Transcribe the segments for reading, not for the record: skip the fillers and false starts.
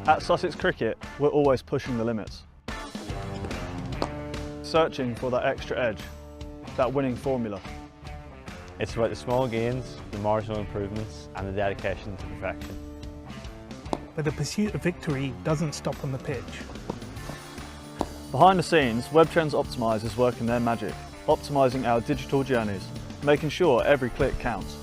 At Sussex Cricket, we're always pushing the limits. Searching for that extra edge, that winning formula. It's about the small gains, the marginal improvements and the dedication to perfection. But the pursuit of victory doesn't stop on the pitch. Behind the scenes, WebTrends Optimise is working their magic, optimising our digital journeys, making sure every click counts.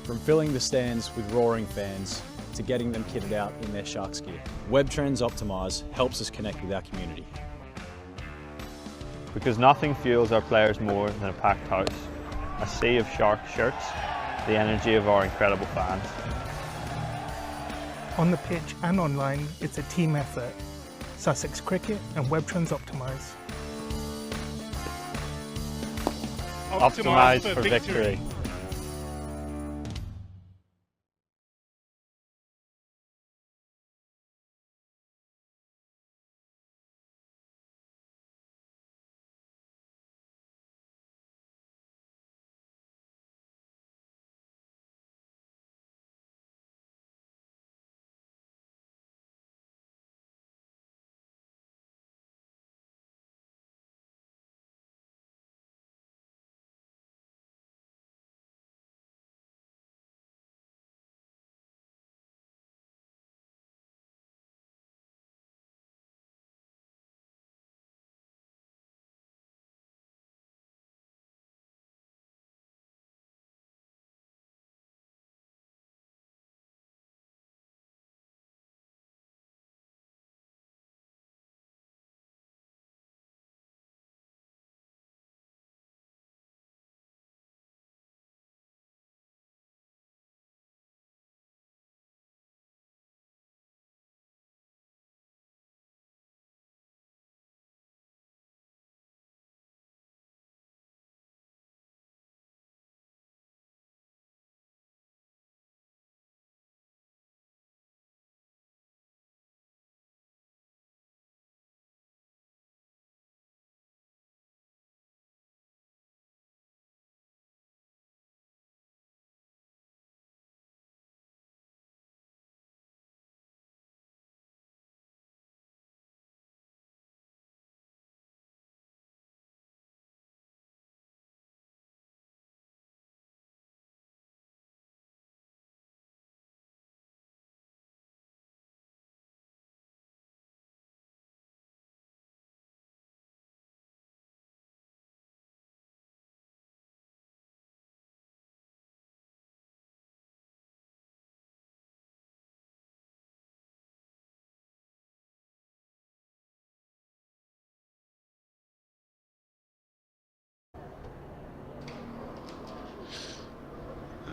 From filling the stands with roaring fans to getting them kitted out in their Sharks gear, WebTrends Optimise helps us connect with our community. Because nothing fuels our players more than a packed house, a sea of Sharks shirts, the energy of our incredible fans. On the pitch and online, it's a team effort. Sussex Cricket and WebTrends Optimise. Optimise for victory.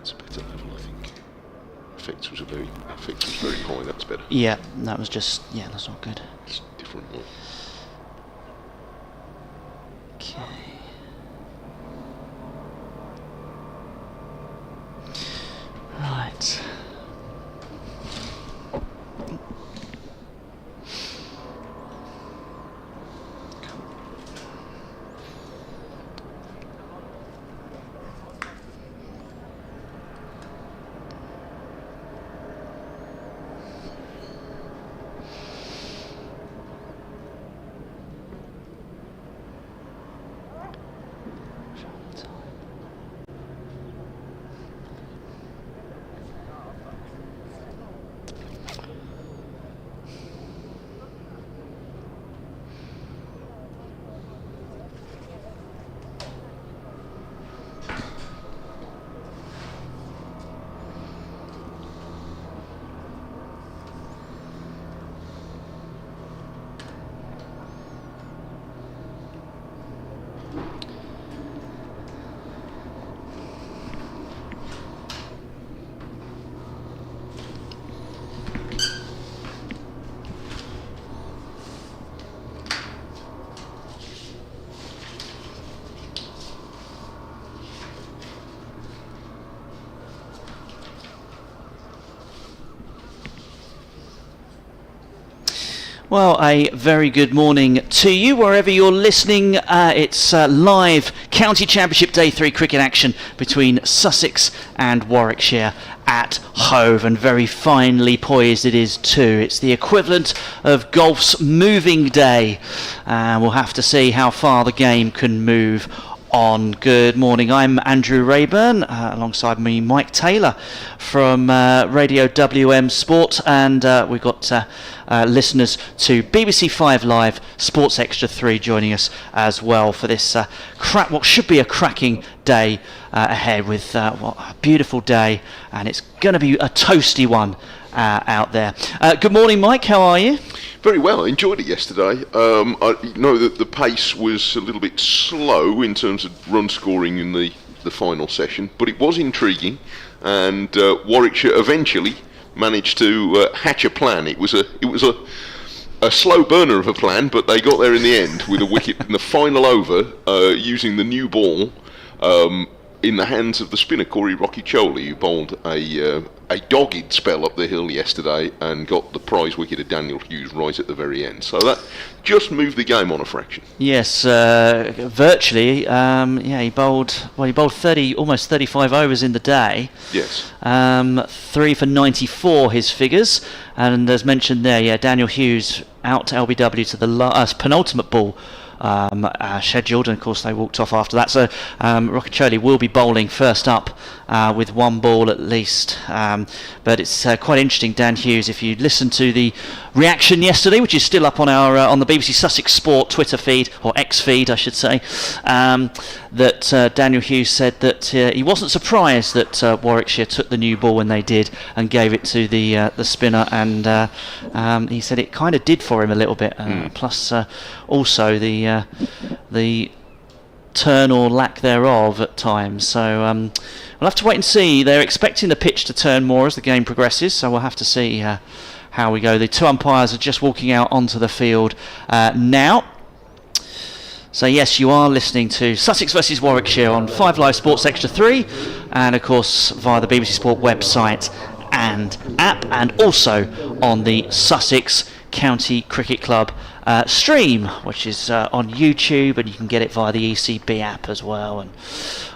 That's a better level, I think. Effect was very high, that's better. Yeah, that was just, yeah, that's not good. It's different more. Okay. Right. Well, a very good morning to you wherever you're listening. It's live County Championship Day 3 cricket action between Sussex and Warwickshire at Hove, and very finely poised it is too. It's the equivalent of golf's moving day, and we'll have to see how far the game can move on. Good morning, I'm Andrew Rayburn, alongside me Mike Taylor from Radio WM Sport, and we've got listeners to BBC 5 Live Sports Extra 3 joining us as well for this what should be a cracking day ahead, with a beautiful day, and it's going to be a toasty one out there. Good morning, Mike, how are you? Very well. I enjoyed it yesterday. I know that the pace was a little bit slow in terms of run scoring in the final session, but it was intriguing, and Warwickshire eventually managed to hatch a plan. It was a slow burner of a plan, but they got there in the end with a wicket in the final over, using the new ball in the hands of the spinner Corey Rothesay, who bowled a dogged spell up the hill yesterday and got the prize wicket of Daniel Hughes right at the very end. So that just moved the game on a fraction. Yes, virtually. He bowled 30, almost 35 overs in the day. Yes. 3 for 94 his figures, and as mentioned there, Daniel Hughes out to LBW to the penultimate ball scheduled, and of course they walked off after that. So Rothesay will be bowling first up with one ball at least, but it's quite interesting. Dan Hughes, if you listen to the reaction yesterday, which is still up on our on the BBC Sussex Sport Twitter feed, or X feed I should say, that Daniel Hughes said that he wasn't surprised that Warwickshire took the new ball when they did and gave it to the spinner, and he said it kind of did for him a little bit, plus also the turn or lack thereof at times. So we'll have to wait and see. They're expecting the pitch to turn more as the game progresses, so we'll have to see how we go. The two umpires are just walking out onto the field now. So yes, you are listening to Sussex versus Warwickshire on 5 Live Sports Extra 3, and of course via the BBC Sport website and app, and also on the Sussex County Cricket Club stream, which is on YouTube, and you can get it via the ECB app as well, and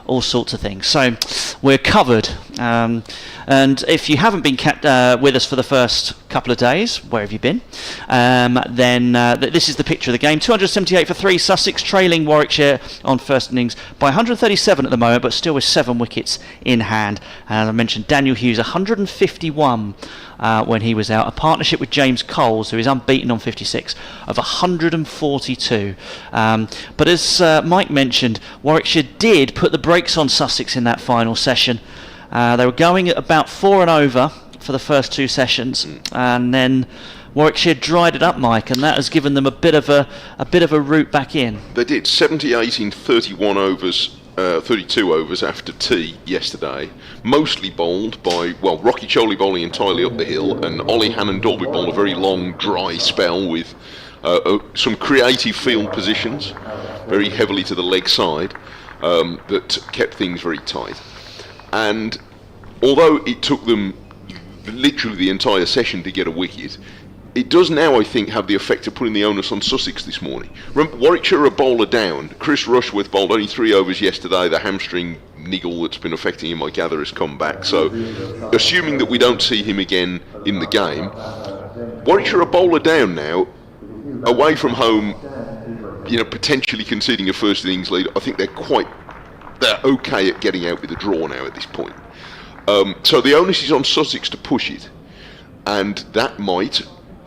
all sorts of things. So we're covered, and if you haven't been with us for the first couple of days, where have you been, then this is the picture of the game. 278 for 3, Sussex trailing Warwickshire on first innings by 137 at the moment, but still with 7 wickets in hand. And I mentioned Daniel Hughes 151 when he was out, a partnership with James Coles, who is unbeaten on 56 of 142. But as Mike mentioned, Warwickshire did put the brakes on Sussex in that final session. They were going at about 4 and over for the first 2 sessions, and then Warwickshire dried it up, Mike, and that has given them a bit of a route back in. They did 78 in 31 overs. 32 overs after tea yesterday, mostly bowled by, Rothesay bowling entirely up the hill, and Ollie Hannon-Dolby bowled a very long dry spell with some creative field positions, very heavily to the leg side, that kept things very tight. And although it took them literally the entire session to get a wicket, it does now, I think, have the effect of putting the onus on Sussex this morning. Remember, Warwickshire are a bowler down. Chris Rushworth bowled only 3 overs yesterday. The hamstring niggle that's been affecting him, I gather, has come back. So, assuming that we don't see him again in the game, Warwickshire are a bowler down now, away from home, potentially conceding a first innings lead. I think they're okay at getting out with a draw now at this point. So the onus is on Sussex to push it, and that might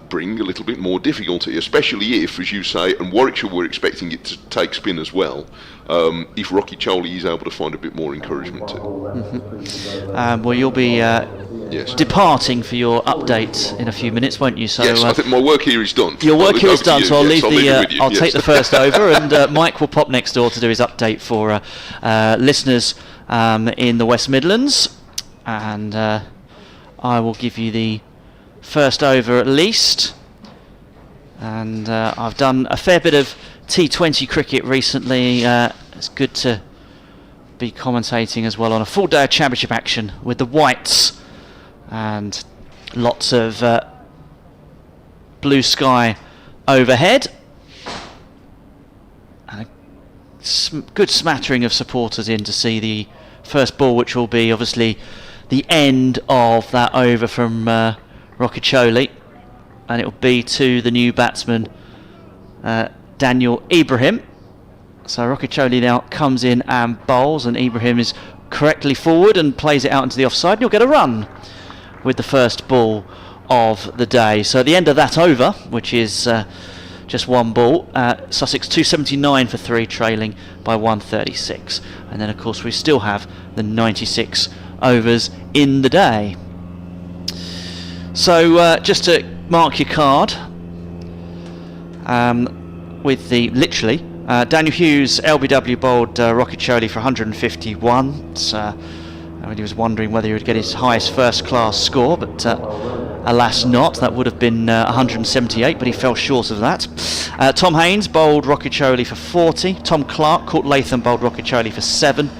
bring a little bit more difficulty, especially if, as you say, and Warwickshire were expecting it to take spin as well, if Rothesay is able to find a bit more encouragement too. Well, you'll be departing for your update in a few minutes, won't you? So, yes, I think my work here is done. Your work here is done, so I'll take the first over, and Mike will pop next door to do his update for listeners in the West Midlands, and I will give you the first over at least. And I've done a fair bit of T20 cricket recently. It's good to be commentating as well on a full day of championship action with the Whites, and lots of blue sky overhead. And a good smattering of supporters in to see the first ball, which will be obviously the end of that over from Rothesay, and it will be to the new batsman Daniel Ibrahim. So Rothesay now comes in and bowls, and Ibrahim is correctly forward and plays it out into the offside, and you'll get a run with the first ball of the day. So at the end of that over, which is just one ball, Sussex 279 for 3, trailing by 136. And then of course we still have the 96 overs in the day. So just to mark your card, with the literally Daniel Hughes LBW bowled Rothesay for 151. He was wondering whether he would get his highest first class score, but alas not. That would have been 178, but he fell short of that. Tom Haynes bowled Rothesay for 40. Tom Clark caught Latham bowled Rothesay for 7.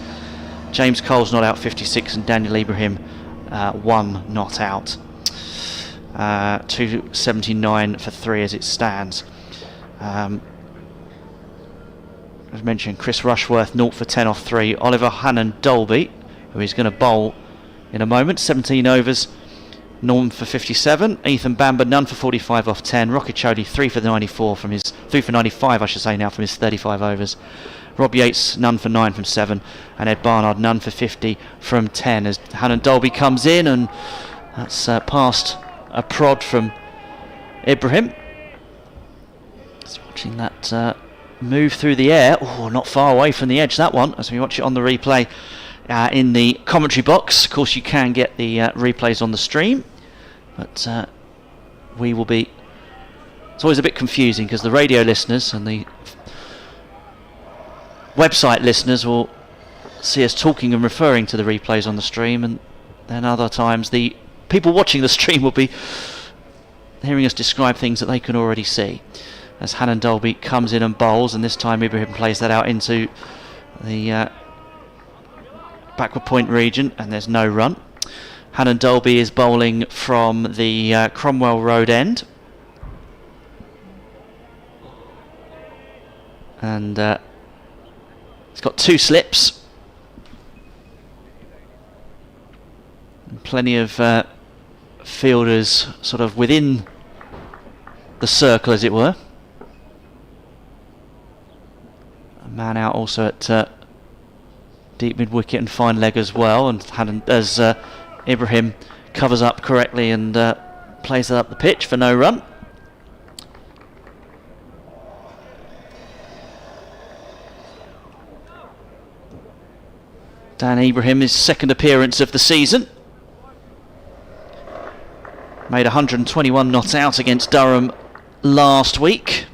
James Cole's not out 56, and Daniel Ibrahim 1 not out. 279 for 3 as it stands. As mentioned, Chris Rushworth 0 for 10 off 3. Oliver Hannon-Dolby, who is going to bowl in a moment, 17 overs, 0 for 57. Ethan Bamber none for 45 off 10. Rothesay 3 for 94 from his 3 for 95, I should say now, from his 35 overs. Rob Yates none for 9 from 7, and Ed Barnard none for 50 from 10 as Hannon-Dolby comes in, and that's past a prod from Ibrahim. Just watching that move through the air. Oh, not far away from the edge, that one, as we watch it on the replay in the commentary box. Of course you can get the replays on the stream, but we will be, it's always a bit confusing because the radio listeners and the website listeners will see us talking and referring to the replays on the stream, and then other times the people watching the stream will be hearing us describe things that they can already see. As Hannon-Dolby comes in and bowls, and this time Ibrahim plays that out into the backward point region, and there's no run. Hannon-Dolby is bowling from the Cromwell Road end, and it's got 2 slips and plenty of fielders sort of within the circle, as it were. A man out also at deep mid wicket and fine leg as well, and as Ibrahim covers up correctly and plays it up the pitch for no run. Dan Ibrahim, his second appearance of the season. Made 121 not out against Durham last week.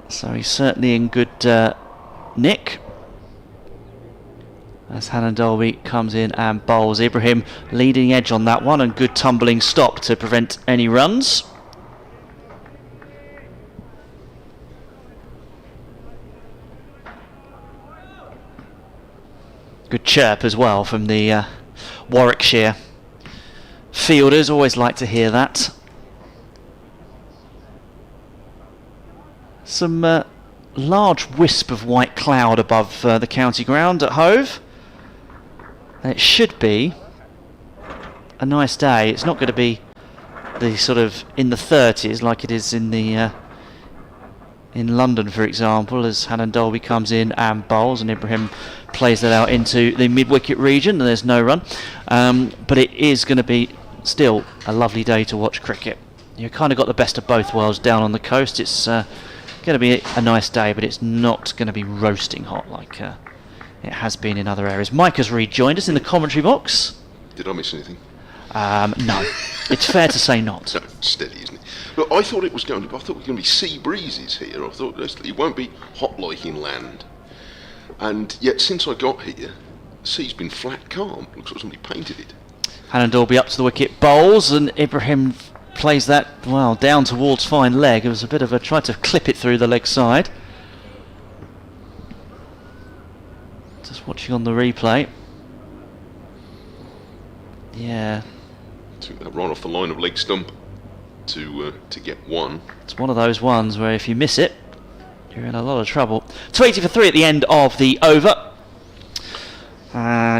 So he's certainly in good nick. As Hannon-Dolby comes in and bowls. Ibrahim leading edge on that one, and good tumbling stop to prevent any runs. Good chirp as well from the Warwickshire fielders, always like to hear that. Some large wisp of white cloud above the county ground at Hove. It should be a nice day. It's not going to be the sort of in the 30s like it is in the in London, for example, as Hannon-Dolby comes in and bowls, and Ibrahim plays that out into the mid-wicket region, and there's no run. But it is going to be still a lovely day to watch cricket. You've kind of got the best of both worlds down on the coast. It's going to be a nice day, but it's not going to be roasting hot like it has been in other areas. Mike has rejoined us in the commentary box. Did I miss anything? No, it's fair to say not. No, steady, isn't it? Look, I thought it was going to be. I thought it was going to be sea breezes here. I thought it won't be hot like inland. And yet, since I got here, the sea's been flat calm. Looks like somebody painted it. Hannon-Dolby up to the wicket, bowls, and Ibrahim plays that well down towards fine leg. It was a bit of a try to clip it through the leg side. Just watching on the replay. Yeah, Took that right off the line of leg stump to get one. It's one of those ones where if you miss it, you're in a lot of trouble. 280 for 3 at the end of the over.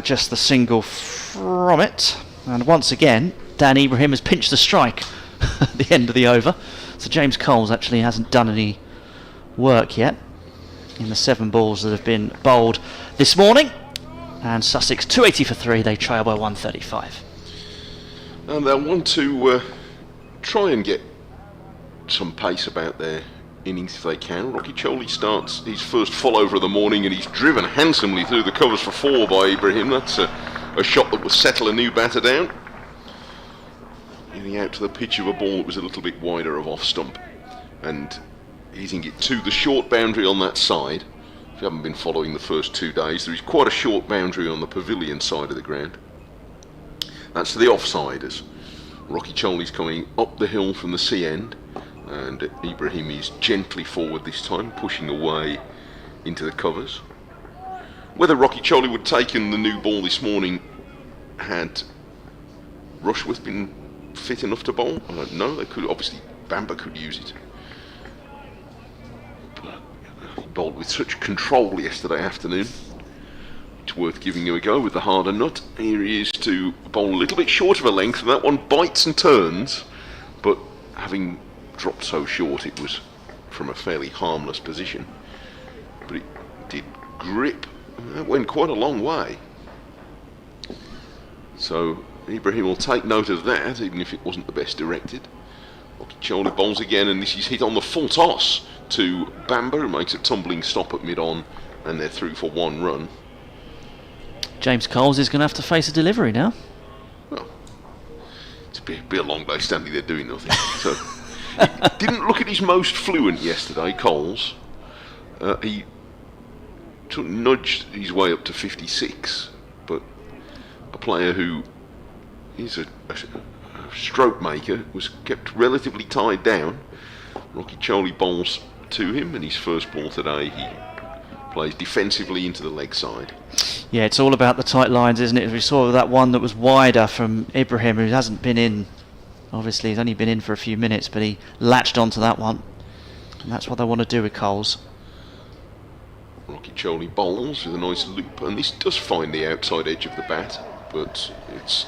Just the single from it. And once again, Dan Ibrahim has pinched the strike at the end of the over. So James Coles actually hasn't done any work yet in the 7 balls that have been bowled this morning. And Sussex 280 for 3, they trail by 135. And they'll want to try and get some pace about their innings if they can. Rocky Choli starts his first full over of the morning and he's driven handsomely through the covers for 4 by Ibrahim. That's a shot that will settle a new batter down. Getting out to the pitch of a ball that was a little bit wider of off stump and hitting it to the short boundary on that side. If you haven't been following the first 2 days, there is quite a short boundary on the pavilion side of the ground. That's to the offside as Rocky Choli's coming up the hill from the sea end. And Ibrahim is gently forward this time, pushing away into the covers. Whether Rocky Choli would have taken the new ball this morning had Rushworth been fit enough to bowl, I don't know. They could, obviously Bamber could use it. But he bowled with such control yesterday afternoon. It's worth giving him a go with the harder nut. Here he is to bowl a little bit short of a length, and that one bites and turns, but having dropped so short it was from a fairly harmless position, but it did grip. That went quite a long way, so Ibrahim will take note of that, even if it wasn't the best directed. Choli bowls again, and this is hit on the full toss to Bamber, who makes a tumbling stop at mid-on, and they're through for 1 run. James Coles is going to have to face a delivery now. Well, it's be a long day standing there doing nothing. So he didn't look at his most fluent yesterday, Coles. He sort of nudged his way up to 56, but a player who is a stroke maker was kept relatively tied down. Rocky Choli bowls to him, and his first ball today he plays defensively into the leg side. Yeah, it's all about the tight lines, isn't it? We saw that one that was wider from Ibrahim, who hasn't been in. Obviously, he's only been in for a few minutes, but he latched onto that one. And that's what they want to do with Coles. Rocky Choli bowls with a nice loop, and this does find the outside edge of the bat, but it's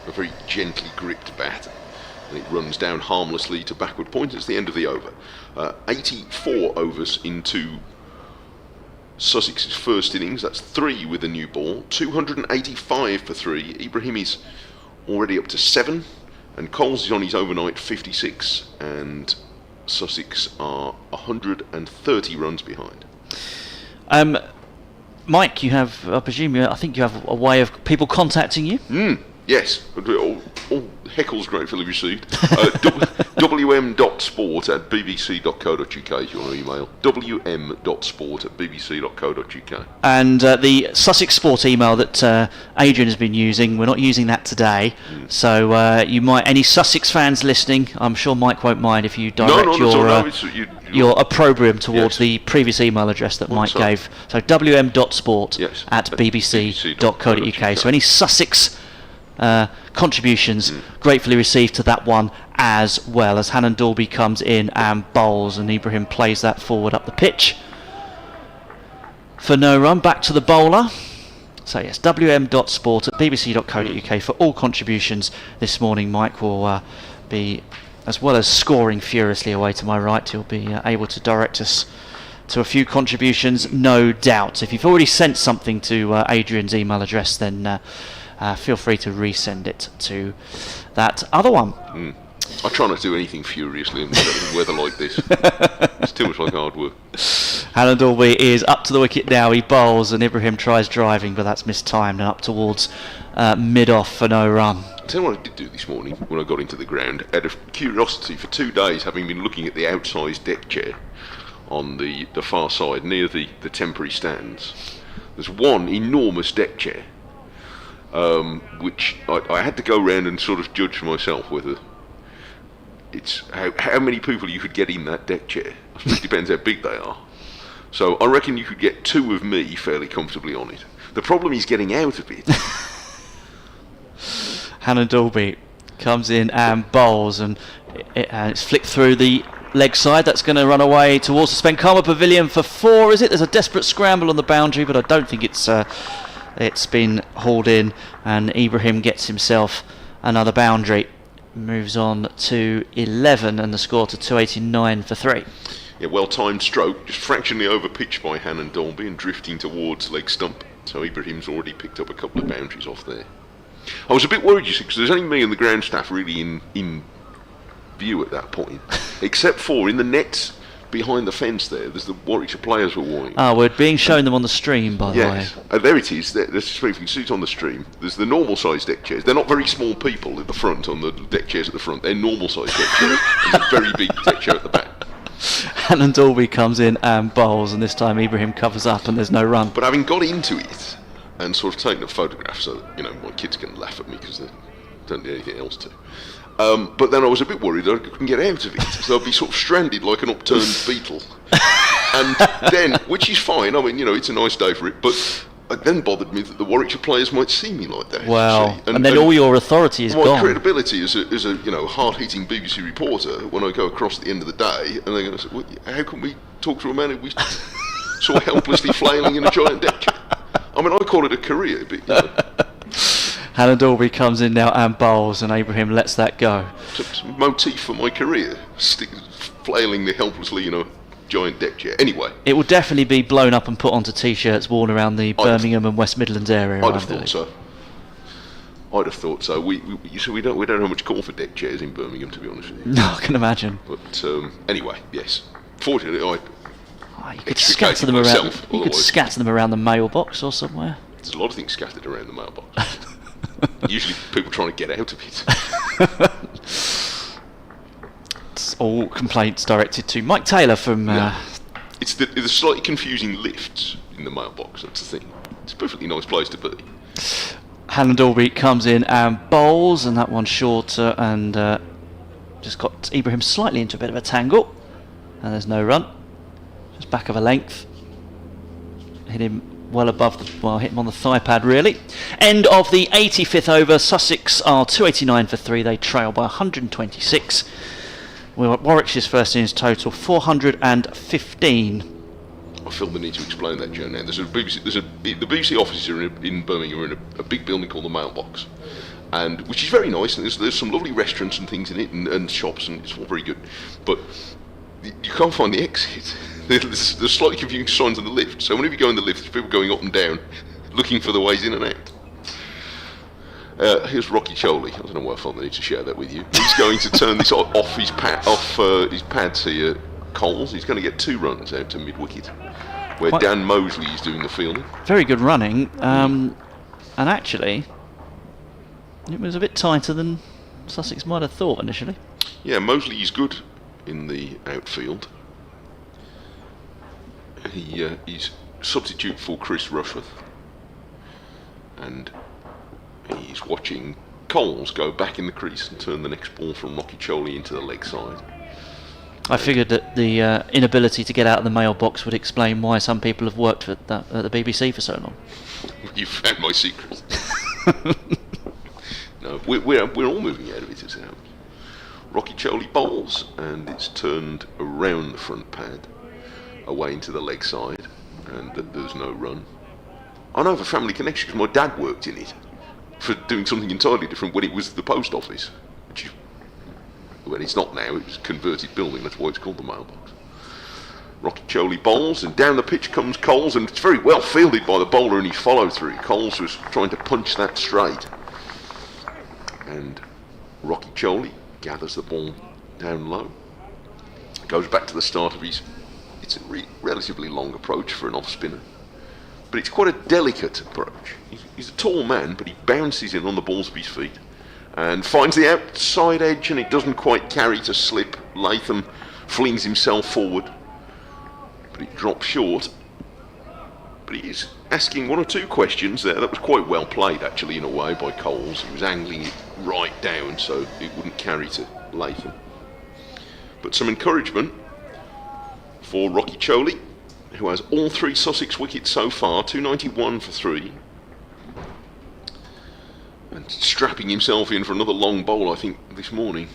a very gently gripped bat, and it runs down harmlessly to backward point. It's the end of the over. 84 overs into Sussex's first innings. That's 3 with a new ball. 285 for 3. Ibrahim is already up to 7, and Coles is on his overnight 56, and Sussex are 130 runs behind. Mike, you have, I presume, I think you have a way of people contacting you? Yes, all heckles gratefully received. wm.sport@bbc.co.uk is your email. wm.sport@bbc.co.uk. And the Sussex Sport email that Adrian has been using, we're not using that today. So you might, any Sussex fans listening, I'm sure Mike won't mind if you direct your opprobrium towards the previous email address that Mike gave. So wm.sport@bbc.co.uk. So any Sussex contributions gratefully received to that one, as well as Hannon Dalby comes in and bowls, and Ibrahim plays that forward up the pitch for no run. Back to the bowler. So yes, wm.sport@bbc.co.uk for all contributions this morning. Mike will be, as well as scoring furiously away to my right, he'll be able to direct us to a few contributions, no doubt. If you've already sent something to Adrian's email address, then feel free to resend it to that other one. I try not to do anything furiously in weather like this. It's too much like hard work. Hannon Dalby is up to the wicket now. He bowls, and Ibrahim tries driving, but that's mistimed and up towards mid-off for no run. I'll tell you what I did do this morning when I got into the ground. Out of curiosity, for 2 days, having been looking at the outsized deck chair on the far side near the temporary stands, there's one enormous deck chair, which I had to go round and sort of judge for myself whether it's how many people you could get in that deck chair. I suppose it depends how big they are. So I reckon you could get 2 of me fairly comfortably on it. The problem is getting out of it. Hannon Dalby comes in and bowls, and it's flicked through the leg side. That's going to run away towards the Spencama Pavilion for 4, is it? There's a desperate scramble on the boundary, but I don't think it's been hauled in, and Ibrahim gets himself another boundary. Moves on to 11, and the score to 289 for 3. Yeah, well-timed stroke, just fractionally over-pitched by Hannon Dolby and drifting towards leg stump. So Ibrahim's already picked up a couple of boundaries off there. I was a bit worried, you see, because there's only me and the ground staff really in view at that point, except for in the nets behind the fence there's the Warwickshire players were warning. We're being shown them on the stream, by the way. There it is. If you can see it on the stream, there's the normal sized deck chairs. They're not very small people at the front, on the deck chairs at the front. They're normal sized deck chairs. There's a very big deck chair at the back. Hannon Dolby comes in and bowls, and this time Ibrahim covers up and there's no run. But having got into it and sort of taken a photograph so that, my kids can laugh at me because they don't do anything else to. But then I was a bit worried that I couldn't get out of it, so I'd be sort of stranded like an upturned beetle. And then, which is fine, it's a nice day for it, but it then bothered me that the Warwickshire players might see me like that. Wow. And then all your authority is gone. My credibility as a hard-hitting BBC reporter when I go across at the end of the day, and they're going to say, well, how can we talk to a man who we saw helplessly flailing in a giant deck chair? I call it a career, but Hannon Dolby comes in now and bowls, and Ibrahim lets that go. It's a motif for my career, flailing the helplessly, giant deck chair. Anyway, it will definitely be blown up and put onto T-shirts worn around the Birmingham and West Midlands area. I'd have thought so. We don't have much call for deck chairs in Birmingham, to be honest with you. No, I can imagine. But anyway, yes. Fortunately, you could scatter them around. You could scatter them around the mailbox or somewhere. There's a lot of things scattered around the mailbox. Usually, people trying to get out of it. It's all complaints directed to Mike Taylor from. It's the slightly confusing lifts in the mailbox. That's the thing. It's a perfectly nice place to be. Hannon Dolby comes in and bowls, and that one's shorter, and just got Ibrahim slightly into a bit of a tangle, and there's no run. Just back of a length. Hit him well above hit him on the thigh pad really. End of the 85th over. Sussex are 289 for 3. They trail by 126. Warwickshire's first innings total 415. I feel the need to explain that, Joe. Now, the BBC offices are in Birmingham are in a big building called the Mailbox, and which is very nice. And there's some lovely restaurants and things in it, and shops, and it's all very good. But you can't find the exit. There's slightly confusing signs on the lift. So whenever you go in the lift, there's people going up and down, looking for the ways in and out. Here's Rocky Choli. I don't know why I felt the need to share that with you. He's going to turn this off his pads here. Coles. He's going to get 2 runs out to mid-wicket, where Dan Mosley is doing the fielding. Very good running, and actually, it was a bit tighter than Sussex might have thought initially. Yeah, Mosley is good in the outfield. He's substitute for Chris Rushworth, and he's watching Coles go back in the crease and turn the next ball from Rocky Choli into the leg side. I figured that the inability to get out of the mailbox would explain why some people have worked at the BBC for so long. You found my secret. No, we're all moving out of it as it happens. Rocky Choli bowls, and it's turned around the front pad, away into the leg side, and there's no run. I know of a family connection because my dad worked in it for doing something entirely different when it was the post office, which is, when it's not now, it's a converted building, that's why it's called the Mailbox. Rocky Choli bowls, and down the pitch comes Coles, and it's very well fielded by the bowler, and he followed through. Coles was trying to punch that straight, and Rocky Choli gathers the ball down low, goes back to the start of his, it's a relatively long approach for an off-spinner, but it's quite a delicate approach. He's a tall man, but he bounces in on the balls of his feet and finds the outside edge, and it doesn't quite carry to slip. Latham flings himself forward, but it drops short. But he's asking 1 or 2 questions there. That was quite well played, actually, in a way, by Coles. He was angling it right down so it wouldn't carry to Latham. But some encouragement for Rocky Choli, who has all 3 Sussex wickets so far, 291 for 3. And strapping himself in for another long bowl, I think, this morning.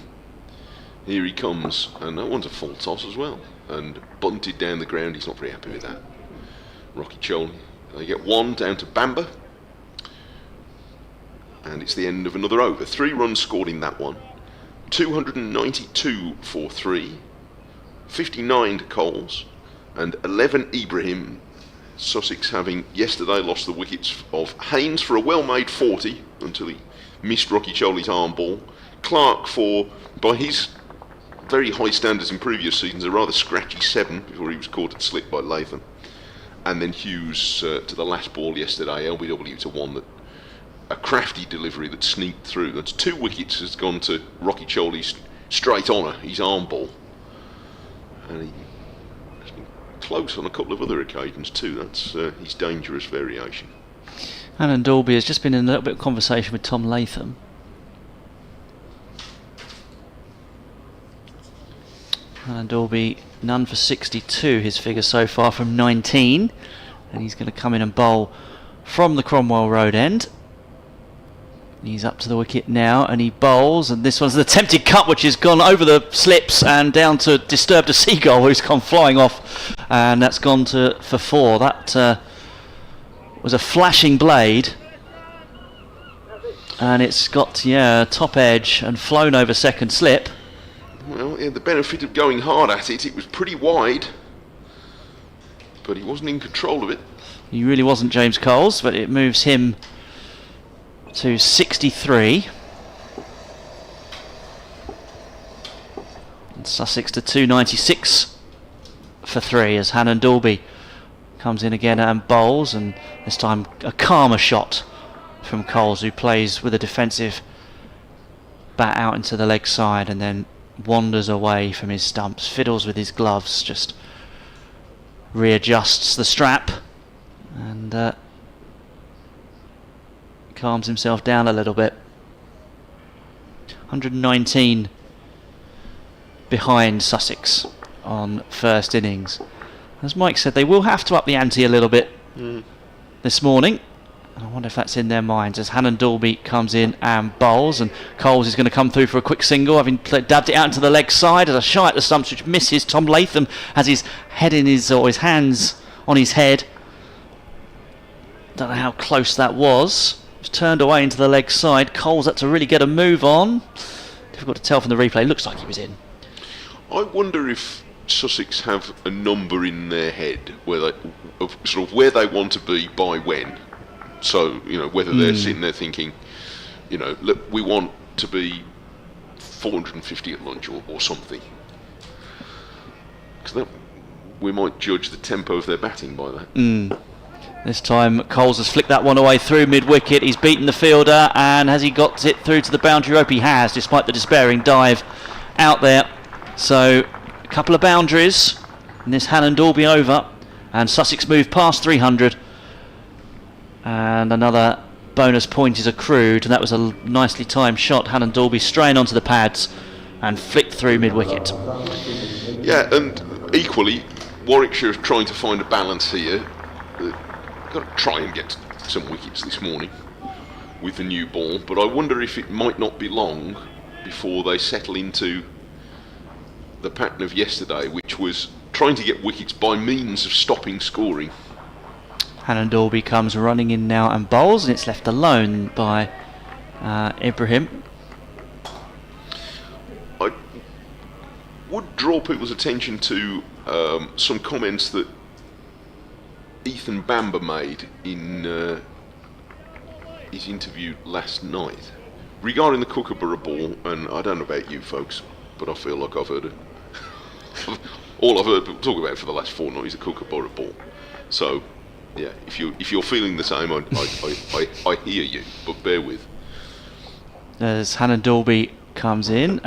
Here he comes, and that one's a full toss as well, and bunted down the ground. He's not very happy with that. Rothesay. They get one down to Bamber, and it's the end of another over. 3 runs scored in that one. 292 for 3, 59 to Coles, and 11 Ibrahim. Sussex having yesterday lost the wickets of Haynes for a well-made 40 until he missed Rothesay's arm ball. Clark for, by his very high standards in previous seasons, a rather scratchy 7 before he was caught at slip by Latham. And then Hughes to the last ball yesterday, LBW to 1 that a crafty delivery that sneaked through. That's 2 wickets has gone to Rothesay's straight honour, his arm ball. And he has been close on a couple of other occasions too. That's his dangerous variation. Alan Dalby has just been in a little bit of conversation with Tom Latham. Alan Dalby, none for 62, his figure so far from 19. And he's going to come in and bowl from the Cromwell Road end. He's up to the wicket now, and he bowls, and this one's an attempted cut which has gone over the slips and down to disturb a seagull who's gone flying off, and that's gone for 4. That was a flashing blade, and it's got top edge and flown over second slip. Well, he had the benefit of going hard at it. It was pretty wide, but he wasn't in control of it. He really wasn't, James Coles, but it moves him to 63. And Sussex to 296 for 3 as Hannon Dalby comes in again and bowls, and this time a calmer shot from Coles, who plays with a defensive bat out into the leg side and then wanders away from his stumps, fiddles with his gloves, just readjusts the strap and calms himself down a little bit. 119 behind Sussex on first innings. As Mike said, they will have to up the ante a little bit this morning. And I wonder if that's in their minds as Hannon Dalby comes in and bowls, and Coles is going to come through for a quick single, having dabbed it out into the leg side as a shy at the stumps which misses. Tom Latham has his head in his hands on his head. Don't know how close that was. Turned away into the leg side. Coles had to really get a move on. Difficult to tell from the replay. Looks like he was in. I wonder if Sussex have a number in their head where they, of sort of where they want to be by when. So, whether they're sitting there thinking, look, we want to be 450 at lunch or something. Because we might judge the tempo of their batting by that. This time Coles has flicked that one away through mid-wicket. He's beaten the fielder, and has he got it through to the boundary rope? He has, despite the despairing dive out there. So a couple of boundaries in this Hannon Dalby over, and Sussex move past 300, and another bonus point is accrued, and that was a nicely timed shot. Hannon Dalby straying onto the pads and flicked through mid-wicket. Yeah, and equally Warwickshire is trying to find a balance here. Got to try and get some wickets this morning with the new ball, but I wonder if it might not be long before they settle into the pattern of yesterday, which was trying to get wickets by means of stopping scoring. Hannon Dalby comes running in now and bowls, and it's left alone by Ibrahim. I would draw people's attention to some comments that Ethan Bamber made in his interview last night regarding the Kookaburra ball, and I don't know about you folks, but I feel like I've heard it. All I've heard people talk about for the last fortnight is the Kookaburra ball. So, yeah, if you're feeling the same, I hear you, but bear with. As Hannon Dalby comes in,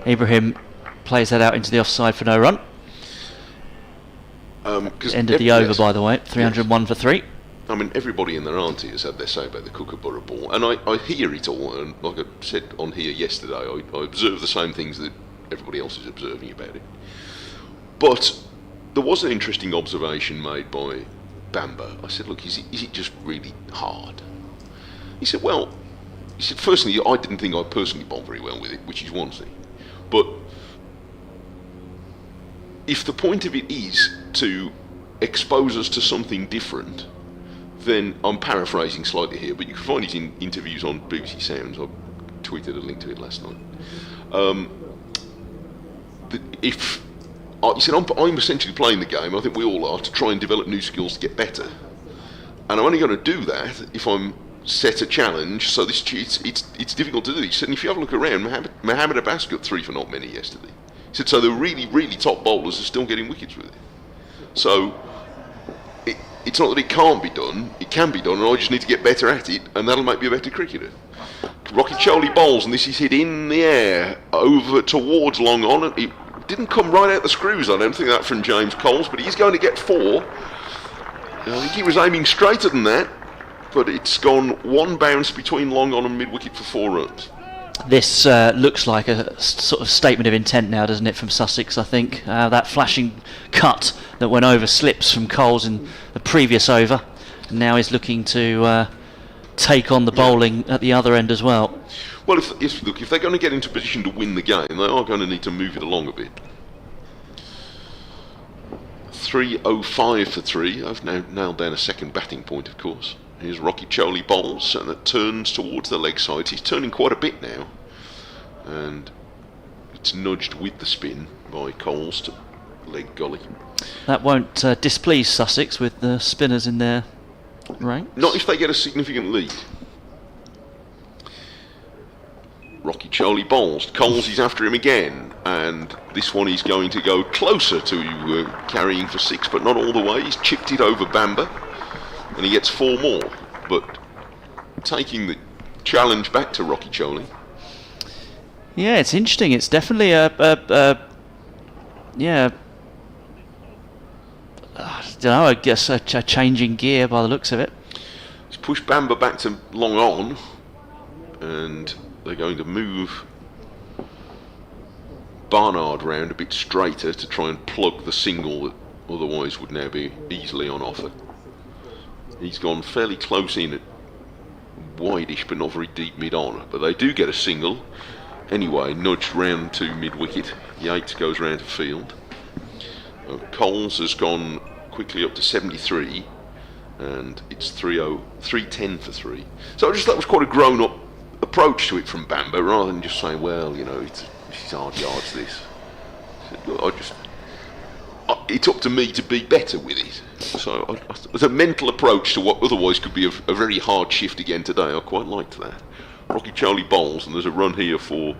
Ibrahim plays that out into the offside for no run. Ended the over, by the way, 301 for 3. I mean, everybody and their auntie has had their say about the Kookaburra ball, and I hear it all, and like I said on here yesterday, I observe the same things that everybody else is observing about it. But there was an interesting observation made by Bamber. I said, look, is it just really hard? He said, well, firstly, I didn't think I personally bowled very well with it, which is one thing. But if the point of it is to expose us to something different, then I'm paraphrasing slightly here, but you can find it in interviews on BBC Sounds. I tweeted a link to it last night. He said, I'm essentially playing the game, I think we all are, to try and develop new skills to get better. And I'm only going to do that if I'm set a challenge, so it's difficult to do. He said, and if you have a look around, Mohammad Abbas got 3 for not many yesterday. He said, so the really, really top bowlers are still getting wickets with it. So it's not that it can't be done, it can be done, and I just need to get better at it, and that'll make me a better cricketer. Rocky Choli bowls, and this is hit in the air over towards long on, and it didn't come right out the screws, I don't think that from James Coles, but he's going to get 4. I think he was aiming straighter than that, but it's gone one bounce between long on and mid-wicket for 4 runs. This looks like a sort of statement of intent now, doesn't it, from Sussex, I think. That flashing cut that went over slips from Coles in the previous over. And now he's looking to take on the bowling at the other end as well. Well, if they're going to get into a position to win the game, they are going to need to move it along a bit. 305 for 3. I've now nailed down a second batting point, of course. Here's Rocky Choli bowls, and it turns towards the leg side. He's turning quite a bit now, and it's nudged with the spin by Coles to leg gully. That won't displease Sussex with the spinners in their ranks. Not if they get a significant lead. Rocky Choli bowls. Coles is after him again, and this one he's going to go closer to carrying for 6, but not all the way. He's chipped it over Bamber, and he gets 4 more, but taking the challenge back to Rocky Choli. Yeah, it's interesting. It's definitely I don't know, I guess a changing gear by the looks of it. He's pushed Bamber back to long on, and they're going to move Barnard round a bit straighter to try and plug the single that otherwise would now be easily on offer. He's gone fairly close in at wideish but not very deep mid-on, but they do get a single anyway, nudged round to mid-wicket. Yates goes round to field. Coles has gone quickly up to 73, and it's 310 for 3. So I just thought it was quite a grown-up approach to it from Bamber, rather than just saying, well, you know, it's hard yards this. Look, it's up to me to be better with it. So as a mental approach to what otherwise could be a very hard shift again today, I quite liked that. Rocky Charlie bowls, and there's a run here for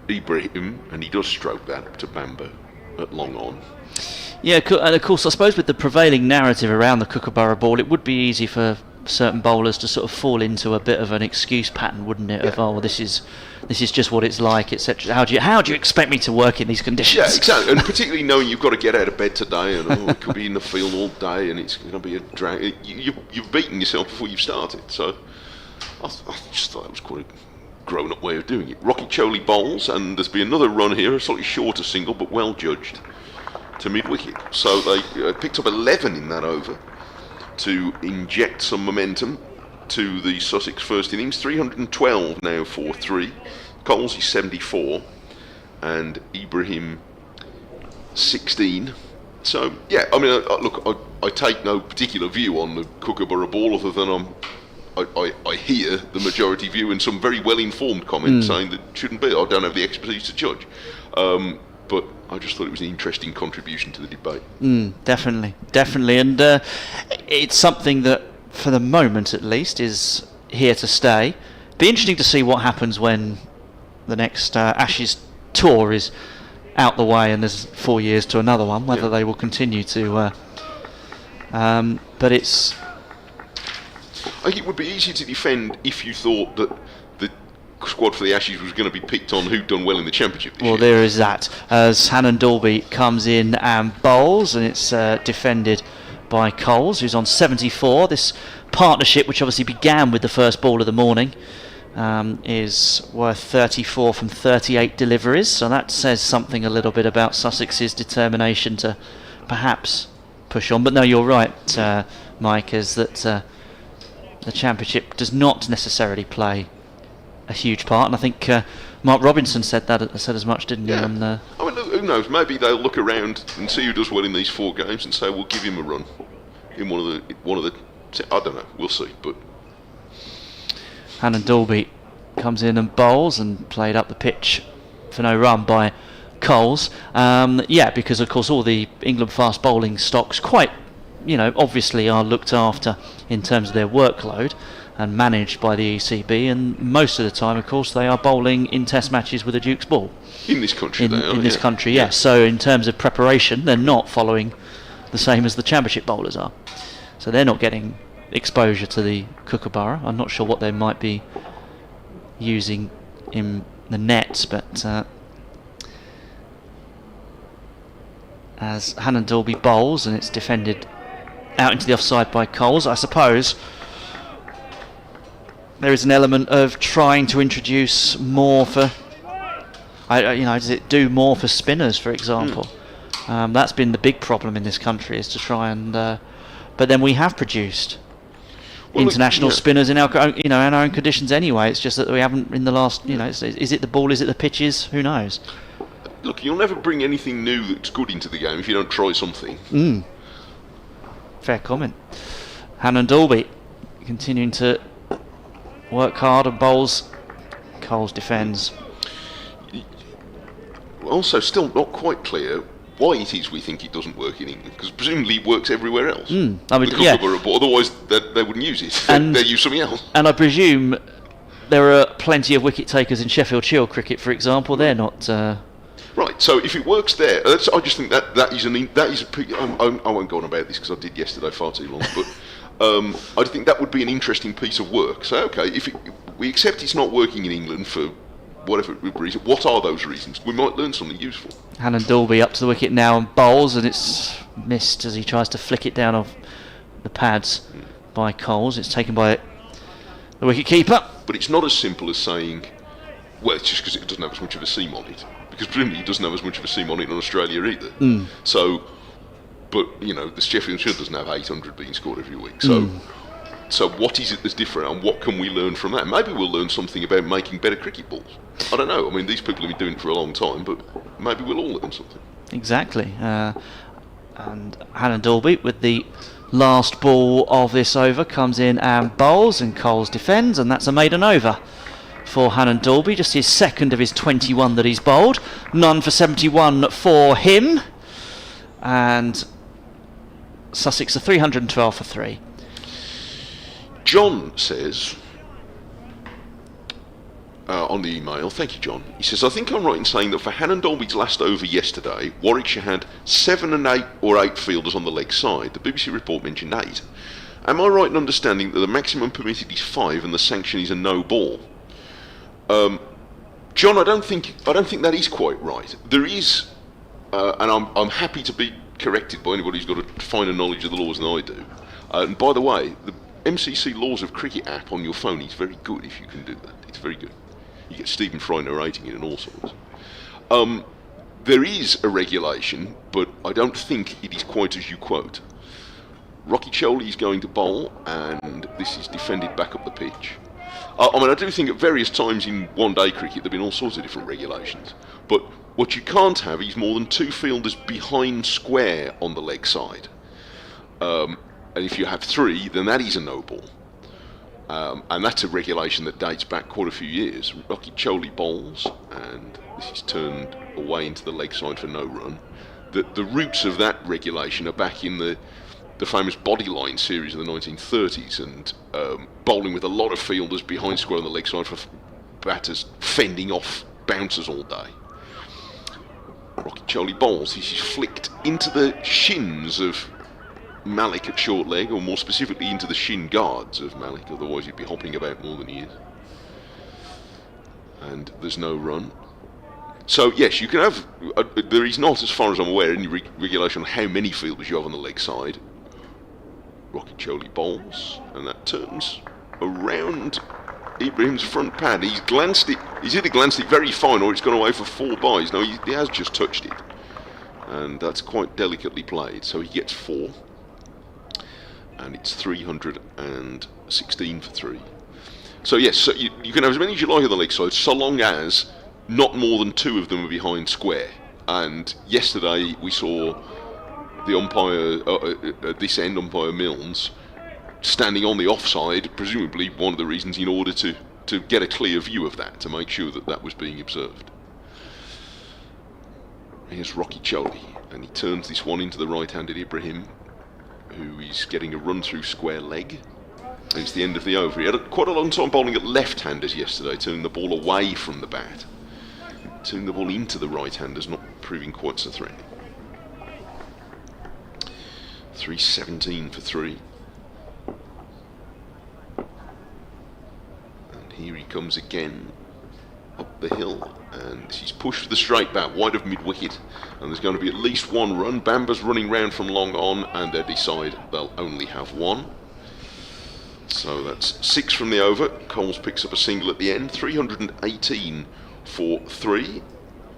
Ibrahim, and he does stroke that to Bamber at long on. Yeah, and of course, I suppose with the prevailing narrative around the Kookaburra ball, it would be easy for certain bowlers to sort of fall into a bit of an excuse pattern, wouldn't it? Yeah. Of, oh, well, this is just what it's like, etc. How do you expect me to work in these conditions? Yeah, exactly. And particularly knowing you've got to get out of bed today, and it could be in the field all day, and it's going to be a drag. You've beaten yourself before you've started. So I just thought that was quite a grown-up way of doing it. Rocky Choli bowls, and there's been another run here, a slightly shorter single, but well judged, to mid-wicket. So they picked up 11 in that over to inject some momentum to the Sussex first innings. 312 now for 3. Coles is 74, and Ibrahim 16. So yeah, I mean, look, I take no particular view on the Kookaburra ball, other than I hear the majority view and some very well-informed comments saying that it shouldn't be. I don't have the expertise to judge. But I just thought it was an interesting contribution to the debate. Definitely, and it's something that, for the moment at least, is here to stay. Be interesting to see what happens when the next Ashes tour is out the way and there's 4 years to another one, whether they will continue to. But it's. I think it would be easier to defend if you thought that the squad for the Ashes was going to be picked on who'd done well in the Championship this year. Well, there is that. As Hannon Dalby comes in and bowls, and it's defended by Coles, who's on 74. This partnership, which obviously began with the first ball of the morning, is worth 34 from 38 deliveries. So that says something a little bit about Sussex's determination to perhaps push on. But no, you're right, Mike, is that the Championship does not necessarily play a huge part, and I think Mark Robinson said as much, didn't he? Yeah. On the I mean, who knows? Maybe they'll look around and see who does well in these 4 games and say, "We'll give him a run in one of the." I don't know. We'll see. But Hannon Dalby comes in and bowls and played up the pitch for no run by Coles. Because of course all the England fast bowling stocks quite, obviously are looked after in terms of their workload and managed by the ECB, and most of the time, of course, they are bowling in Test matches with a Duke's ball. in this country, In this country, yes. So in terms of preparation, they're not following the same as the Championship bowlers are. So they're not getting exposure to the Kookaburra. I'm not sure what they might be using in the nets, but as Hannon Dalby bowls and it's defended out into the offside by Coles, I suppose there is an element of trying to introduce more for, does it do more for spinners, for example? That's been the big problem in this country, is to try and, but then we have produced international spinners in our, in our own conditions anyway. It's just that we haven't in the last, is it the ball, is it the pitches? Who knows? Look, you'll never bring anything new that's good into the game if you don't try something. Fair comment. Hannon Dalby continuing to work hard and bowls. Coles defends. Also, still not quite clear why it is we think it doesn't work in England, because presumably it works everywhere else. The Kookaburra ball, otherwise they wouldn't use it. They'd use something else. And I presume there are plenty of wicket takers in Sheffield Shield cricket, for example. They're not. Right. So if it works there, I just think that is I won't go on about this because I did yesterday far too long, but. I think that would be an interesting piece of work. So, okay, if we accept it's not working in England for whatever reason, what are those reasons? We might learn something useful. Hannon Dalby up to the wicket now and bowls, and it's missed as he tries to flick it down off the pads by Coles. It's taken by the wicket keeper. But it's not as simple as saying, well, it's just because it doesn't have as much of a seam on it. Because presumably it doesn't have as much of a seam on it in Australia either. So. But, the Sheffield Shield doesn't have 800 being scored every week. So what is it that's different, and what can we learn from that? Maybe we'll learn something about making better cricket balls. I don't know. I mean, these people have been doing it for a long time, but maybe we'll all learn something. Exactly. And Hannon Dalby, with the last ball of this over, comes in and bowls, and Coles defends, and that's a maiden over for Hannon Dalby. Just his second of his 21 that he's bowled. None for 71 for him. And Sussex are 312 for 3. John says on the email, thank you, John. He says, I think I'm right in saying that for Hannon Dalby's last over yesterday, Warwickshire had 7 and 8 or 8 fielders on the leg side. The BBC report mentioned 8. Am I right in understanding that the maximum permitted is 5 and the sanction is a no ball? John, I don't think that is quite right. There is, and I'm happy to be corrected by anybody who's got a finer knowledge of the laws than I do. And by the way, the MCC Laws of Cricket app on your phone is very good if you can do that. It's very good. You get Stephen Fry narrating it and all sorts. There is a regulation, but I don't think it is quite as you quote. Rocky Choli is going to bowl, and this is defended back up the pitch. I do think at various times in one-day cricket there have been all sorts of different regulations, but what you can't have is more than 2 fielders behind square on the leg side. And if you have 3, then that is a no ball. And that's a regulation that dates back quite a few years. Rocky Choli bowls, and this is turned away into the leg side for no run. The roots of that regulation are back in the famous Bodyline series of the 1930s, and bowling with a lot of fielders behind square on the leg side for batters fending off bouncers all day. Rocky Choli bowls, he's flicked into the shins of Malik at short leg, or more specifically into the shin guards of Malik, otherwise he'd be hopping about more than he is. And there's no run. So yes, you can have, there is not, as far as I'm aware, any regulation on how many fielders you have on the leg side. Rocky Choli bowls, and that turns around Ibrahim's front pad. He's either glanced it very fine or it's gone away for 4 byes. No, he has just touched it, and that's quite delicately played, so he gets 4. and it's 316 for 3. So yes, so you can have as many as you like on the leg side, so long as not more than 2 of them are behind square. And yesterday we saw the umpire at this end, umpire Milnes, standing on the offside, presumably one of the reasons in order to get a clear view of that, to make sure that that was being observed. Here's Rothesay, and he turns this one into the right-handed Ibrahim, who is getting a run through square leg. And it's the end of the over. He had quite a long time bowling at left-handers yesterday, turning the ball away from the bat. Turning the ball into the right-handers, not proving quite so threatening. 317 for 3. And here he comes again up the hill, and he's pushed for the straight bat wide of mid-wicket, and there's going to be at least 1 run. Bamba's running round from long on, and they decide they'll only have 1. So that's 6 from the over. Coles picks up a single at the end. 318 for 3.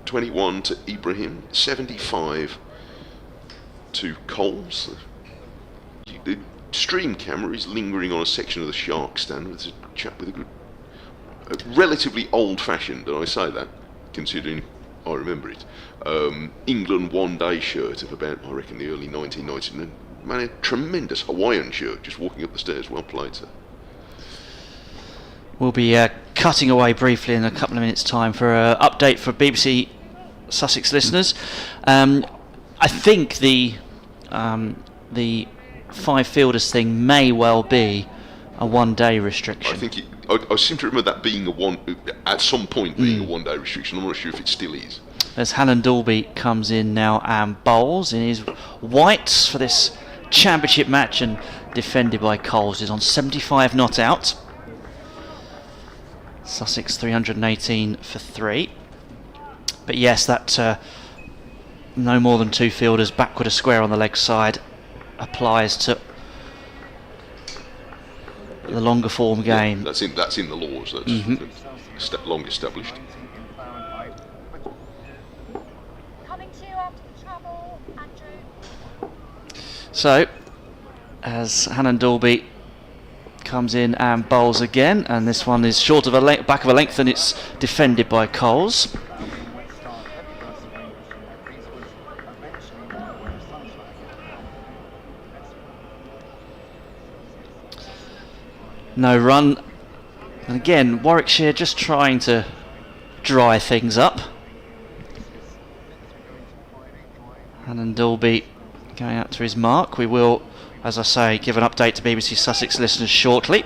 21 to Ibrahim. 75 to Coles. The stream camera is lingering on a section of the Shark stand. It's a chap with a good, relatively old-fashioned, and I say that considering I remember it, England one-day shirt of about, I reckon, the early 1990s. And man, a tremendous Hawaiian shirt, just walking up the stairs. Well played, sir. We'll be cutting away briefly in a couple of minutes' time for an update for BBC Sussex listeners. I think the 5 fielders thing may well be a one-day restriction. I think I seem to remember that being at some point being a one-day restriction. I'm not sure if it still is. As Hannon Dalby comes in now and bowls in his whites for this championship match, and defended by Coles, is on 75 not out. Sussex 318 for 3. But yes, that no more than 2 fielders backward a square on the leg side applies to the longer form game. Yeah, that's in the laws. That's long established. So, as Hannon Dalby comes in and bowls again, and this one is short of back of a length, and it's defended by Coles. No run, and again Warwickshire just trying to dry things up. Hannon Dalby going out to his mark. We will, as I say, give an update to BBC Sussex listeners shortly.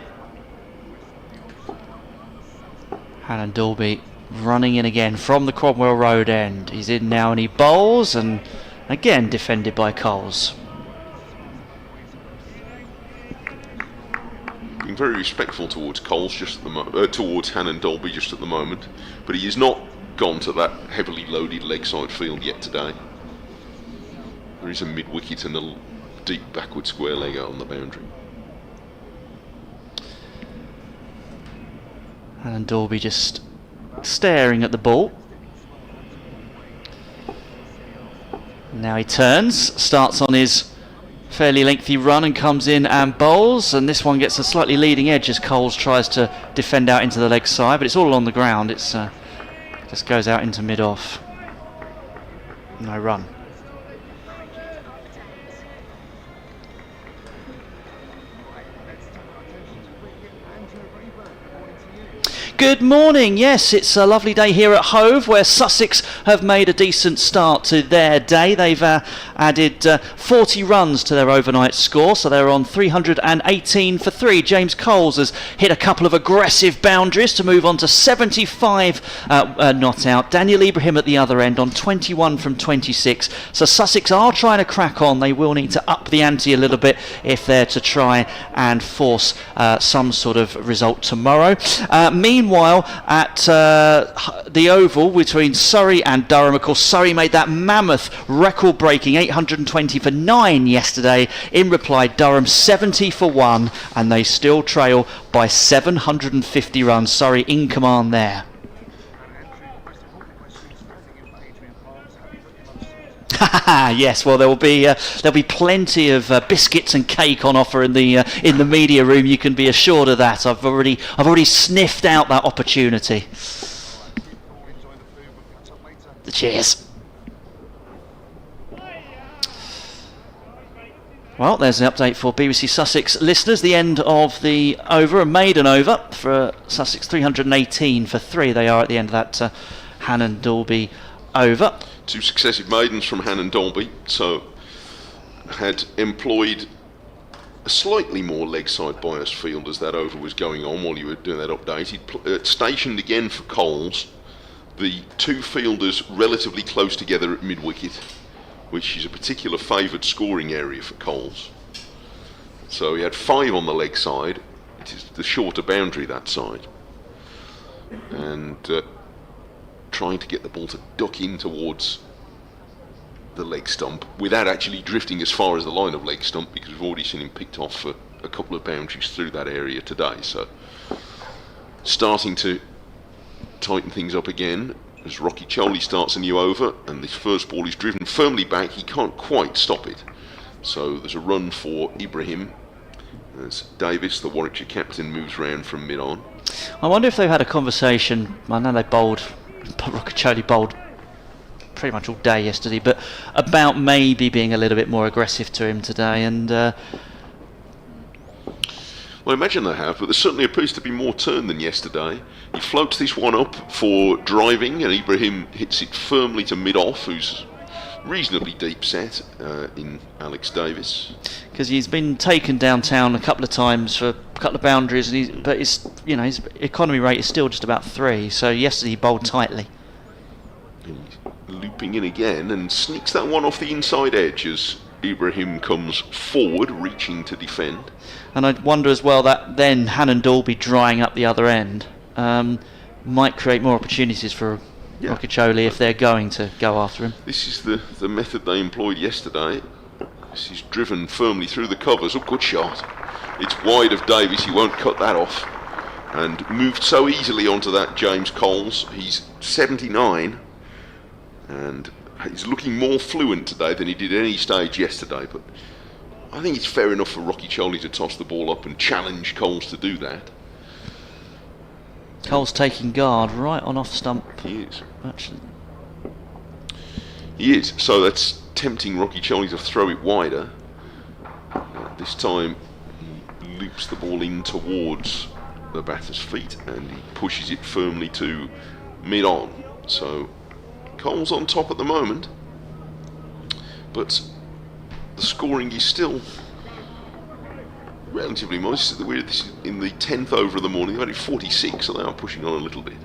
Hannon Dalby running in again from the Cromwell Road end. He's in now and he bowls, and again defended by Coles. Being very respectful towards Coles just at the towards Hannon Dalby just at the moment, but he has not gone to that heavily loaded leg side field yet today. There is a mid-wicket and a deep backward square leg out on the boundary. And Dalby just staring at the ball. Now he turns, starts on his fairly lengthy run and comes in and bowls, and this one gets a slightly leading edge as Coles tries to defend out into the leg side, but it's all on the ground. It's just goes out into mid-off. No run. Good morning. Yes, it's a lovely day here at Hove, where Sussex have made a decent start to their day. They've added 40 runs to their overnight score, so they're on 318 for 3. James Coles has hit a couple of aggressive boundaries to move on to 75 not out. Daniel Ibrahim at the other end on 21 from 26. So Sussex are trying to crack on. They will need to up the ante a little bit if they're to try and force some sort of result tomorrow. Meanwhile, at the Oval between Surrey and Durham, of course, Surrey made that mammoth record-breaking 820 for 9 yesterday. In reply, Durham 70 for 1, and they still trail by 750 runs. Surrey in command there. Yes, well there'll be plenty of biscuits and cake on offer in the media room. You can be assured of that. I've already sniffed out that opportunity. Cheers. Well, there's the update for BBC Sussex listeners. The end of the over, a maiden over for Sussex, 318 for 3. They are at the end of that Hannon Dalby over. 2 successive maidens from Hannon Dalby, so had employed a slightly more leg side biased field as that over was going on while you were doing that update. He'd stationed again for Coles the 2 fielders relatively close together at mid-wicket, which is a particular favoured scoring area for Coles. So he had 5 on the leg side. It is the shorter boundary that side, and trying to get the ball to duck in towards the leg stump without actually drifting as far as the line of leg stump, because we've already seen him picked off for a couple of boundaries through that area today. So starting to tighten things up again as Rocky Choley starts a new over, and this first ball is driven firmly back. He can't quite stop it, so there's a run for Ibrahim as Davis, the Warwickshire captain, moves round from mid-on. I wonder if they've had a conversation. I know they bowled, Rocky Choley bowled pretty much all day yesterday, but about maybe being a little bit more aggressive to him today, and well, I imagine they have, but there certainly appears to be more turn than yesterday. He floats this one up for driving, and Ibrahim hits it firmly to mid-off, who's reasonably deep set in Alex Davis. Because he's been taken downtown a couple of times for a couple of boundaries, and but his economy rate is still just about 3. So yesterday he bowled tightly. He's looping in again and sneaks that one off the inside edge as Ibrahim comes forward, reaching to defend. And I wonder as well that then Hannon Dalby drying up the other end might create more opportunities for Rocky Choley if they're going to go after him. This is the method they employed yesterday. This is driven firmly through the covers. Oh, good shot. It's wide of Davies. He won't cut that off. And moved so easily onto that James Coles. He's 79 and he's looking more fluent today than he did at any stage yesterday. But I think it's fair enough for Rocky Choley to toss the ball up and challenge Coles to do that. Coles taking guard right on off stump. He is. Actually. He is. So that's tempting Rocky Choley to throw it wider. This time he loops the ball in towards the batter's feet and he pushes it firmly to mid-on. So Coles on top at the moment, but the scoring is still relatively modest. This is in the 10th over of the morning. They've only 46, so they are pushing on a little bit.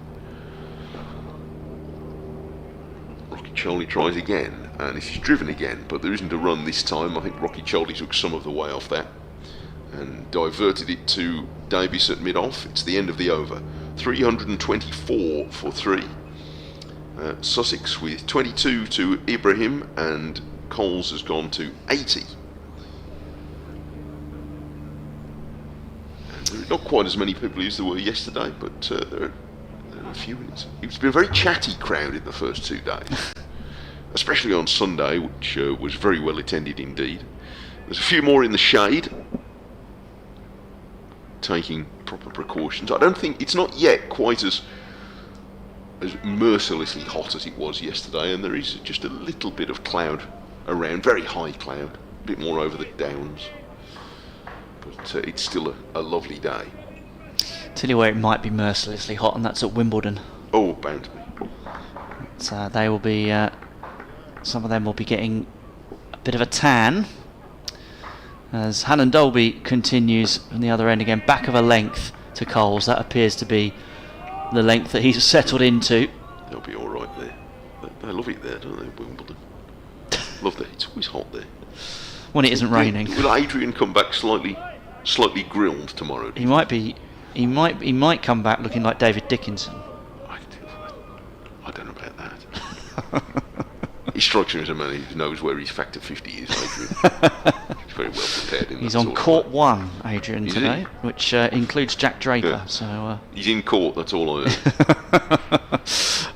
Rocky Choley tries again, and this is driven again, but there isn't a run this time. I think Rocky Choley took some of the way off that and diverted it to Davies at mid-off. It's the end of the over. 324 for 3. Sussex with 22 to Ibrahim, and Coles has gone to 80. And there are not quite as many people as there were yesterday, but there are a few. It's been a very chatty crowd in the first 2 days, especially on Sunday, which was very well attended indeed. There's a few more in the shade, taking proper precautions. I don't think it's not yet quite as mercilessly hot as it was yesterday, and there is just a little bit of cloud around, very high cloud, a bit more over the downs, but it's still a lovely day. Tell you where it might be mercilessly hot, and that's at Wimbledon. Oh, bound to be. So they will be, some of them will be getting a bit of a tan as Hannon Dalby continues from the other end again, back of a length to Coles. That appears to be the length that he's settled into. They'll be all right there. They love it there, don't they, Wimbledon? Love that. It's always hot there. When it isn't raining. Will Adrian come back slightly grilled tomorrow? He might be. He might come back looking like David Dickinson. I don't know about that. He strikes me as a man who knows where his factor 50 is, Adrian. He's very well prepared in He's that on sort of court way. one, Adrian, Is today, he? which includes Jack Draper. Yeah. So He's in court, that's all I heard.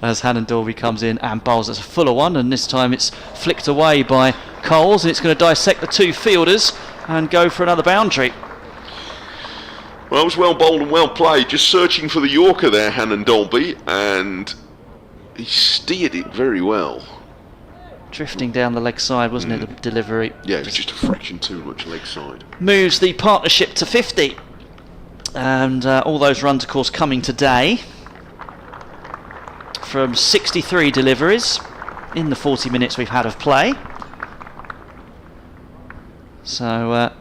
as Hannon Dalby comes in and bowls, it's a fuller one, and this time it's flicked away by Coles, and it's going to dissect the two fielders and go for another boundary. Well, it was well bowled and well played, just searching for the Yorker there, Hannon Dalby, and he steered it very well. Drifting down the leg side, wasn't it, the delivery? Yeah, it was just a fraction too much leg side. Moves the partnership to 50. And all those runs, of course, coming today from 63 deliveries in the 40 minutes we've had of play. So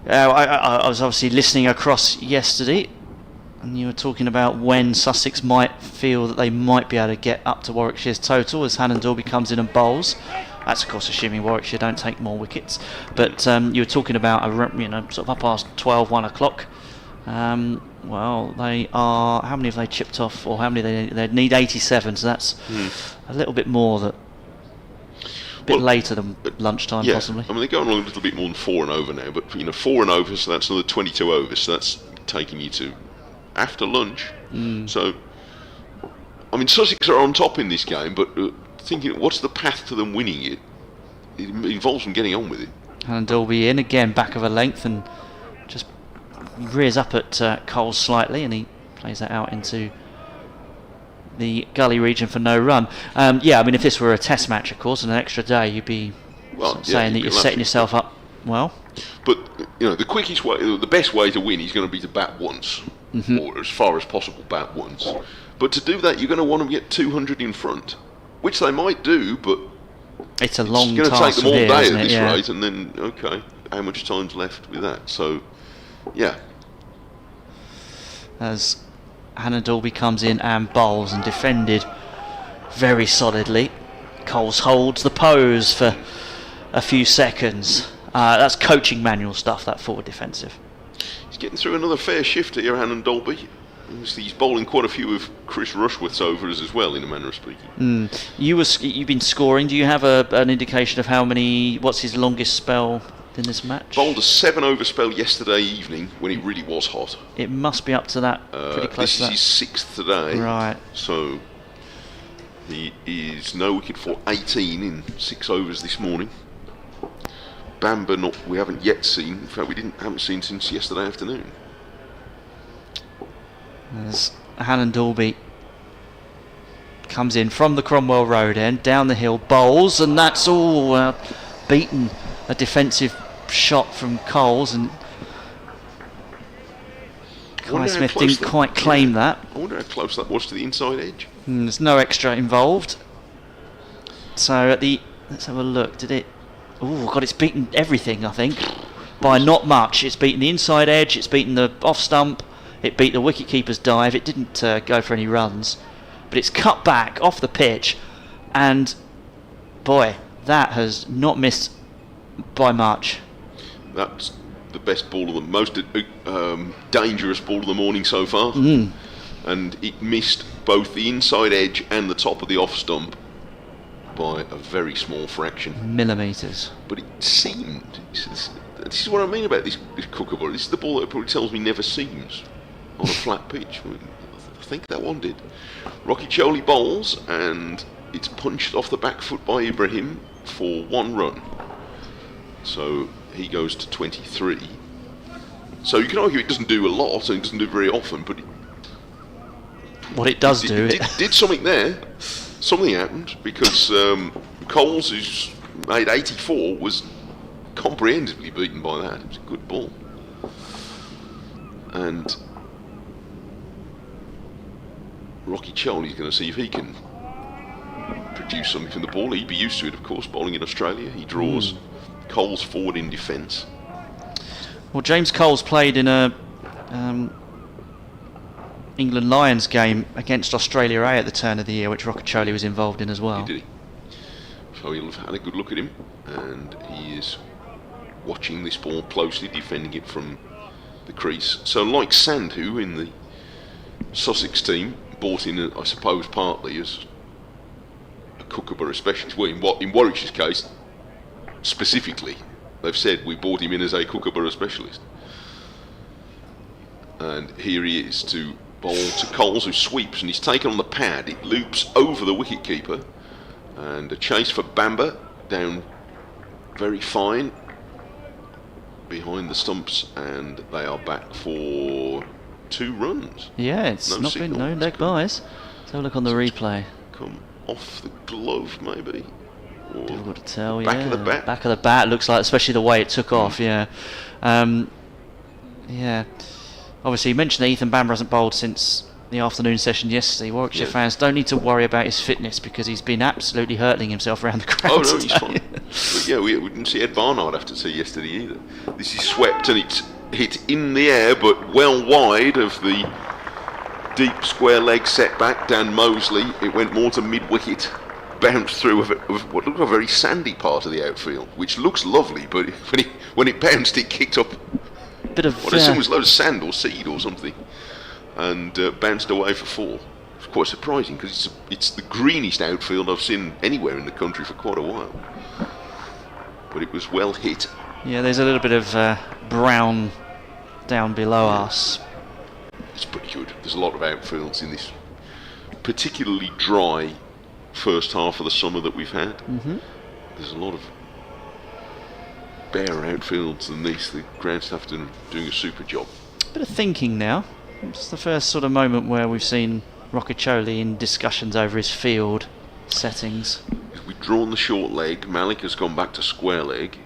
I was obviously listening across yesterday, and you were talking about when Sussex might feel that they might be able to get up to Warwickshire's total as Hannon Dalby comes in and bowls. That's of course assuming Warwickshire don't take more wickets. But you were talking about sort of up past 12, 1 o'clock. Well, they are. How many have they chipped off, or how many they need? 87. So that's a little bit more that. Bit later than lunchtime, yeah, possibly. I mean, they're going on a little bit more than 4 and over now, but 4 and over, so that's another 22 overs, so that's taking you to after lunch. So, I mean, Sussex are on top in this game, but thinking, what's the path to them winning it? It involves them getting on with it. And Dalby in again, back of a length, and just rears up at Coles slightly, and he plays that out into the gully region for no run. Yeah, I mean, if this were a test match, of course, and an extra day, you'd be saying that you're setting yourself up well. But the quickest way, the best way to win is going to be to bat once, or as far as possible bat once. But to do that, you're going to want to get 200 in front, which they might do, but it's a long going to take task them all from here, day isn't at it? this Yeah. rate, and then how much time's left with that? So, yeah. As Hannon Dalby comes in and bowls, and defended very solidly. Coles holds the pose for a few seconds. That's coaching manual stuff, that forward defensive. He's getting through another fair shift here, Hannon Dalby. Obviously, he's bowling quite a few of Chris Rushworth's overs as well, in a manner of speaking. You've been scoring. Do you have an indication of what's his longest spell in this match? Bowled a 7-over spell yesterday evening when it really was hot. It must be up to that, pretty close to that. This is his 6th today. Right. So he is no wicket for 18 in 6 overs this morning. Bamber, we haven't yet seen. In fact, haven't seen since yesterday afternoon. As Hannon Dalby comes in from the Cromwell Road end, down the hill, bowls, and that's all beaten a defensive shot from Coles, and Kai Smith didn't quite claim that. I wonder how close that was to the inside edge. There's no extra involved. So let's have a look. Did it? Oh God, it's beaten everything, I think, by not much. It's beaten the inside edge. It's beaten the off stump. It beat the wicket-keeper's dive. It didn't go for any runs, but it's cut back off the pitch, and boy, that has not missed by much. That's the best ball of the most dangerous ball of the morning so far, and it missed both the inside edge and the top of the off stump by a very small fraction. Millimetres. But it seemed. This is what I mean about this Kookaburra. This is the ball that probably tells me never seams on a flat pitch. I think that one did. Rothesay bowls, and it's punched off the back foot by Ibrahim for 1 run. So he goes to 23. So you can argue it doesn't do a lot, and it doesn't do very often, but what it does do, it did something there. Something happened, because Coles, who's made 84, was comprehensively beaten by that. It was a good ball. And Rocky Charlie's going to see if he can produce something from the ball. He'd be used to it, of course, bowling in Australia. He draws Coles forward in defence. Well, James Coles played in a England Lions game against Australia A at the turn of the year, which Rothesay was involved in as well. He did. So he'll have had a good look at him, and he is watching this ball closely, defending it from the crease. So like Sandhu in the Sussex team, bought in, I suppose, partly as a Kookaburra specialist. Well, in Warwickshire's case, specifically they've said we bought him in as a Kookaburra specialist. And here he is to bowl to Coles, who sweeps, and he's taken on the pad. It loops over the wicketkeeper, and a chase for Bamber down very fine behind the stumps, and they are back for 2 runs. Yeah, it's No not been signal. no leg byes. Let's have a look on the replay. Come off the glove, maybe. Or Difficult to tell. back yeah, of the bat. Back of the bat looks like, especially the way it took off. Yeah, yeah. Obviously, you mentioned that Ethan Bamber hasn't bowled since the afternoon session yesterday. Warwickshire fans don't need to worry about his fitness because he's been absolutely hurtling himself around the ground. Oh no, he's today. fine. But yeah, we didn't see Ed Barnard after tea yesterday either. This is swept and it's hit in the air, but well wide of the deep square leg setback. Dan Mosley. It went more to mid wicket, bounced through of what looked like a very sandy part of the outfield, which looks lovely. But when it bounced, it kicked up Bit of what I assume was a load of sand or seed or something, and bounced away for 4. It's quite surprising because it's the greenest outfield I've seen anywhere in the country for quite a while. But it was well hit. yeah. There's a little bit of brown down below us. It's pretty good. There's a lot of outfields in this particularly dry first half of the summer that we've had. There's a lot of bare outfields than this. The ground staff are doing a super job. Bit of thinking now. It's the first sort of moment where we've seen Rothesay in discussions over his field settings. We've drawn the short leg. Malik has gone back to square leg.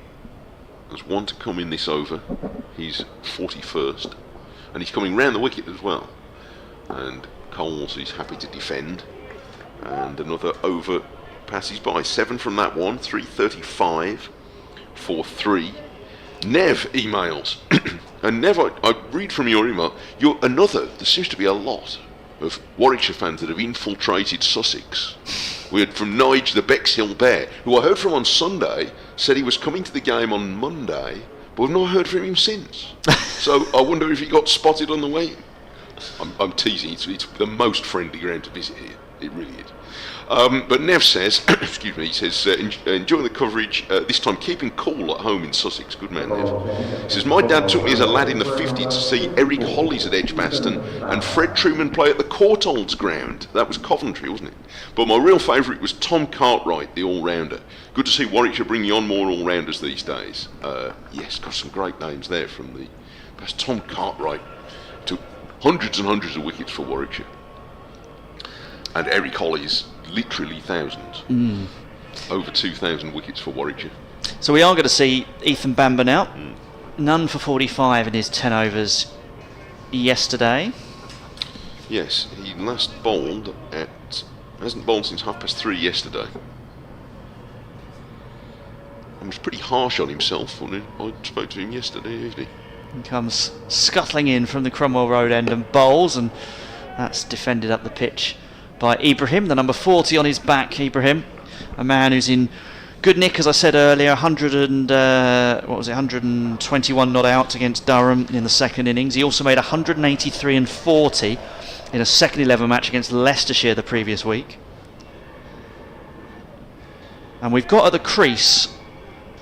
There's one to come in this over. He's 41st. And he's coming round the wicket as well. And Coles is happy to defend. And another over passes by. 7 from that one. 3:35 for 3. Nev emails. And Nev, I read from your email, there seems to be a lot of Warwickshire fans that have infiltrated Sussex. We had from Nige the Bexhill Bear, who I heard from on Sunday, said he was coming to the game on Monday, but we've not heard from him since. So I wonder if he got spotted on the way. I'm teasing, it's the most friendly ground to visit here, it really is. But Nev says, excuse me, he says, enjoying the coverage, this time keeping cool at home in Sussex. Good man, Nev. He says, my dad took me as a lad in the 50s to see Eric Hollies at Edgbaston and Fred Truman play at the Courtaulds ground. That was Coventry, wasn't it? But my real favourite was Tom Cartwright, the all-rounder. Good to see Warwickshire bringing on more all-rounders these days. Yes, got some great names there from the... That's Tom Cartwright. Took hundreds and hundreds of wickets for Warwickshire. And Eric Hollies, literally thousands. Over 2,000 wickets for Warwickshire. So we are going to see Ethan Bamber now. None for 45 in his 10 overs yesterday. Yes, he last bowled at... hasn't bowled since 3:30 yesterday. And was pretty harsh on himself when I spoke to him yesterday evening. He comes scuttling in from the Cromwell Road end and bowls, and that's defended up the pitch by Ibrahim, the number 40 on his back. Ibrahim, a man who's in good nick, as I said earlier, 121 not out against Durham in the second innings. He also made 183 and 40 in a second 11 match against Leicestershire the previous week. And we've got at the crease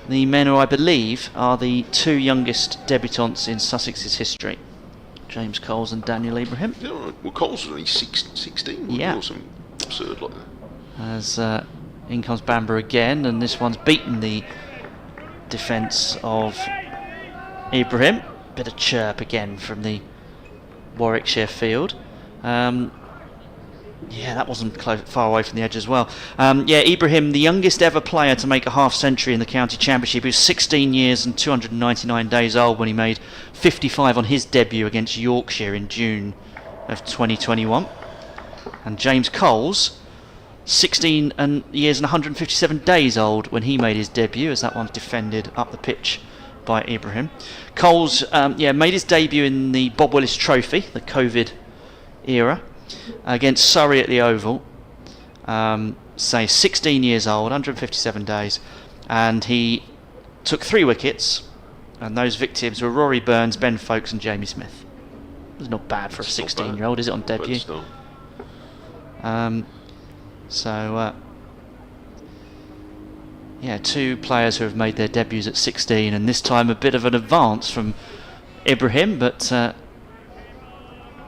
the men who I believe are the 2 youngest debutants in Sussex's history. James Coles and Daniel Ibrahim. Yeah, right. Well, Coles was only 16, Yeah. or something absurd like that. As in comes Bamber again, and this one's beaten the defence of Ibrahim. Bit of chirp again from the Warwickshire field. Yeah, that wasn't far away from the edge as well. Yeah, Ibrahim, the youngest ever player to make a half century in the county championship. He was 16 years and 299 days old when he made 55 on his debut against Yorkshire in June of 2021. And James Coles, 16 years and 157 days old when he made his debut, as that one's defended up the pitch by Ibrahim. Coles made his debut in the Bob Willis Trophy, the COVID era, against Surrey at the Oval. 16 years old, 157 days, and he took 3 wickets, and those victims were Rory Burns, Ben Folkes and Jamie Smith. It was not bad for a 16-year-old, is it, on debut? Yeah, two players who have made their debuts at 16, and this time a bit of an advance from Ibrahim, but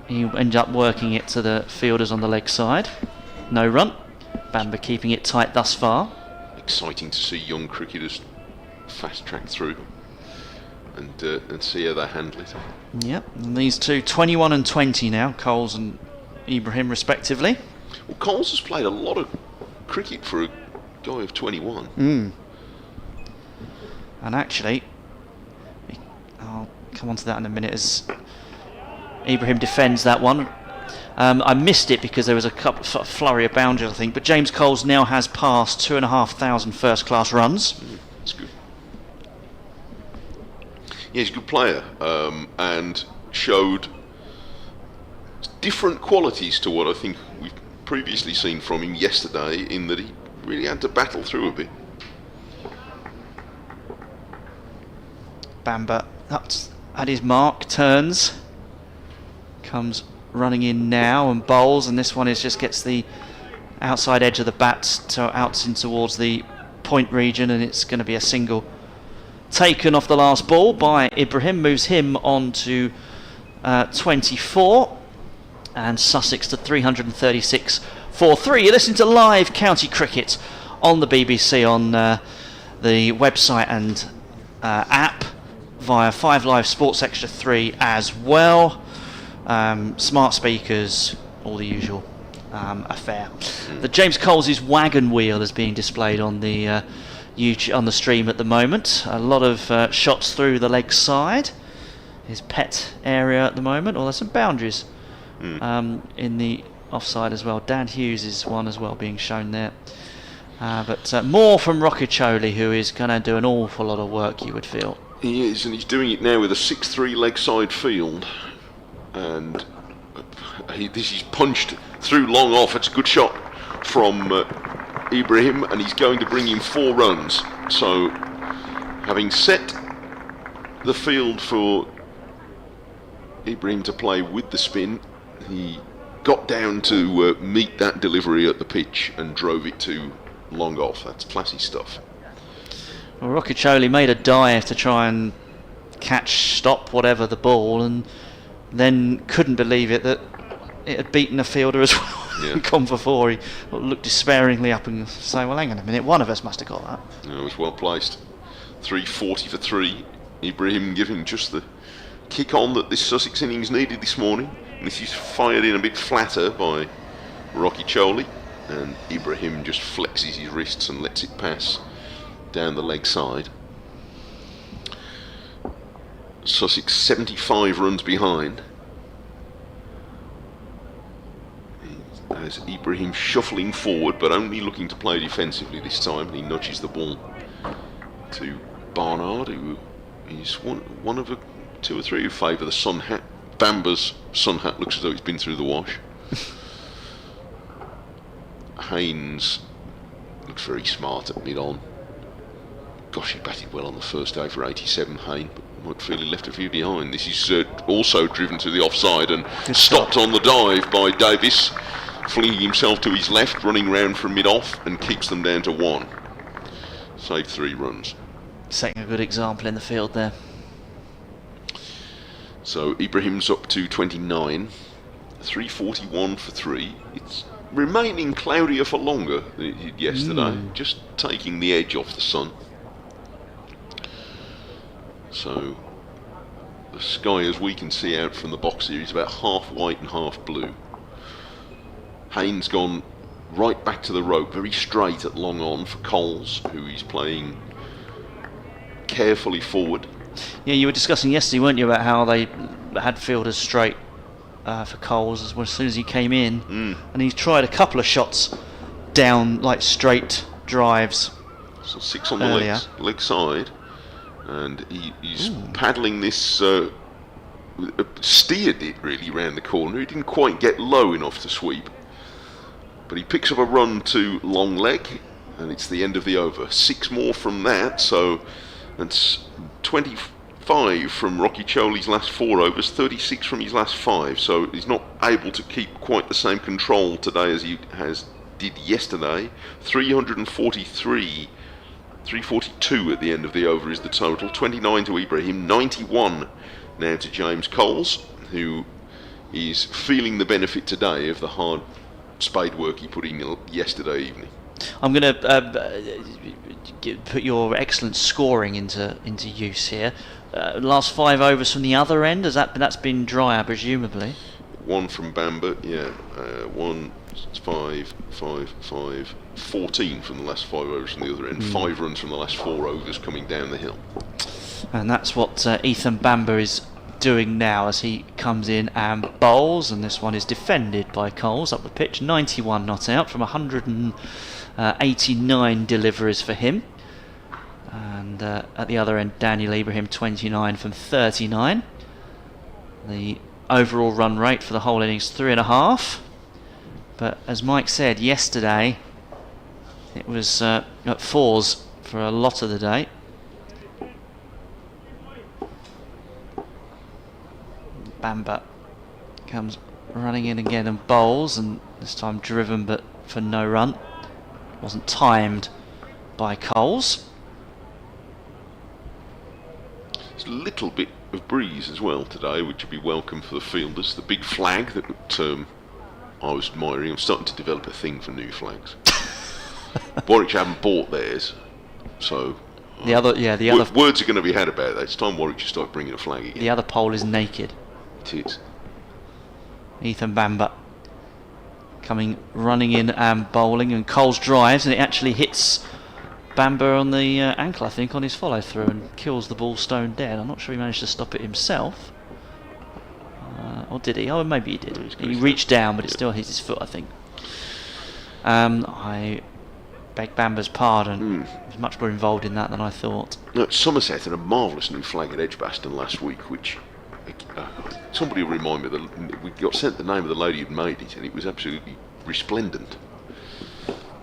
he ended up working it to the fielders on the leg side. No run. Bamber keeping it tight thus far. Exciting to see young cricketers fast track through and see how they handle it. Yep, and these two, 21 and 20 now, Coles and Ibrahim respectively. Well, Coles has played a lot of cricket for a guy of 21. And actually, I'll come on to that in a minute as Ibrahim defends that one. I missed it because there was a flurry of boundaries, I think, but James Coles now has passed 2,500 first-class runs. That's good. Yeah, he's a good player, and showed different qualities to what I think we've previously seen from him yesterday, in that he really had to battle through a bit. Bamber up at his mark, turns, comes running in now and bowls, and this one is just gets the outside edge of the bat out in towards the point region, and it's going to be a single taken off the last ball by Ibrahim, moves him on to 24, and Sussex to 336 for 3. You listen to live county cricket on the BBC on the website and app via 5 Live Sports Extra 3 as well. Smart speakers, all the usual affair. The James Coles' wagon wheel is being displayed on the YouTube, on the stream at the moment. A lot of shots through the leg side. His pet area at the moment. Or there's some boundaries in the offside as well. Dan Hughes is one as well being shown there. But more from Rothesay, who is going to do an awful lot of work, you would feel. He is, and he's doing it now with a 6-3 leg side field. And this is punched through long off. It's a good shot from Ibrahim, and he's going to bring him 4 runs. So, having set the field for Ibrahim to play with the spin, he got down to meet that delivery at the pitch and drove it to long off. That's classy stuff. Well, Rothesay made a dive to try and stop whatever the ball, and then couldn't believe it that it had beaten a fielder as well. Yeah. And gone for 4. He looked despairingly up and say, well, hang on a minute, one of us must have got that. No, it was well placed. 340 for 3. Ibrahim giving just the kick on that this Sussex innings needed this morning. And this is fired in a bit flatter by Rothesay, and Ibrahim just flexes his wrists and lets it pass down the leg side. Sussex 75 runs behind. As Ibrahim shuffling forward, but only looking to play defensively this time, and he nudges the ball to Barnard, who is one of 2 or 3 who favour the sun hat. Bamber's sun hat looks as though it's been through the wash. Haynes looks very smart at mid-on. Gosh, he batted well on the first day for 87, Haynes, but might feel he left a few behind. This is also driven to the offside and stopped on the dive by Davis, flinging himself to his left, running round from mid-off, and keeps them down to 1. Saved 3 runs. Setting a good example in the field there. So Ibrahim's up to 29, 341 for 3. It's remaining cloudier for longer than it did yesterday, just taking the edge off the sun. So the sky, as we can see out from the box here, is about half white and half blue. Haynes gone right back to the rope, very straight at long on for Coles, who is playing carefully forward. Yeah, you were discussing yesterday, weren't you, about how they had fielders straight for Coles as soon as he came in, and he's tried a couple of shots down, like straight drives. So 6 on the leg side, and he's paddling this, steered it really round the corner. He didn't quite get low enough to sweep, but he picks up a run to long leg, and it's the end of the over. 6 more from that, so that's 25 from Rothesay's last 4 overs, 36 from his last 5, so he's not able to keep quite the same control today as he did yesterday. 343 3:42 at the end of the over is the total. 29 to Ibrahim, 91 now to James Coles, who is feeling the benefit today of the hard spade work he put in yesterday evening. I'm going to put your excellent scoring into use here. Last 5 overs from the other end, that's been drier, presumably. 1 from Bamber, yeah. 1, 5, 14 from the last 5 overs from the other end. 5 runs from the last 4 overs coming down the hill. And that's what Ethan Bamber is doing now as he comes in and bowls, and this one is defended by Coles up the pitch. 91 not out from 189 deliveries for him. And at the other end, Daniel Ibrahim, 29 from 39. The overall run rate for the whole innings, 3.5. But as Mike said yesterday, it was at 4s for a lot of the day. Bamber comes running in again and bowls, and this time driven but for no run. Wasn't timed by Coles. There's a little bit of breeze as well today, which would be welcome for the fielders. The big flag that I was admiring. I'm starting to develop a thing for new flags. Warwickshire haven't bought theirs, so the other words are going to be had about that. It's time Warwickshire start bringing a flag again. The other pole is naked. It is. Ethan Bamber coming running in and bowling, and Coles drives, and it actually hits Bamber on the ankle, I think, on his follow through, and kills the ball stone dead. I'm not sure he managed to stop it himself, or did he? Oh, maybe he did. He reached down, but it still hit his foot, I think. I beg Bamber's pardon. He was much more involved in that than I thought. No, Somerset had a marvellous new flag at Edgbaston last week, which somebody will remind me that we got sent the name of the lady who'd made it, and it was absolutely resplendent.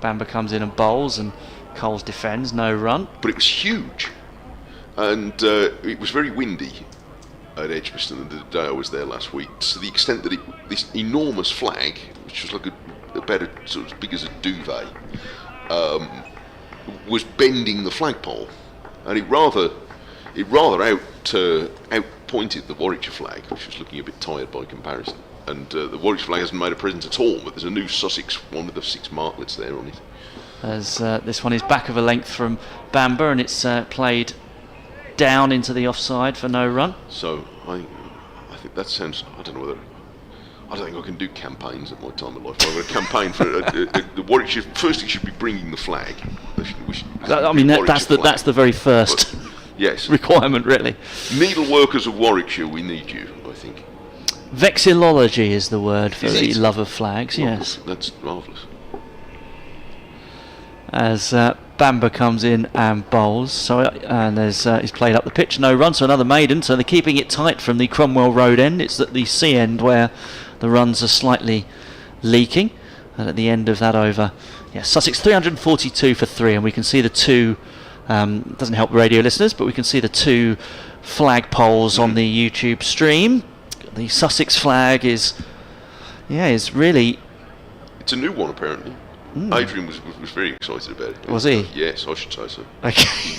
Bamber comes in and bowls, and Coles defends, no run. But it was huge, and it was very windy at Edgbaston the day I was there last week, to the extent that this enormous flag, which was like about sort of big as a duvet, was bending the flagpole, and it rather outpointed the Warwickshire flag, which was looking a bit tired by comparison. And the Warwickshire flag hasn't made a presence at all, but there's a new Sussex one with the 6 martlets there on it. As this one is back of a length from Bamber, and it's played down into the offside for no run. So I think that sounds. I don't think I can do campaigns at my time of life. I'm going to campaign for the Warwickshire. First, it should be bringing the flag. That's the very first yes requirement, really. Needleworkers of Warwickshire, we need you, I think. Vexillology is the word for the love of flags. Yes, that's marvellous. As Bamber comes in and bowls, and he's played up the pitch, no run, so another maiden. So they're keeping it tight from the Cromwell Road end. It's at the C end where the runs are slightly leaking, and at the end of that over, Sussex 342 for 3, and we can see the two. Doesn't help radio listeners, but we can see the 2 flag poles on the YouTube stream. The Sussex flag is really. It's a new one, apparently. Adrian was very excited about it. Was he? Yes, I should say so. Okay.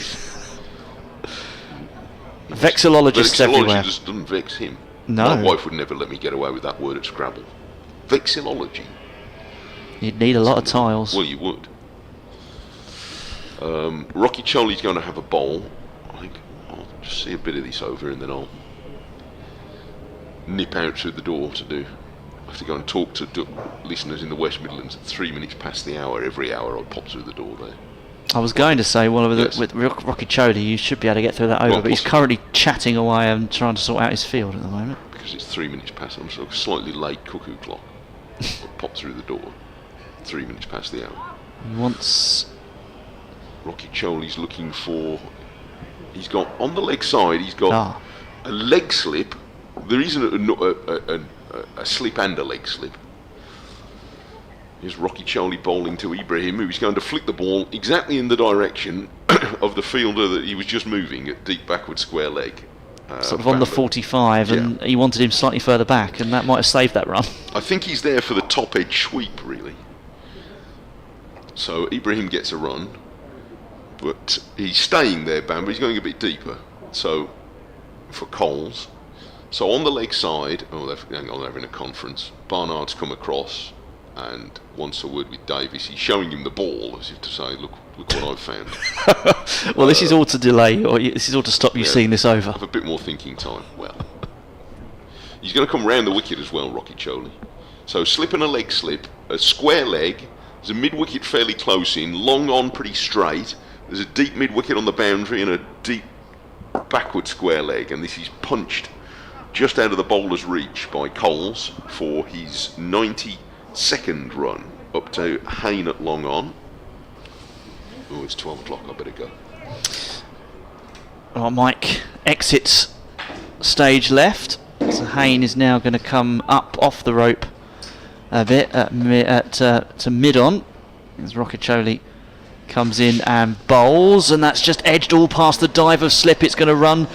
Vexillologists everywhere. Vexillology doesn't vex him. No. My wife would never let me get away with that word at Scrabble. Vexillology. You'd need a lot of tiles. Well, you would. Rocky Charlie's going to have a bowl. I think I'll just see a bit of this over, and then I'll nip out through the door I have to go and talk to listeners in the West Midlands at 3 minutes past the hour. Every hour I'll pop through the door there. I was going to say, with Rocky Chody, you should be able to get through that over, but he's currently chatting away and trying to sort out his field at the moment. Because it's 3 minutes past, I'm sort of slightly late cuckoo clock. I'll pop through the door, 3 minutes past the hour. Rocky Choli's looking for. He's got on the leg side. He's got a leg slip. There isn't a slip and a leg slip. Here's Rocky Choli bowling to Ibrahim, who's going to flick the ball exactly in the direction of the fielder that he was just moving at deep backward square leg. Sort of on the 45, and he wanted him slightly further back, and that might have saved that run. I think he's there for the top edge sweep, really. So Ibrahim gets a run. but he's staying there, Bamber. He's going a bit deeper. So, for Coles. So on the leg side, hang on, they're having a conference. Barnard's come across and wants a word with Davis. He's showing him the ball as if to say, look what I've found. Well, this is all to delay, or this is all to stop you seeing this over. Have a bit more thinking time. Well, he's going to come round the wicket as well, Rothesay. So slip and a leg slip, a square leg. There's a mid-wicket fairly close in, long on pretty straight. There's a deep mid-wicket on the boundary and a deep backward square leg, and this is punched just out of the bowler's reach by Coles for his 92nd run up to Hayne at long on. Oh, it's 12 o'clock, I better go. Well, Mike exits stage left, so Hayne is now going to come up off the rope a bit to mid-on as Rothesay comes in and bowls, and that's just edged all past the dive of slip. It's going to run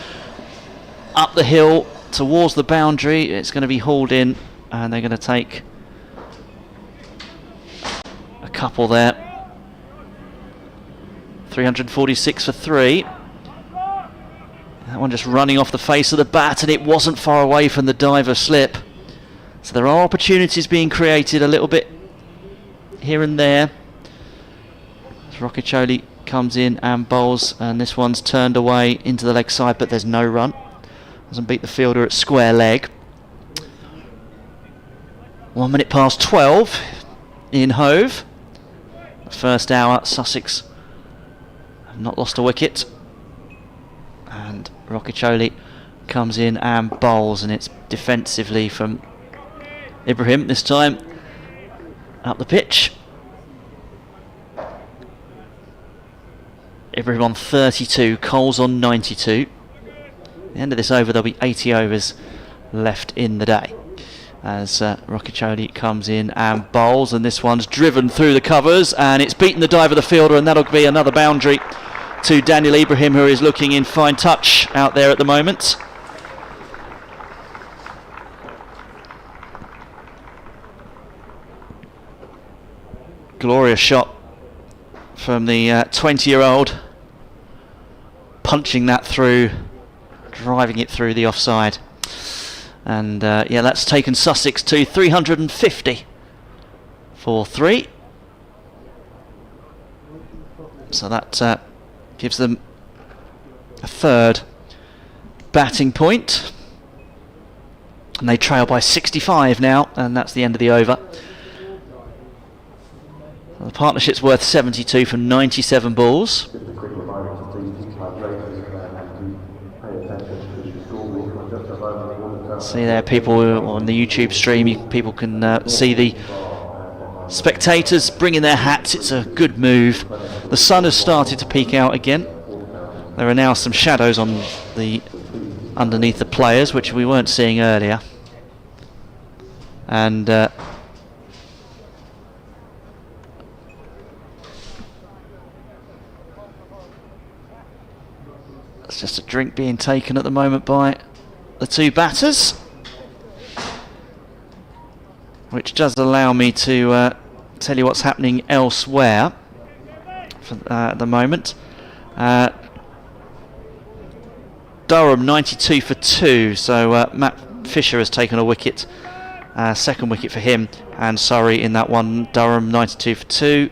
up the hill towards the boundary. It's going to be hauled in, and they're going to take a couple there. 346 for 3. That one just running off the face of the bat, and it wasn't far away from the diver slip. So there are opportunities being created a little bit here and there. Rothesay comes in and bowls, and this one's turned away into the leg side, but there's no run. Doesn't beat the fielder at square leg. 1 minute past 12 in Hove. First hour, Sussex have not lost a wicket. And Rothesay comes in and bowls, and it's defensively from Ibrahim this time up the pitch. Ibrahim on 32, Coles on 92. At the end of this over, there'll be 80 overs left in the day as Rothesay comes in and bowls, and this one's driven through the covers, and it's beaten the dive of the fielder, and that'll be another boundary to Daniel Ibrahim, who is looking in fine touch out there at the moment. Glorious shot from the 20-year-old, punching that through, driving it through the offside. And yeah, that's taken Sussex to 350 for 3. So that gives them a third batting point. And they trail by 65 now, and that's the end of the over. The partnership's worth 72 from 97 balls. See there, people on the YouTube stream, people can see the spectators bringing their hats. It's a good move. The sun has started to peek out again. There are now some shadows on the underneath the players, which we weren't seeing earlier. And it's just a drink being taken at the moment by the two batters, which does allow me to tell you what's happening elsewhere at the moment. Durham 92 for 2, so Matt Fisher has taken a wicket, second wicket for him, and Surrey in that one. Durham 92 for 2,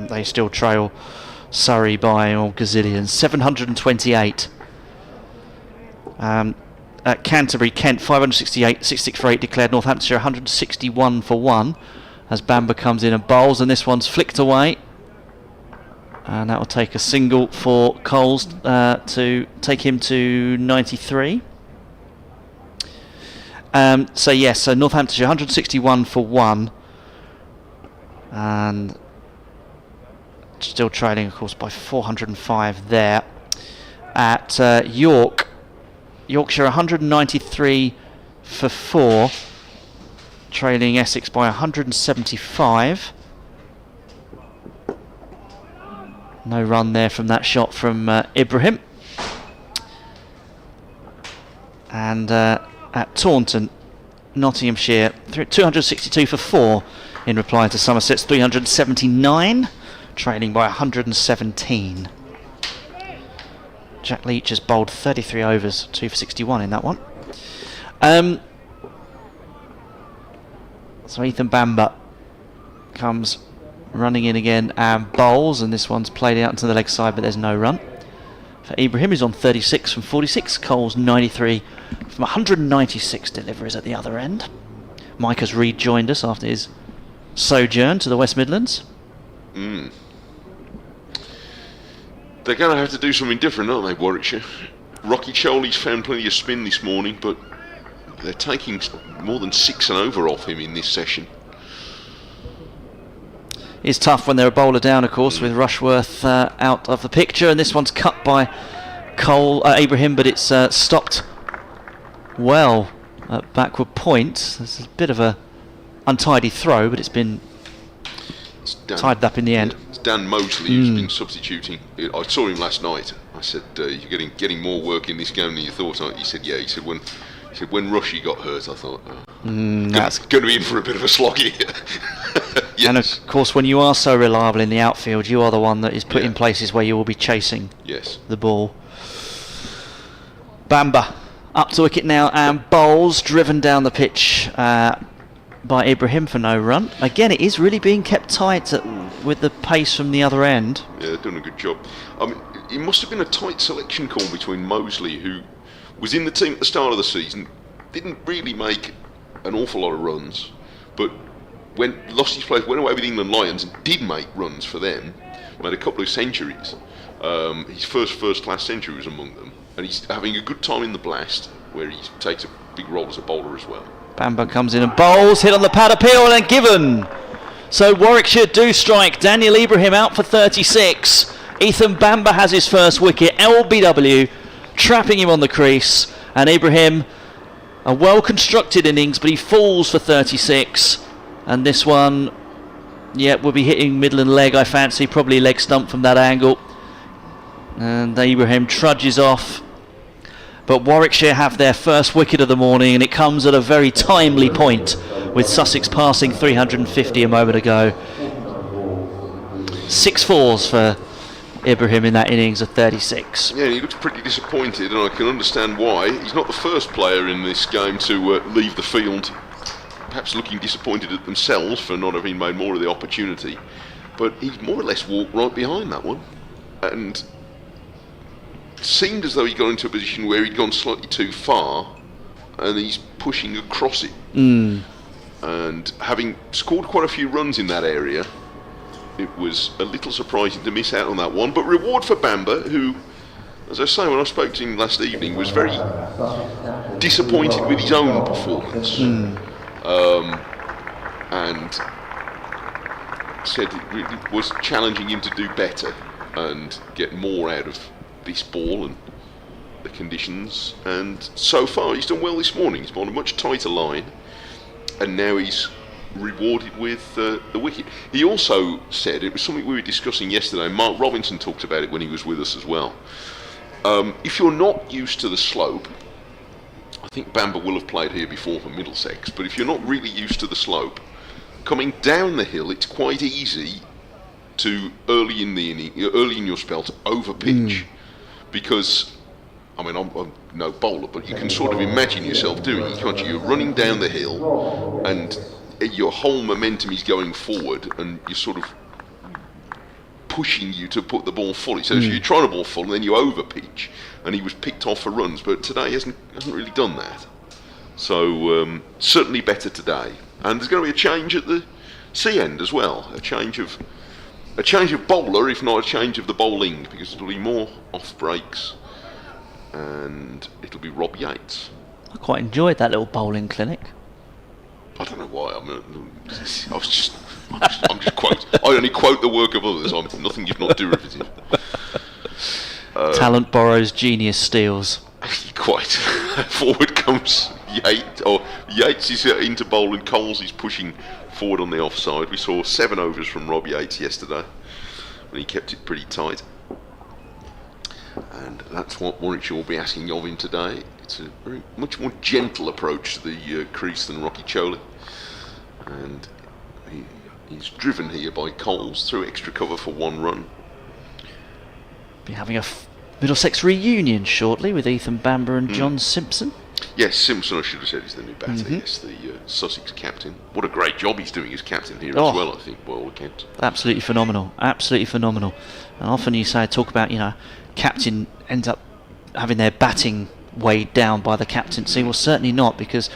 they still trail Surrey by gazillions, 728. At Canterbury, Kent 568, 66 for 8 declared. Northamptonshire 161 for 1 as Bamber comes in and bowls, and this one's flicked away, and that will take a single for Coles to take him to 93. So yes, so Northamptonshire 161 for 1, and still trailing, of course, by 405 there. At Yorkshire 193 for 4, trailing Essex by 175. No run there from that shot from Ibrahim. And at Taunton, Nottinghamshire 262 for 4 in reply to Somerset's 379. trailing by 117. Jack Leach has bowled 33 overs, 2 for 61 in that one. So Ethan Bamber comes running in again and bowls, and this one's played out into the leg side, but there's no run. For Ibrahim, who's on 36 from 46, Cole's 93 from 196 deliveries at the other end. Mike has rejoined us after his sojourn to the West Midlands. They're going to have to do something different, aren't they, Warwickshire? Rocky Choley's found plenty of spin this morning, but they're taking more than 6 and over off him in this session. It's tough when they're a bowler down, of course, with Rushworth out of the picture, and this one's cut by Ibrahim, but it's stopped well at backward point. There's a bit of a untidy throw, but it's been tied up in the end. It's Dan Mosley who's been substituting. I saw him last night. I said, "You're getting more work in this game than you thought." He said, "Yeah." He said, "When Rushy got hurt, I thought, that's going to be in for a bit of a slog here." Yes. And of course, when you are so reliable in the outfield, you are the one that is put in places where you will be chasing the ball. Bamber up to wicket now and bowls, driven down the pitch by Ibrahim for no run. Again, it is really being kept tight with the pace from the other end. Yeah, they're doing a good job. I mean, it must have been a tight selection call between Mosley, who was in the team at the start of the season, didn't really make an awful lot of runs, but when lost his place, went away with England Lions and did make runs for them, made a couple of centuries. His first-class century was among them, and he's having a good time in the Blast, where he takes a big role as a bowler as well. Bamber comes in and bowls, hit on the pad appeal and given. So Warwickshire do strike. Daniel Ibrahim out for 36. Ethan Bamber has his first wicket. LBW trapping him on the crease, and Ibrahim, a well-constructed innings, but he falls for 36. And this one, will be hitting middle and leg, I fancy, probably leg stump from that angle. And Ibrahim trudges off. But Warwickshire have their first wicket of the morning, and it comes at a very timely point, with Sussex passing 350 a moment ago. 6 fours for Ibrahim in that innings of 36. Yeah, he looks pretty disappointed, and I can understand why. He's not the first player in this game to leave the field, perhaps looking disappointed at themselves for not having made more of the opportunity. But he's more or less walked right behind that one, and seemed as though he got into a position where he'd gone slightly too far, and he's pushing across it. And having scored quite a few runs in that area, it was a little surprising to miss out on that one. But reward for Bamber, who, as I say, when I spoke to him last evening, was very disappointed with his own performance. And said it really was challenging him to do better and get more out of this ball and the conditions. And so far he's done well this morning. He's on a much tighter line, and now he's rewarded with the wicket. He also said, it was something we were discussing yesterday, Mark Robinson talked about it when he was with us as well, if you're not used to the slope, I think Bamber will have played here before for Middlesex, but if you're not really used to the slope, coming down the hill, it's quite easy to early in your spell to over pitch, because I mean, I'm no bowler, but you can sort of imagine yourself doing it, can't you? You're running down the hill and your whole momentum is going forward, and you're sort of pushing you to put the ball fully. So if you're trying to ball full and then you over pitch, and he was picked off for runs, but today he hasn't really done that. So certainly better today. And there's going to be a change at the C end as well, a change of bowler, if not a change of the bowling, because it'll be more off breaks, and it'll be Rob Yates. I quite enjoyed that little bowling clinic. I don't know why. I'm just quote. I only quote the work of others. I'm nothing if not derivative. Talent borrows, genius steals. Quite. Forward comes Yates. Yates is into bowl, and Coles is pushing forward on the offside. We saw 7 overs from Rob Yates yesterday, when he kept it pretty tight. And that's what Warwickshire will be asking of him today. It's a very much more gentle approach to the crease than Rocky Choley, and He's driven here by Coles through extra cover for 1 run. Be having a Middlesex reunion shortly with Ethan Bamber and John Simpson. Yes, Simpson, I should have said, is the new batter. Yes, the Sussex captain. What a great job he's doing as captain here as well, I think, by all accounts. Absolutely phenomenal. Absolutely phenomenal. And often you talk about, captain ends up having their batting weighed down by the captaincy. Well, certainly not, because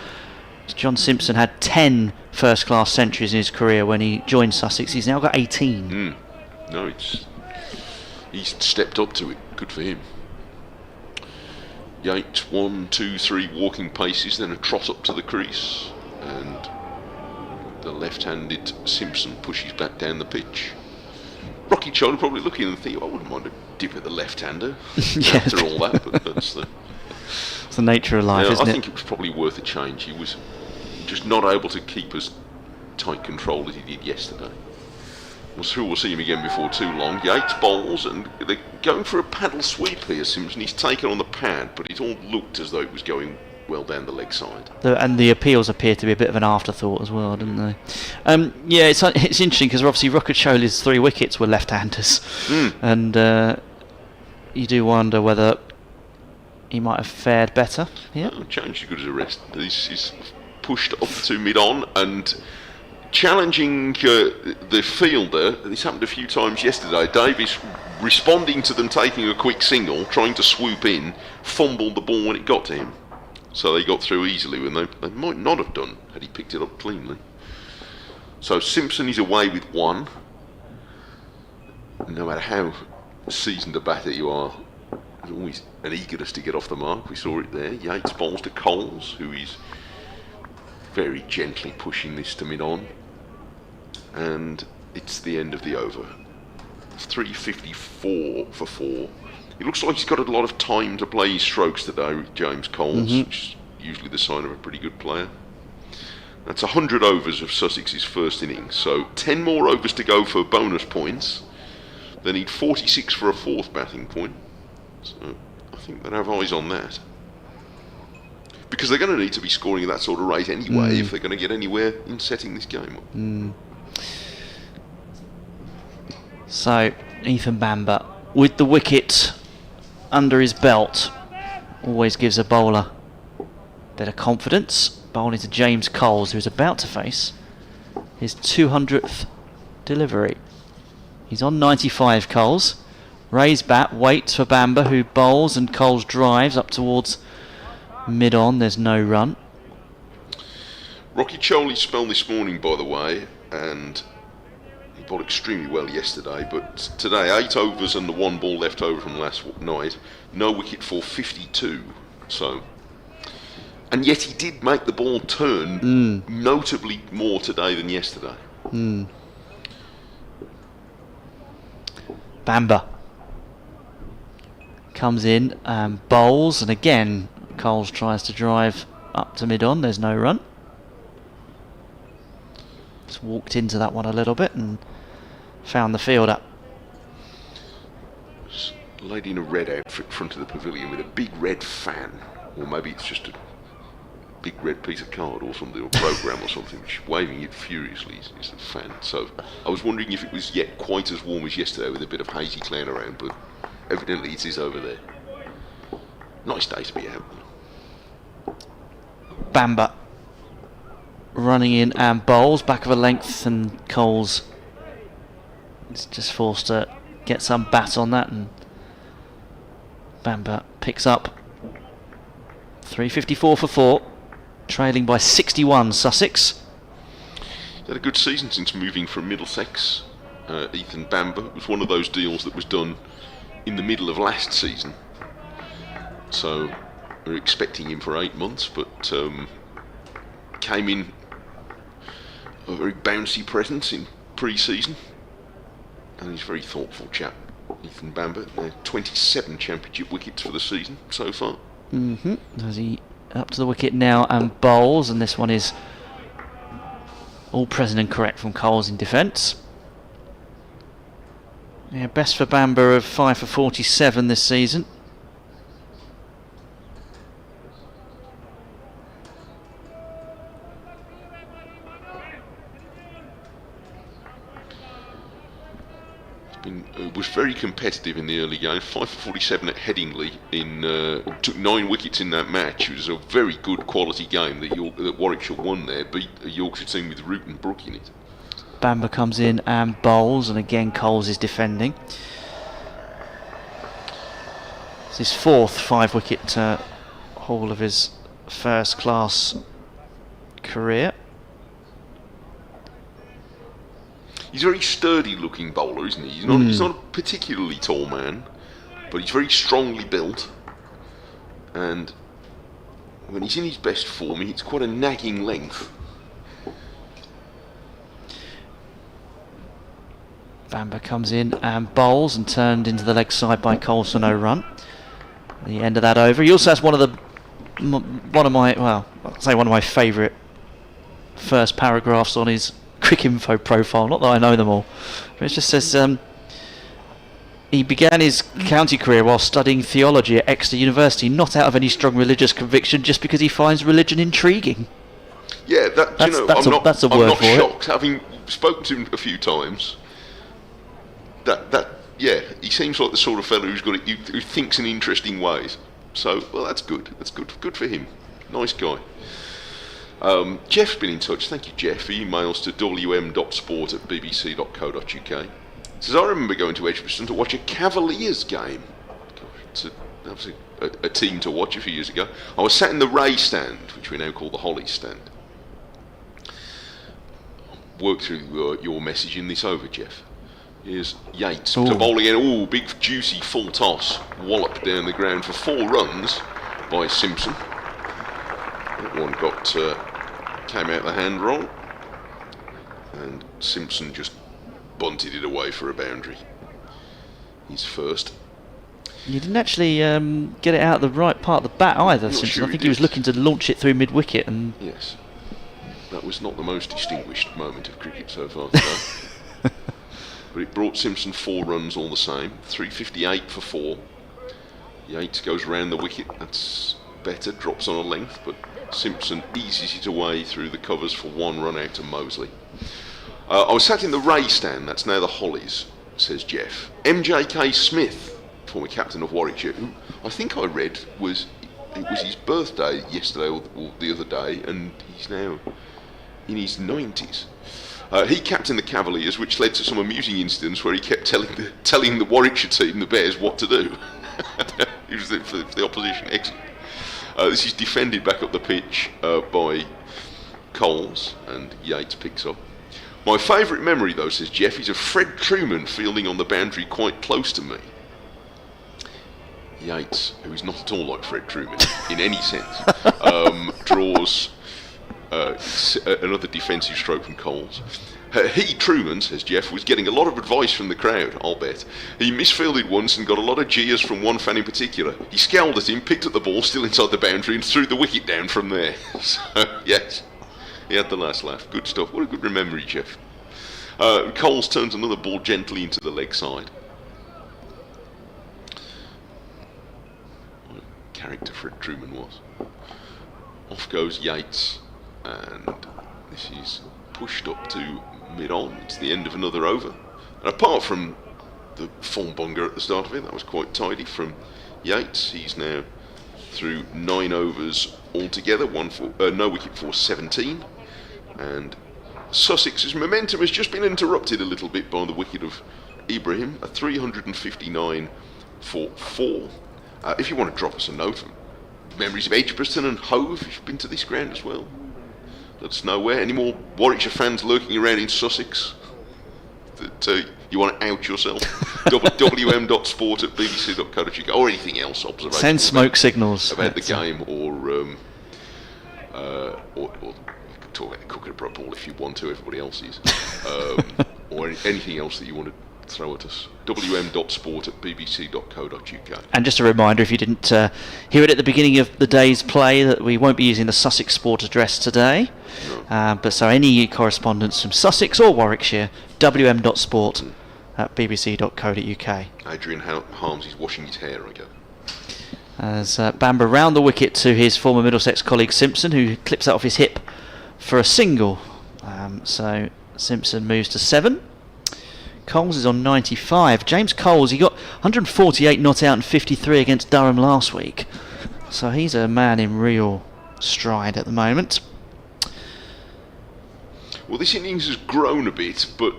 John Simpson had 10 first-class centuries in his career when he joined Sussex. He's now got 18. No, he's stepped up to it. Good for him. Yates, 1, 2, 3 walking paces, then a trot up to the crease, and the left-handed Simpson pushes back down the pitch. Rocky Charlie probably looking and thinking, I wouldn't mind a dip at the left-hander after all that, but that's it's the nature of life, isn't it? I think it was probably worth a change. He was just not able to keep as tight control as he did yesterday. We'll see him again before too long. Yates bowls, and they're going for a paddle sweep here, Simpson. He's taken on the pad, but it all looked as though it was going well down the leg side. And the appeals appear to be a bit of an afterthought as well, didn't they? Yeah, it's interesting because obviously Rothesay's 3 wickets were left-handers, and you do wonder whether he might have fared better. Yeah, challenge as good as a rest. He's pushed up to mid-on and challenging the fielder. This happened a few times yesterday. Davis responding to them taking a quick single, trying to swoop in, fumbled the ball when it got to him. So they got through easily when they might not have done had he picked it up cleanly. So Simpson is away with 1. No matter how seasoned a batter you are, there's always an eagerness to get off the mark. We saw it there. Yates bowls to Coles, who is very gently pushing this to mid-on. And it's the end of the over. 354 for 4. It looks like he's got a lot of time to play his strokes today with James Coles, which is usually the sign of a pretty good player. That's 100 overs of Sussex's first innings, so 10 more overs to go for bonus points. They need 46 for a 4th batting point, so I think they'll have eyes on that. Because they're going to need to be scoring at that sort of rate anyway if they're going to get anywhere in setting this game up. So, Ethan Bamber, with the wicket under his belt, always gives a bowler a bit of confidence. Bowling to James Coles, who's about to face his 200th delivery. He's on 95, Coles. Raised bat, waits for Bamber, who bowls, and Coles drives up towards mid-on. There's no run. Rocky Choli spelled this morning, by the way, and he bowled extremely well yesterday, but today 8 overs and the 1 ball left over from last night, no wicket for 52. So, and yet he did make the ball turn notably more today than yesterday. Bamber comes in and bowls, and again Coles tries to drive up to mid-on. There's no run. Just walked into that one a little bit and found the fielder. A lady in a red outfit front of the pavilion with a big red fan, or maybe it's just a big red piece of card or something, or program or something, she's waving it furiously. It's a fan. So I was wondering if it was yet quite as warm as yesterday with a bit of hazy cloud around, but evidently it is over there. Nice day to be out. Bamber running in and bowls back of a length, and Coles is just forced to get some bat on that, and Bamber picks up 354 for 4, trailing by 61 Sussex. He's had a good season since moving from Middlesex. Ethan Bamber was one of those deals that was done in the middle of last season, so we're expecting him for 8 months, but came in a very bouncy presence in pre-season, and he's a very thoughtful chap, Ethan Bamber. 27 championship wickets for the season so far. As he up to the wicket now and bowls, and this one is all present and correct from Coles in defence. Yeah, best for Bamber of 5 for 47 this season. Was very competitive in the early game. 5 for 47 at Headingley. Took 9 wickets in that match. It was a very good quality game that Warwickshire won there. Beat a Yorkshire team with Root and Brook in it. Bamber comes in and bowls, and again Coles is defending. It's his 4th 5-wicket haul of his first-class career. He's a very sturdy-looking bowler, isn't he? He's not a particularly tall man, but he's very strongly built. And when he's in his best form, it's quite a nagging length. Bamber comes in and bowls, and turned into the leg side by Coles for no run. At the end of that over, he also has one of my favourite first paragraphs on his Cricinfo profile. Not that I know them all, but it just says he began his county career while studying theology at Exeter University, not out of any strong religious conviction, just because he finds religion intriguing. Yeah, that's a word I'm not for it. shocked, having spoken to him a few times. Yeah, he seems like the sort of fellow who thinks in interesting ways. So, well, that's good. That's good for him. Nice guy. Jeff's been in touch. Thank you, Jeff. He emails to wm.sport@bbc.co.uk. Says, I remember going to Edgbaston to watch a Cavaliers game. Gosh, that was a team to watch a few years ago. I was sat in the Ray stand, which we now call the Holly stand. Work through your message in this over, Jeff. Here's Yates to bowling in. Big juicy full toss. Wallop down the ground for 4 runs by Simpson. That one came out the hand wrong, and Simpson just bunted it away for a boundary. He's first. You didn't actually get it out the right part of the bat either, Simpson. Sure I think he was looking to launch it through mid-wicket, and yes, that was not the most distinguished moment of cricket so far today. But it brought Simpson 4 runs all the same. 358 for 4. Yates goes round the wicket. That's better. Drops on a length, but Simpson eases it away through the covers for 1 run out to Mosley. I was sat in the Ray stand. That's now the Hollies, says Jeff. MJK Smith, former captain of Warwickshire, who I think I read it was his birthday yesterday or the other day, and he's now in his 90s. He captained the Cavaliers, which led to some amusing incidents where he kept telling the Warwickshire team, the Bears, what to do. He was for the opposition exit. This is defended back up the pitch by Coles, and Yates picks up. My favourite memory, though, says Jeff, is of Fred Truman fielding on the boundary quite close to me. Yates, who is not at all like Fred Truman in any sense, draws another defensive stroke from Coles. Truman, says Jeff, was getting a lot of advice from the crowd, I'll bet. He misfielded once and got a lot of jeers from one fan in particular. He scowled at him, picked up the ball still inside the boundary, and threw the wicket down from there. So, yes, he had the last laugh. Good stuff. What a good memory, Jeff. Coles turns another ball gently into the leg side. What a character Fred Truman was. Off goes Yates, and this is pushed up to mid-on. It's the end of another over. And apart from the form bunger at the start of it, that was quite tidy from Yates. He's now through 9 overs altogether, no wicket for 17. And Sussex's momentum has just been interrupted a little bit by the wicket of Ibrahim, a 359 for 4. If you want to drop us a note, memories of Edgbaston and Hove, if you've been to this ground as well, let us know where. Any more Warwickshire fans lurking around in Sussex that you want to out yourself? wm.sport@bbc.co.uk, or anything else, observation. Send smoke signals about the game, or talk about the cooking a ball if you want to, everybody else is. Or anything else that you want to throw at us. wm.sport@bbc.co.uk. And just a reminder, if you didn't hear it at the beginning of the day's play, that we won't be using the Sussex Sport address today. No. But so any correspondence from Sussex or Warwickshire, wm.sport@bbc.co.uk. Adrian Harms is washing his hair, I go. As Bamber round the wicket to his former Middlesex colleague Simpson, who clips that off his hip for a single. So Simpson moves to 7. Coles is on 95. James Coles, he got 148 not out and 53 against Durham last week. So he's a man in real stride at the moment. Well, this innings has grown a bit, but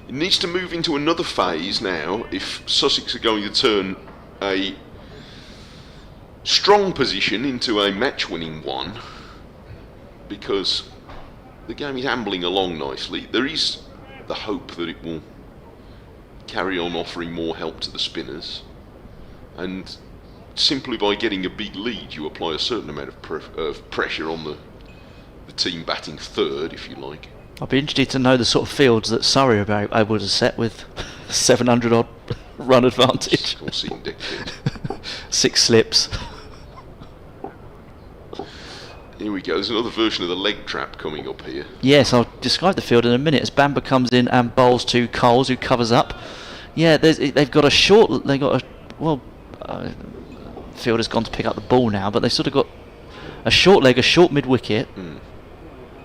it needs to move into another phase now if Sussex are going to turn a strong position into a match-winning one, because the game is ambling along nicely. There is the hope that it will carry on offering more help to the spinners, and simply by getting a big lead you apply a certain amount of pressure on the team batting third, if you like. I'd be interested to know the sort of fields that Surrey are able to set with 700 odd run advantage. All seen Dick. 6 slips. Here we go, there's another version of the leg trap coming up here. Yes, I'll describe the field in a minute as Bamber comes in and bowls to Coles, who covers up. Yeah, they've got a short, fielder's gone to pick up the ball now, but they've sort of got a short leg, a short mid-wicket.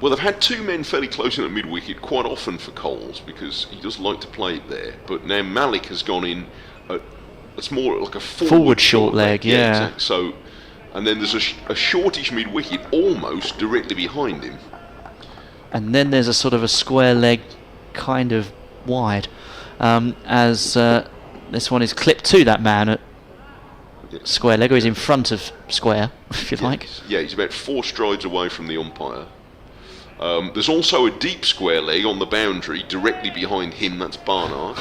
Well, they've had 2 men fairly close in at mid-wicket quite often for Coles, because he does like to play it there. But now Malik has gone in, it's more like a forward short leg, yeah. Exactly. So, and then there's a shortish mid-wicket almost directly behind him. And then there's a sort of a square leg kind of wide, as this one is clipped to that man at square leg, or he's in front of square, if you like. Yeah, he's about 4 strides away from the umpire. There's also a deep square leg on the boundary directly behind him, that's Barnard,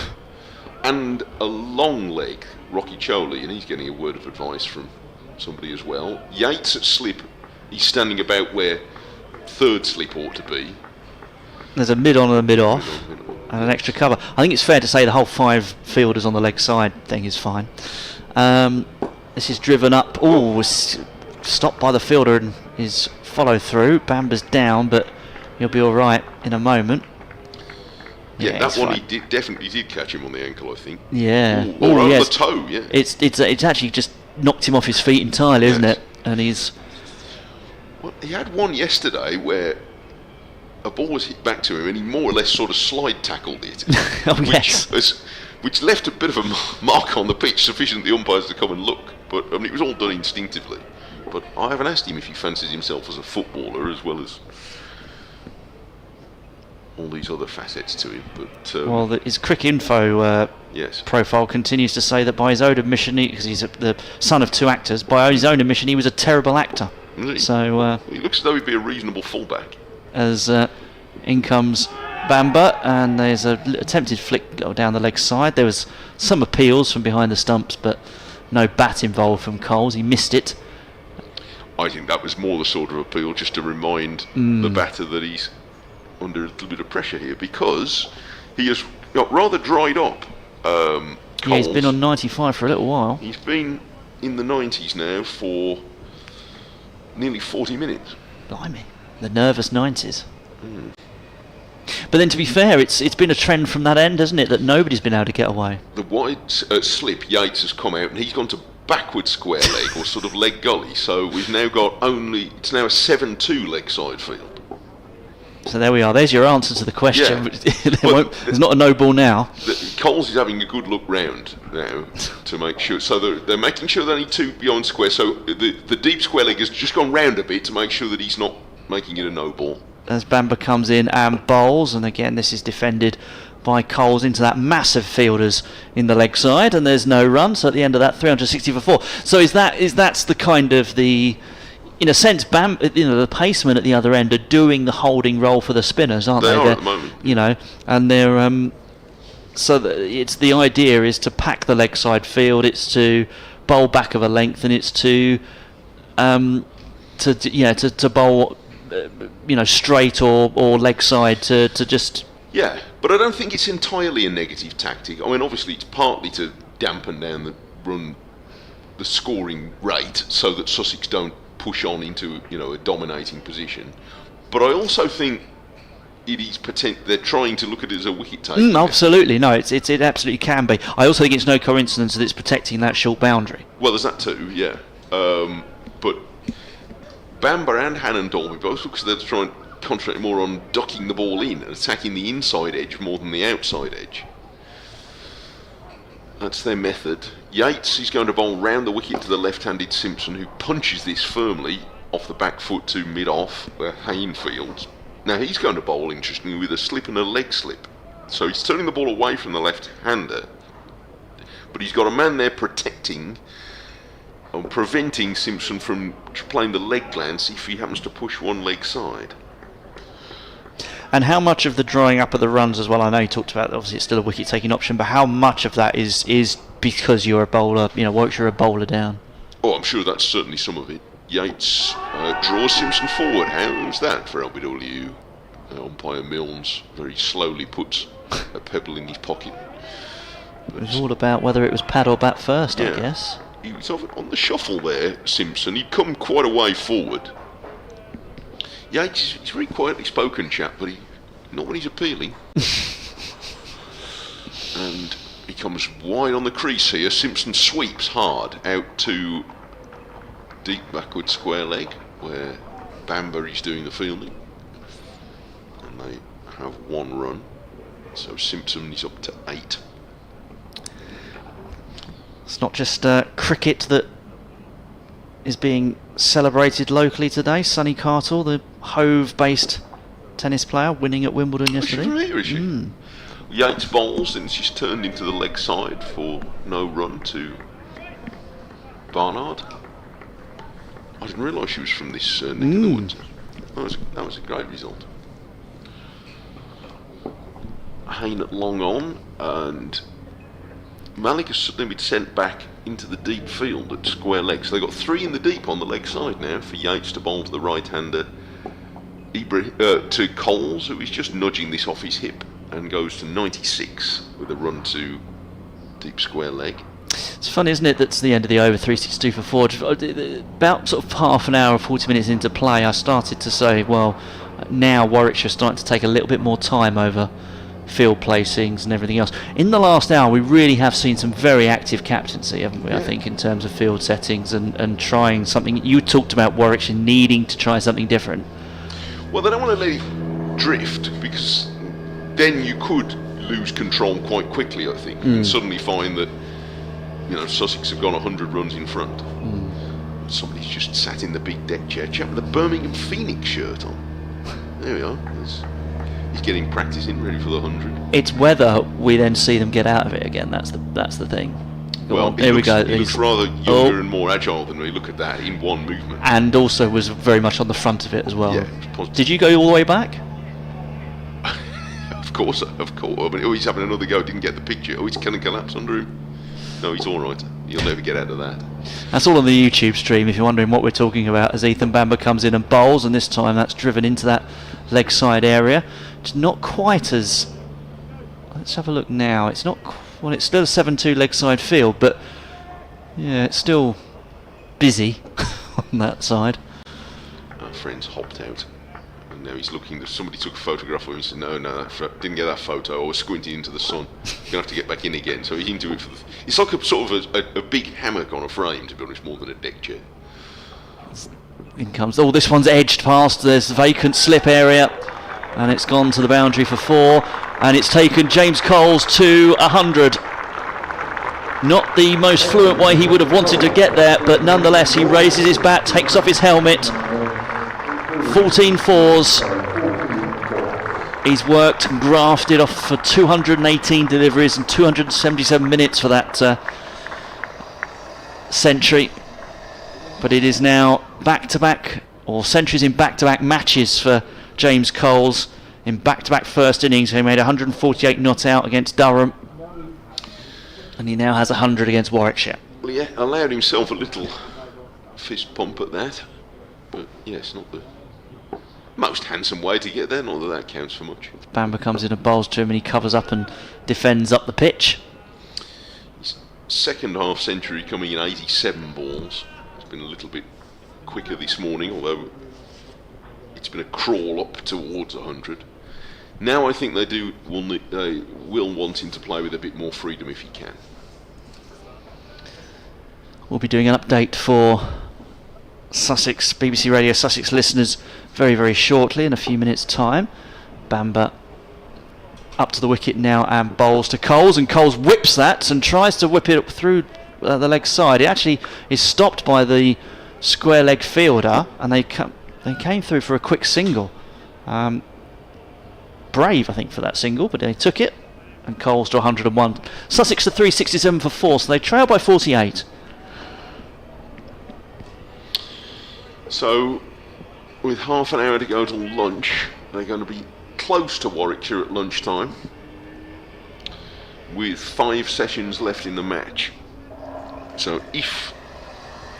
and a long leg, Rocky Choli, and he's getting a word of advice from somebody as well. Yates at slip, he's standing about where third slip ought to be. There's a mid on and a mid off, and an extra cover. I think it's fair to say the whole 5 fielders on the leg side thing is fine. This is driven up, was stopped by the fielder and is follow through. Bamber's down, but he'll be alright in a moment. Yeah, that one fine. He definitely did catch him on the ankle, I think. Yeah. Or on the toe, yeah. It's actually just knocked him off his feet entirely, isn't it? And he's... Well, he had one yesterday where a ball was hit back to him and he more or less sort of slide tackled it. Which left a bit of a mark on the pitch, sufficient the umpires to come and look. But I mean, it was all done instinctively. But I haven't asked him if he fancies himself as a footballer as well as all these other facets to him. But well, his Crick Info profile continues to say that by his own admission, because he's the son of 2 actors, by his own admission he was a terrible actor. Really? So he looks as though he'd be a reasonable fullback. As in comes Bamber, and there's an attempted flick down the leg side. There was some appeals from behind the stumps, but no bat involved from Coles. He missed it. I think that was more the sort of appeal just to remind the batter that he's under a little bit of pressure here, because he has got rather dried up. Yeah, he's been on 95 for a little while. He's been in the 90s now for nearly 40 minutes. Blimey, the nervous 90s. But then, to be fair, it's been a trend from that end, hasn't it, that nobody's been able to get away. The wide slip, Yates has come out and he's gone to backward square leg, or sort of leg gully, so we've now got it's now a 7-2 leg side field. So there we are, there's your answer to the question. Yeah. There's not a no ball now. Coles is having a good look round now to make sure, so they're making sure they need 2 beyond square, so the deep square leg has just gone round a bit to make sure that he's not making it a no ball. As Bamber comes in and bowls, and again this is defended by Coles into that massive fielders in the leg side, and there's no run, so at the end of that 360 for 4. So that's the kind of the, in a sense, the pacemen at the other end are doing the holding role for the spinners, aren't they? They are at the moment. And they're it's the idea is to pack the leg side field, it's to bowl back of a length, and it's to bowl straight or leg side to just... Yeah, but I don't think it's entirely a negative tactic. I mean, obviously it's partly to dampen down the scoring rate so that Sussex don't push on into a dominating position. But I also think it is they're trying to look at it as a wicket taking. Absolutely, no, it absolutely can be. I also think it's no coincidence that it's protecting that short boundary. Well, there's that too, yeah. But Bamber and Hannon Dolby both look as though they're trying concentrating more on ducking the ball in and attacking the inside edge more than the outside edge. That's their method. Yates is going to bowl round the wicket to the left-handed Simpson, who punches this firmly off the back foot to mid-off, where Hayne fields. Now he's going to bowl, interestingly, with a slip and a leg slip. So he's turning the ball away from the left-hander, but he's got a man there protecting and preventing Simpson from playing the leg glance if he happens to push one leg side. And how much of the drawing up of the runs as well, I know you talked about, obviously it's still a wicket-taking option, but how much of that is because you're a bowler, Warwickshire are a bowler down? Oh, I'm sure that's certainly some of it. Yates draws Simpson forward. How's that for LBW? Umpire Milnes very slowly puts a pebble in his pocket. It was all about whether it was pad or bat first, Yeah. I guess. He was on the shuffle there, Simpson. He'd come quite a way forward. Yates, he's a very quietly spoken chap, but not when he's appealing. And he comes wide on the crease here. Simpson sweeps hard out to deep backward square leg, where Bamber is doing the fielding. And they have one run. So Simpson is up to 8. It's not just cricket that is being celebrated locally today. Sonny Cartle, the Hove-based tennis player, winning at Wimbledon yesterday. She's from here, is she? Yates bowls, and she's turned into the leg side for no run to Barnard. I didn't realise she was from this neck of the woods. That was a great result. Hayne at long on, and Malik has suddenly been sent back into the deep field at square leg. So they've got 3 in the deep on the leg side now for Yates to bowl to the right-hander to Coles, who is just nudging this off his hip and goes to 96 with a run to deep square leg. It's funny, isn't it, that's the end of the over, 362 for 4. About sort of half an hour or 40 minutes into play, I started to say, well, now Warwickshire starting to take a little bit more time over field placings and everything else. In the last hour, we really have seen some very active captaincy, haven't we? Yeah. I think in terms of field settings and trying something. You talked about Warwickshire needing to try something different. Well, they don't want to let it drift, because then you could lose control quite quickly, I think, and suddenly find that Sussex have gone 100 runs in front. Somebody's just sat in the big deck chair, chap with a Birmingham Phoenix shirt on. There we are. He's getting practice in, ready for the 100. It's whether we then see them get out of it again. That's the thing. Well, here we go. He looks rather younger and more agile than we look at that in one movement. And also was very much on the front of it as well. Yeah, did you go all the way back? Of course. I mean, he's having another go. Didn't get the picture. He's going to collapse under him. No, he's all right. You'll never get out of that. That's all on the YouTube stream, if you're wondering what we're talking about, as Ethan Bamber comes in and bowls, and this time that's driven into that leg side area. It's not quite as... Let's have a look now. It's not... Well, it's still a 7-2 leg side field, but yeah, it's still busy on that side. Our friend's hopped out. And now he's looking. Somebody took a photograph of him and said, no, didn't get that photo. I was squinting into the sun. You're going to have to get back in again. So he's into it. It's like a sort of a big hammock on a frame, to be honest, more than a deck chair. In comes... Oh, this one's edged past. There's vacant slip area. And it's gone to the boundary for 4. And it's taken James Coles to 100. Not the most fluent way he would have wanted to get there, but nonetheless he raises his bat, takes off his helmet. 14 fours. He's worked and grafted off for 218 deliveries and 277 minutes for that century. But it is now back-to-back, or centuries in back-to-back matches for James Coles. In back-to-back first innings, he made 148 not out against Durham, and he now has 100 against Warwickshire. Well, yeah, allowed himself a little fist pump at that, but yeah, it's not the most handsome way to get there, not that counts for much. Bamber comes in and bowls to him, and he covers up and defends up the pitch. His second half century coming in 87 balls. It's been a little bit quicker this morning, although it's been a crawl up towards 100. Now I think they will want him to play with a bit more freedom if he can. We'll be doing an update for Sussex, BBC Radio Sussex listeners very, very shortly, in a few minutes' time. Bamber up to the wicket now and bowls to Coles, and Coles whips that and tries to whip it up through the leg side. It actually is stopped by the square leg fielder, and they came through for a quick single. Brave, I think, for that single, but they took it, and Coles to 101. Sussex to 367 for 4, so they trail by 48. So, with half an hour to go till lunch, they're going to be close to Warwickshire at lunchtime, with 5 sessions left in the match. So if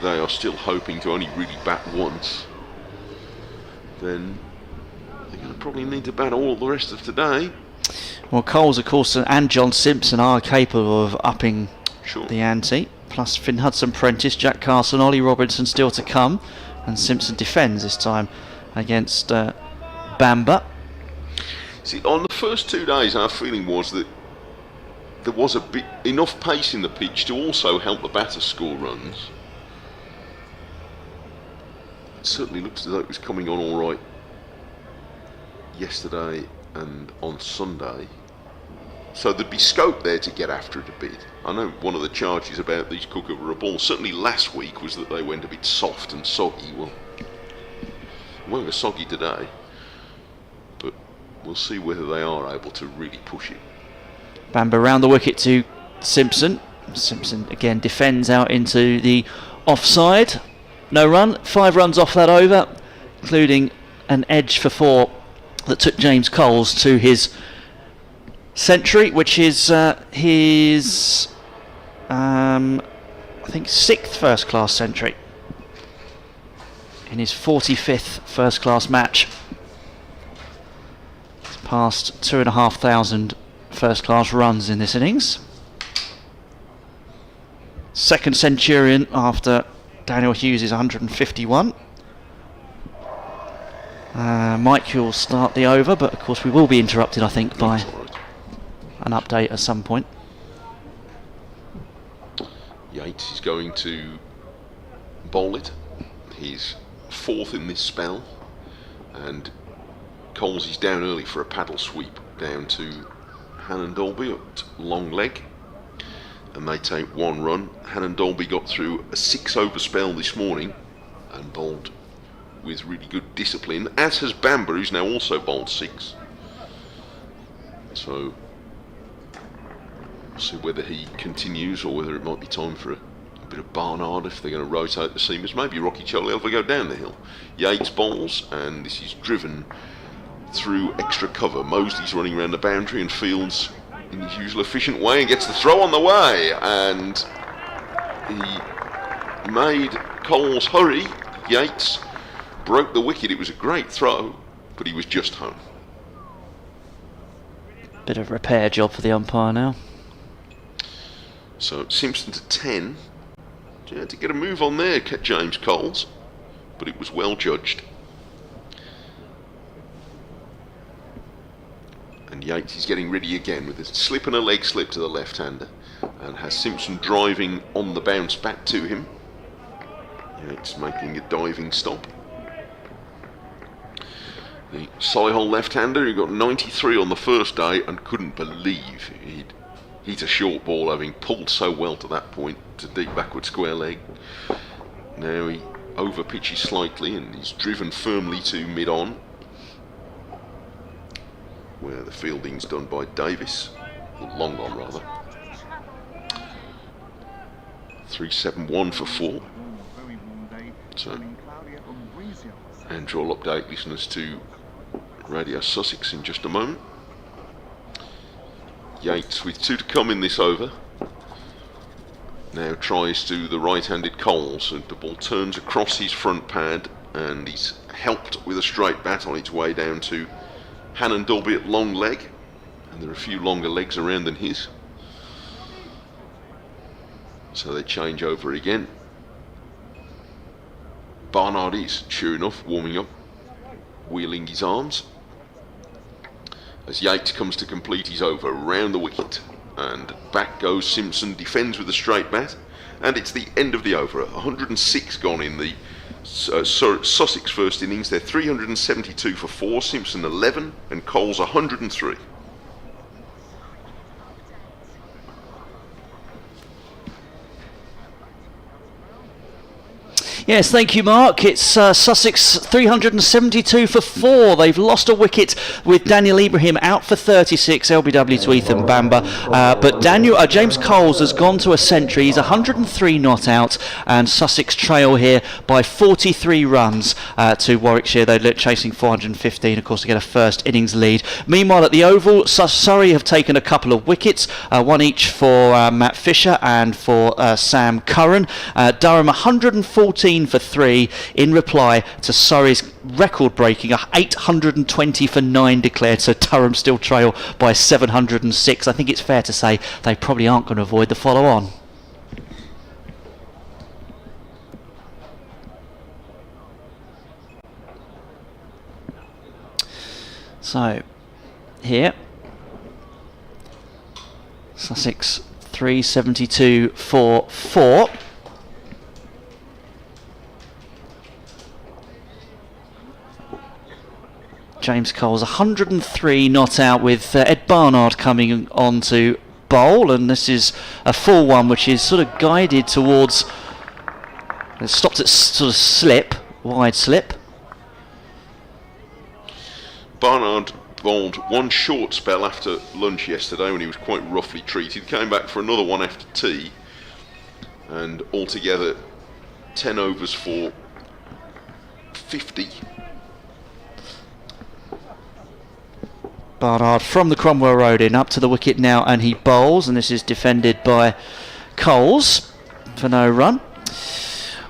they are still hoping to only really bat once, then they're going to probably need to bat all the rest of today. Well, Coles, of course, and John Simpson are capable of upping Sure. the ante. Plus Finn Hudson-Prentice, Jack Carson, Ollie Robinson still to come. And Simpson defends this time against Bamber. See, on the first 2 days, our feeling was that there was a bit enough pace in the pitch to also help the batter score runs. It certainly looks as though it was coming on all right yesterday and on Sunday. So there'd be scope there to get after it a bit. I know one of the charges about these Kookaburra balls, certainly last week, was that they went a bit soft and soggy. Well, they won't go soggy today, but we'll see whether they are able to really push it. Bamber round the wicket to Simpson. Simpson again defends out into the offside. No run, 5 runs off that over, including an edge for 4 that took James Coles to his century, which is his, I think, 6th first-class century in his 45th first-class match. He's passed 2,500 first-class runs in this innings. Second centurion after Daniel Hughes' 151. Mike will start the over, but of course we will be interrupted, I think, by an update at some point. Yates is going to bowl it. He's 4th in this spell, and Coles is down early for a paddle sweep down to Hannon Dolby at long leg, and they take 1 run. Hannon Dolby got through a 6-over spell this morning and bowled with really good discipline, as has Bamber, who's now also bowled 6. So we'll see whether he continues or whether it might be time for a bit of Barnard if they're going to rotate the seamers. Maybe Rocky Cholly will go down the hill. Yates bowls, and this is driven through extra cover. Mosley's running around the boundary and fields in his usual efficient way and gets the throw on the way, and he made Coles hurry. Yates broke the wicket. It was a great throw, but he was just home. Bit of repair job for the umpire now. So Simpson to 10. Yeah, to get a move on there, James Coles, but it was well judged. And Yates is getting ready again with a slip and a leg slip to the left-hander, and has Simpson driving on the bounce back to him. Yates making a diving stop. The Solihull left-hander, who got 93 on the first day and couldn't believe he'd hit a short ball, having pulled so well to that point to deep backward square leg. Now he over pitches slightly and he's driven firmly to mid-on, where the fielding's done by Davis, long on rather. 371 for 4. So, Andrew will update listeners to Radio Sussex in just a moment. Yates with 2 to come in this over. Now tries to the right-handed Coles, and the ball turns across his front pad, and he's helped with a straight bat on its way down to Hannon Dolby at long leg, and there are a few longer legs around than his. So they change over again. Barnard is, sure enough, warming up, wheeling his arms, as Yates comes to complete his over round the wicket, and back goes Simpson, defends with a straight bat, and it's the end of the over. 106 gone in the Sussex first innings, they're 372 for 4, Simpson 11, and Coles 103. Yes, thank you, Mark. It's Sussex 372 for 4. They've lost a wicket with Daniel Ibrahim out for 36, LBW to Ethan Bamber. But James Coles has gone to a century. He's 103 not out, and Sussex trail here by 43 runs to Warwickshire. They're chasing 415, of course, to get a first innings lead. Meanwhile, at the Oval, Surrey have taken a couple of wickets, one each for Matt Fisher and for Sam Curran. Durham 114 for 3 in reply to Surrey's record-breaking 820 for 9 declared, so Durham still trail by 706. I think it's fair to say they probably aren't going to avoid the follow-on. So, here, Sussex 372 for 4. James Coles 103 not out, with Ed Barnard coming on to bowl, and this is a full one which is sort of guided towards, it stopped at sort of slip, wide slip. Barnard bowled one short spell after lunch yesterday when he was quite roughly treated, came back for another one after tea, and altogether 10 overs for 50. Barnard from the Cromwell Road in, up to the wicket now, and he bowls, and this is defended by Coles for no run.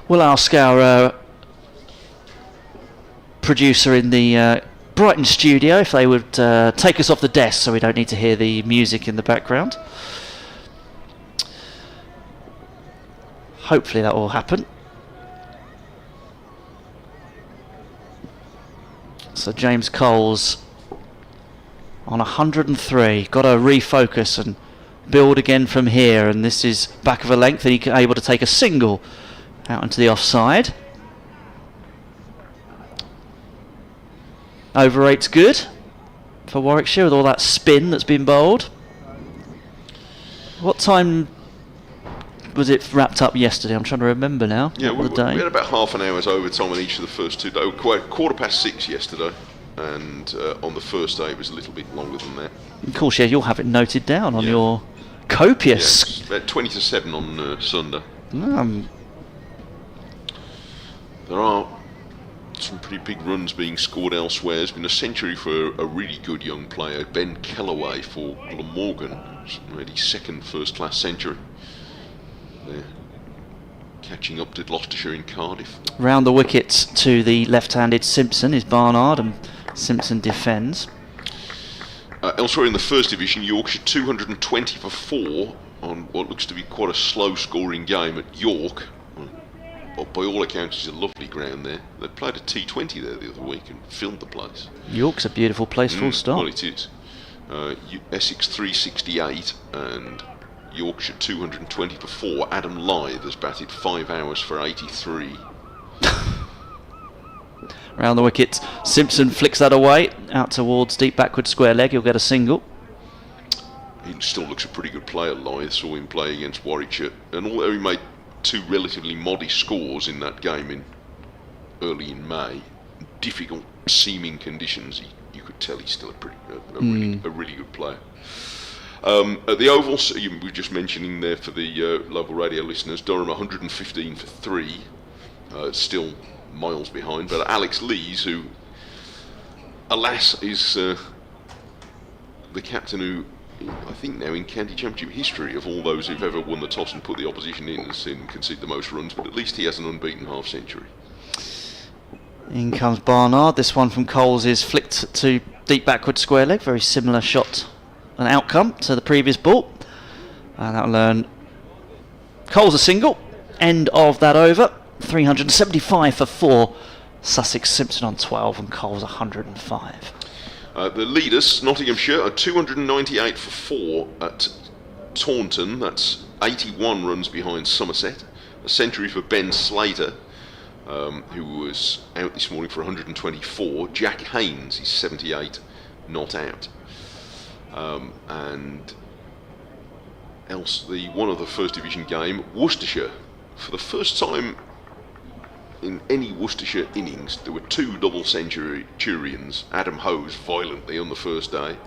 We'll ask our producer in the Brighton studio if they would take us off the desk so we don't need to hear the music in the background. Hopefully that will happen. So James Coles on 103, got to refocus and build again from here, and this is back of a length, and he's able to take a single out into the offside. Over 8's good for Warwickshire with all that spin that's been bowled. What time was it wrapped up yesterday? I'm trying to remember now. Yeah, we had about half an hour's overtime on each of the first 2 days. Quite 6:15 yesterday. And on the first day it was a little bit longer than that. Of course, yeah, you'll have it noted down on your copious... Yeah, about 20 to 7 on Sunday. There are some pretty big runs being scored elsewhere. There's been a century for a really good young player, Ben Kellaway for Glamorgan. Made his second first-class century. They're catching up to Gloucestershire in Cardiff. Round the wickets to the left-handed Simpson is Barnard, and Simpson defends. Elsewhere in the First Division, Yorkshire 220 for 4 on what looks to be quite a slow-scoring game at York. Well, by all accounts, it's a lovely ground there. They played a T20 there the other week and filled the place. York's a beautiful place, full stop. Well, it is. Essex 368 and Yorkshire 220 for 4. Adam Lythe has batted 5 hours for 83. Round the wicket, Simpson flicks that away out towards deep backward square leg. He'll get a single. He still looks a pretty good player, Lythe. Saw him play against Warwickshire, and although he made 2 relatively modest scores in that game early in May, difficult seeming conditions, you could tell he's still a really good player. At the Oval, we were just mentioning there for the local radio listeners, Durham 115 for 3, still miles behind, but Alex Lees, who alas is the captain who I think now in county championship history of all those who've ever won the toss and put the opposition in, has seen concede the most runs, but at least he has an unbeaten half century. In comes Barnard. This one from Coles is flicked to deep backward square leg, very similar shot and outcome to the previous ball, and that'll earn Coles a single. End of that over. 375 for 4. Sussex Simpson on 12 and Coles 105. The leaders, Nottinghamshire, are 298 for 4 at Taunton. That's 81 runs behind Somerset. A century for Ben Slater. who was out this morning for 124. Jack Haynes is 78, not out. And else, one of the first division game, Worcestershire, for the first time in any Worcestershire innings, there were 2 double centurions. Adam Hove violently on the first day,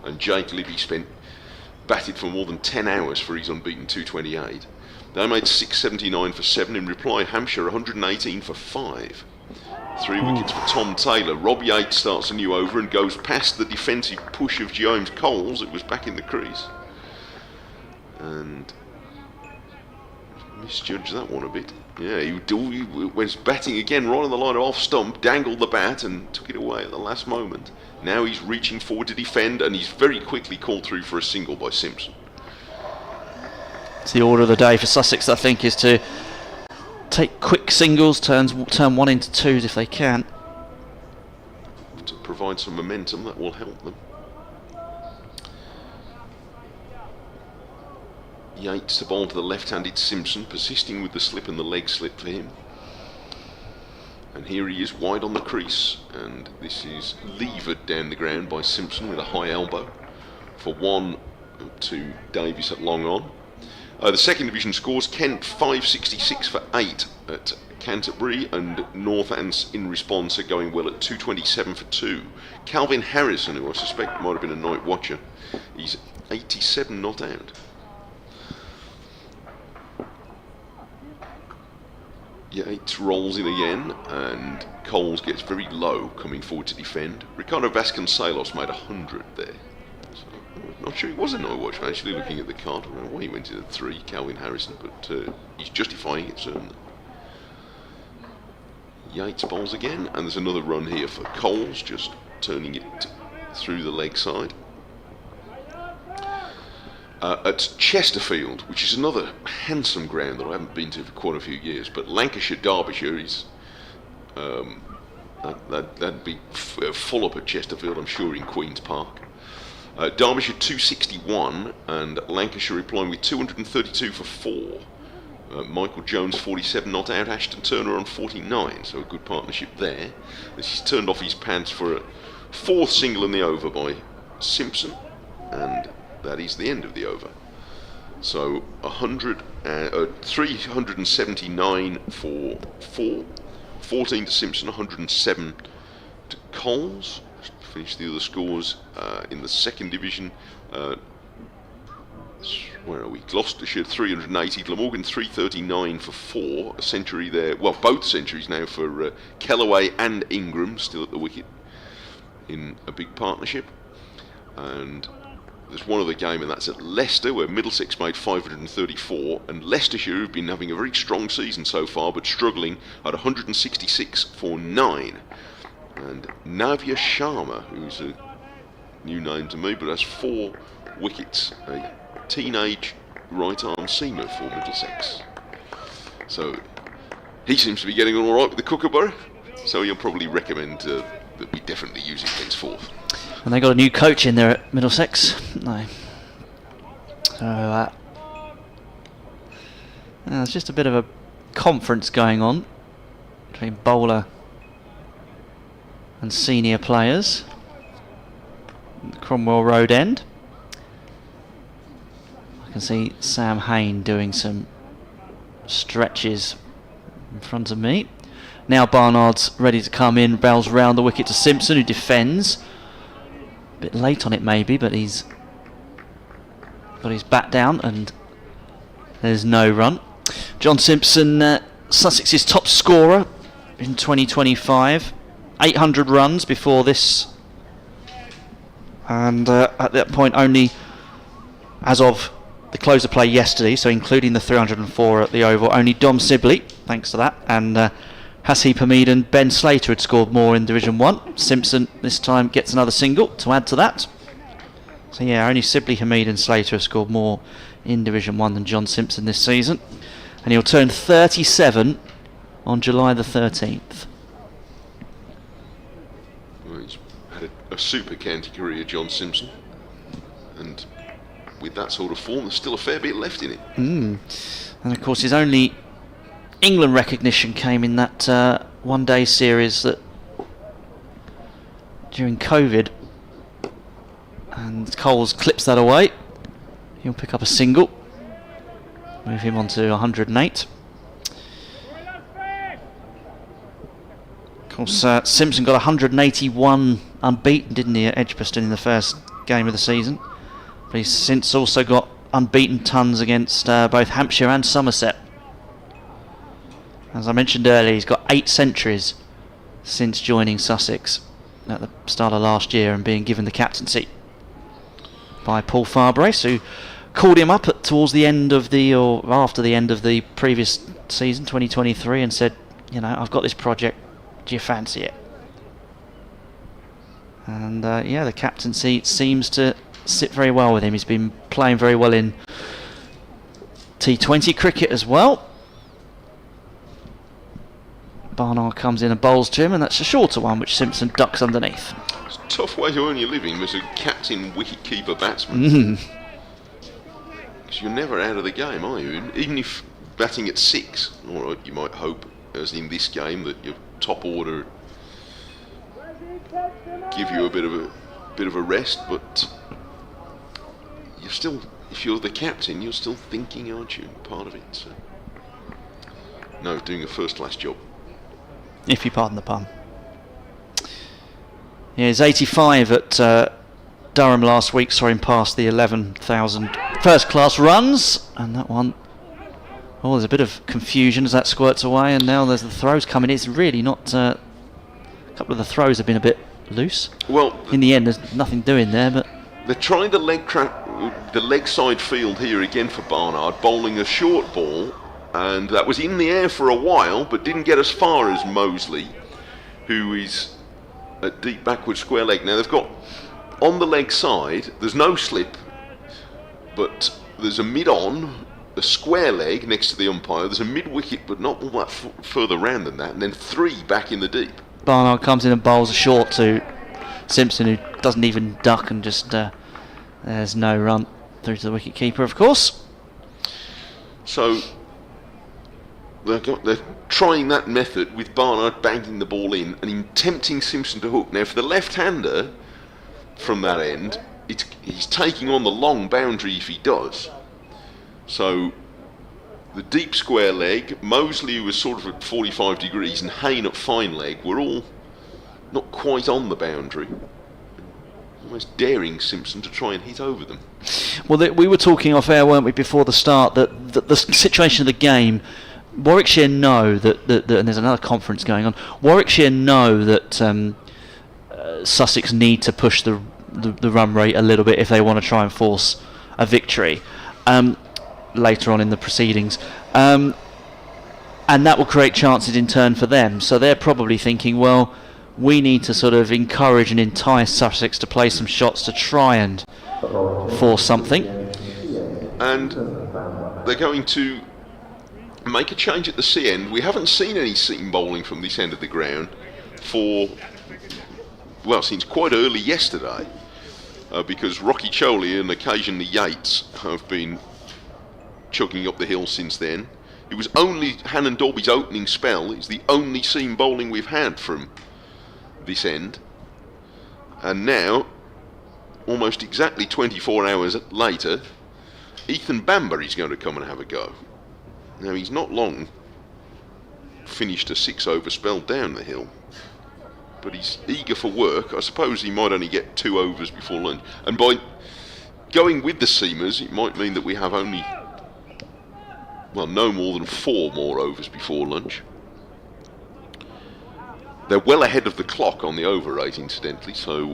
and Jake Libby batted for more than 10 hours for his unbeaten 228. They made 679 for 7. In reply, Hampshire 118 for 5. 3 wickets for Tom Taylor. Rob Yates starts a new over and goes past the defensive push of James Coles. It was back in the crease. And misjudged that one a bit. Yeah, he was batting again right on the line of off stump, dangled the bat and took it away at the last moment. Now he's reaching forward to defend, and he's very quickly called through for a single by Simpson. It's the order of the day for Sussex, I think, is to take quick singles, turn 1 into 2s if they can. To provide some momentum, that will help them. Yates to bowl to the left-handed Simpson, persisting with the slip and the leg slip for him. And here he is wide on the crease, and this is levered down the ground by Simpson with a high elbow for 1 to Davies at long on. The second division scores: Kent 566 for 8 at Canterbury, and Northants in response are going well at 227 for 2. Calvin Harrison, who I suspect might have been a night watcher, he's 87 not out. Yates rolls in again, and Coles gets very low coming forward to defend. Ricardo Vasconcelos made 100 there. So, I'm not sure he was a night watch. I'm actually looking at the card. I don't know why he went in at 3, Calvin Harrison, but he's justifying it certainly. Yates bowls again, and there's another run here for Coles, just turning it through the leg side. At Chesterfield, which is another handsome ground that I haven't been to for quite a few years, but Lancashire, Derbyshire is that'd be full up at Chesterfield, I'm sure, in Queen's Park. Derbyshire 261 and Lancashire replying with 232 for 4. Michael Jones 47 not out, Ashton Turner on 49, so a good partnership there. This is turned off his pants for a 4th single in the over by Simpson, and that is the end of the over. So 379 for 4, 14 to Simpson, 107 to Coles. Finish the other scores in the second division. Where are we? Gloucestershire 380, Glamorgan 339 for 4. A century there. Well, both centuries now for Kellaway and Ingram, still at the wicket in a big partnership. And there's one other game, and that's at Leicester, where Middlesex made 534, and Leicestershire have been having a very strong season so far, but struggling at 166 for 9. And Navya Sharma, who's a new name to me, but has 4 wickets, a teenage right-arm seamer for Middlesex. So he seems to be getting on all right with the Kookaburra, so he'll probably recommend that we definitely use it henceforth. And they got a new coach in there at Middlesex, haven't they? So there's just a bit of a conference going on between bowler and senior players at the Cromwell Road end. I can see Sam Hain doing some stretches in front of me. Now Barnard's ready to come in, bells round the wicket to Simpson, who defends. A bit late on it maybe, but he's got his bat down and there's no run. John Simpson, Sussex's top scorer in 2025. 800 runs before this, and at that point only, as of the close of play yesterday, so including the 304 at the Oval, only Dom Sibley, thanks to that, and Hasib Hamid and Ben Slater had scored more in Division 1. Simpson this time gets another single to add to that. So yeah, only Sibley, Hamid and Slater have scored more in Division 1 than John Simpson this season, and he'll turn 37 on July the 13th. He's had a super county career, John Simpson, and with that sort of form there's still a fair bit left in it. And of course his only England recognition came in that one-day series that during COVID, and Coles clips that away. He'll pick up a single, move him on to 108. Of course, Simpson got 181 unbeaten, didn't he, at Edgbaston in the first game of the season? But he's since also got unbeaten tons against both Hampshire and Somerset. As I mentioned earlier, he's got 8 centuries since joining Sussex at the start of last year and being given the captaincy by Paul Farbrace, who called him up towards the end of or after the end of the previous season, 2023, and said, you know, I've got this project, do you fancy it? And yeah, the captaincy seems to sit very well with him. He's been playing very well in T20 cricket as well. Barnard comes in and bowls to him, and that's a shorter one which Simpson ducks underneath. It's a tough way to earn your living as a captain wicket-keeper batsman. Because you're never out of the game, are you? Even if batting at 6, alright, you might hope, as in this game, that your top order give you a bit of a rest, but you're still, if you're the captain, you're still thinking, aren't you? Part of it. So. No, doing a first-class job. If you pardon the pun. Yeah, he's 85 at Durham last week, saw him past the 11,000 first-class runs, and that one, oh, there's a bit of confusion as that squirts away, and now there's the throws coming. It's really not. A couple of the throws have been a bit loose. Well, in the end, there's nothing doing there, but they're trying the leg side field here again for Barnard, bowling a short ball, and that was in the air for a while, but didn't get as far as Mosley, who is at deep backward square leg. Now they've got on the leg side, there's no slip, but there's a mid-on, a square leg next to the umpire. There's a mid-wicket, but not all that further round than that, and then 3 back in the deep. Barnard comes in and bowls a short to Simpson, who doesn't even duck, and just there's no run through to the wicket keeper, of course. So they're trying that method with Barnard banging the ball in and tempting Simpson to hook. Now for the left-hander from that end, he's taking on the long boundary if he does. So the deep square leg, Mosley, who was sort of at 45 degrees, and Hayne at fine leg were all not quite on the boundary. Almost daring Simpson to try and hit over them. Well, we were talking off air, weren't we, before the start, that the situation of the game, Warwickshire know that and there's another conference going on, Warwickshire know that Sussex need to push the run rate a little bit if they want to try and force a victory later on in the proceedings, and that will create chances in turn for them. So they're probably thinking, well, we need to sort of encourage and entice Sussex to play some shots to try and force something. And they're going to make a change at the C end. We haven't seen any seam bowling from this end of the ground since quite early yesterday, because Rocky Choli and occasionally Yates have been chugging up the hill since then. It was only Hannon Dolby's opening spell. It's the only seam bowling we've had from this end, and now, almost exactly 24 hours later, Ethan Bambury's going to come and have a go. Now he's not long finished a 6-over spell down the hill, but he's eager for work. I suppose he might only get 2 overs before lunch, and by going with the seamers it might mean that we have only, well, no more than 4 more overs before lunch. They're well ahead of the clock on the over rate, incidentally, so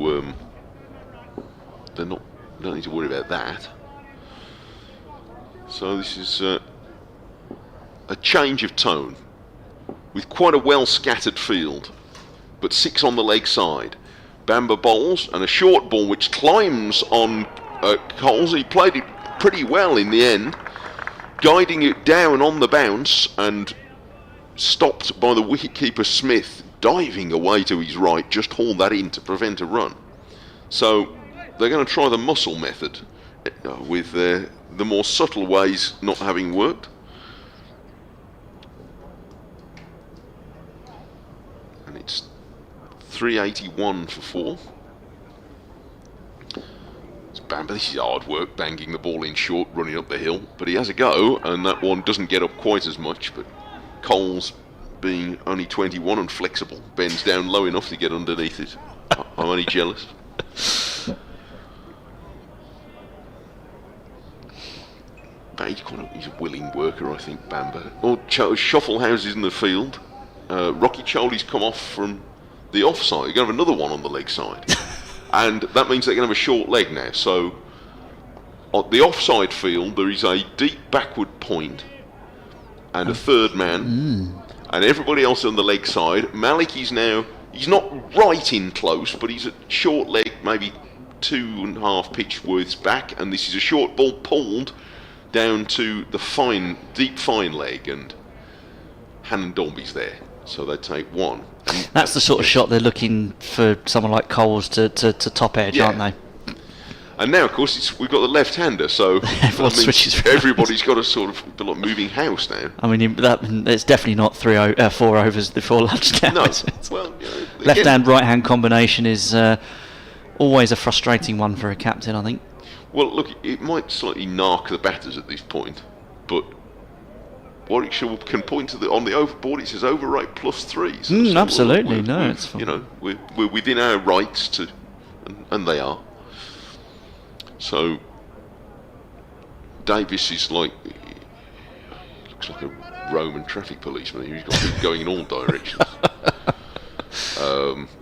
they don't need to worry about that. So this is a change of tone with quite a well scattered field, but 6 on the leg side. Bamba bowls and a short ball which climbs on Coles. He played it pretty well in the end, guiding it down on the bounce and stopped by the wicketkeeper Smith, diving away to his right, just hauled that in to prevent a run. So they're going to try the muscle method with the more subtle ways not having worked. 381 for 4. It's Bamber. This is hard work, banging the ball in short, running up the hill. But he has a go, and that one doesn't get up quite as much. But Coles, being only 21 and flexible, bends down low enough to get underneath it. I'm only jealous. But he's a willing worker, I think, Bamber. Or shuffle houses in the field. Rocky Choli's come off from the offside. You're going to have another one on the leg side. And that means they're going to have a short leg now. So, on the offside field, there is a deep backward point and a third man. And everybody else on the leg side. Malik is now, he's not right in close, but he's a short leg, maybe 2.5 pitch worths back. And this is a short ball pulled down to the deep fine leg, and Hannon Dolby's there. So they take one. That's the sort of shot they're looking for someone like Coles to top edge, Yeah. aren't they? And now, of course, we've got the left-hander, so Everyone switches around. everybody's got a sort of a lot moving house now. I mean, it's definitely not 4 overs before lunchtime. No, is it? well, Left-hand, right-hand combination is always a frustrating one for a captain, I think. Well, look, it might slightly narc the batters at this point, but Warwickshire can point to on the overboard. It says overrate +3. So Absolutely, it's fine. You know, we're within our rights to, and they are. So Davis is looks like a Roman traffic policeman. He's got people going in all directions.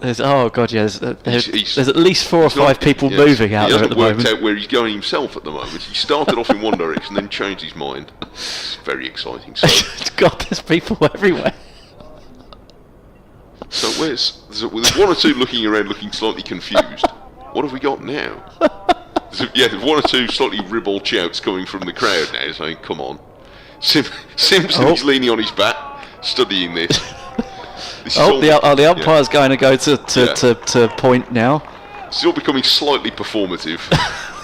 There's at least 4 or 5 people moving out there at the moment. He hasn't worked out where he's going himself at the moment. He started off in one direction, then changed his mind. It's very exciting. So, God, there's people everywhere. so there's 1 or 2 looking around, looking slightly confused. What have we got now? There's 1 or 2 slightly ribald shouts coming from the crowd now, saying, "Come on." Simpson is leaning on his bat, studying this. The umpire's going to go to point now. It's all becoming slightly performative,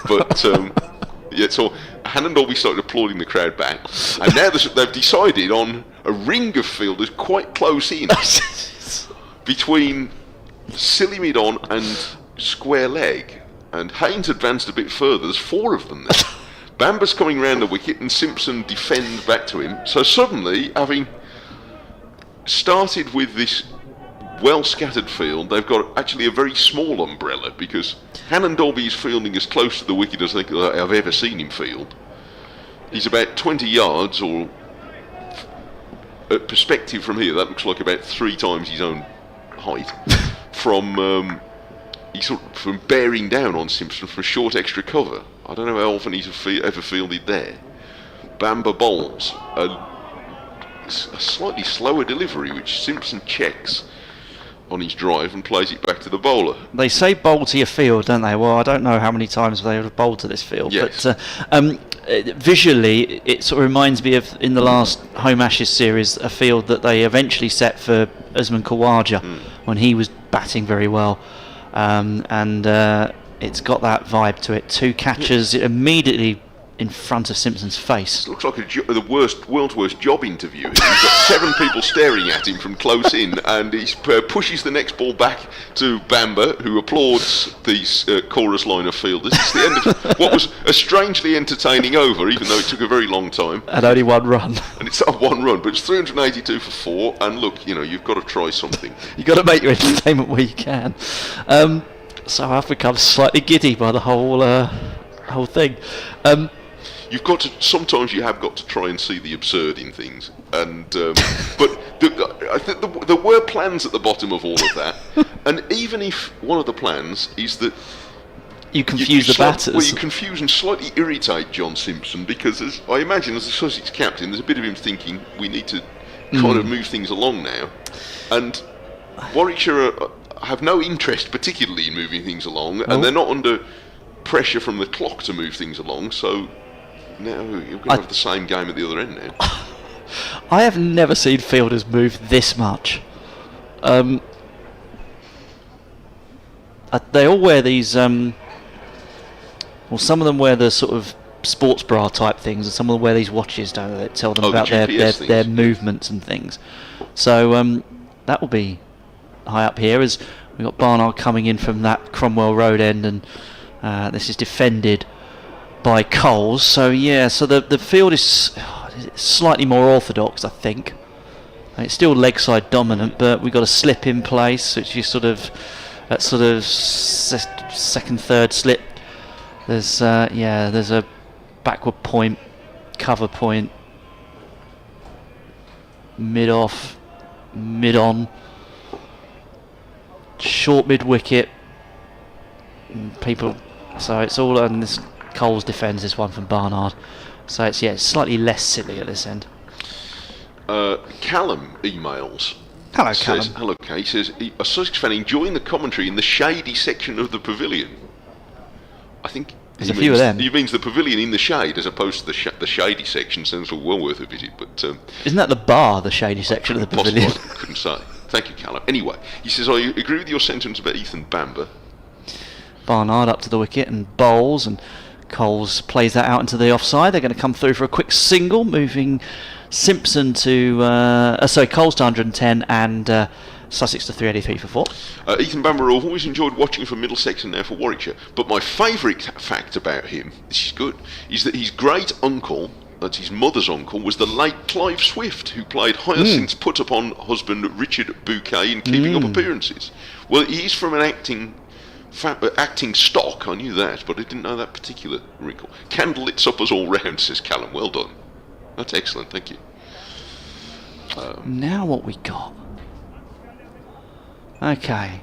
but so Hannon Dolby started applauding the crowd back, and now they've decided on a ring of fielders quite close in between silly mid-on and square leg, and Haynes advanced a bit further. There's 4 of them there. Bamber's coming round the wicket, and Simpson defend back to him. So suddenly, having started with this well-scattered field, they've got actually a very small umbrella, because Hannon Dolby is fielding as close to the wicket as I think I've ever seen him field. He's about 20 yards, or at perspective from here, that looks like about 3 times his own height, from from bearing down on Simpson for a short extra cover. I don't know how often he's ever fielded there. Bamber bowls a slightly slower delivery, which Simpson checks on his drive and plays it back to the bowler. They say bowl to your field, don't they? Well, I don't know how many times they would have bowled to this field, yes. But visually it sort of reminds me of, in the last Home Ashes series, a field that they eventually set for Usman Khawaja when he was batting very well, and it's got that vibe to it. 2 catches immediately in front of Simpson's face. It looks like the world's worst job interview. He's got 7 people staring at him from close in, and he pushes the next ball back to Bamber, who applauds the chorus line of fielders. It's the end of what was a strangely entertaining over, even though it took a very long time. And only 1 run. And it's not 1 run, but it's 382 for 4. And look, you've got to try something. You've got to make your entertainment where you can. So I've become slightly giddy by the whole thing. Sometimes you have got to try and see the absurd in things, and but I think there were plans at the bottom of all of that, and even if one of the plans is that you confuse the batters, well, you confuse and slightly irritate John Simpson, because I imagine as the Sussex captain, there's a bit of him thinking we need to kind of move things along now, and Warwickshire have no interest particularly in moving things along, and they're not under pressure from the clock to move things along, so now you're going to have the same game at the other end now. I have never seen fielders move this much. They all wear these, some of them wear the sort of sports bra type things, and some of them wear these watches, don't they, that tell them about their movements and things. So that will be high up here, as We've got Barnard coming in from that Cromwell Road end, and this is defended by Coles. So yeah, so the field is slightly more orthodox, I think. It's still leg side dominant, but we've got a slip in place, which is sort of second, third slip. There's there's a backward point, cover point, mid off, mid on, short mid wicket. People, so it's all, and this Coles defends this one from Barnard. So it's slightly less silly at this end. Callum emails. Hello, Says, Callum. hello, Kay. He says, a Sussex fan enjoying the commentary in the shady section of the pavilion. I think There's a few of them. He means the pavilion in the shade as opposed to the shady section. Sounds well worth a visit, but Isn't that the bar, the shady section of the pavilion? possibly, I couldn't say. Thank you, Callum. Anyway, he says, I agree with your sentence about Ethan Bamber. Barnard up to the wicket and bowls, and Coles plays that out into the offside. They're going to come through for a quick single, moving Simpson to Coles to 110 and Sussex to 383 for 4. Ethan Bamber, I've always enjoyed watching for Middlesex and now for Warwickshire, but my favourite fact about him, this is good, is that his great uncle, that's his mother's uncle, was the late Clive Swift, who played Hyacinth's put-upon husband Richard Bouquet in Keeping Up Appearances. Well, he's from an acting stock, I knew that, but I didn't know that particular wrinkle. Candlelit suppers all round, says Callum. Well done. That's excellent, thank you. Now what we got? Okay,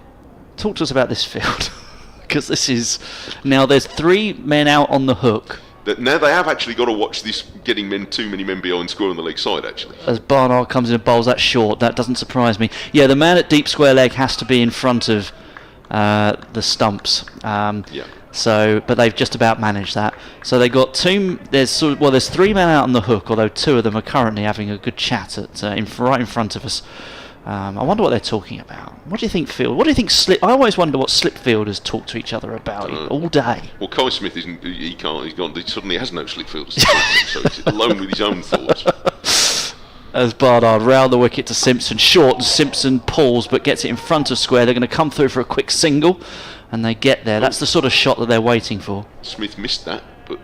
talk to us about this field, because this is, now there's 3 men out on the hook. Now they have actually got to watch this getting too many men behind square on the leg side, actually. As Barnard comes in and bowls that short, that doesn't surprise me. Yeah, the man at deep square leg has to be in front of the stumps. Yeah. So, but they've just about managed that. So they got there's 3 men out on the hook, although 2 of them are currently having a good chat right in front of us. I wonder what they're talking about. What do you think, Phil? What do you think slip? I always wonder what slip fielders talk to each other about all day. Well, Kai Smith isn't. He can't. He's gone. He suddenly has no slip fielders, so he's alone with his own thoughts. As Barnard round the wicket to Simpson, short, and Simpson pulls but gets it in front of square. They're going to come through for a quick single, and they get there. That's the sort of shot that they're waiting for. Smith missed that, but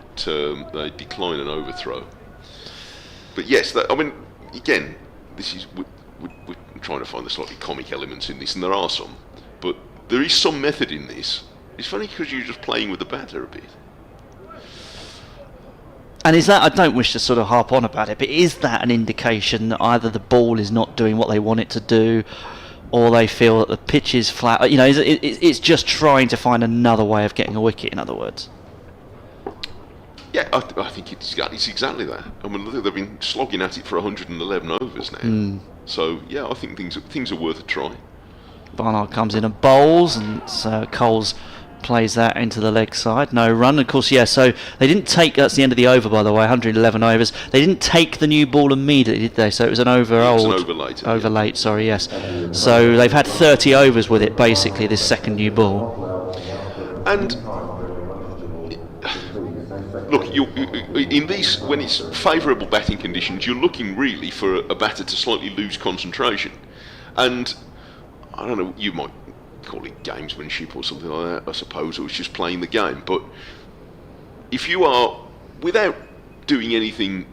they decline an overthrow. But yes, I mean, again, this is we're trying to find the slightly comic elements in this, and there are some, but there is some method in this. It's funny because you're just playing with the batter a bit. And is that, I don't wish to sort of harp on about it, but is that an indication that either the ball is not doing what they want it to do, or they feel that the pitch is flat? You know, it's just trying to find another way of getting a wicket, in other words. Yeah, I think it's exactly that. I mean, they've been slogging at it for 111 overs now. So, yeah, I think things are worth a try. Barnard comes in and bowls, and Coles plays that into the leg side. No run, of course, yeah, so they didn't take, that's the end of the over, by the way, 111 overs. They didn't take the new ball immediately, did they? So it was an over old. It was an over later. Over late, sorry, yes. So they've had 30 overs with it, basically, this second new ball. And look, in these, when it's favourable batting conditions, you're looking really for a batter to slightly lose concentration. And I don't know, you might call it gamesmanship or something like that, I suppose, or it's just playing the game. But if you are, without doing anything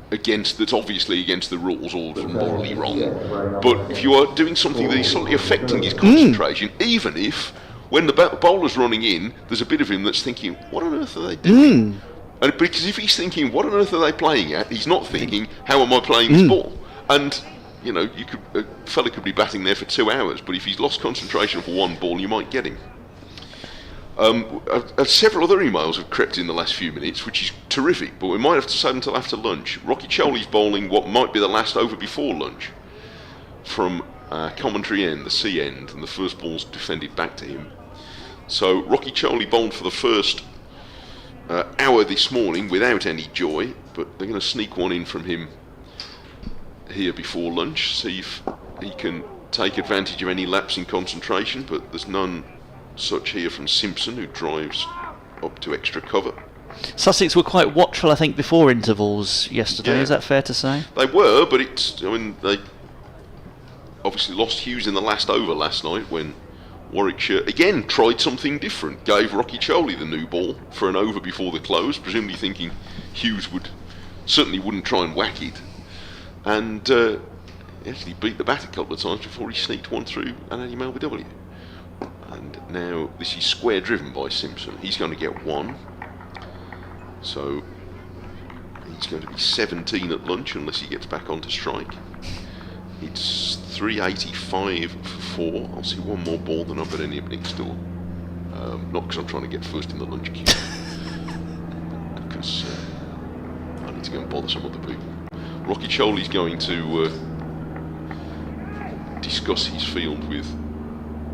that's obviously against the rules or morally wrong, but if you are doing something that is slightly affecting his concentration, even if when the bowler's running in, there's a bit of him that's thinking, what on earth are they doing? And because if he's thinking, what on earth are they playing at, he's not thinking, how am I playing this ball? And, you know, a fella could be batting there for 2 hours, but if he's lost concentration for one ball, you might get him. Several other emails have crept in the last few minutes, which is terrific, but we might have to save until after lunch. Rocky Choley's bowling what might be the last over before lunch from commentary end, the C end, and the first ball's defended back to him. So Rocky Choley bowled for the first hour this morning without any joy, but they're going to sneak one in from him here before lunch, see if he can take advantage of any lapse in concentration, but there's none such here from Simpson, who drives up to extra cover. Sussex were quite watchful, I think, before intervals yesterday. Yeah. Is that fair to say? They were, but they obviously lost Hughes in the last over last night when Warwickshire again tried something different, gave Rothesay the new ball for an over before the close, presumably thinking Hughes certainly wouldn't try and whack it, and actually beat the bat a couple of times before he sneaked one through an LBW. And now this is square driven by Simpson. He's going to get one, so he's going to be 17 at lunch unless he gets back onto strike. It's 385 for 4. I'll see one more ball than I've got any up next door. Not because I'm trying to get first in the lunch queue, because I need to go and bother some other people. Rothesay's going to discuss his field with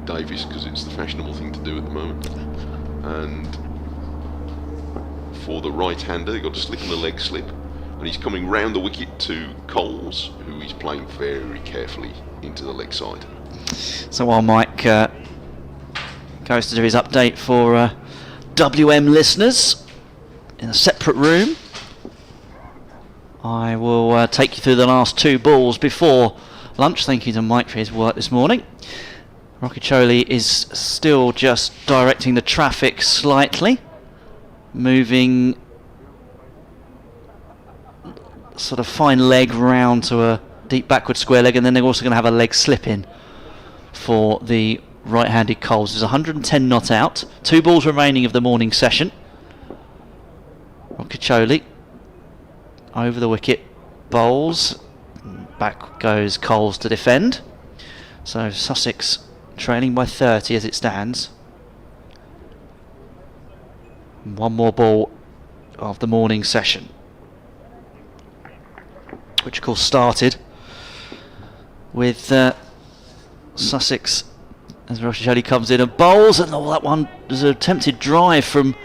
Davis because it's the fashionable thing to do at the moment. And for the right-hander, they've got a slip in the leg slip, and he's coming round the wicket to Coles, who is playing very carefully into the leg side. So while Mike goes to do his update for WM listeners in a separate room, I will take you through the last two balls before lunch. Thank you to Mike for his work this morning. Rothesay is still just directing the traffic slightly, moving sort of fine leg round to a deep backward square leg, and then they're also going to have a leg slip in for the right-handed Coles. There's 110 not out, 2 balls remaining of the morning session. Rothesay over the wicket, bowls, back goes Coles to defend. So Sussex trailing by 30 as it stands. One more ball of the morning session, which of course started with Sussex as Rothesay comes in and bowls, and that one was an attempted drive from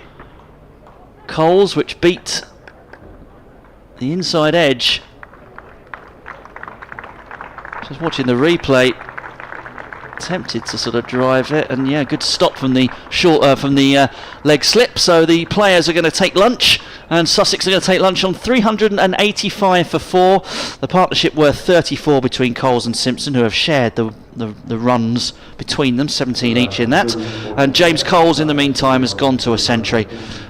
Coles which beat the inside edge. Just watching the replay, attempted to sort of drive it, and yeah, good stop from the leg slip. So the players are going to take lunch, and Sussex are going to take lunch on 385 for 4. The partnership worth 34 between Coles and Simpson, who have shared the runs between them, 17 each in that. And James Coles in the meantime has gone to a century,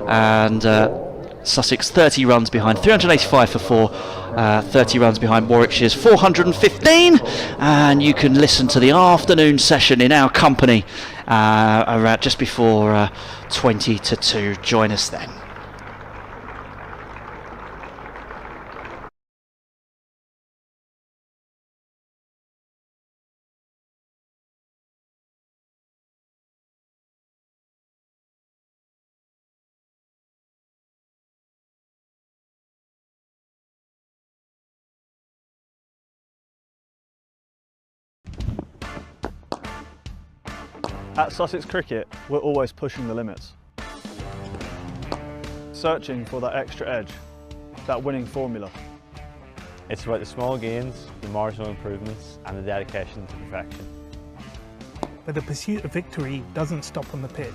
and Sussex 30 runs behind, 385 for 4, 30 runs behind Warwickshire's 415, and you can listen to the afternoon session in our company around just before 20 to 2. Join us then. At Sussex Cricket, we're always pushing the limits. Searching for that extra edge, that winning formula. It's about the small gains, the marginal improvements, and the dedication to perfection. But the pursuit of victory doesn't stop on the pitch.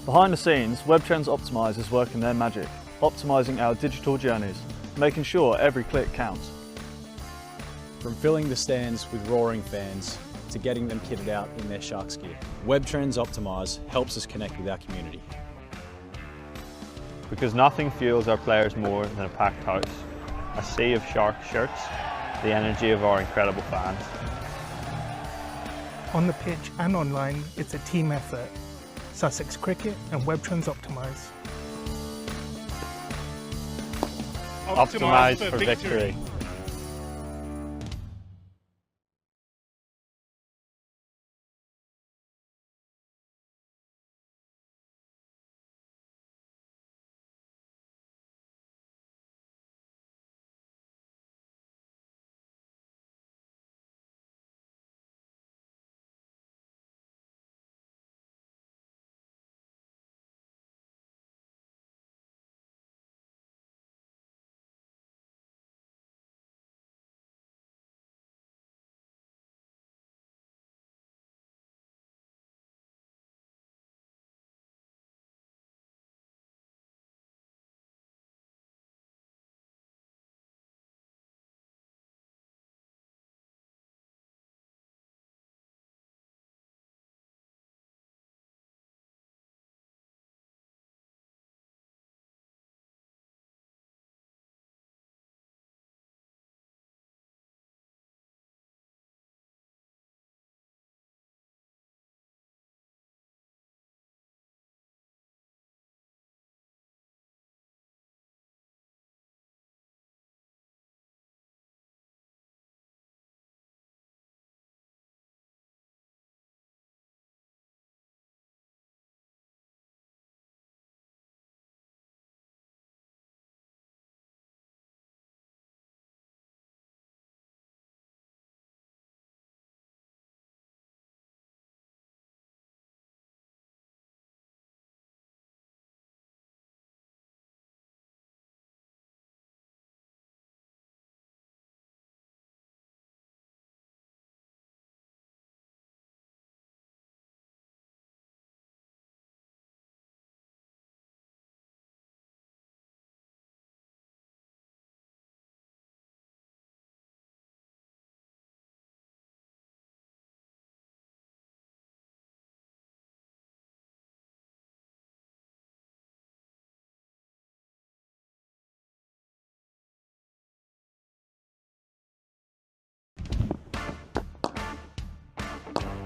Behind the scenes, WebTrends Optimise is working their magic, optimising our digital journeys, making sure every click counts. From filling the stands with roaring fans to getting them kitted out in their Sharks gear, WebTrends Optimise helps us connect with our community. Because nothing fuels our players more than a packed house, a sea of Shark shirts, the energy of our incredible fans. On the pitch and online, it's a team effort. Sussex Cricket and WebTrends Optimise. Optimise for victory.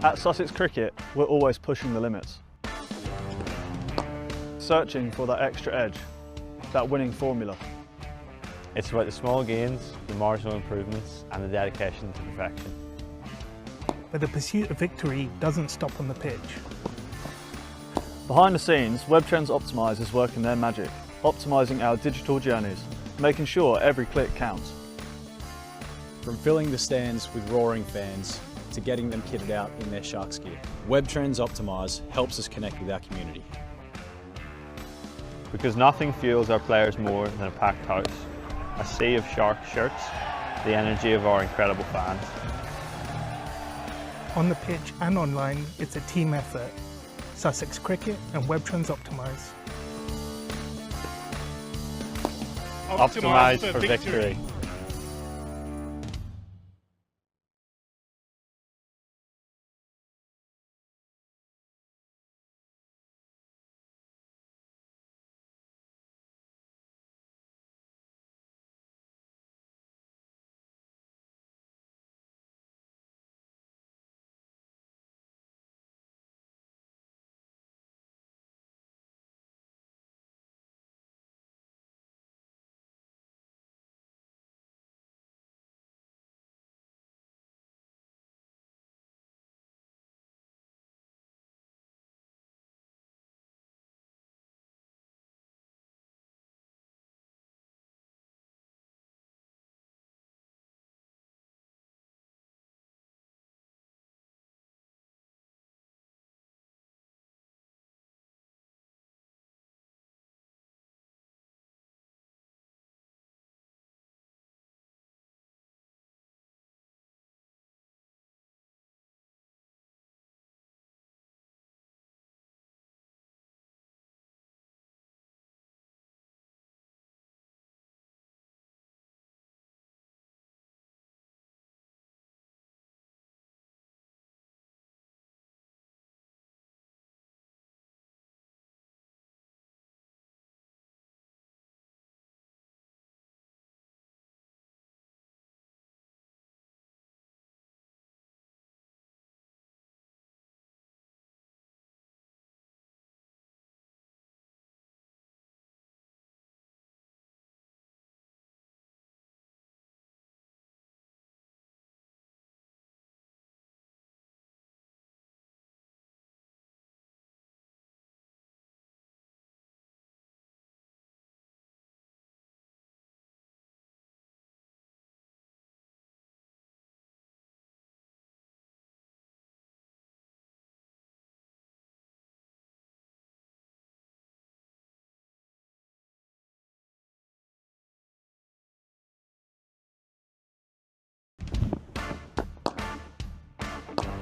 At Sussex Cricket, we're always pushing the limits. Searching for that extra edge, that winning formula. It's about the small gains, the marginal improvements and the dedication to perfection. But the pursuit of victory doesn't stop on the pitch. Behind the scenes, WebTrends Optimise is working their magic, optimising our digital journeys, making sure every click counts. From filling the stands with roaring fans to getting them kitted out in their Sharks gear, WebTrends Optimise helps us connect with our community. Because nothing fuels our players more than a packed house, a sea of Shark shirts, the energy of our incredible fans. On the pitch and online, it's a team effort. Sussex Cricket and WebTrends Optimise. Optimise for victory.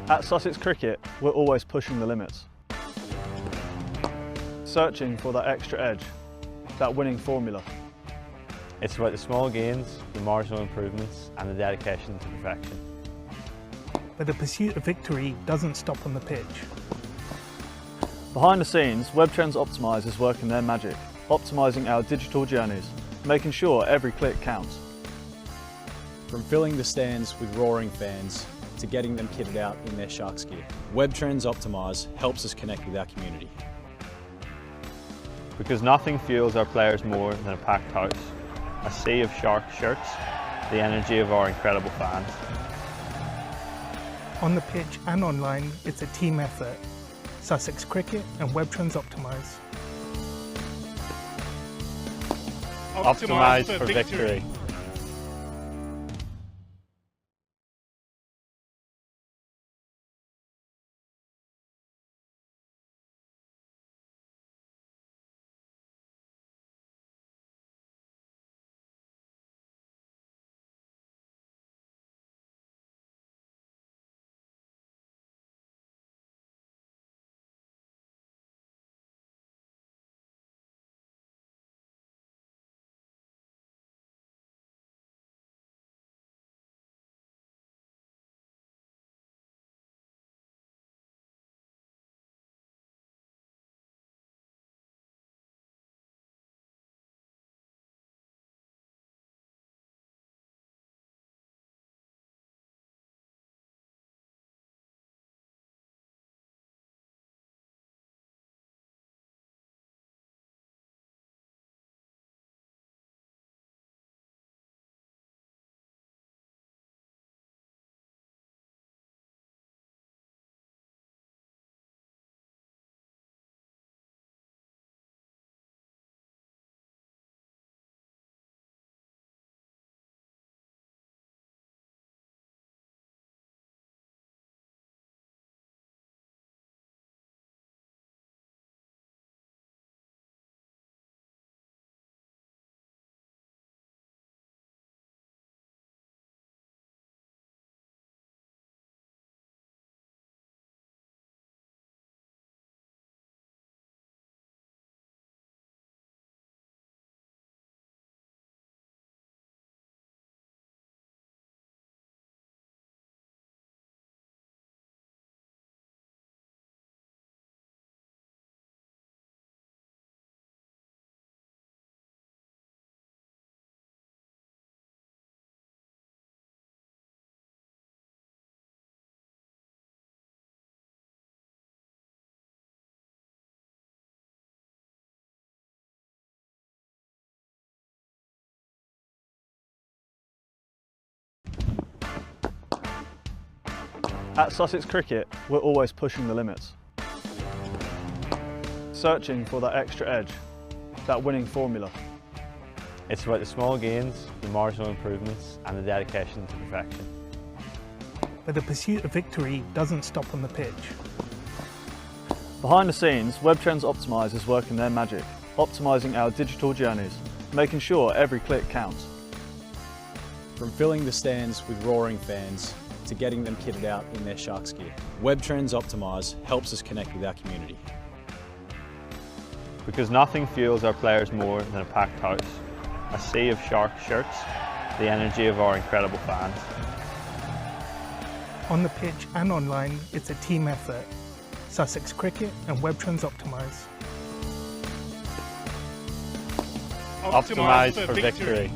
At Sussex Cricket, we're always pushing the limits. Searching for that extra edge, that winning formula. It's about the small gains, the marginal improvements and the dedication to perfection. But the pursuit of victory doesn't stop on the pitch. Behind the scenes, WebTrends Optimise is working their magic, optimising our digital journeys, making sure every click counts. From filling the stands with roaring fans to getting them kitted out in their Sharks gear, WebTrends Optimise helps us connect with our community. Because nothing fuels our players more than a packed house, a sea of Shark shirts, the energy of our incredible fans. On the pitch and online, it's a team effort. Sussex Cricket and WebTrends Optimise. Optimise for victory. At Sussex Cricket, we're always pushing the limits. Searching for that extra edge, that winning formula. It's about the small gains, the marginal improvements and the dedication to perfection. But the pursuit of victory doesn't stop on the pitch. Behind the scenes, WebTrends Optimise is working their magic, optimising our digital journeys, making sure every click counts. From filling the stands with roaring fans to getting them kitted out in their Sharks gear, WebTrends Optimise helps us connect with our community. Because nothing fuels our players more than a packed house, a sea of Shark shirts, the energy of our incredible fans. On the pitch and online, it's a team effort. Sussex Cricket and WebTrends Optimise. Optimise for victory.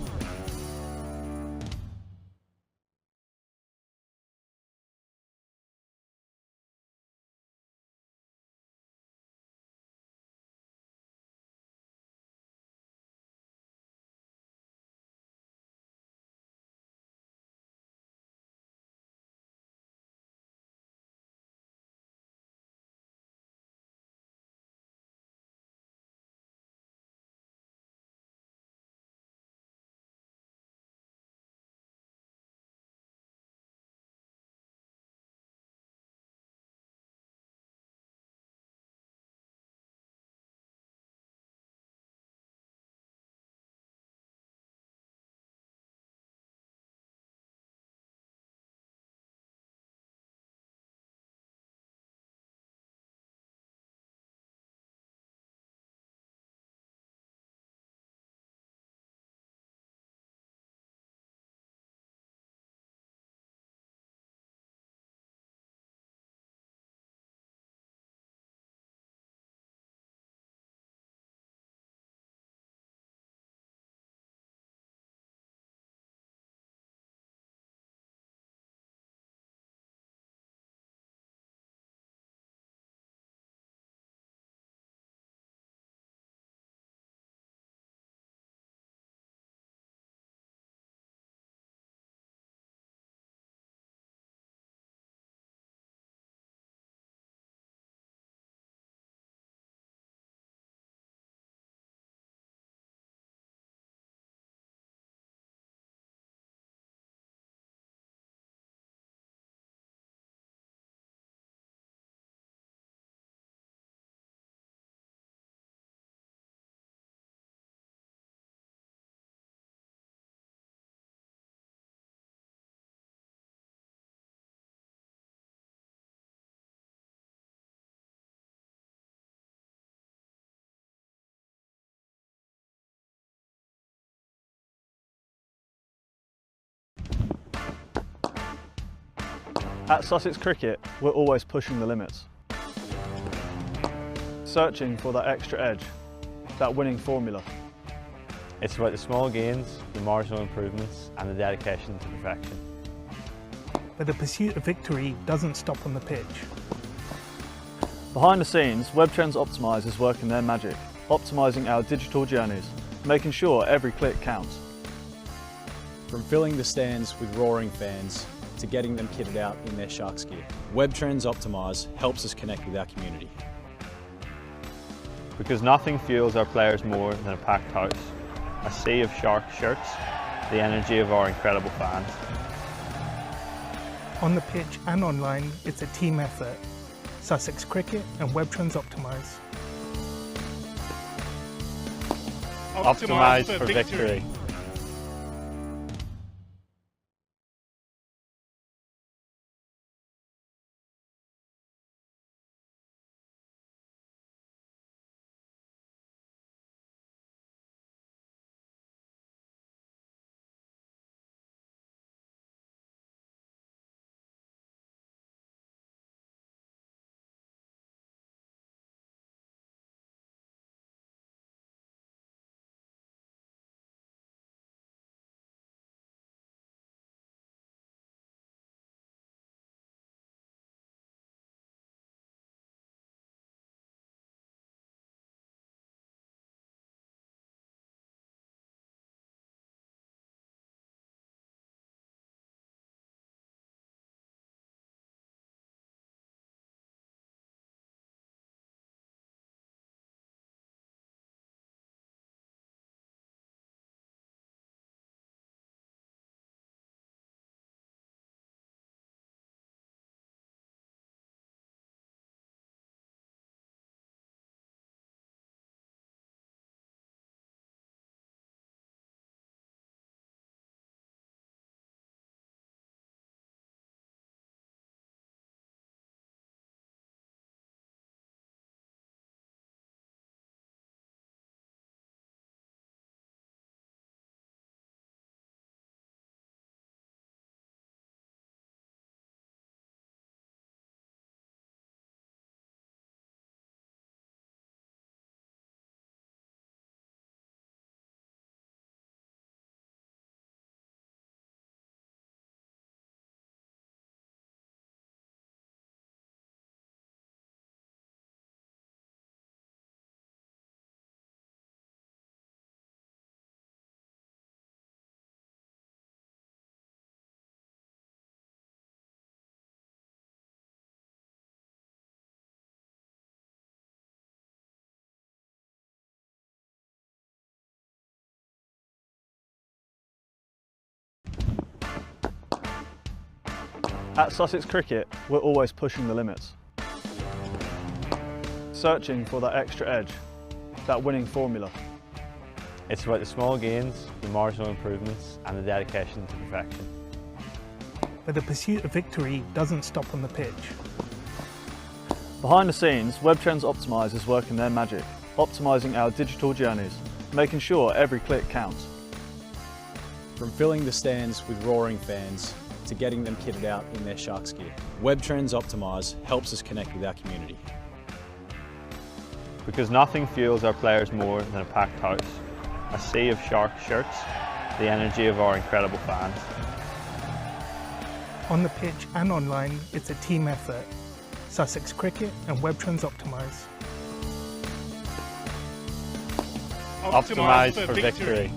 At Sussex Cricket, we're always pushing the limits. Searching for that extra edge, that winning formula. It's about the small gains, the marginal improvements and the dedication to perfection. But the pursuit of victory doesn't stop on the pitch. Behind the scenes, WebTrends Optimise is working their magic, optimising our digital journeys, making sure every click counts. From filling the stands with roaring fans to getting them kitted out in their Sharks gear, WebTrends Optimise helps us connect with our community. Because nothing fuels our players more than a packed house, a sea of Shark shirts, the energy of our incredible fans. On the pitch and online, it's a team effort. Sussex Cricket and WebTrends Optimise. Optimise for victory. At Sussex Cricket, we're always pushing the limits. Searching for that extra edge, that winning formula. It's about the small gains, the marginal improvements and the dedication to perfection. But the pursuit of victory doesn't stop on the pitch. Behind the scenes, WebTrends Optimise is working their magic, optimising our digital journeys, making sure every click counts. From filling the stands with roaring fans to getting them kitted out in their Sharks gear, WebTrends Optimise helps us connect with our community. Because nothing fuels our players more than a packed house, a sea of Shark shirts, the energy of our incredible fans. On the pitch and online, it's a team effort. Sussex Cricket and WebTrends Optimise. Optimise for victory.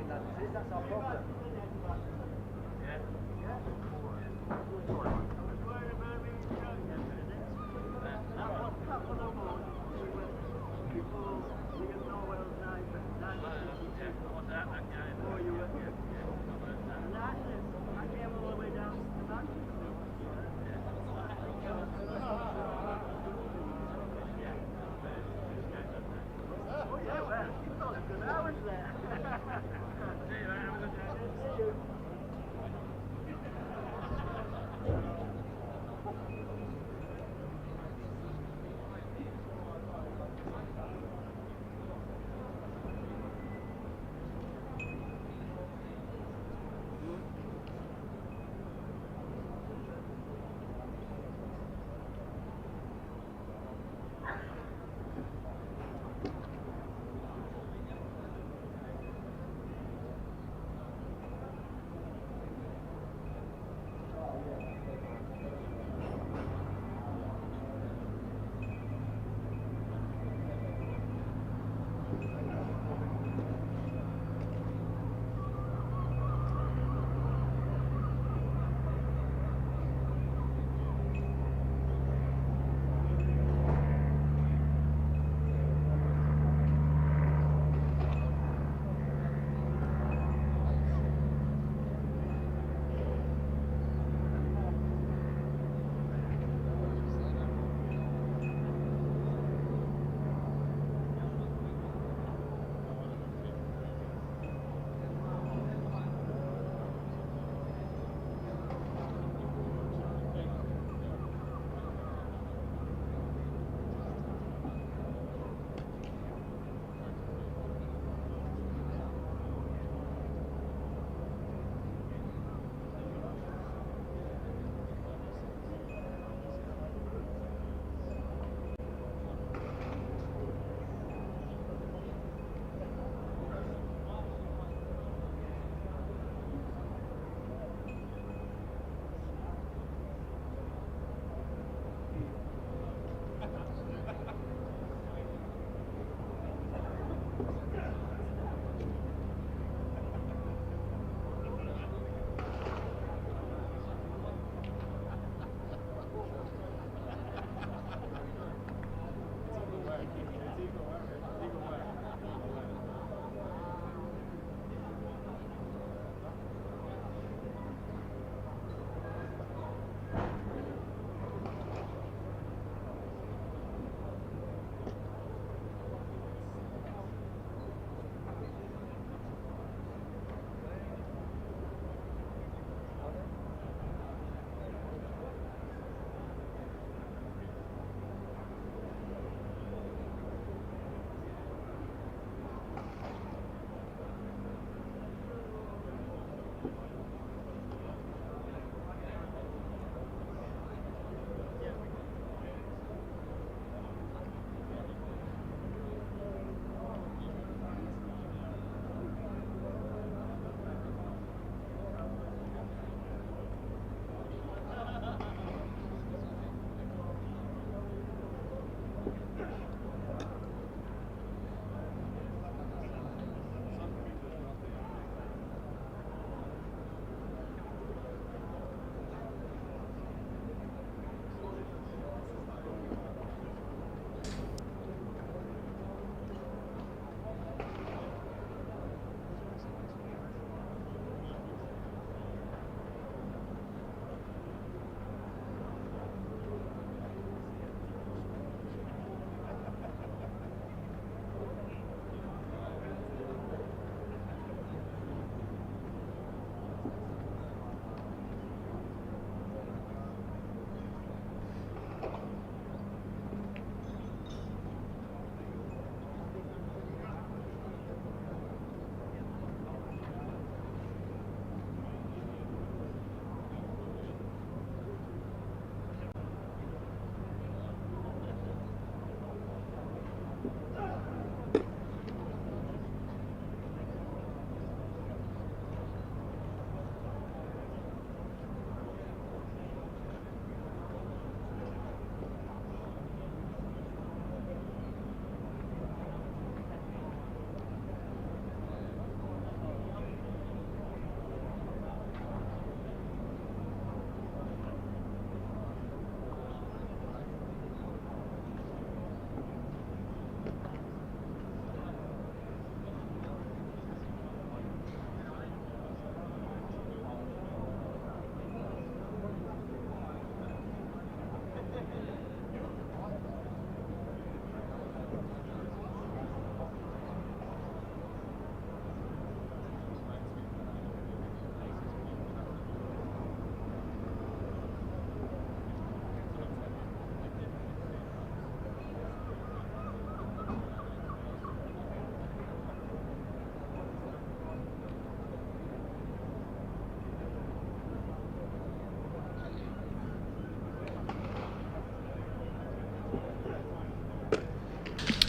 That's our problem.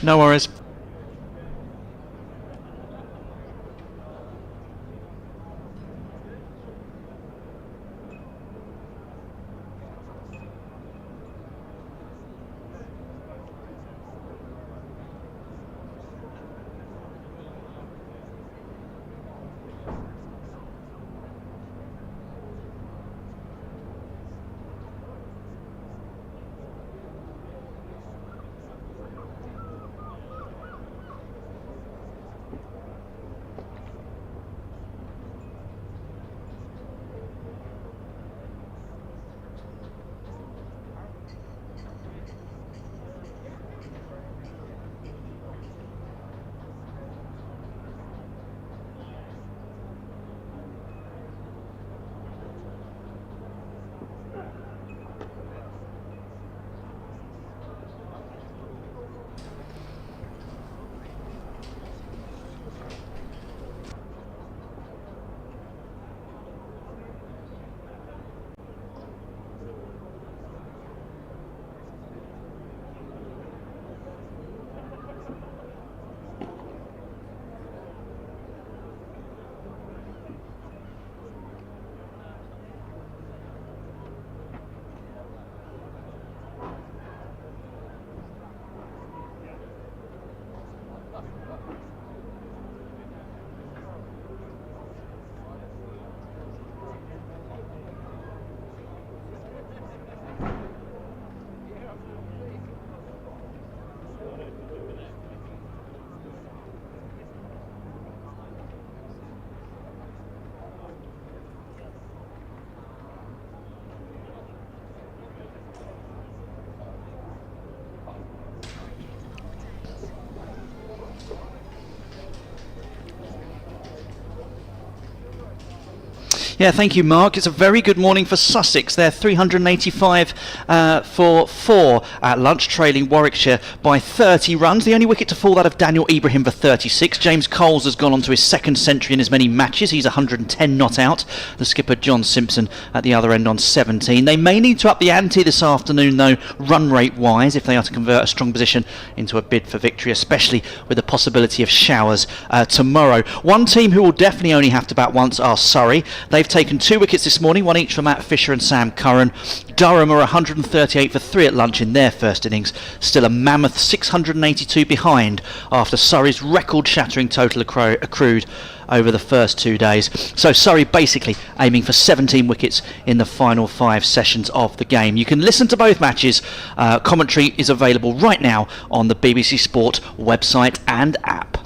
No worries. Yeah, thank you, Mark. It's a very good morning for Sussex. They're 385 for 4 at lunch, trailing Warwickshire by 30 runs. The only wicket to fall, that of Daniel Ibrahim for 36. James Coles has gone on to his second century in as many matches. He's 110 not out. The skipper, John Simpson, at the other end on 17. They may need to up the ante this afternoon, though, run rate-wise, if they are to convert a strong position into a bid for victory, especially with the possibility of showers tomorrow. One team who will definitely only have to bat once are Surrey. They've taken 2 wickets this morning, one each from Matt Fisher and Sam Curran. Durham are 138 for 3 at lunch in their first innings, still a mammoth 682 behind after Surrey's record-shattering total accrued over the first 2 days. So Surrey basically aiming for 17 wickets in the final 5 sessions of the game. You can listen to both matches. Commentary is available right now on the BBC Sport website and app.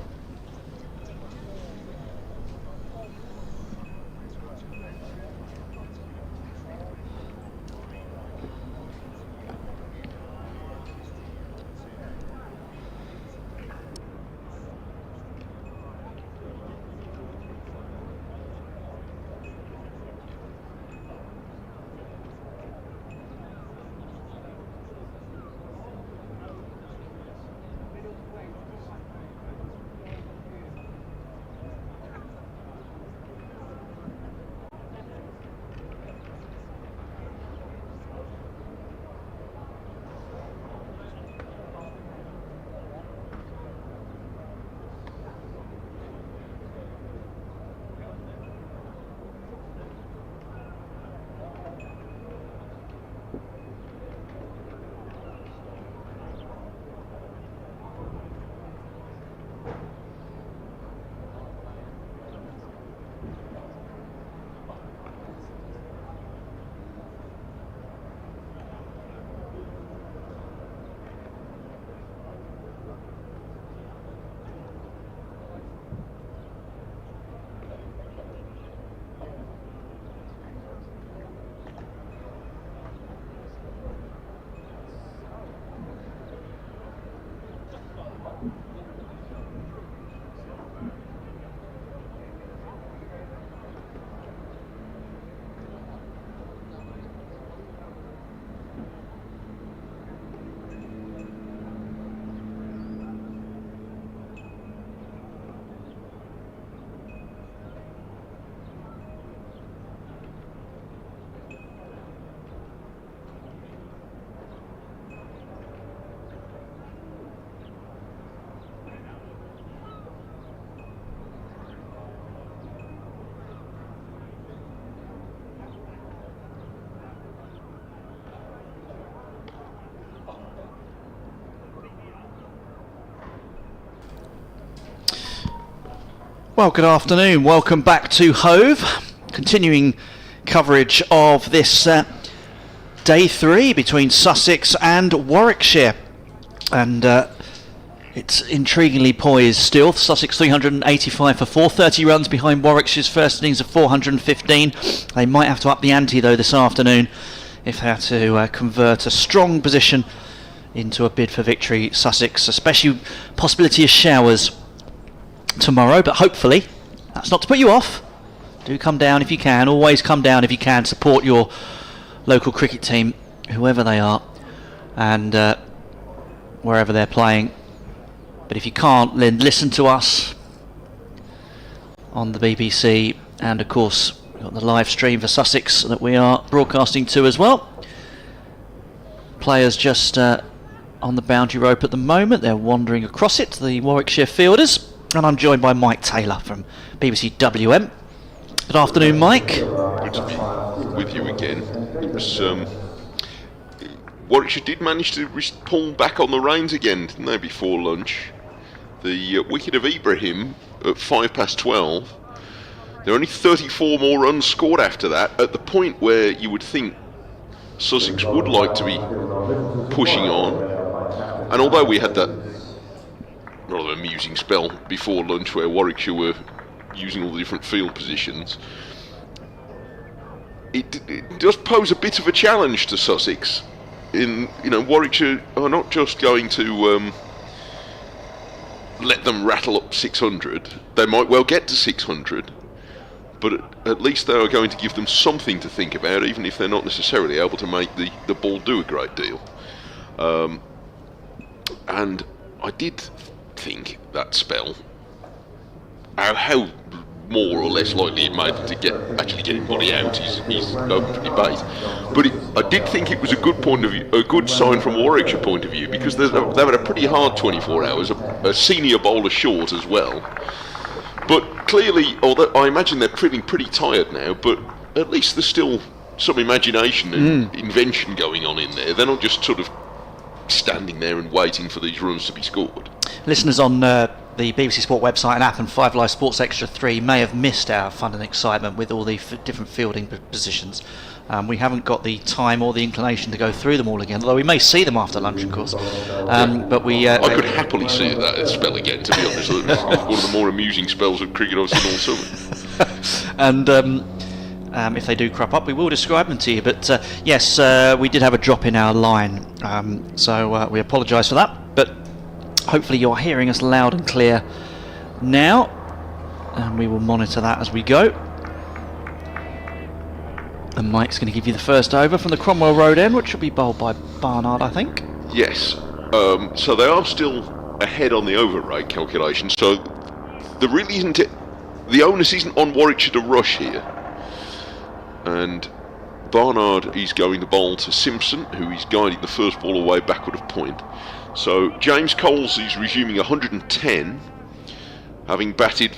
Well, good afternoon. Welcome back to Hove. Continuing coverage of this day 3 between Sussex and Warwickshire. And it's intriguingly poised still. Sussex 385 for 430 runs behind Warwickshire's first innings of 415. They might have to up the ante though this afternoon if they have to convert a strong position into a bid for victory. Sussex, especially possibility of showers tomorrow, but hopefully that's not to put you off. Do come down if you can. Always come down if you can. Support your local cricket team, whoever they are, and wherever they're playing. But if you can't, then listen to us on the BBC, and of course we've got the live stream for Sussex that we are broadcasting to as well. Players just on the boundary rope at the moment. They're wandering across it, the Warwickshire fielders. And I'm joined by Mike Taylor from BBC WM. Good afternoon, Mike. Good to be with you again. It was Warwickshire did manage to pull back on the reins again, didn't they, before lunch? The wicket of Ibrahim at 12:05. There are only 34 more runs scored after that, at the point where you would think Sussex would like to be pushing on. And although we had that rather amusing spell before lunch where Warwickshire were using all the different field positions, it does pose a bit of a challenge to Sussex. Warwickshire are not just going to let them rattle up 600. They might well get to 600, but at least they are going to give them something to think about, even if they're not necessarily able to make the ball do a great deal. And I did think that spell, how more or less likely it made them to actually get anybody out is open for debate. But I did think it was a good sign from Warwickshire point of view, because they've had a pretty hard 24 hours, a senior bowler short as well. But clearly, although I imagine they're feeling pretty tired now, but at least there's still some imagination and invention going on in there. They're not just sort of standing there and waiting for these runs to be scored. Listeners on the BBC Sport website and app and 5 Live Sports Extra 3 may have missed our fun and excitement with all the different fielding positions. We haven't got the time or the inclination to go through them all again, although we may see them after lunch, of course. But we I could happily see that spell again, to be honest. It was one of the more amusing spells of cricket I've seen all summer. And if they do crop up, we will describe them to you. But yes, we did have a drop in our line, so we apologise for that. But hopefully you're hearing us loud and clear now, and we will monitor that as we go. And Mike's going to give you the first over from the Cromwell Road end, which will be bowled by Barnard, I think. Yes. So they are still ahead on the over rate calculation. So there really isn't the onus isn't on Warwickshire to rush here. And Barnard is going to bowl to Simpson, who is guiding the first ball away backward of point. So James Coles is resuming 110, having batted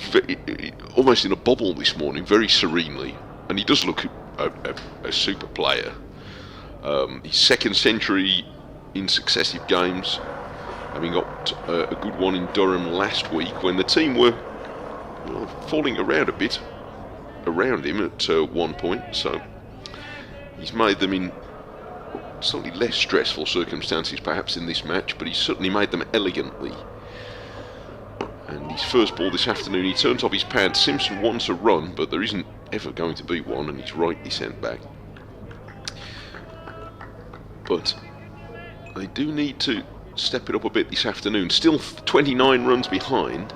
almost in a bubble this morning, very serenely, and he does look a super player. His second century in successive games, having got a good one in Durham last week when the team were falling around a bit around him at one point, so he's made them in slightly less stressful circumstances perhaps in this match, but he's certainly made them elegantly. And his first ball this afternoon, he turns off his pad. Simpson wants a run, but there isn't ever going to be one, and he's rightly sent back. But they do need to step it up a bit this afternoon. Still 29 runs behind,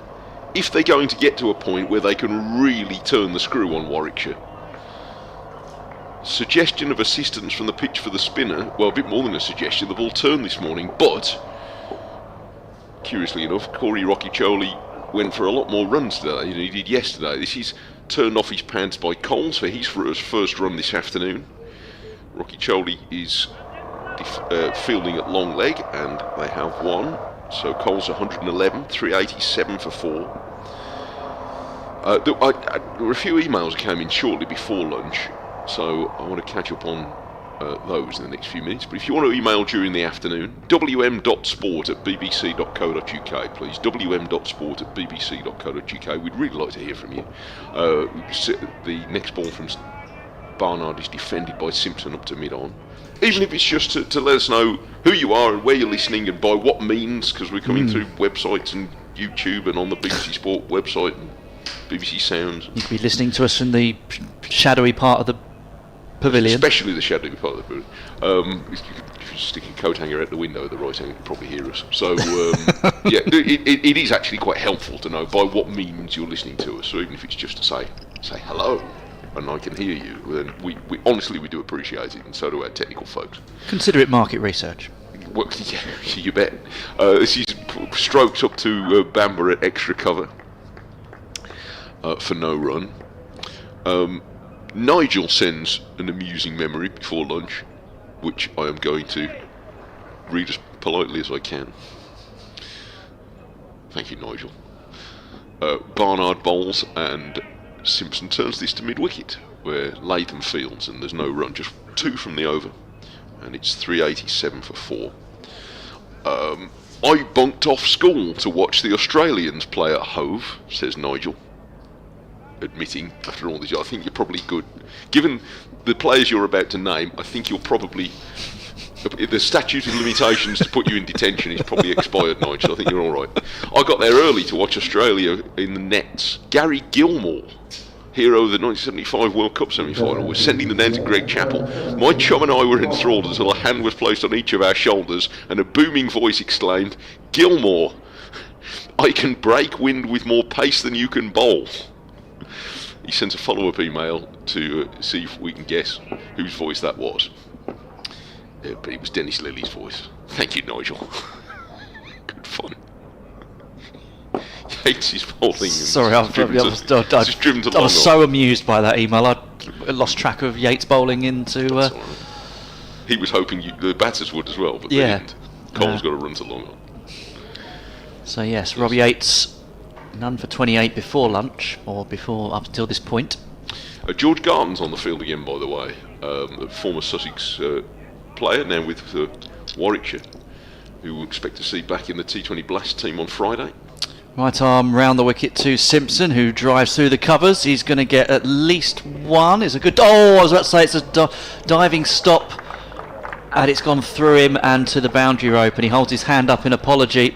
if they're going to get to a point where they can really turn the screw on Warwickshire. Suggestion of assistance from the pitch for the spinner, well, a bit more than a suggestion. The ball turned this morning, but curiously enough, Corey Rothesay went for a lot more runs today than he did yesterday. This is turned off his pads by Coles for his first run this afternoon. Rothesay is fielding at long leg, and they have won. So Coles 111, 387 for 4. There were a few emails that came in shortly before lunch, so I want to catch up on those in the next few minutes. But if you want to email during the afternoon, wm.sport@bbc.co.uk, please. wm.sport@bbc.co.uk. We'd really like to hear from you. The next ball from Barnard is defended by Simpson up to mid-on. Even if it's just to let us know who you are and where you're listening and by what means, because we're coming through websites and YouTube and on the BBC Sport website and BBC Sounds. You could be listening to us in the shadowy part of the pavilion. Especially the shadowy part of the pavilion. If you stick a coat hanger out the window at the right angle, you can probably hear us. So, yeah, it is actually quite helpful to know by what means you're listening to us. So even if it's just to say hello, and I can hear you, then we honestly do appreciate it, and so do our technical folks. Consider it market research. Well, yeah, you bet. This is strokes up to Bamber at extra cover for no run. Nigel sends an amusing memory before lunch, which I am going to read as politely as I can. Thank you, Nigel. Barnard bowls and Simpson turns this to mid-wicket, where Latham fields and there's no run, just 2 from the over, and it's 387 for 4. I bunked off school to watch the Australians play at Hove, says Nigel, admitting after all this. I think you're probably good, given the players you're about to name. I think you're probably, the statute of limitations to put you in detention is probably expired, Nigel. I think you're all right. I got there early to watch Australia in the nets. Gary Gilmore, hero of the 1975 World Cup semi-final, was sending them down to Greg Chappell. My chum and I were enthralled until a hand was placed on each of our shoulders and a booming voice exclaimed, "Gilmore, I can break wind with more pace than you can bowl." He sent a follow-up email to see if we can guess whose voice that was. But it was Dennis Lilly's voice. Thank you, Nigel. Good fun. Yates is bowling. Sorry, I was so amused by that email. I lost track of Yates bowling into. He was hoping the batters would as well, but they didn't. Cole's got to run to long on. So yes, Robbie Yates, none for 28 before lunch, or before up until this point. George Garton's on the field again, by the way. A former Sussex player, now with Warwickshire, who we expect to see back in the T20 Blast team on Friday. Right arm round the wicket to Simpson, who drives through the covers. He's going to get at least one. It's a good... Oh, I was about to say it's a diving stop. And it's gone through him and to the boundary rope. And he holds his hand up in apology.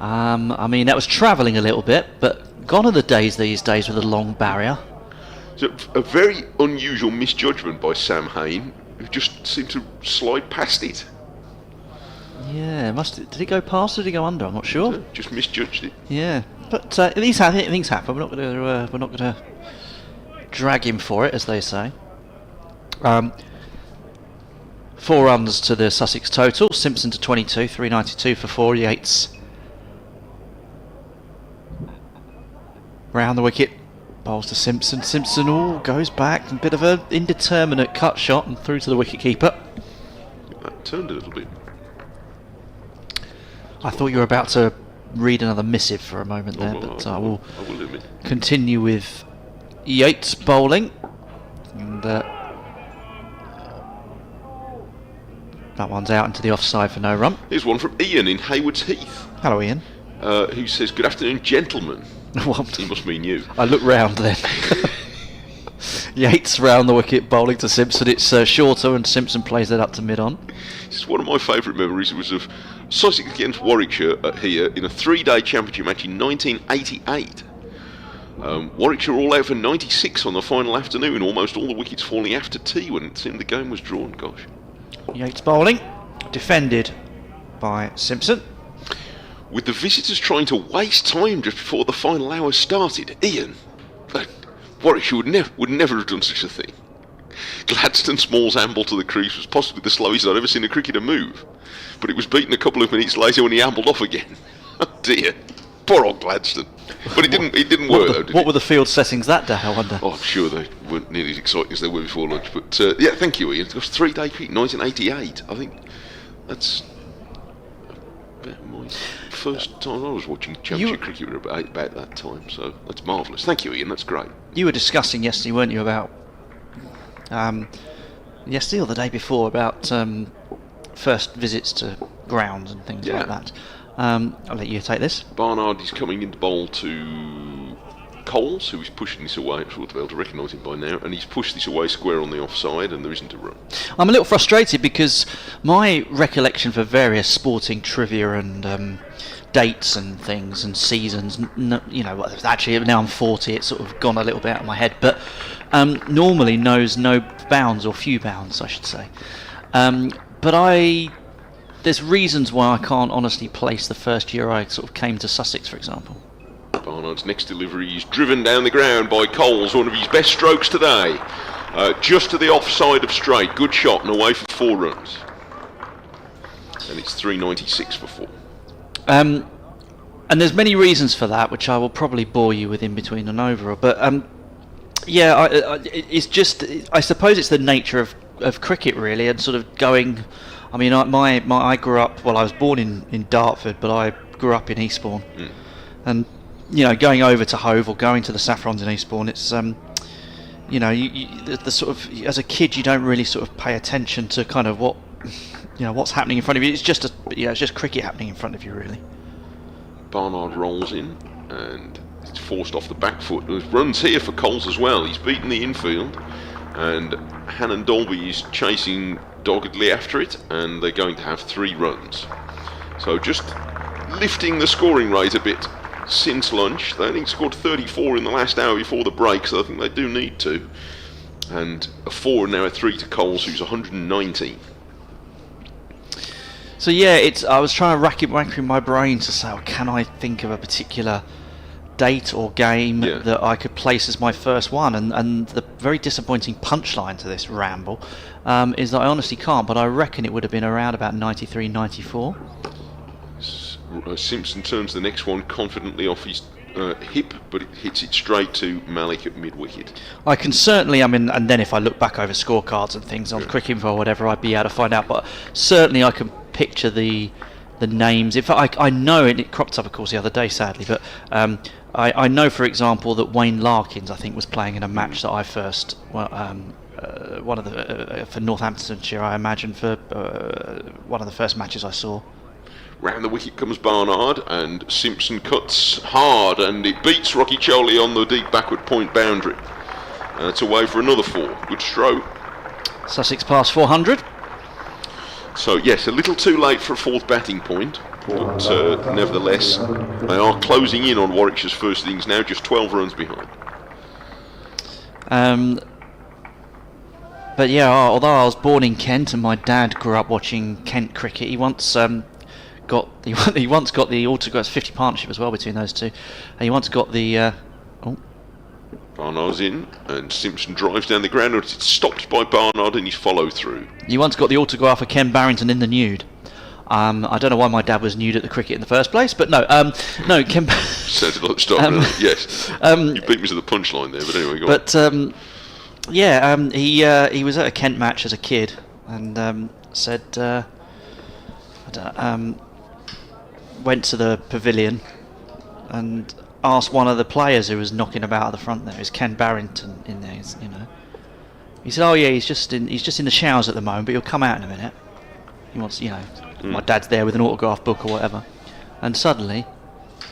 I mean, that was travelling a little bit, but gone are the days these days with a long barrier. So a very unusual misjudgment by Sam Hain, who just seemed to slide past it. Yeah, did he go past or did he go under? I'm not sure. Just misjudged it. Yeah, but things happen. We're not going to drag him for it, as they say. 4 runs to the Sussex total. Simpson to 22, 392 for 4. Yates round the wicket, bowls to Simpson. Simpson goes back, a bit of an indeterminate cut shot and through to the wicket keeper. That turned a little bit. I thought you were about to read another missive for a moment there, but I will admit. Continue with Yates bowling. And that one's out into the offside for no run. Here's one from Ian in Haywards Heath. Hello, Ian. Who says, "Good afternoon, gentlemen." He must mean you. I look round then. Yates round the wicket, bowling to Simpson. It's shorter, and Simpson plays that up to mid-on. It's one of my favourite memories. It was of Sussex against Warwickshire here in a 3-day championship match in 1988. Warwickshire all out for 96 on the final afternoon, almost all the wickets falling after tea when it seemed the game was drawn. Gosh. Yates bowling, defended by Simpson. With the visitors trying to waste time just before the final hour started, Ian, Warwickshire would never have done such a thing. Gladstone Small's amble to the crease was possibly the slowest I'd ever seen a cricketer move, but it was beaten a couple of minutes later when he ambled off again. Oh dear, poor old Gladstone. But it didn't work though, did it? What were the field settings that day, I wonder? Oh, I'm sure they weren't nearly as exciting as they were before lunch, but yeah, thank you, Ian. It was 3-day cricket, 1988. I think that's my first time I was watching championship cricket about that time, so that's marvellous. Thank you, Ian, that's great. You were discussing yesterday, weren't you, about yesterday or the day before about first visits to grounds and things like that. I'll let you take this. Barnard is coming into bowl to Coles, who is pushing this away. I'm sure to be able to recognise him by now, and he's pushed this away square on the offside, and there isn't a run. I'm a little frustrated because my recollection for various sporting trivia and dates and things and seasons, actually now I'm 40, it's sort of gone a little bit out of my head, but normally knows no bounds, or few bounds I should say. But there's reasons why I can't honestly place the first year I sort of came to Sussex, for example. Barnard's next delivery is driven down the ground by Coles, one of his best strokes today. Just to the offside of straight, good shot and away for 4 runs. And it's 3.96 for 4. And there's many reasons for that, which I will probably bore you with in between and over. But it's just, I suppose it's the nature of cricket really, and sort of going. I mean, I grew up. Well, I was born in Dartford, but I grew up in Eastbourne, and going over to Hove or going to the Saffrons in Eastbourne, it's the sort of, as a kid you don't really sort of pay attention to kind of what's happening in front of you. It's just it's just cricket happening in front of you really. Barnard rolls in and it's forced off the back foot. There's runs here for Coles as well. He's beaten the infield, and Hannon Dolby is chasing doggedly after it, and they're going to have 3 runs. So just lifting the scoring rate a bit since lunch. They only scored 34 in the last hour before the break, so I think they do need to. And a 4 and now a 3 to Coles, who's 119. So I was trying to rack my brain to say, can I think of a particular date or game that I could place as my first one, and the very disappointing punchline to this ramble is that I honestly can't, but I reckon it would have been around about 93, 94. Simpson turns the next one confidently off his hip, but it hits it straight to Malik at mid-wicket. I can certainly, and then if I look back over scorecards and things on Cricket Info or whatever, I'd be able to find out, but certainly I can picture the names. In fact, I know it cropped up, of course, the other day, sadly, but I know, for example, that Wayne Larkins, I think, was playing in a match that I first, one of the for Northamptonshire, I imagine, for one of the first matches I saw. Round the wicket comes Barnard, and Simpson cuts hard, and it beats Rocky Choli on the deep backward point boundary. It's away for another 4. Good stroke. Sussex past 400. So yes, a little too late for a 4th batting point, but nevertheless, they are closing in on Warwickshire's first innings now, just 12 runs behind. But although I was born in Kent and my dad grew up watching Kent cricket, he once got the autograph. 50 partnership as well between those two. He once got the. Barnard's in, and Simpson drives down the ground, and it's stopped by Barnard in his follow-through. He once got the autograph of Ken Barrington in the nude. I don't know why my dad was nude at the cricket in the first place, but no, Ken. Sounded like start, really. Yes. You beat me to the punchline there, but anyway, go on. He was at a Kent match as a kid, and said, went to the pavilion and asked one of the players who was knocking about at the front there, is Ken Barrington in there? He said, he's just in the showers at the moment, but he'll come out in a minute. He wants, my dad's there with an autograph book or whatever. And suddenly,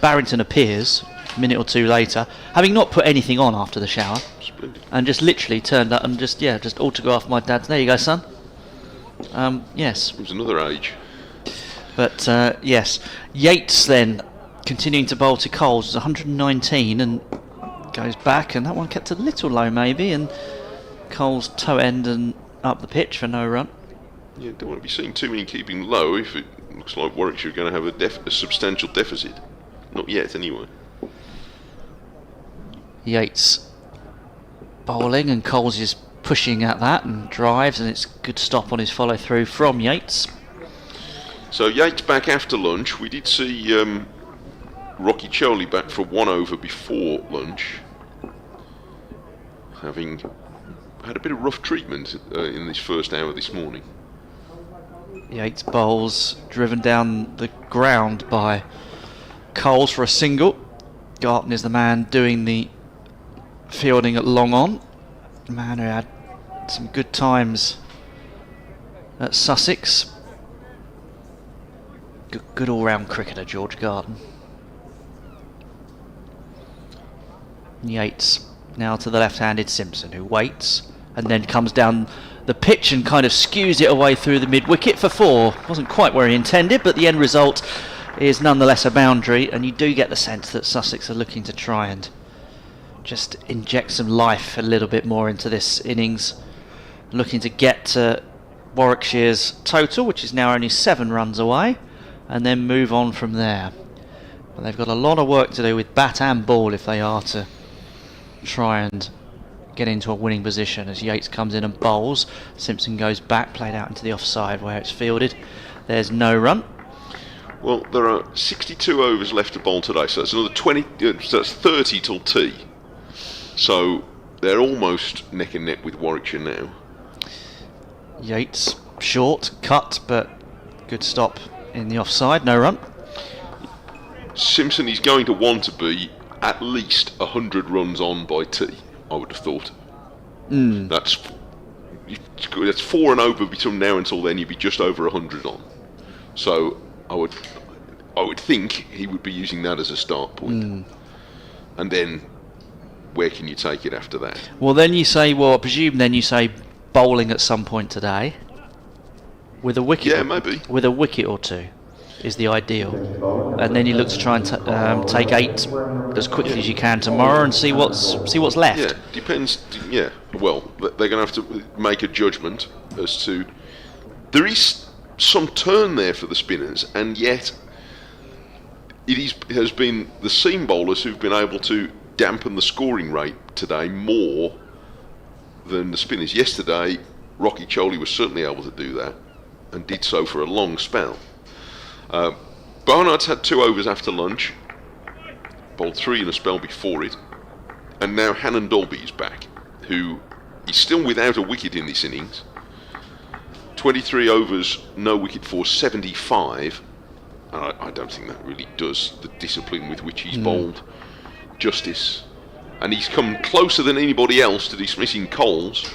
Barrington appears a minute or 2 later, having not put anything on after the shower. Splendid. And just literally turned up and just autographed my dad's. There you go, son. Yes. It was another age. But yes, Yates then continuing to bowl to Coles, 119 and goes back, and that one kept a little low maybe, and Coles toe end and up the pitch for no run. Yeah, don't want to be seen too many keeping low if it looks like Warwickshire are going to have a substantial deficit. Not yet, anyway. Yates bowling, and Coles is pushing at that and drives, and it's a good stop on his follow through from Yates. So Yates back after lunch. We did see Rocky Choli back for 1 over before lunch, having had a bit of rough treatment in this first hour this morning. Yates bowls, driven down the ground by Coles for a single. Garton is the man doing the fielding at long on. The man who had some good times at Sussex. Good all-round cricketer, George Garden. Yates now to the left-handed Simpson, who waits and then comes down the pitch and kind of skews it away through the mid-wicket for 4. Wasn't quite where he intended, but the end result is nonetheless a boundary, and you do get the sense that Sussex are looking to try and just inject some life a little bit more into this innings, looking to get to Warwickshire's total, which is now only 7 runs away, and then move on from there. But they've got a lot of work to do with bat and ball if they are to try and get into a winning position. As Yates comes in and bowls, Simpson goes back, played out into the offside where it's fielded. There's no run. Well, there are 62 overs left to bowl today, so that's another 20. So that's 30 till tea. So they're almost neck and neck with Warwickshire now. Yates short, cut, but good stop in the offside, no run. Simpson is going to want to be at least 100 runs on by tea, I would have thought. That's 4 and over between now until then. You'd be just over 100 on. So I would think he would be using that as a start point. And then where can you take it after that? Well, then you say, I presume then you say bowling at some point today with a wicket. Yeah, maybe. With a wicket or 2 is the ideal, and then you look to try and take 8 as quickly as you can tomorrow and see what's left. Yeah, depends. Yeah, well, they're going to have to make a judgment as to. There is some turn there for the spinners, and yet has been the seam bowlers who've been able to dampen the scoring rate today more than the spinners. Yesterday, Rothesay was certainly able to do that, and did so for a long spell. Barnard's had 2 overs after lunch, bowled 3 in a spell before it, and now Hannon Dolby is back, who is still without a wicket in this innings. 23 overs, no wicket for 75. I don't think that really does the discipline with which he's bowled justice. And he's come closer than anybody else to dismissing Coles,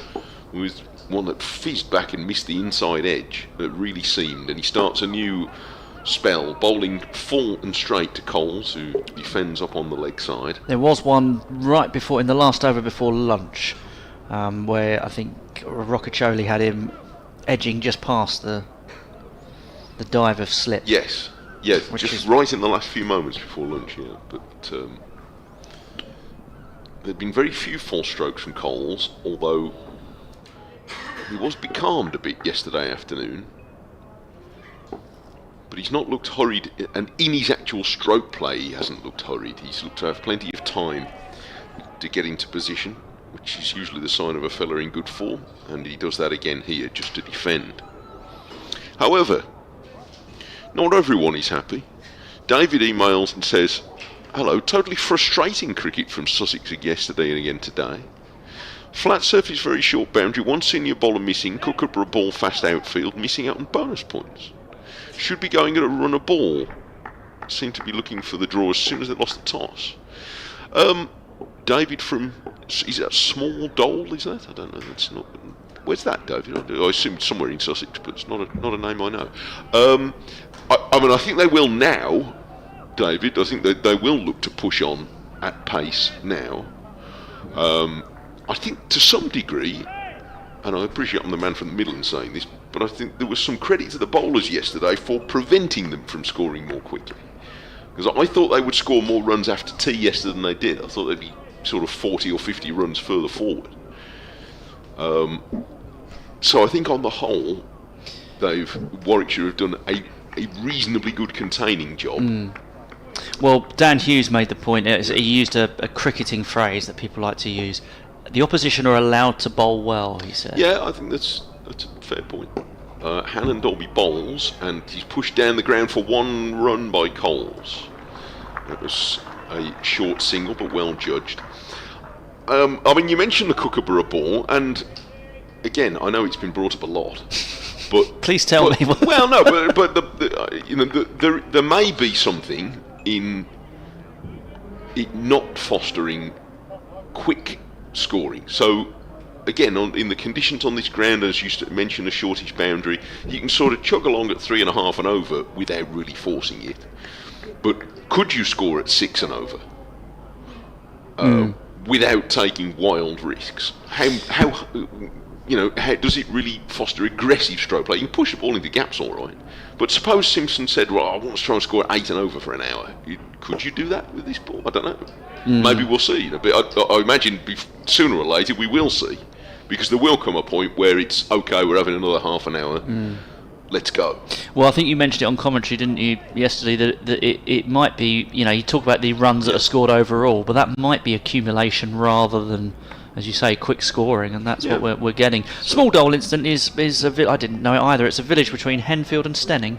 with one that fizzed back and missed the inside edge. It really seemed. And he starts a new spell, bowling full and straight to Coles, who defends up on the leg side. There was one right before, in the last over before lunch, where I think Rothesay had him edging just past the dive of slip. Yes, just right in the last few moments before lunch. Yeah, but there'd been very few false strokes from Coles, although he was becalmed a bit yesterday afternoon. But he's not looked hurried, and in his actual stroke play he hasn't looked hurried. He's looked to have plenty of time to get into position, which is usually the sign of a fella in good form, and he does that again here, just to defend. However, not everyone is happy. David emails and says, "Hello, totally frustrating cricket from Sussex yesterday and again today. Flat surface, very short boundary, one senior bowler missing, Kookaburra ball fast outfield, missing out on bonus points. Should be going at a run a ball. Seem to be looking for the draw as soon as they lost the toss." David from, is that Small Dole, is that? I don't know, that's not, where's that, David? I assume somewhere in Sussex, but it's not a name I know. I mean, I think they will now, David. I think they will look to push on at pace now. I think to some degree, and I appreciate I'm the man from the middle in saying this, but I think there was some credit to the bowlers yesterday for preventing them from scoring more quickly. Because I thought they would score more runs after tea yesterday than they did. I thought they'd be sort of 40 or 50 runs further forward. So I think on the whole, Warwickshire have done a reasonably good containing job. Well, Dan Hughes made the point, he used a cricketing phrase that people like to use. The opposition are allowed to bowl well, he said. Yeah, I think that's a fair point. Hannon Dolby bowls, and he's pushed down the ground for 1 run by Coles. It was a short single, but well judged. I mean, you mentioned the Kookaburra ball, and again, I know it's been brought up a lot, but please tell me. Well, no, but there may be something in it not fostering quick scoring. So again, in the conditions on this ground, as you mentioned, a shortish boundary, you can sort of chug along at 3.5 and over without really forcing it. But could you score at 6 and over without taking wild risks? How does it really foster aggressive stroke play? You can push the ball into gaps, all right. But suppose Simpson said, "Well, I want to try and score 8 and over for an hour." Could you do that with this ball? I don't know. Maybe we'll see. But I imagine sooner or later we will see, because there will come a point where it's okay. We're having another half an hour. Let's go. Well, I think you mentioned it on commentary, didn't you, yesterday, that it might be, you talk about the runs that are scored overall, but that might be accumulation rather than, as you say, quick scoring, and that's what we're getting. Small Dole incident is I didn't know it either. It's a village between Henfield and Stenning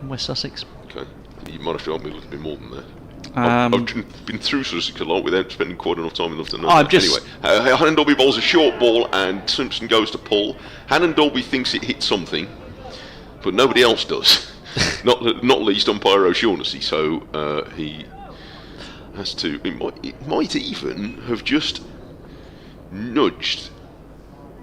in West Sussex. Okay, you might have told me a little bit more than that. I've been through Sussex a lot without spending quite enough time enough to know. Anyway, Hannon Dolby bowls a short ball and Simpson goes to pull. Hannon Dolby thinks it hit something, but nobody else does. not least umpire O'Shaughnessy. So he has to. It might even have just nudged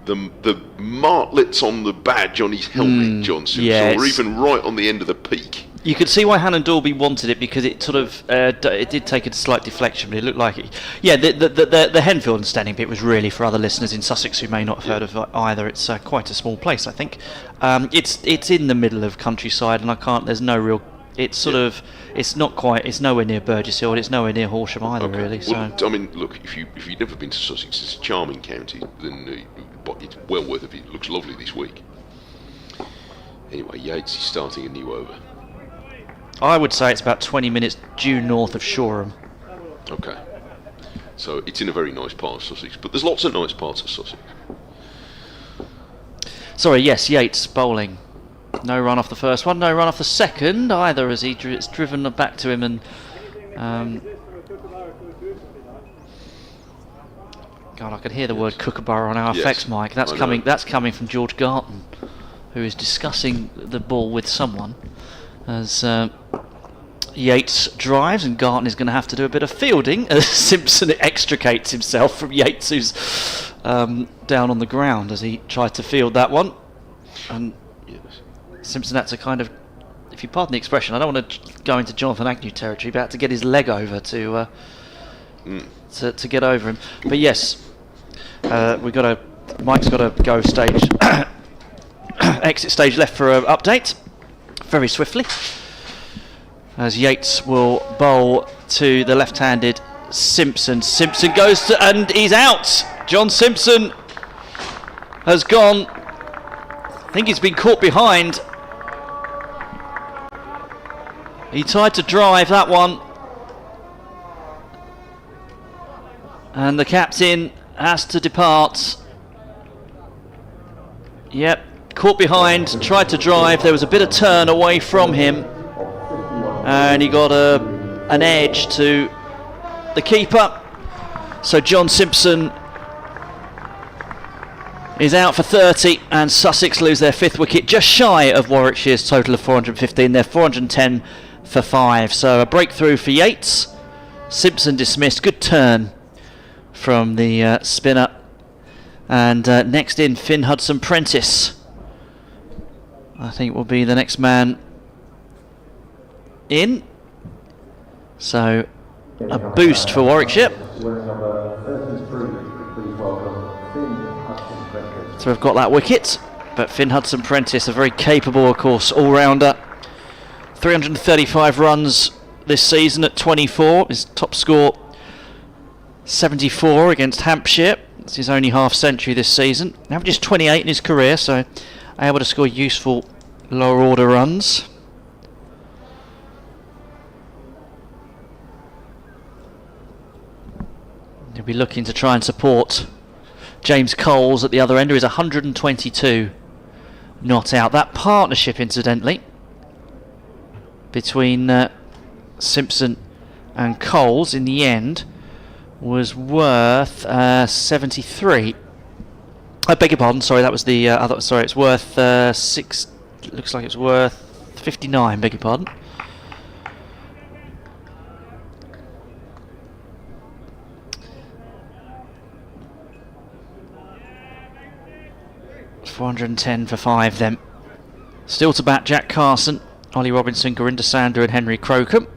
the martlets on the badge on his helmet, John Simpson, or even right on the end of the peak. You could see why Hannon Dolby wanted it, because it sort of it did take a slight deflection, but it looked like it. Yeah, the Henfield and Stenning bit was really for other listeners in Sussex who may not have heard of it either. It's quite a small place, I think. It's in the middle of countryside, and there's no real. It's sort of. It's not quite. It's nowhere near Burgess Hill, and it's nowhere near Horsham either, really. Well, So I mean, look, if you've never been to Sussex, it's a charming county. Then it's well worth it. It looks lovely this week. Anyway, Yates is starting a new over. I would say it's about 20 minutes due north of Shoreham. Okay. So it's in a very nice part of Sussex, but there's lots of nice parts of Sussex. Sorry, yes, Yates bowling. No run off the first one, no run off the second either, as it's driven back to him, and God, I could hear the word Kookaburra on our effects mic. That's coming from George Garton, who is discussing the ball with someone as Yates drives, and Garton is going to have to do a bit of fielding as Simpson extricates himself from Yates, who's down on the ground as he tried to field that one. And Simpson had to kind of, if you pardon the expression, I don't want to go into Jonathan Agnew territory, but had to get his leg over to get over him. But yes, Mike's got to go stage exit stage left for an update very swiftly, as Yates will bowl to the left-handed Simpson. Simpson goes to, and he's out. John Simpson has gone. I think he's been caught behind. He tried to drive that one, and the captain has to depart. Yep, caught behind, tried to drive. There was a bit of turn away from him, and he got an edge to the keeper. So John Simpson is out for 30, and Sussex lose their 5th wicket, just shy of Warwickshire's total of 415. They're 410 for 5. So a breakthrough for Yates. Simpson dismissed. Good turn from the spinner. And next in, Finn Hudson-Prentice, I think, will be the next man in. So a boost for Warwickshire. So we've got that wicket, but Finn Hudson-Prentice, a very capable, of course, all-rounder. 335 runs this season at 24. His top score 74 against Hampshire. It's his only half-century this season. Averages 28 in his career, so able to score useful lower-order runs. He'll be looking to try and support James Coles at the other end, who is 122 not out. That partnership, incidentally, between Simpson and Coles in the end was worth 73. I beg your pardon, sorry, that was the other. Sorry, it's worth 6. Looks like it's worth 59. Beg your pardon. 410 for 5 then. Still to bat Jack Carson, Ollie Robinson, Gurinder Sandhu and Henry Crocombe.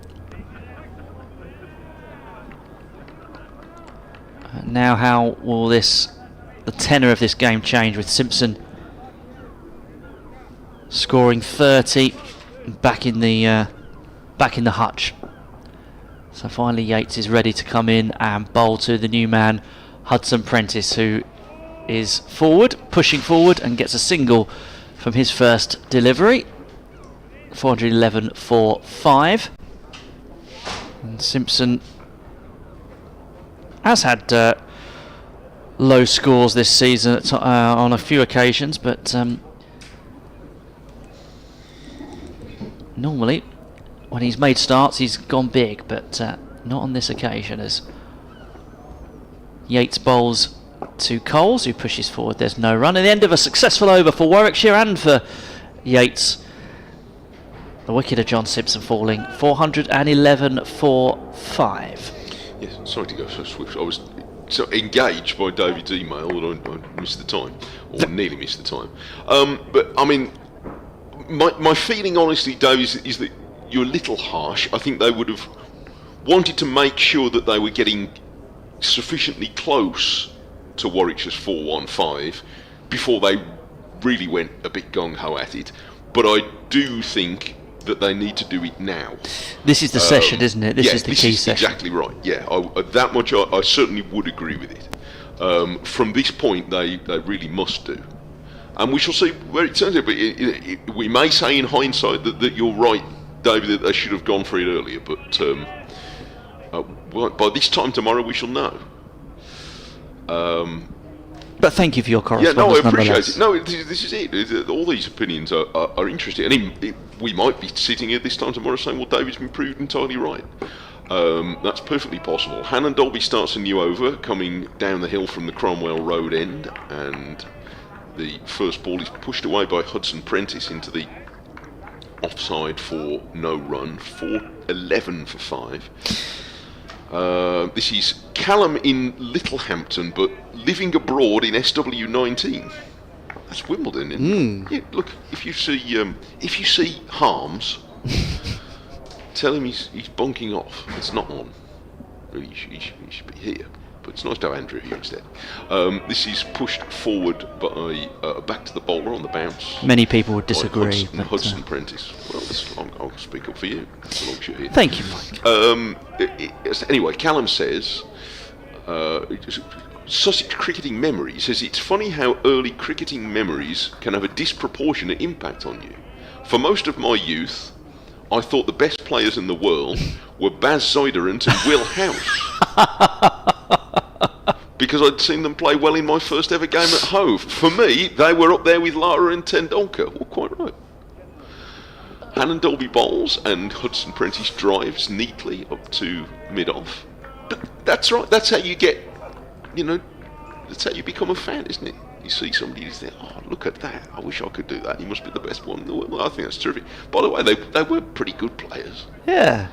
Now how will the tenor of this game change with Simpson scoring 30 back in the hutch. So finally Yates is ready to come in and bowl to the new man Hudson Prentice, who is pushing forward and gets a single from his first delivery. 411 for 5. And Simpson has had low scores this season on a few occasions, but normally when he's made starts he's gone big, but not on this occasion, as Yates bowls to Coles, who pushes forward. There's no run. At the end of a successful over for Warwickshire and for Yates, the wicket of John Simpson falling 411 for 5. Yes, sorry to go so swift. I was so engaged by David's email that I missed the time, or nearly missed the time. But I mean, my feeling, honestly, Dave, is that you're a little harsh. I think they would have wanted to make sure that they were getting sufficiently close to Warwickshire's 415 before they really went a bit gung-ho at it. But I do think that they need to do it now. This is the session, isn't it? This is the key session. Exactly right. Yeah, that much I certainly would agree with it. From this point, they really must do. And we shall see where it turns out. But we may say in hindsight that you're right, David, that they should have gone for it earlier. But by this time tomorrow, we shall know. But thank you for your correspondence. Yeah, no, I appreciate it. No, this is it. All these opinions are interesting. And we might be sitting here this time tomorrow saying, well, David's been proved entirely right. That's perfectly possible. Hannon Dolby starts a new over, coming down the hill from the Cromwell Road end, and the first ball is pushed away by Hudson Prentice into the offside for no run. 411 for 5. This is Callum in Littlehampton, but living abroad in SW19. That's Wimbledon, isn't it? Yeah, look, if you see Harms, tell him he's bunking off. It's not on. Really, he should be here. But it's nice to have Andrew here instead. This is pushed forward by back to the bowler on the bounce. Many people would disagree. Hudson Prentice. Well, I'll speak up for you. As long as you're here. Thank you, Mike. Anyway, Callum says, Sussex cricketing memory says, it's funny how early cricketing memories can have a disproportionate impact on you. For most of my youth, I thought the best players in the world were Baz Zuiderent and Will House. Because I'd seen them play well in my first ever game at Hove. For me, they were up there with Lara and Tendulkar. Well, quite right. Hannon Dolby bowls and Hudson Prentice drives neatly up to mid-off. But that's right, that's how you get, that's how you become a fan, isn't it? You see somebody who's there, oh, look at that, I wish I could do that, he must be the best one in the world. I think that's terrific. By the way, they were pretty good players. Yeah.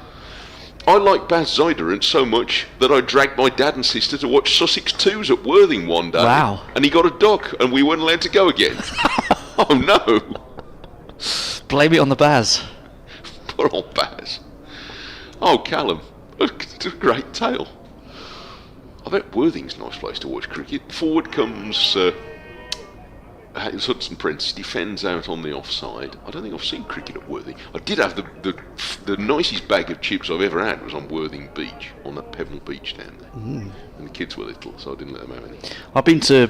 I like Baz Zuiderent so much that I dragged my dad and sister to watch Sussex 2s at Worthing one day. Wow. And he got a duck and we weren't allowed to go again. Oh no. Blame it on the Baz. Poor old Baz. Oh, Callum, it's a great tale. I bet Worthing's a nice place to watch cricket. Forward comes Hudson Prentice, defends out on the offside. I don't think I've seen cricket at Worthing. I did have the nicest bag of chips I've ever had was on Worthing Beach, on that Pebble Beach down there. And the kids were little, so I didn't let them have any. I've been to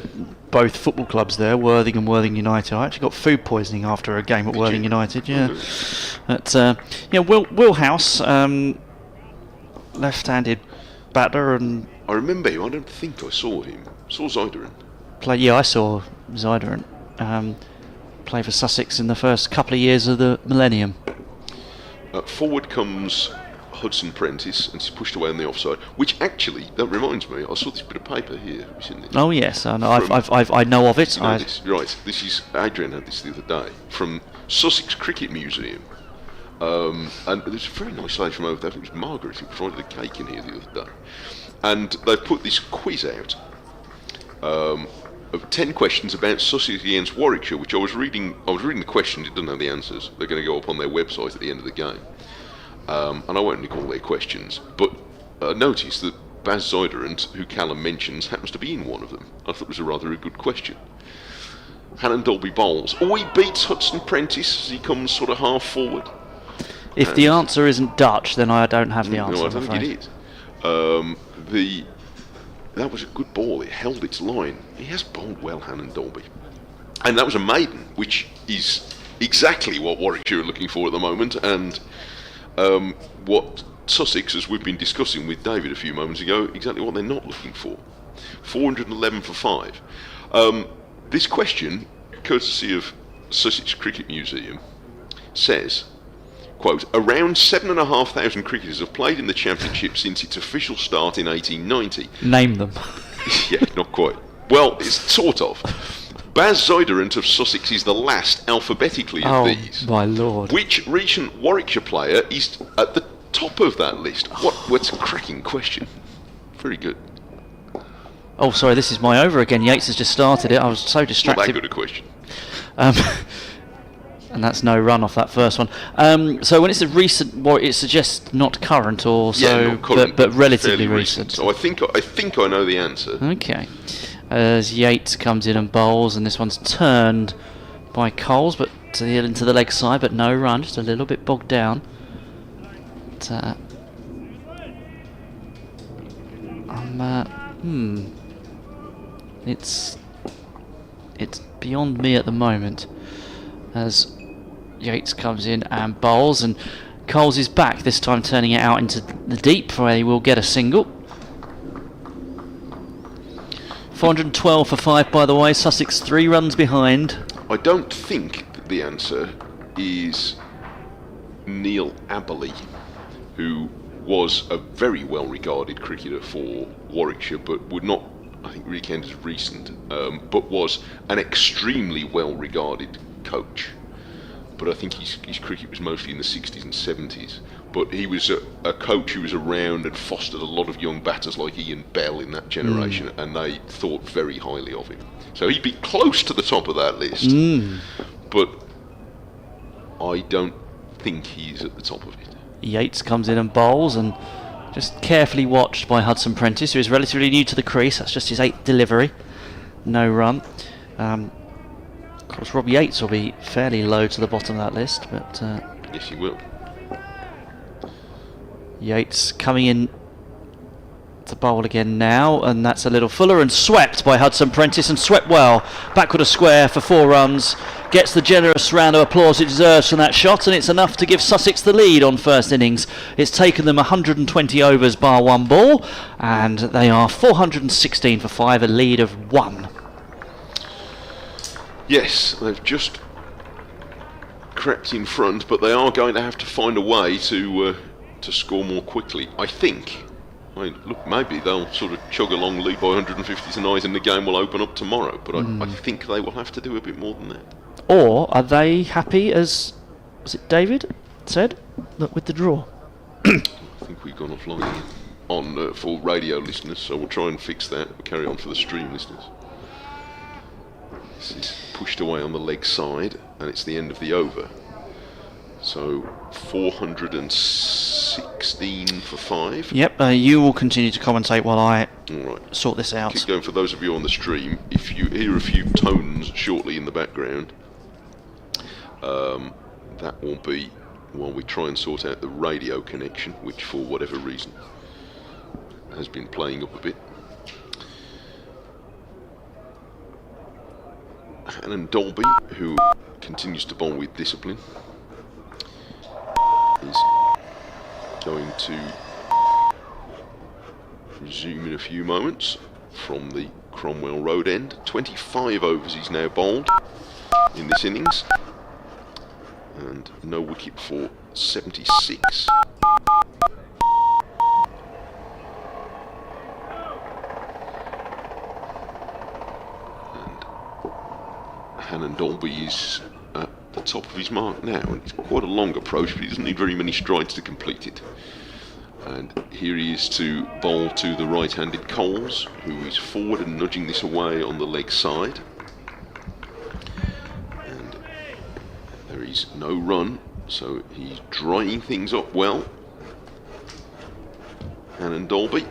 both football clubs there, Worthing and Worthing United. I actually got food poisoning after a game at Worthing United. Yeah, but Will House, left-handed batter, and I remember him. I don't think I saw him. Saw Zuiderent. I saw Zuiderent play for Sussex in the first couple of years of the millennium. Forward comes Hudson Prentice, and he's pushed away on the offside. Which actually, that reminds me, I saw this bit of paper here. Have you seen this? Oh yes, I know. I know of it. You know this? Right. This is Adrian had this the other day from Sussex Cricket Museum, and there's a very nice lady from over there. I think it was Margaret who provided a cake in here the other day, and they've put this quiz out. of 10 questions about Sussex against Warwickshire, which I was reading the questions, it doesn't have the answers. They're going to go up on their website at the end of the game. And I won't recall their questions, but I noticed that Baz Zuiderent, who Callum mentions, happens to be in one of them. I thought it was a good question. Hannon Dolby bowls. Oh, he beats Hudson Prentice as he comes sort of half forward. If the answer isn't Dutch, then I don't have the answer. No, I don't think it is. That was a good ball. It held its line. He has bowled well, Hannon Dolby. And that was a maiden, which is exactly what Warwickshire are looking for at the moment, and what Sussex, as we've been discussing with David a few moments ago, exactly what they're not looking for. 411 for 5. This question, courtesy of Sussex Cricket Museum, says, quote, around 7,500 cricketers have played in the championship since its official start in 1890. Name them. Yeah, not quite. Well, it's sort of. Baz Zuiderent of Sussex is the last alphabetically of these. Oh, my lord. Which recent Warwickshire player is at the top of that list? What's a cracking question. Very good. Oh, sorry, this is my over again. Yates has just started it. I was so distracted. Not that good a question. And that's no run off that first one. So when it's a recent, well, it suggests not current or so, yeah, not current, but relatively fairly recent. So I think I know the answer. Okay. As Yates comes in and bowls, and this one's turned by Coles, but into the leg side, but no run, just a little bit bogged down. But, it's beyond me at the moment. As Yates comes in and bowls, and Coles is back, this time turning it out into the deep where he will get a single. 412 for 5, by the way. Sussex 3 runs behind. I don't think that the answer is Neil Aberley, who was a very well-regarded cricketer for Warwickshire, but would not, I think, really count as recent, but was an extremely well-regarded coach. But I think his cricket was mostly in the 60s and 70s. But he was a coach who was around and fostered a lot of young batters like Ian Bell in that generation, and they thought very highly of him. So he'd be close to the top of that list, but I don't think he's at the top of it. Yates comes in and bowls, and just carefully watched by Hudson Prentice, who is relatively new to the crease. That's just his 8th delivery. No run. Of course, Rob Yates will be fairly low to the bottom of that list, but Yes, he will. Yates coming in to bowl again now, and that's a little fuller, and swept by Hudson Prentice, and swept well. Backward a square for 4 runs. Gets the generous round of applause it deserves from that shot, and it's enough to give Sussex the lead on first innings. It's taken them 120 overs bar 1 ball, and they are 416 for 5, a lead of 1. Yes, they've just crept in front, but they are going to have to find a way to score more quickly, I think. I mean, look, maybe they'll sort of chug along, lead by 150 tonight, and the game will open up tomorrow. But I think they will have to do a bit more than that. Or are they happy, as was it David said, with the draw? I think we've gone offline on for radio listeners, so we'll try and fix that. We'll carry on for the stream listeners. This is pushed away on the leg side, and it's the end of the over. So 416 for 5. Yep, you will continue to commentate while I sort this out. Keep going. For those of you on the stream, if you hear a few tones shortly in the background, that will be while we try and sort out the radio connection, which for whatever reason has been playing up a bit. Hannon Dolby, who continues to bowl with discipline, is going to resume in a few moments from the Cromwell Road end. 25 overs he's now bowled in this innings, and no wicket for 76. And Hannon Dolby is at the top of his mark now, and it's quite a long approach, but he doesn't need very many strides to complete it. And here he is to bowl to the right-handed Coles, who is forward and nudging this away on the leg side. And there is no run, so he's drying things up well. Hannon Dolby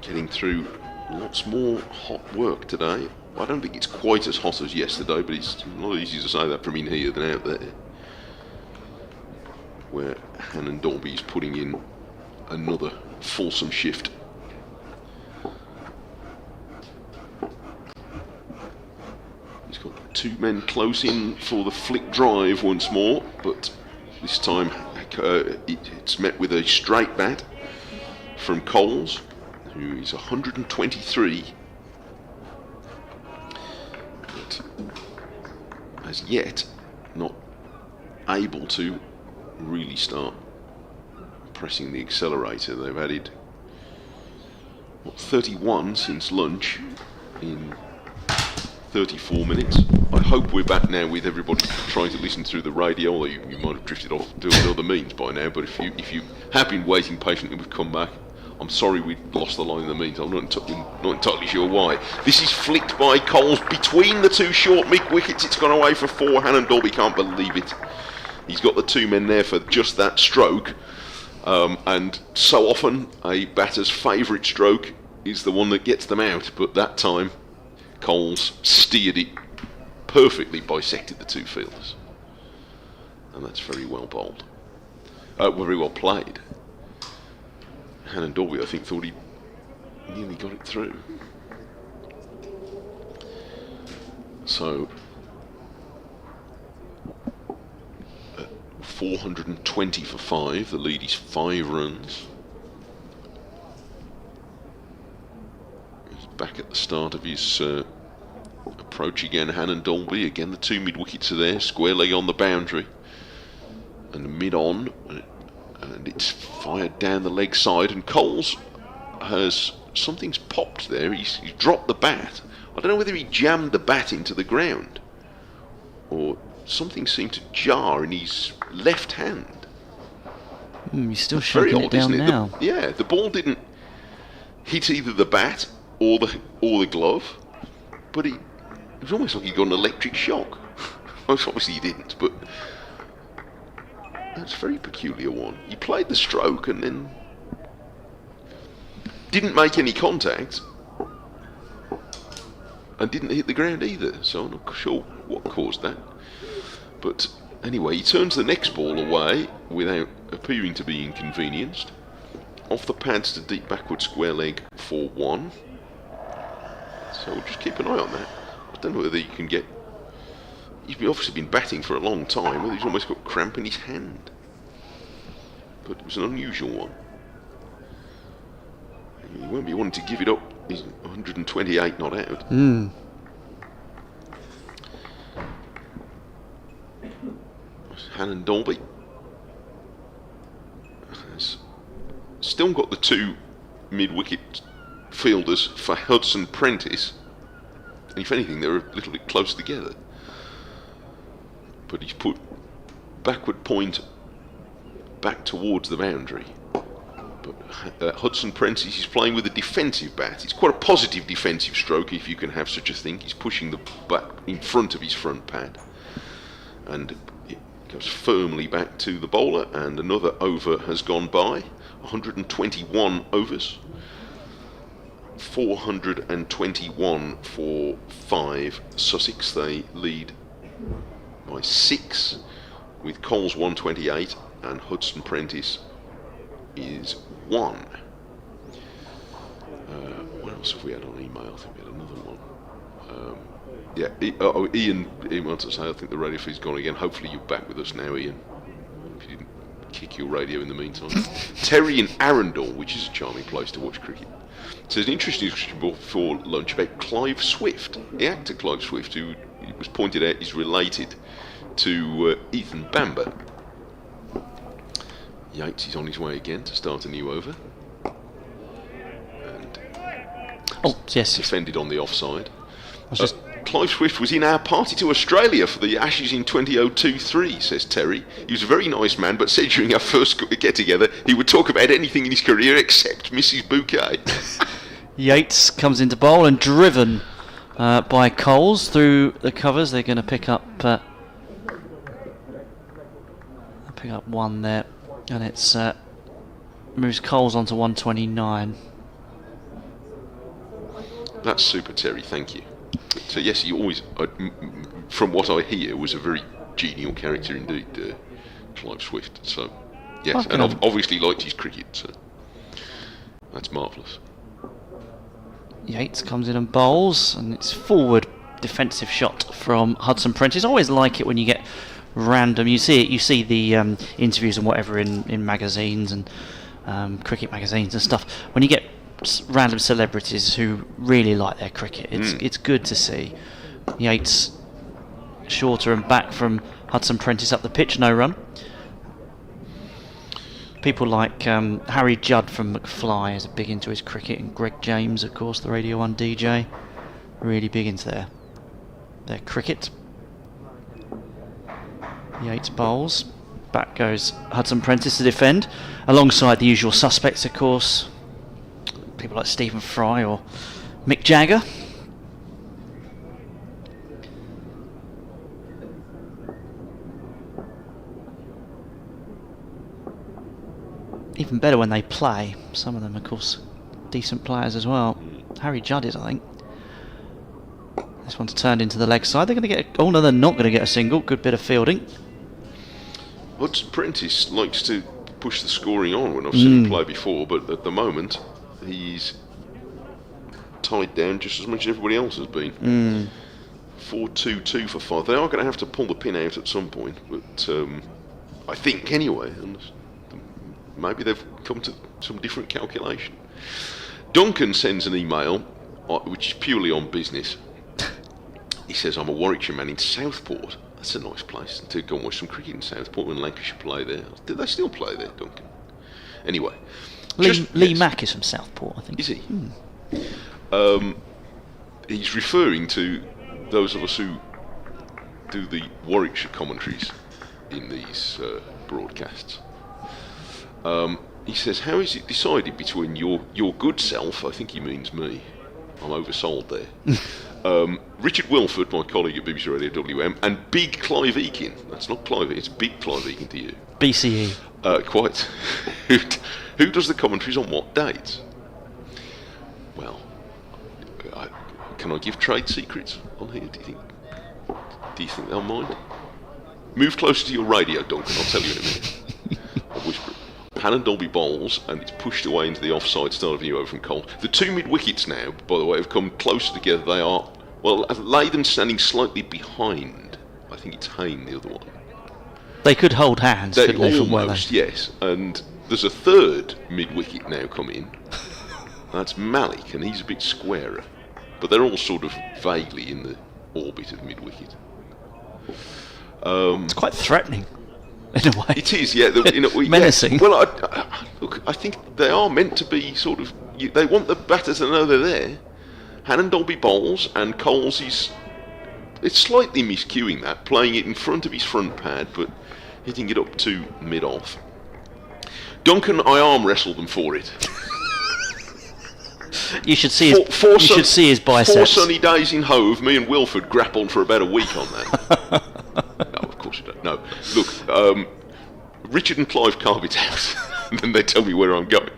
getting through lots more hot work today. I don't think it's quite as hot as yesterday, but it's not easy to say that from in here than out there, where Hannon Dolby is putting in another fulsome shift. He's got two men close in for the flick drive once more, but this time it's met with a straight bat from Coles, who is 123. But as yet not able to really start pressing the accelerator. They've added 31 since lunch in 34 minutes. I hope we're back now with everybody trying to listen through the radio, although you might have drifted off doing other means by now, but if you have been waiting patiently, we've come back. I'm sorry we lost the line in the meantime. I'm not entirely sure why. This is flicked by Coles between the two short mid wickets. It's gone away for 4. Hannon Dolby can't believe it. He's got the two men there for just that stroke, and so often a batter's favourite stroke is the one that gets them out, but that time Coles steered it perfectly, bisected the two fielders, and that's very well bowled, very well played. Hannon Dolby, I think, thought he nearly got it through. So 420 for 5. The lead is 5 runs. He's back at the start of his approach again. Hannon Dolby again. The two mid wickets are there. Square leg on the boundary, and mid on, and it's fired down the leg side. And Coles has something's popped there. He's dropped the bat. I don't know whether he jammed the bat into the ground or something seemed to jar in his left hand. He's still shaking it down now. The ball didn't hit either the bat or the glove, but it was almost like he got an electric shock. Most obviously he didn't, but that's a very peculiar one. He played the stroke and then didn't make any contact and didn't hit the ground either, so I'm not sure what caused that. But anyway, he turns the next ball away without appearing to be inconvenienced. Off the pads to deep backward square leg for 1. So we'll just keep an eye on that. I don't know whether you can get... He's obviously been batting for a long time, whether he's almost got cramp in his hand. But it was an unusual one. He won't be wanting to give it up. He's 128 not out. Hannon Dolby has still got the two mid-wicket fielders for Hudson Prentice, and if anything they're a little bit close together, but he's put backward point back towards the boundary. But Hudson Prentice is playing with a defensive bat. It's quite a positive defensive stroke, if you can have such a thing. He's pushing the bat in front of his front pad, and it goes firmly back to the bowler, and another over has gone by. 121 overs. 421 for 5 Sussex. They lead by 6 with Coles 128 and Hudson Prentice is 1. What else have we had on email? I think we had another one. Ian wants to say, I think the radio feed's gone again. Hopefully you're back with us now, Ian, if you didn't kick your radio in the meantime. Terry in Arundel, which is a charming place to watch cricket. So there's an interesting discussion before lunch about Clive Swift, the actor Clive Swift, who it was pointed out is related to Ethan Bamber. Yates is on his way again to start a new over. And yes. defended on the offside. Clive Swift was in our party to Australia for the Ashes in 2002-3, says Terry. He was a very nice man, but said during our first get-together he would talk about anything in his career except Mrs. Bouquet. Yates comes into bowl and driven by Coles through the covers. They're going to pick up one there, and it's moves Coles onto 129. That's super, Terry. Thank you. So yes, he always, from what I hear, was a very genial character indeed, Clive Swift. So yes, and obviously liked his cricket. So that's marvellous. Yates comes in and bowls, and it's forward defensive shot from Hudson Prentice. I always like it when you get random. You see it. You see the interviews and whatever in magazines and cricket magazines and stuff. When you get random celebrities who really like their cricket, it's good to see. Yates shorter and back from Hudson Prentice up the pitch, no run. People like Harry Judd from McFly is big into his cricket, and Greg James, of course, the Radio 1 DJ, really big into their cricket. Yates bowls. Back goes Hudson Prentice to defend, alongside the usual suspects, of course. People like Stephen Fry or Mick Jagger. Even better when they play. Some of them, of course, decent players as well. Harry Judd is, I think. This one's turned into the leg side. They're going to get... Oh no, they're not going to get a single. Good bit of fielding. Hudson Prentice likes to push the scoring on when I've seen him play before, but at the moment he's tied down just as much as everybody else has been. 4-2-2 for 5. They are going to have to pull the pin out at some point, but I think anyway, and maybe they've come to some different calculation. Duncan sends an email, which is purely on business. He says, I'm a Warwickshire man in Southport. That's a nice place to go and watch some cricket in Southport when Lancashire play there. Do they still play there, Duncan? Anyway. Lee Mack is from Southport, I think. Is he? He's referring to those of us who do the Warwickshire commentaries in these broadcasts. He says, how is it decided between your good self, I think he means me, I'm oversold there, Richard Wilford, my colleague at BBC Radio WM, and Big Clive Eakin. That's not Clive, it's Big Clive Eakin to you. BCE. Quite. Who does the commentaries on what dates? Well, can I give trade secrets on here, do you think they'll mind? Move closer to your radio, Duncan, I'll tell you in a minute. I'll whisper it. Hannon Dolby bowls, and it's pushed away into the offside, start of the over from Cole. The two mid-wickets now, by the way, have come closer together. They are, well, Latham standing slightly behind. I think it's Hayne, the other one. They could hold hands, couldn't they, from where they... Yes, and there's a third mid-wicket now come in. That's Malik, and he's a bit squarer. But they're all sort of vaguely in the orbit of mid-wicket. It's quite threatening, in a way. It is, yeah. Menacing. Yeah. Well, look, I think they are meant to be sort of... They want the batter to know they're there. Hannon Dolby bowls, and Coles is... It's slightly miscuing that, playing it in front of his front pad, but hitting it up to mid-off. Duncan, I arm wrestled them for it. You should see his biceps. 4 sunny days in Hove, me and Wilford grappled for about a week on that. No, of course you don't. No, look, Richard and Clive carve it out, and then they tell me where I'm going.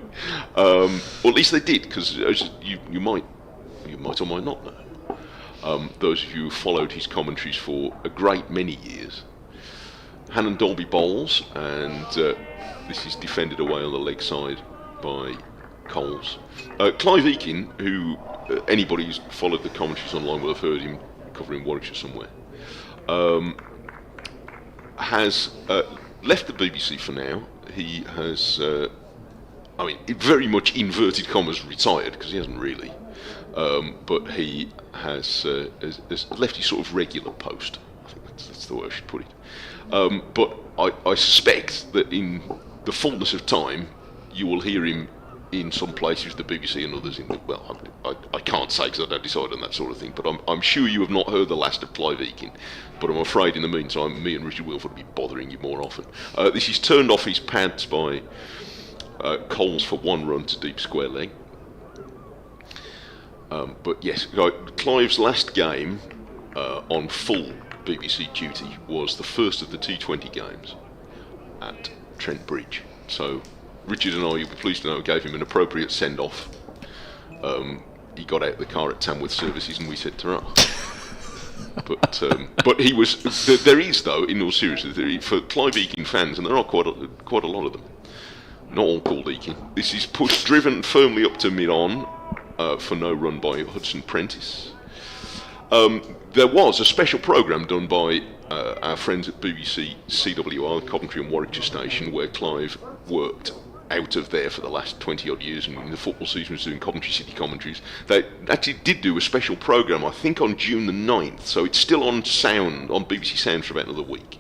Or at least they did, because you might or might not know. Those of you who followed his commentaries for a great many years. Hannon Dolby bowls, and this is defended away on the leg side by Coles. Clive Eakin, who anybody who's followed the commentaries online will have heard him covering Warwickshire somewhere, has left the BBC for now. He has, very much inverted commas retired, because he hasn't really, but he has left his sort of regular post. I think that's the way I should put it. But I suspect that in the fullness of time, you will hear him in some places the BBC and others in the, well, I can't say because I don't decide on that sort of thing, but I'm sure you have not heard the last of Clive Eakin, but I'm afraid in the meantime me and Richard Wilford will be bothering you more often. This is turned off his pads by Coles for 1 run to deep square leg. But yes, Clive's last game on full BBC duty was the first of the T20 games at Trent Bridge. So Richard and I, you'll be pleased to know, gave him an appropriate send-off. He got out of the car at Tamworth Services and we said ta-ra. But he was. There is, though, in all seriousness, for Clive Eakin fans, and there are quite a lot of them, not all called Eakin, this is driven firmly up to mid-on for no run by Hudson Prentice. There was a special programme done by our friends at BBC CWR, Coventry and Warwickshire station, where Clive worked out of there for the last 20 odd years, and in the football season was doing Coventry City commentaries. They actually did do a special programme, I think on June the 9th, so it's still on sound, on BBC Sound for about another week,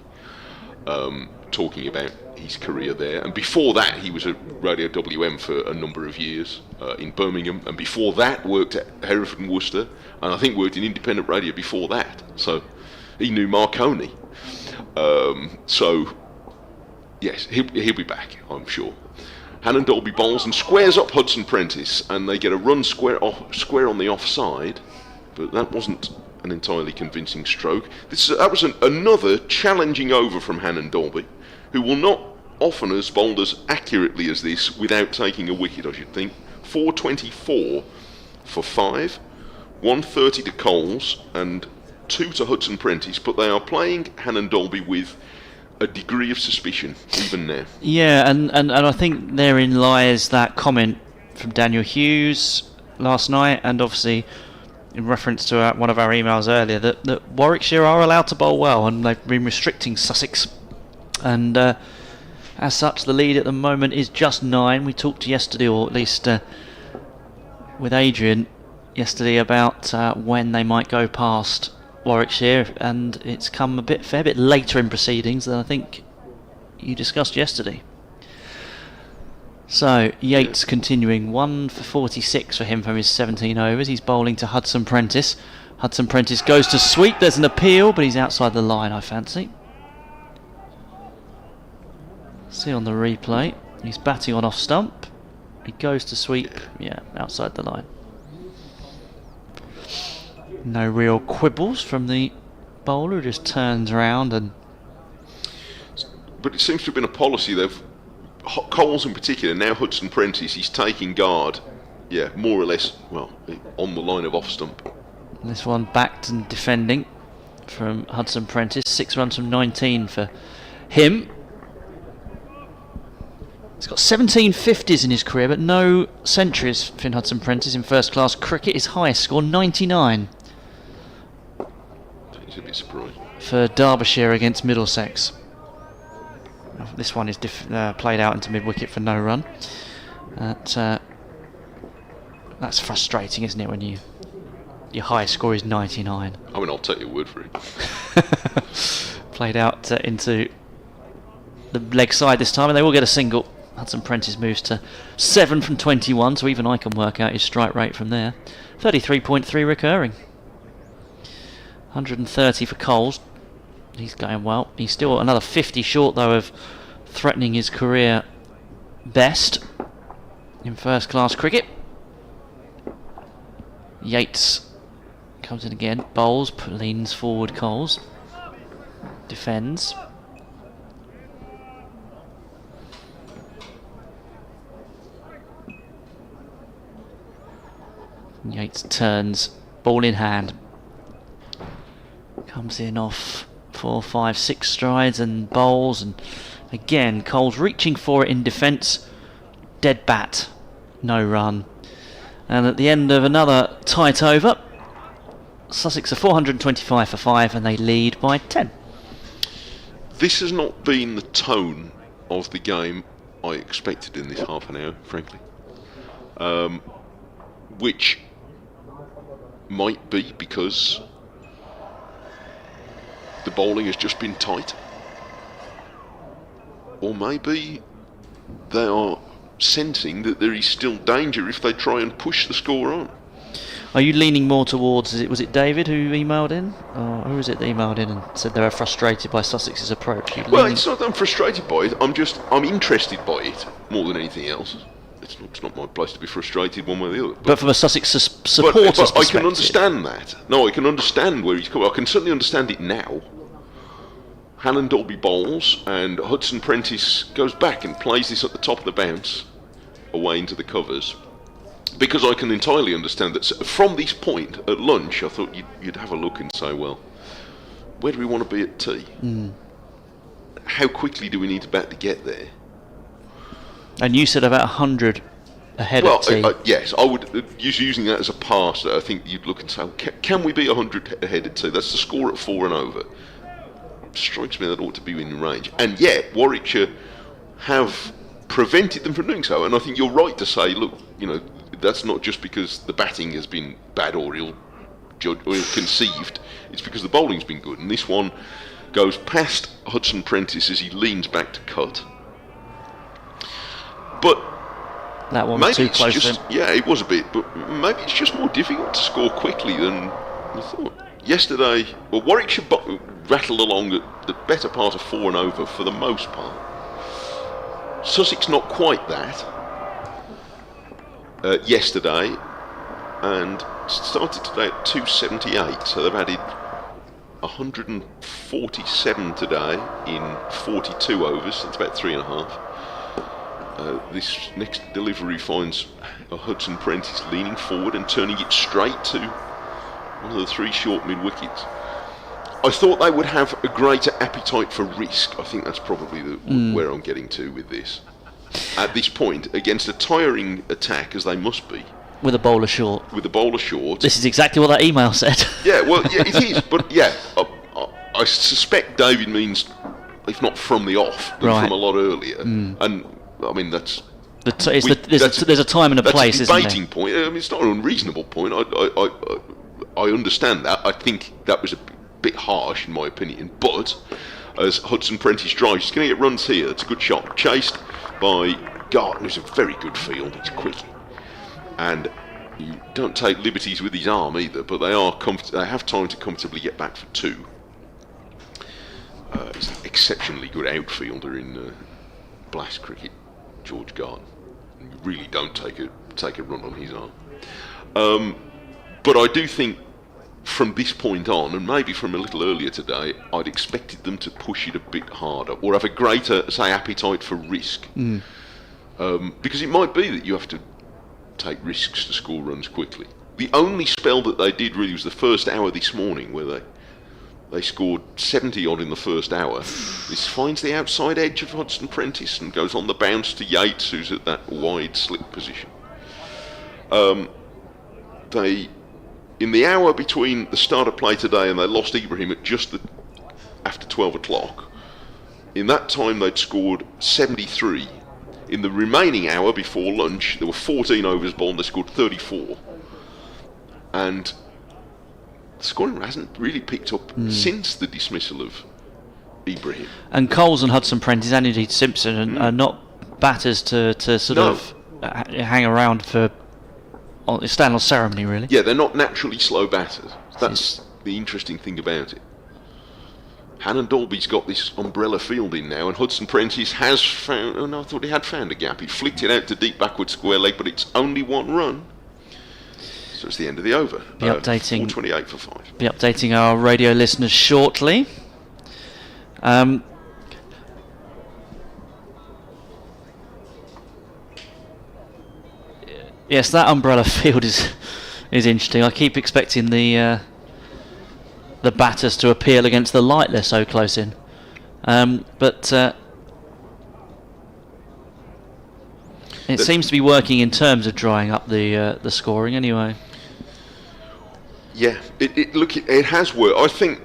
talking about his career there. And before that he was at Radio WM for a number of years in Birmingham, and before that worked at Hereford and Worcester, and I think worked in independent radio before that, so he knew Marconi. So yes, he'll be back, I'm sure. Hannon Dolby bowls and squares up Hudson Prentice, and they get a run square on the offside, but that wasn't an entirely convincing stroke. That was another challenging over from Hannon Dolby, who will not often has bowled as accurately as this without taking a wicket, I should think. 424 for 5, 130 to Coles and 2 to Hudson Prentice, but they are playing Hannon Dolby with a degree of suspicion even now. Yeah, and I think therein lies that comment from Daniel Hughes last night, and obviously in reference to one of our emails earlier, that Warwickshire are allowed to bowl well, and they've been restricting Sussex, and as such the lead at the moment is just 9. We talked yesterday, or at least with Adrian yesterday, about when they might go past Warwickshire, and it's come a fair bit later in proceedings than I think you discussed yesterday. So Yates continuing, 1 for 46 for him from his 17 overs. He's bowling to Hudson Prentice. Hudson Prentice goes to sweep. There's an appeal, but he's outside the line, I fancy. See on the replay, he's batting on off stump. He goes to sweep, yeah, outside the line. No real quibbles from the bowler, just turns around and... But it seems to have been a policy, Coles in particular, now Hudson Prentice, he's taking guard, yeah, more or less, well, on the line of off stump. This one backed and defending from Hudson Prentice, 6 runs from 19 for him. He's got 17 50s in his career, but no centuries for Hudson Prentice in first class cricket. His highest score, 99. He's a bit surprised. For Derbyshire against Middlesex. This one is played out into mid-wicket for no run. That's frustrating, isn't it, when your highest score is 99. I mean, I'll take your word for it. Played out into the leg side this time, and they will get a single. Hudson Prentice moves to 7 from 21, so even I can work out his strike rate from there. 33.3 recurring. 130 for Coles. He's going well. He's still another 50 short, though, of threatening his career best in first class cricket. Yates comes in again, bowls, leans forward. Coles defends. Yates turns, ball in hand. Comes in off 4, 5, 6 strides and bowls, and again Coles reaching for it in defence. Dead bat, no run. And at the end of another tight over, Sussex are 425 for 5 and they lead by 10. This has not been the tone of the game I expected in this half an hour, frankly. Which might be because the bowling has just been tight, or maybe they are sensing that there is still danger if they try and push the score on. Are you leaning more towards, was it David who emailed in? Or who was it that emailed in and said they were frustrated by Sussex's approach? Well, it's not that I'm frustrated by it, I'm interested by it more than anything else. It's not my place to be frustrated one way or the other. But from a Sussex supporter's perspective... I can understand that. No, I can understand where he's coming. I can certainly understand it now. Hannon Dolby bowls, and Hudson Prentice goes back and plays this at the top of the bounce, away into the covers. Because I can entirely understand that from this point at lunch, I thought you'd have a look and say, well, where do we want to be at tea? How quickly do we need to bat to get there? And you said about 100 ahead of tea. Yes, I would using that as a pass. I think you'd look and say, can we be 100 ahead of tea? That's the score at 4 and over. Strikes me that ought to be in range. And yet, Warwickshire have prevented them from doing so. And I think you're right to say, look, that's not just because the batting has been bad or ill-conceived. It's because the bowling's been good. And this one goes past Hudson Prentice as he leans back to cut. But that one was too close to him. Yeah, it was a bit. But maybe it's just more difficult to score quickly than I thought. Yesterday, Warwickshire rattled along at the better part of 4 and over for the most part. Sussex not quite that. Yesterday, and started today at 278, so they've added 147 today in 42 overs. That's about 3.5. This next delivery finds Hudson Prentice leaning forward and turning it straight to one of the 3 short mid wickets. I thought they would have a greater appetite for risk. I think that's probably where I'm getting to with this. At this point, against a tiring attack, as they must be. With a bowler short. This is exactly what that email said. Yeah, well, yeah, it is. But yeah, I suspect David means, if not from the off, then from a lot earlier. And I mean, that's... there's a time and a place, isn't there? That's a debating point. I mean, it's not an unreasonable point. I understand that. I think that was a bit harsh, in my opinion. But as Hudson Prentice drives, he's going to get runs here. It's a good shot. Chased by Garton, who's a very good field. He's quick, and you don't take liberties with his arm either. But they have time to comfortably get back for 2. He's an exceptionally good outfielder in Blast cricket, George Garton. You really don't take a run on his arm. But I do think from this point on, and maybe from a little earlier today, I'd expected them to push it a bit harder, or have a greater, say, appetite for risk. Because it might be that you have to take risks to score runs quickly. The only spell that they did really was the first hour this morning, where they scored 70 odd in the first hour. This finds the outside edge of Hudson Prentice and goes on the bounce to Yates, who's at that wide slip position. In the hour between the start of play today and they lost Ibrahim at just after 12 o'clock, in that time they'd scored 73. In the remaining hour before lunch, there were 14 overs bowled and they scored 34. And the scoring hasn't really picked up since the dismissal of Ibrahim. And Coles and Hudson Prentice and indeed Simpson are not batters to sort of hang around for... stand on ceremony, really. Yeah, they're not naturally slow batters. That's the interesting thing about it. Hannon Dolby's got this umbrella fielding now, and Hudson Prentice has found... Oh no, I thought he had found a gap. He flicked it out to deep backward square leg, but it's only 1 run. So it's the end of the over. Be updating... 4:28 for 5. Be updating our radio listeners shortly. Yes, that umbrella field is interesting. I keep expecting the batters to appeal against the light they're so close in, but it seems to be working in terms of drying up the scoring anyway. Yeah, it has worked. I think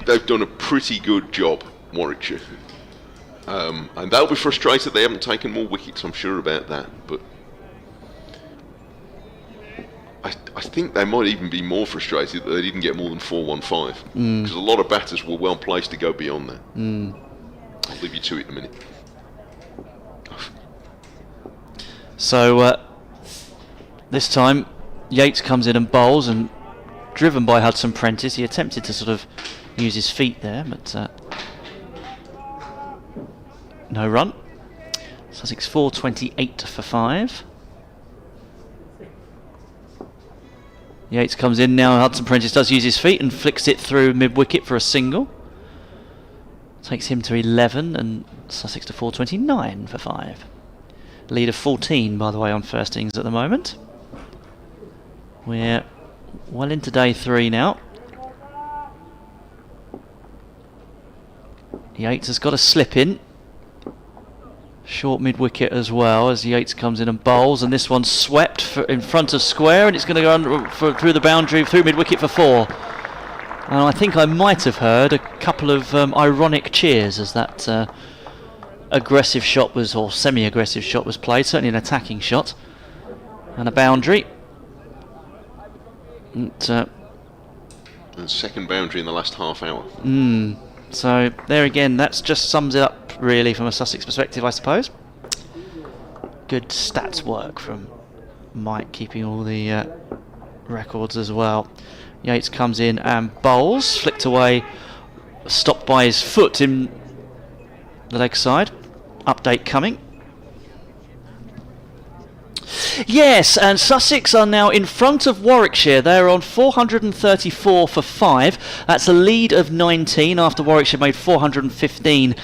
they've done a pretty good job, Warwickshire, and they'll be frustrated they haven't taken more wickets. I'm sure about that, but. I think they might even be more frustrated that they didn't get more than 415, because a lot of batters were well placed to go beyond that. I'll leave you to it in a minute. So this time Yates comes in and bowls, and driven by Hudson Prentice, he attempted to sort of use his feet there, but no run. Sussex 428 for 5. Yates comes in now, Hudson Prentice does use his feet and flicks it through mid-wicket for a single. Takes him to 11 and Sussex to 429 for 5. Lead of 14, by the way, on first innings at the moment. We're well into day 3 now. Yates has got a slip in. Short mid-wicket as well as Yates comes in and bowls, and this one's swept in front of square, and it's going to go through the boundary, through mid-wicket for 4. And I think I might have heard a couple of ironic cheers as that aggressive shot was, or semi-aggressive shot was played, certainly an attacking shot, and a boundary. And second boundary in the last half hour. So there again, that just sums it up really from a Sussex perspective, I suppose. Good stats work from Mike, keeping all the records as well. Yates comes in and bowls, flicked away, stopped by his foot in the leg side. Update coming. Yes, and Sussex are now in front of Warwickshire. They're on 434 for 5. That's a lead of 19 after Warwickshire made 415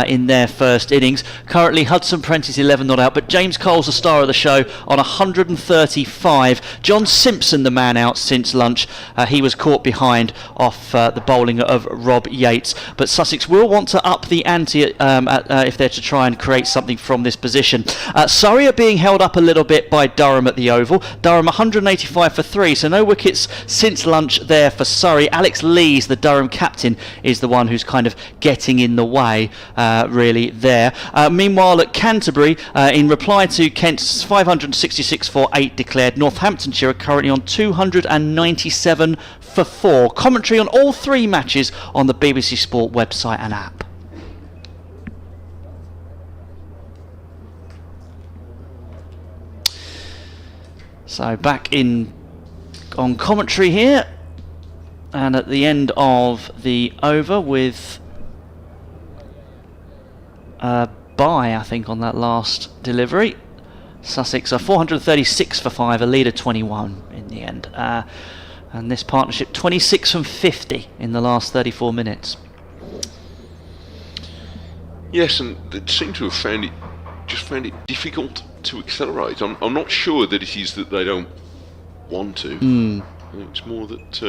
in their first innings. Currently Hudson Prentice 11 not out, but James Cole's the star of the show on 135. John Simpson the man out since lunch. He was caught behind off the bowling of Rob Yates. But Sussex will want to up the ante if they're to try and create something from this position. Surrey are being held up a little bit by Durham at the Oval. Durham 185 for 3, so no wickets since lunch there for Surrey. Alex Lees, the Durham captain, is the one who's kind of getting in the way really there. Meanwhile at Canterbury, in reply to Kent's 566 for 8 declared, Northamptonshire are currently on 297 for 4. Commentary on all 3 matches on the BBC Sport website and app. So back in on commentary here, and at the end of the over with a bye, I think, on that last delivery. Sussex are 436 for 5, a lead of 21 in the end. And this partnership 26 from 50 in the last 34 minutes. Yes, and they seem to have found it difficult to accelerate. I'm not sure that it is that they don't want to. I think it's more that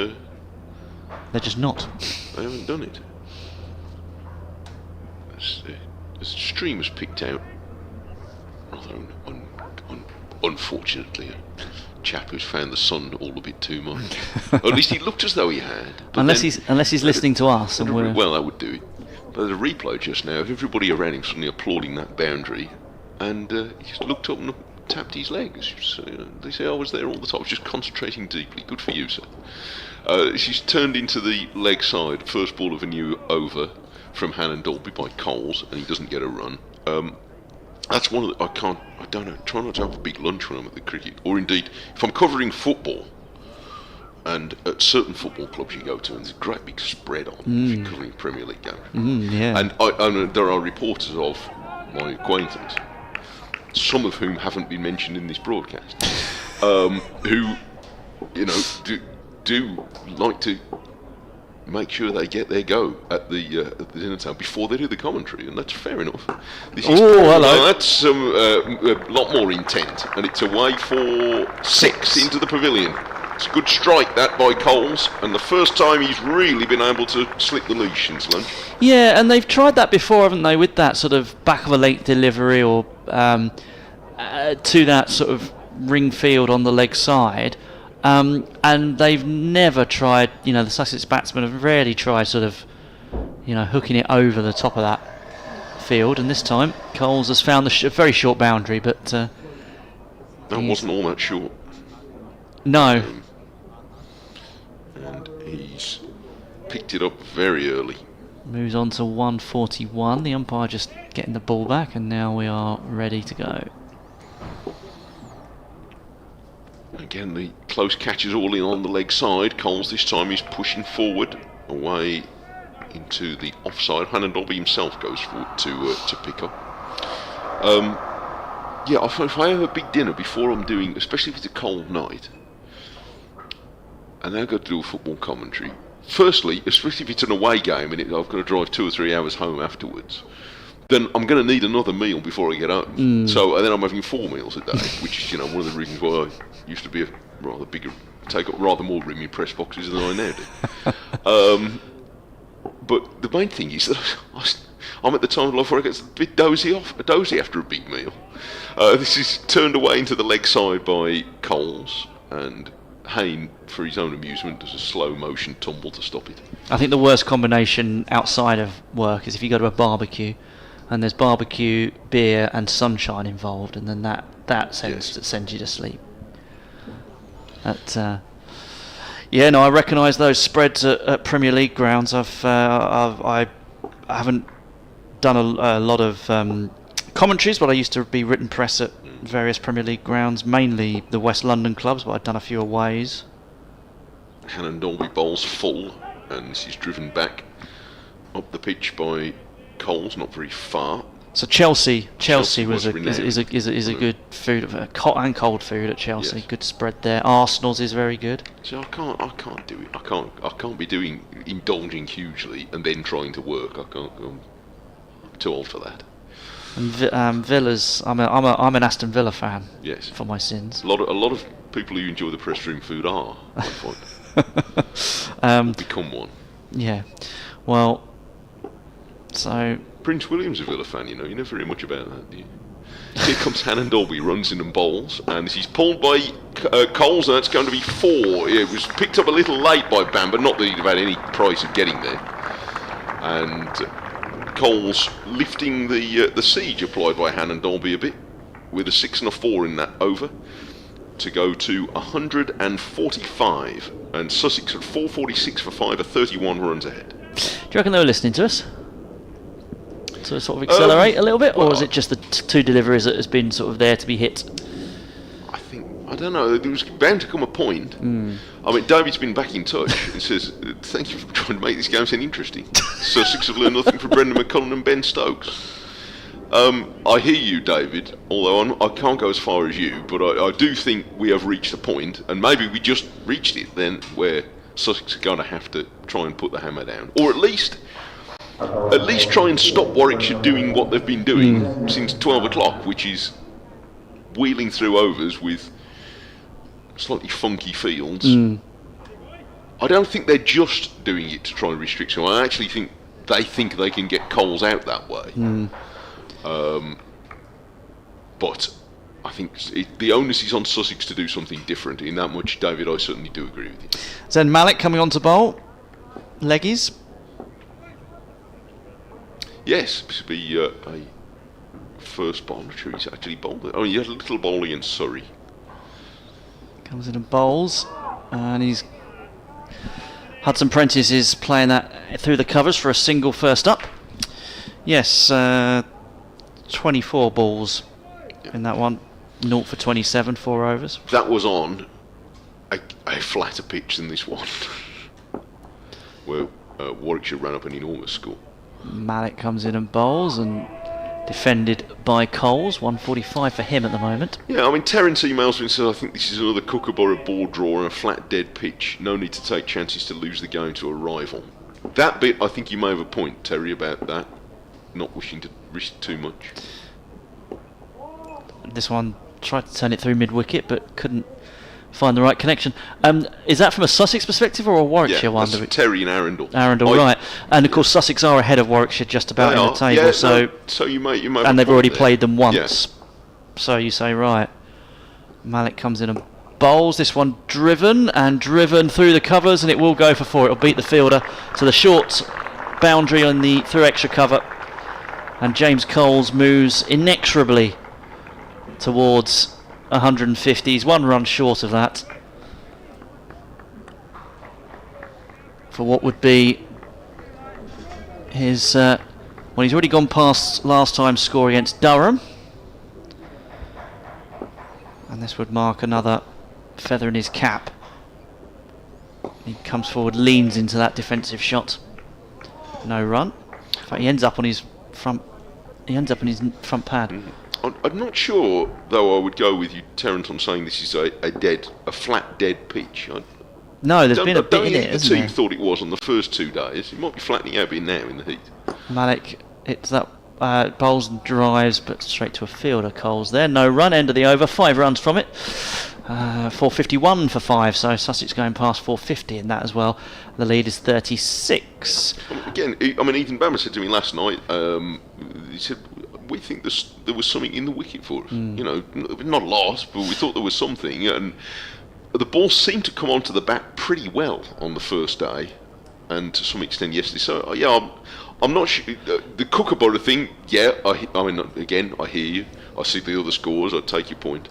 they're just not. They haven't done it. The stream was picked out rather unfortunately. A chap who's found the sun all a bit too much. Or at least he looked as though he had. Unless he's listening to us. And well, that would do it. There's a replay just now of everybody around him suddenly applauding that boundary, and he just looked up and tapped his legs. So, they say I was there all the time. I was just concentrating deeply. Good for you, sir. She's turned into the leg side. First ball of a new over from Hannon Dolby by Coles, and he doesn't get a run. That's one of the, I don't know, try not to have a big lunch when I'm at the cricket. Or indeed, if I'm covering football, and at certain football clubs you go to, and there's a great big spread on if you're covering Premier League games. Yeah. And there are reporters of my acquaintance, some of whom haven't been mentioned in this broadcast, who, you know, do like to make sure they get their go at the dinner table before they do the commentary, and that's fair enough. This is hello. That's a lot more intent, and it's away for 6 into the pavilion. It's a good strike that by Coles, and the first time he's really been able to slip the leash since lunch. Yeah, and they've tried that before, haven't they, with that sort of back of a late delivery or to that sort of ring field on the leg side. And they've never tried, you know, the Sussex batsmen have rarely tried sort of, you know, hooking it over the top of that field. And this time, Coles has found a very short boundary, but that wasn't all that short. No. And he's picked it up very early. Moves on to 141. The umpire just getting the ball back, and now we are ready to go. Again, the close catches all in on the leg side. Coles this time is pushing forward away into the offside. Hannon Dolby himself goes forward to pick up. Yeah, if I have a big dinner before I'm doing, especially if it's a cold night, and then I go to do a football commentary, firstly, especially if it's an away game and I've got to drive 2 or 3 hours home afterwards, then I'm going to need another meal before I get home. So, and then I'm having 4 meals a day, which is, one of the reasons why I used to be a rather bigger, take up rather more room in press boxes than I now do. But the main thing is that I'm at the time of life where I get a bit dozy after a big meal. This is turned away into the leg side by Coles, and Hayne, for his own amusement, does a slow motion tumble to stop it. I think the worst combination outside of work is if you go to a barbecue and there's barbecue, beer and sunshine involved, and then that sends you to sleep. Yeah, no, I recognise those spreads at Premier League grounds. I haven't done a lot of commentaries, but I used to be written press at various Premier League grounds, mainly the West London clubs, but I've done a few aways. Hannon Dolby bowls full, and this is driven back up the pitch by Coles, not very far. So Chelsea is was a good food, hot and cold food at Chelsea. Yes. Good spread there. Arsenal's is very good. So I can't do it. I can't be indulging hugely and then trying to work. I'm too old for that. And Villa's. I'm an Aston Villa fan. Yes. For my sins. A lot of people who enjoy the press room food are. I find. Become one. Yeah. Well. So. Prince William's a Villa fan, you never hear much about that, do you? Here comes Hannon Dolby, runs in and bowls, and he's pulled by Coles, and that's going to be 4. It was picked up a little late by Bamber, not that he'd have had any price of getting there. And Coles lifting the siege applied by Hannon Dolby a bit, with a 6 and a 4 in that over, to go to 145, and Sussex at 446 for 5 are 31 runs ahead. Do you reckon they were listening to us? To sort of accelerate a little bit, or is it just the 2 deliveries that has been sort of there to be hit? I don't know, there was bound to come a point. I mean, David's been back in touch and says, thank you for trying to make this game sound interesting. Sussex have learned nothing from Brendan McCullum and Ben Stokes. I hear you, David, although I can't go as far as you, but I do think we have reached a point, and maybe we just reached it then, where Sussex are going to have to try and put the hammer down, or at least try and stop Warwickshire doing what they've been doing since 12 o'clock, which is wheeling through overs with slightly funky fields. I don't think they're just doing it to try and restrict someone. I actually think they can get Coles out that way. But I think the onus is on Sussex to do something different. In that much, David, I certainly do agree with you. Then Malik coming on to bowl. Leggies. Yes, this will be a first bowl. I'm not sure he's actually bowled it. Oh, he had a little bowl against Surrey. Comes in and bowls, and Hudson Prentice is playing that through the covers for a single first up. Yes, 24 balls in that one. 0 for 27, 4 overs. That was on a flatter pitch than this one, where Warwickshire ran up an enormous score. Malik comes in and bowls, and defended by Coles. 145 for him at the moment. Yeah, I mean, Terence emails me and says, I think this is another Kookaburra ball draw on a flat dead pitch. No need to take chances to lose the game to a rival. That bit, I think you may have a point, Terry, about that. Not wishing to risk too much. This one tried to turn it through mid-wicket, but couldn't find the right connection. Is that from a Sussex perspective or a Warwickshire one? Yeah, that's Terry and Arundel. Right. And of course Sussex are ahead of Warwickshire just about in the table. So you may and they've already played them once. Yeah. So you say right. Malik comes in and bowls. This one driven through the covers, and it will go for 4. It'll beat the fielder to the short boundary on the through extra cover. And James Coles moves inexorably towards 150. He's 1 run short of that for what would be his he's already gone past last time's score against Durham, and this would mark another feather in his cap. He comes forward, leans into that defensive shot. No run. In fact, he ends up on his front. He ends up in his front pad. I'm not sure, though. I would go with you, Terence, on saying this is a flat dead pitch. No, there's been a bit in it, the isn't team there? thought it was on the first 2 days. It might be flattening out a bit now in the heat. Malik, it's that bowls and drives, but straight to a fielder. Coles there. No run. End of the over. 5 runs from it. 451 for 5. So Sussex going past 450 in that as well. The lead is 36. Again, I mean, Ethan Bammer said to me last night. He said, "We think there was something in the wicket for us. You know, not a lot, but we thought there was something." And the ball seemed to come onto the bat pretty well on the first day, and to some extent yesterday. So yeah, I'm not sure. The Kookaburra thing, yeah. I mean, again, I hear you. I see the other scores. I take your point.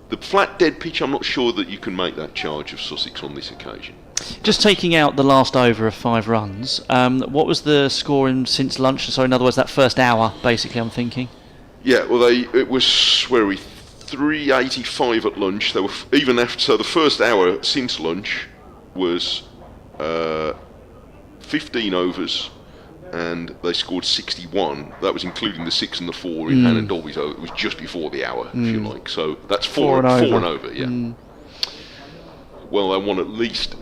The flat dead pitch, I'm not sure that you can make that charge of Sussex on this occasion. Just taking out the last over of 5 runs, what was the score since lunch? So in other words, that first hour, basically, I'm thinking. Yeah, well, it was, where are we, 385 at lunch. They were even after, so the first hour since lunch was 15 overs, and they scored 61. That was including the 6 and the 4 in Hannah Dolby's over. It was just before the hour, if you like. So that's four and over, yeah. Well, they want at least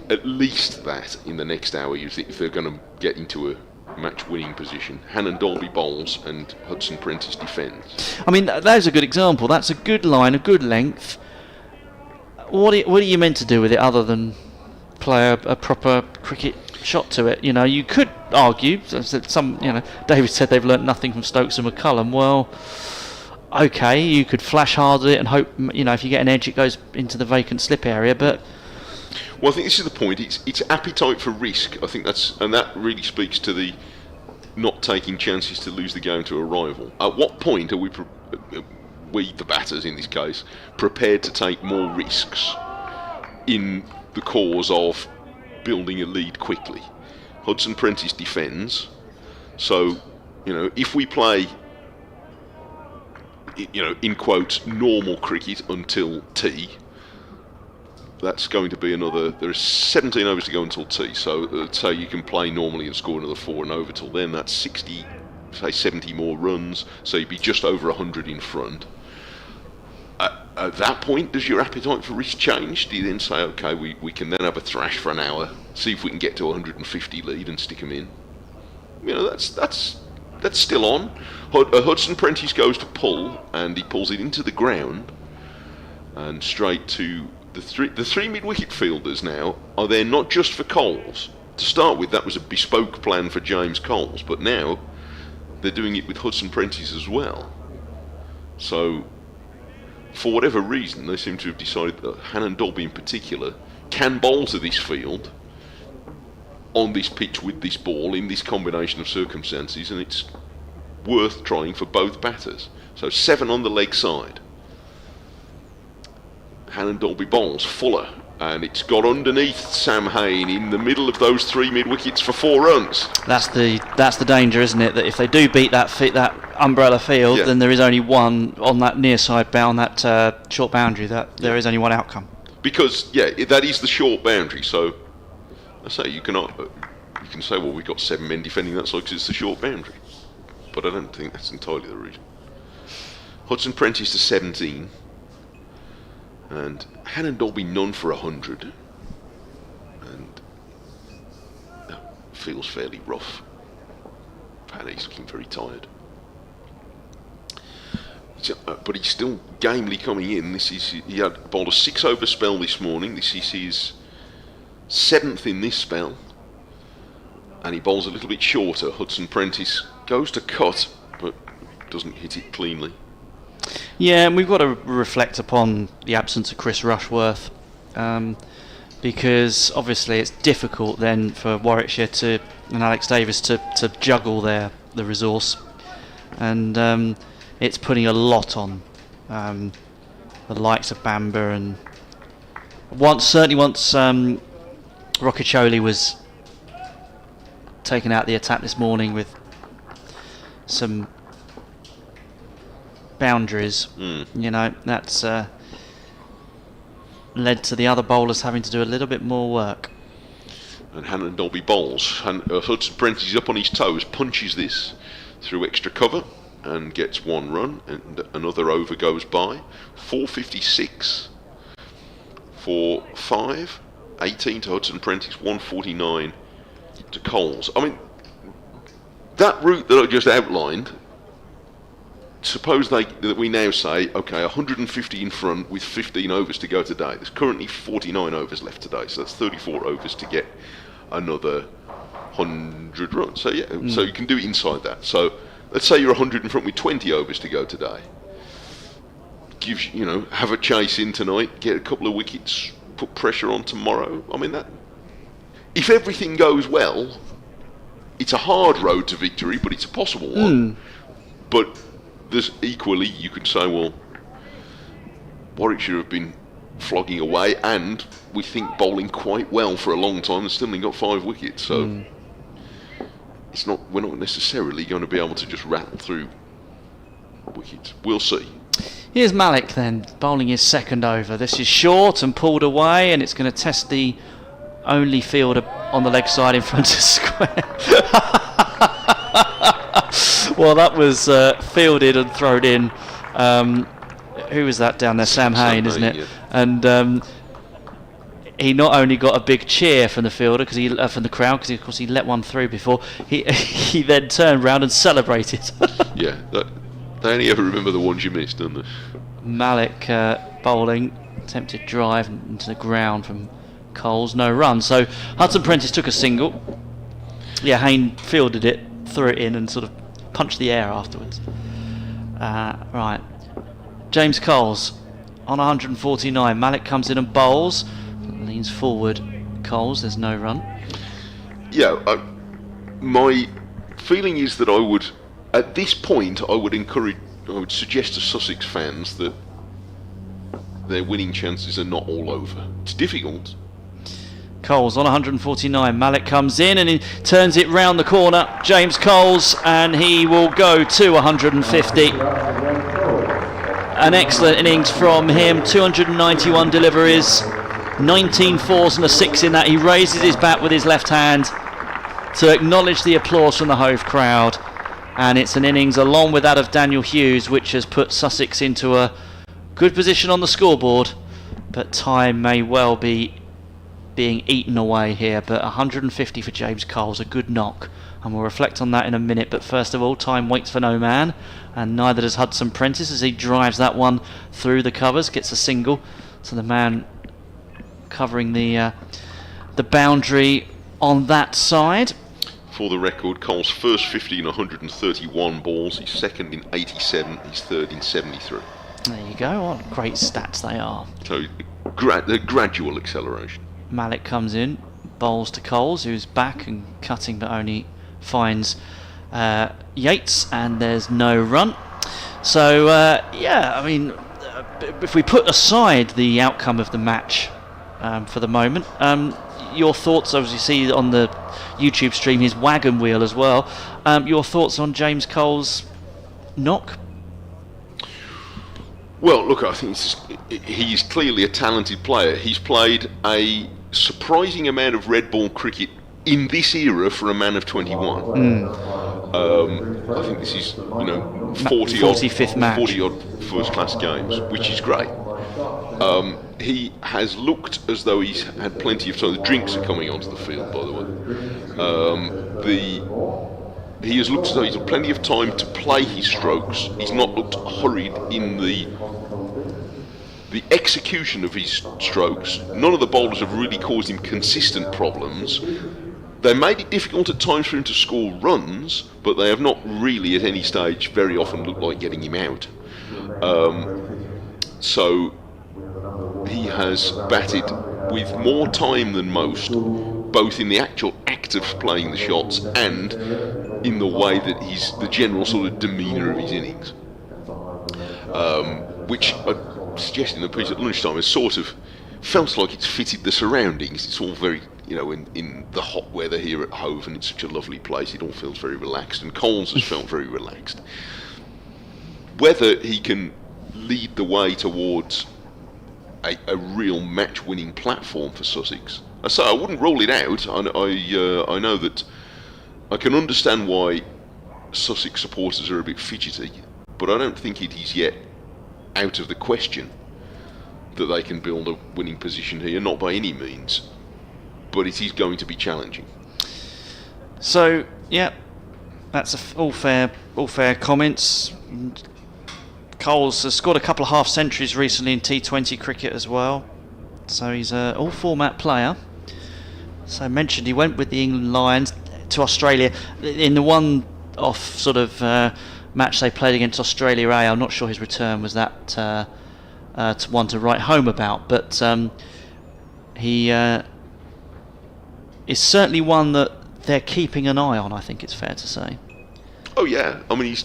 that in the next hour if they're going to get into a match-winning position. Hannah Dolby bowls and Hudson Prentice defends. I mean, that's a good example. That's a good line, a good length. What are you meant to do with it other than play a proper cricket shot to it? You know, you could argue, David said they've learnt nothing from Stokes and McCullum. Well, okay, you could flash hard at it and hope, if you get an edge, it goes into the vacant slip area, but... Well, I think this is the point. It's appetite for risk. I think that really speaks to the not taking chances to lose the game to a rival. At what point are we, the batters in this case, prepared to take more risks in the cause of building a lead quickly? Hudson Prentice defends, so if we play, in quotes, normal cricket until tea. That's going to be another. There are 17 overs to go until tea, so say you can play normally and score another 4 and over till then. That's 70 more runs, so you'd be just over 100 in front. At that point, does your appetite for risk change? Do you then say, okay, we can then have a thrash for an hour, see if we can get to 150 lead and stick them in? That's still on. Hudson Prentice goes to pull, and he pulls it into the ground and straight to. The three mid-wicket fielders now are there not just for Coles. To start with, that was a bespoke plan for James Coles, but now they're doing it with Hudson Prentice as well. So, for whatever reason, they seem to have decided that Hannah Dolby in particular can bowl to this field on this pitch with this ball in this combination of circumstances, and it's worth trying for both batters. So 7 on the leg side. Hannah Dolby bowls Fuller, and it's got underneath Sam Hain in the middle of those 3 mid-wickets for 4 runs. That's the danger, isn't it? That if they do beat that umbrella field, then there is only one on that near side on that short boundary. That there is only one outcome. Because that is the short boundary. So I say you can say, well, we've got 7 men defending that side because it's the short boundary, but I don't think that's entirely the reason. Hudson Prentice to 17. And Hannah Dolby none for 100, and that feels fairly rough. Paddy's looking very tired, but he's still gamely coming in. He had bowled a 6-over spell this morning. This is his 7th in this spell, and he bowls a little bit shorter. Hudson Prentice goes to cut, but doesn't hit it cleanly. Yeah, and we've got to reflect upon the absence of Chris Rushworth, because obviously it's difficult then for Warwickshire and Alex Davis to juggle the resource, and it's putting a lot on the likes of Bamber, and once Rothesay was taken out the attack this morning with some boundaries, that's led to the other bowlers having to do a little bit more work. And Hannon Dolby bowls. Hudson Prentice is up on his toes, punches this through extra cover and gets 1 run, and another over goes by. 456 for 5, 18 to Hudson Prentice, 149 to Coles. I mean, that route that I just outlined, suppose that we now say, okay, 150 in front with 15 overs to go today. There's currently 49 overs left today, so that's 34 overs to get another 100 runs. So yeah, so you can do it inside that. So let's say you're 100 in front with 20 overs to go today. Gives you know, have a chase in tonight, get a couple of wickets, put pressure on tomorrow. I mean, that if everything goes well, it's a hard road to victory, but it's a possible one. But there's equally, you could say, well, Warwickshire have been flogging away, and we think bowling quite well for a long time, and still only got 5 wickets. So it's not, we're not necessarily going to be able to just rattle through wickets. We'll see. Here's Malik then, bowling his second over. This is short and pulled away, and it's going to test the only fielder on the leg side in front of square. Well, that was fielded and thrown in. Who was that down there? Sam Hain, isn't it? Yeah. And he not only got a big cheer from the fielder, because from the crowd, because of course he let one through before. He then turned round and celebrated. Yeah, they only ever remember the ones you missed, don't they? Malik bowling, attempted drive into the ground from Coles, no run. So Hudson Prentice took a single. Yeah, Hain fielded it, threw it in, and sort of punched the air afterwards. Right, James Coles on 149. Malik comes in and bowls, leans forward. Coles, there's no run. Yeah, my feeling is that I would, at this point, I would suggest to Sussex fans that their winning chances are not all over. It's difficult. Coles on 149. Malik comes in and he turns it round the corner. James Coles, and he will go to 150. An excellent innings from him. 291 deliveries, 19 fours and a 6 in that. He raises his bat with his left hand to acknowledge the applause from the Hove crowd. And it's an innings along with that of Daniel Hughes, which has put Sussex into a good position on the scoreboard. But time may well be being eaten away here. But 150 for James Coles, a good knock. And we'll reflect on that in a minute. But first of all, time waits for no man. And neither does Hudson Prentice as he drives that one through the covers, gets a single. So the man covering the boundary on that side. For the record, Cole's first 50 in 131 balls, he's second in 87, he's third in 73. There you go, what great stats they are. So, the gradual acceleration. Malik comes in, bowls to Coles, who's back and cutting but only finds Yates, and there's no run. So, yeah, I mean, if we put aside the outcome of the match for the moment, your thoughts, as you see on the YouTube stream, his wagon wheel as well. Your thoughts on James Cole's knock? Well, look, I think he's clearly a talented player. He's played a surprising amount of red ball cricket in this era for a man of 21. I think this is, 45th match. 40 odd first class games, which is great. He has looked as though he's had plenty of time. The drinks are coming onto the field, by the way. He has looked as though he's had plenty of time to play his strokes. He's not looked hurried in the execution of his strokes. None of the bowlers have really caused him consistent problems. They made it difficult at times for him to score runs, but they have not really at any stage very often looked like getting him out. So he has batted with more time than most, both in the actual act of playing the shots and in the way that the general sort of demeanour of his innings. Which I suggested in the piece at lunchtime has sort of felt like it's fitted the surroundings. It's all very, in the hot weather here at Hove, and it's such a lovely place, it all feels very relaxed, and Coles has felt very relaxed. Whether he can lead the way towards a real match-winning platform for Sussex. So I wouldn't rule it out. I know that I can understand why Sussex supporters are a bit fidgety, but I don't think it is yet out of the question that they can build a winning position here, not by any means, but it is going to be challenging. So, yeah, that's all fair comments. Coles has scored a couple of half centuries recently in T20 cricket as well, so he's an all-format player. So I mentioned he went with the England Lions to Australia in the one-off sort of match they played against Australia A. I'm not sure his return was that one to write home about, but he is certainly one that they're keeping an eye on, I think it's fair to say. Oh yeah, I mean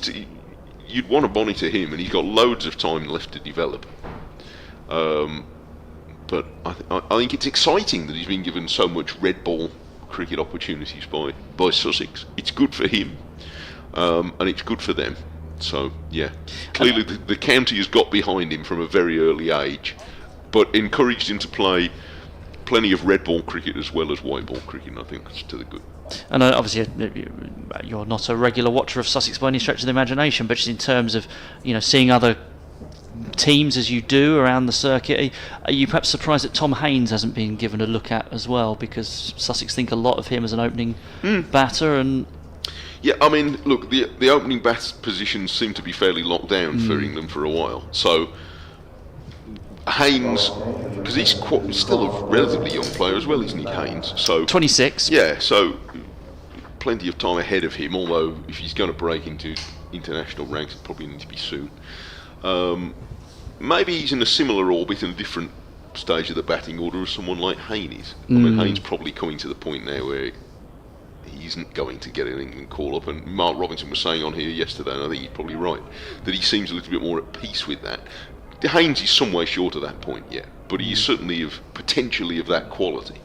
you'd want to monitor him, and he's got loads of time left to develop. But I think it's exciting that he's been given so much red ball cricket opportunities by Sussex. It's good for him, and it's good for them. So yeah, clearly the county has got behind him from a very early age, but encouraged him to play plenty of red ball cricket as well as white ball cricket, and I think that's to the good. And obviously you're not a regular watcher of Sussex by any stretch of the imagination, but just in terms of seeing other teams as you do around the circuit, are you perhaps surprised that Tom Haynes hasn't been given a look at as well, because Sussex think a lot of him as an opening batter? And yeah, I mean, look, the opening bat positions seem to be fairly locked down for England for a while, so Haynes, because he's still a relatively young player as well, isn't he, Haynes? So 26. Yeah, so plenty of time ahead of him, although if he's going to break into international ranks, it probably needs to be soon. Maybe he's in a similar orbit in a different stage of the batting order as someone like Haynes is. I mean, Haynes probably coming to the point now where he isn't going to get an England call-up, and Mark Robinson was saying on here yesterday, and I think he's probably right, that he seems a little bit more at peace with that. Haynes is some way short of that point yet, but he is certainly potentially of that quality.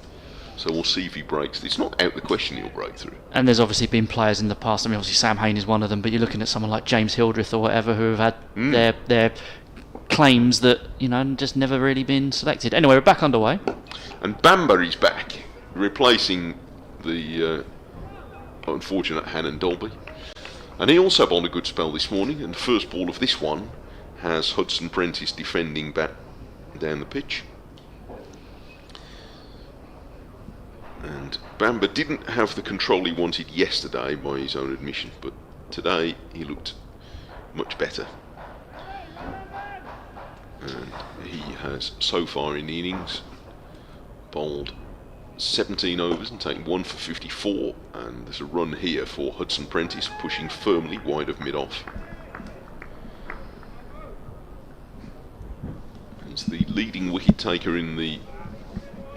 So we'll see if he breaks. It's not out the question he'll break through. And there's obviously been players in the past. I mean, obviously Sam Hayne is one of them, but you're looking at someone like James Hildreth or whatever who have had their claims that just never really been selected. Anyway, we're back underway. And Bamber is back, replacing the unfortunate Hannon Dolby. And he also bowled a good spell this morning. And the first ball of this one has Hudson Prentice defending back down the pitch. And Bamber didn't have the control he wanted yesterday by his own admission, but today he looked much better. And he has so far in the innings bowled 17 overs and taken 1 for 54, and there's a run here for Hudson Prentice, pushing firmly wide of mid-off. He's the leading wicket taker in the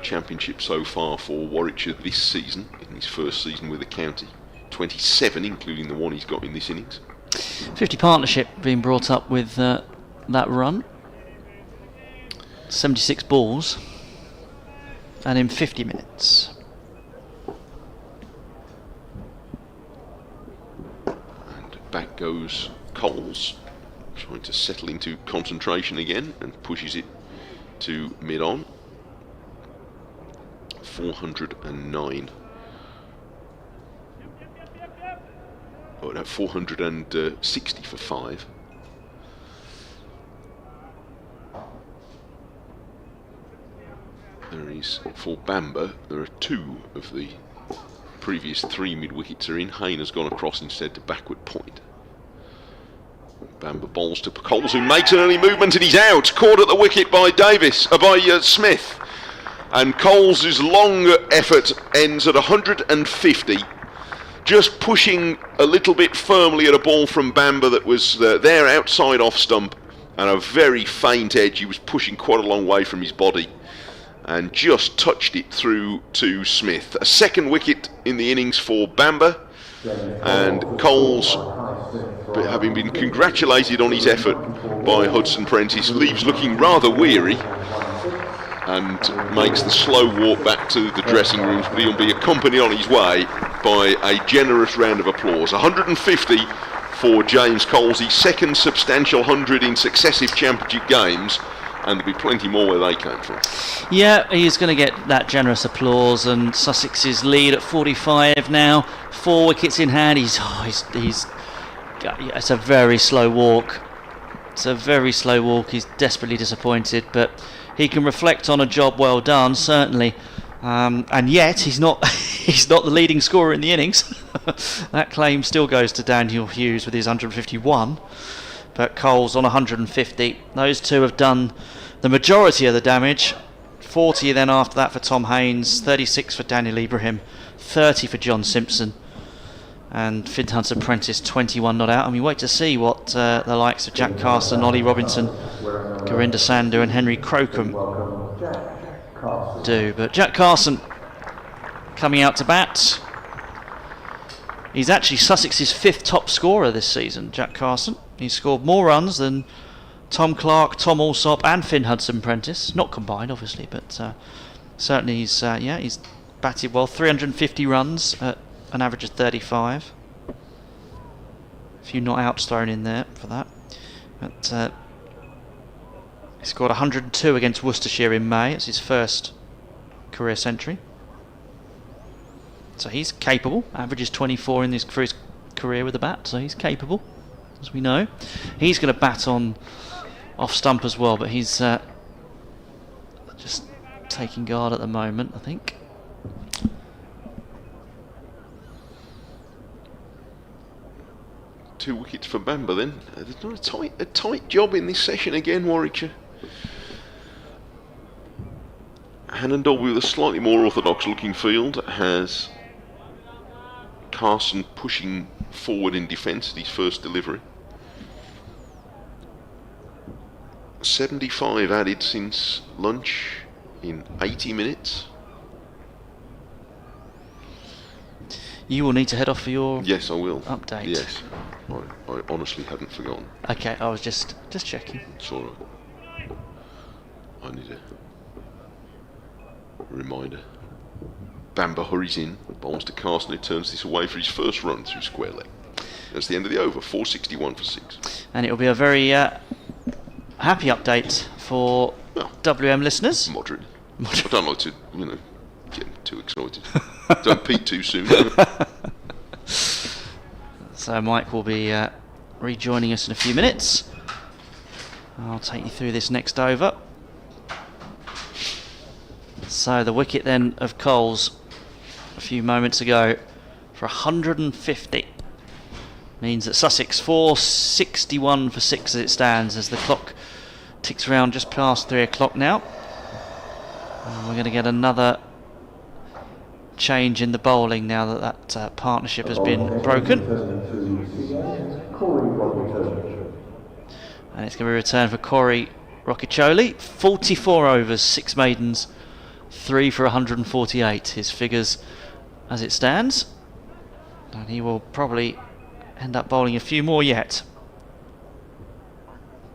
Championship so far for Warwickshire this season, in his first season with the county. 27, including the one he's got in this innings. 50 partnership being brought up with that run. 76 balls, and in 50 minutes. And back goes Coles, trying to settle into concentration again, and pushes it to mid-on. 409. Oh no, 460 for 5. There is, for Bamber, there are 2 of the previous 3 mid-wickets are in. Hayne has gone across instead to backward point. Bamber bowls to Coles, who makes an early movement, and he's out. Caught at the wicket by Smith. And Coles' long effort ends at 150, just pushing a little bit firmly at a ball from Bamber that was there outside off stump, and a very faint edge. He was pushing quite a long way from his body, and just touched it through to Smith. A second wicket in the innings for Bamber, and Coles, having been congratulated on his effort by Hudson Prentice, leaves looking rather weary, and makes the slow walk back to the dressing rooms, but he'll be accompanied on his way by a generous round of applause. 150 for James Coles, his second substantial 100 in successive championship games, and there'll be plenty more where they came from. Yeah, he's going to get that generous applause, and Sussex's lead at 45 now. 4 wickets in hand. It's a very slow walk. It's a very slow walk. He's desperately disappointed, but he can reflect on a job well done, certainly. And yet he's not he's not the leading scorer in the innings. That claim still goes to Daniel Hughes with his 151, but Cole's on 150. Those two have done the majority of the damage. 40 then after that for Tom Haynes, 36 for Daniel Ibrahim, 30 for John Simpson, and Finn Hunt's Apprentice 21 not out. And we wait to see what the likes of Jack Carson, Ollie Robinson, Gurinder Sandhu and Henry Crocombe do. But Jack Carson coming out to bat. He's actually Sussex's 5th top scorer this season, Jack Carson. He's scored more runs than Tom Clark, Tom Alsop and Finn Hudson-Prentice. Not combined, obviously, but certainly he's batted well. 350 runs at an average of 35. A few not outs thrown in there for that. But he scored 102 against Worcestershire in May. It's his first career century. So he's capable. Averages 24 in his career with the bat, so he's capable, as we know. He's going to bat on off stump as well, but he's just taking guard at the moment, I think. Two wickets for Bamber then. There's not a tight job in this session again, Warwickshire. Hannon Dolby with a slightly more orthodox looking field has Carson pushing forward in defence at his first delivery. 75 added since lunch in 80 minutes. You will need to head off for your Yes, I will. update. Yes, I honestly hadn't forgotten. Okay, I was just checking. It's all right. I need a reminder. Bamber hurries in, bowls to Carson, who turns this away for his first run through square leg. That's the end of the over, 461 for 6. And it will be a very happy update for WM listeners. Moderate. I don't like to, get too excited. Don't peak too soon. So Mike will be rejoining us in a few minutes. I'll take you through this next over. So the wicket then of Coles a few moments ago for 150 means that Sussex 461 for 6 as it stands, as the clock ticks around just past 3 o'clock now. And we're going to get another change in the bowling now that that partnership has been broken. And it's going to be returned for Corey Rothesay. 44 overs, 6 maidens, 3 for 148. His figures as it stands. And he will probably end up bowling a few more yet.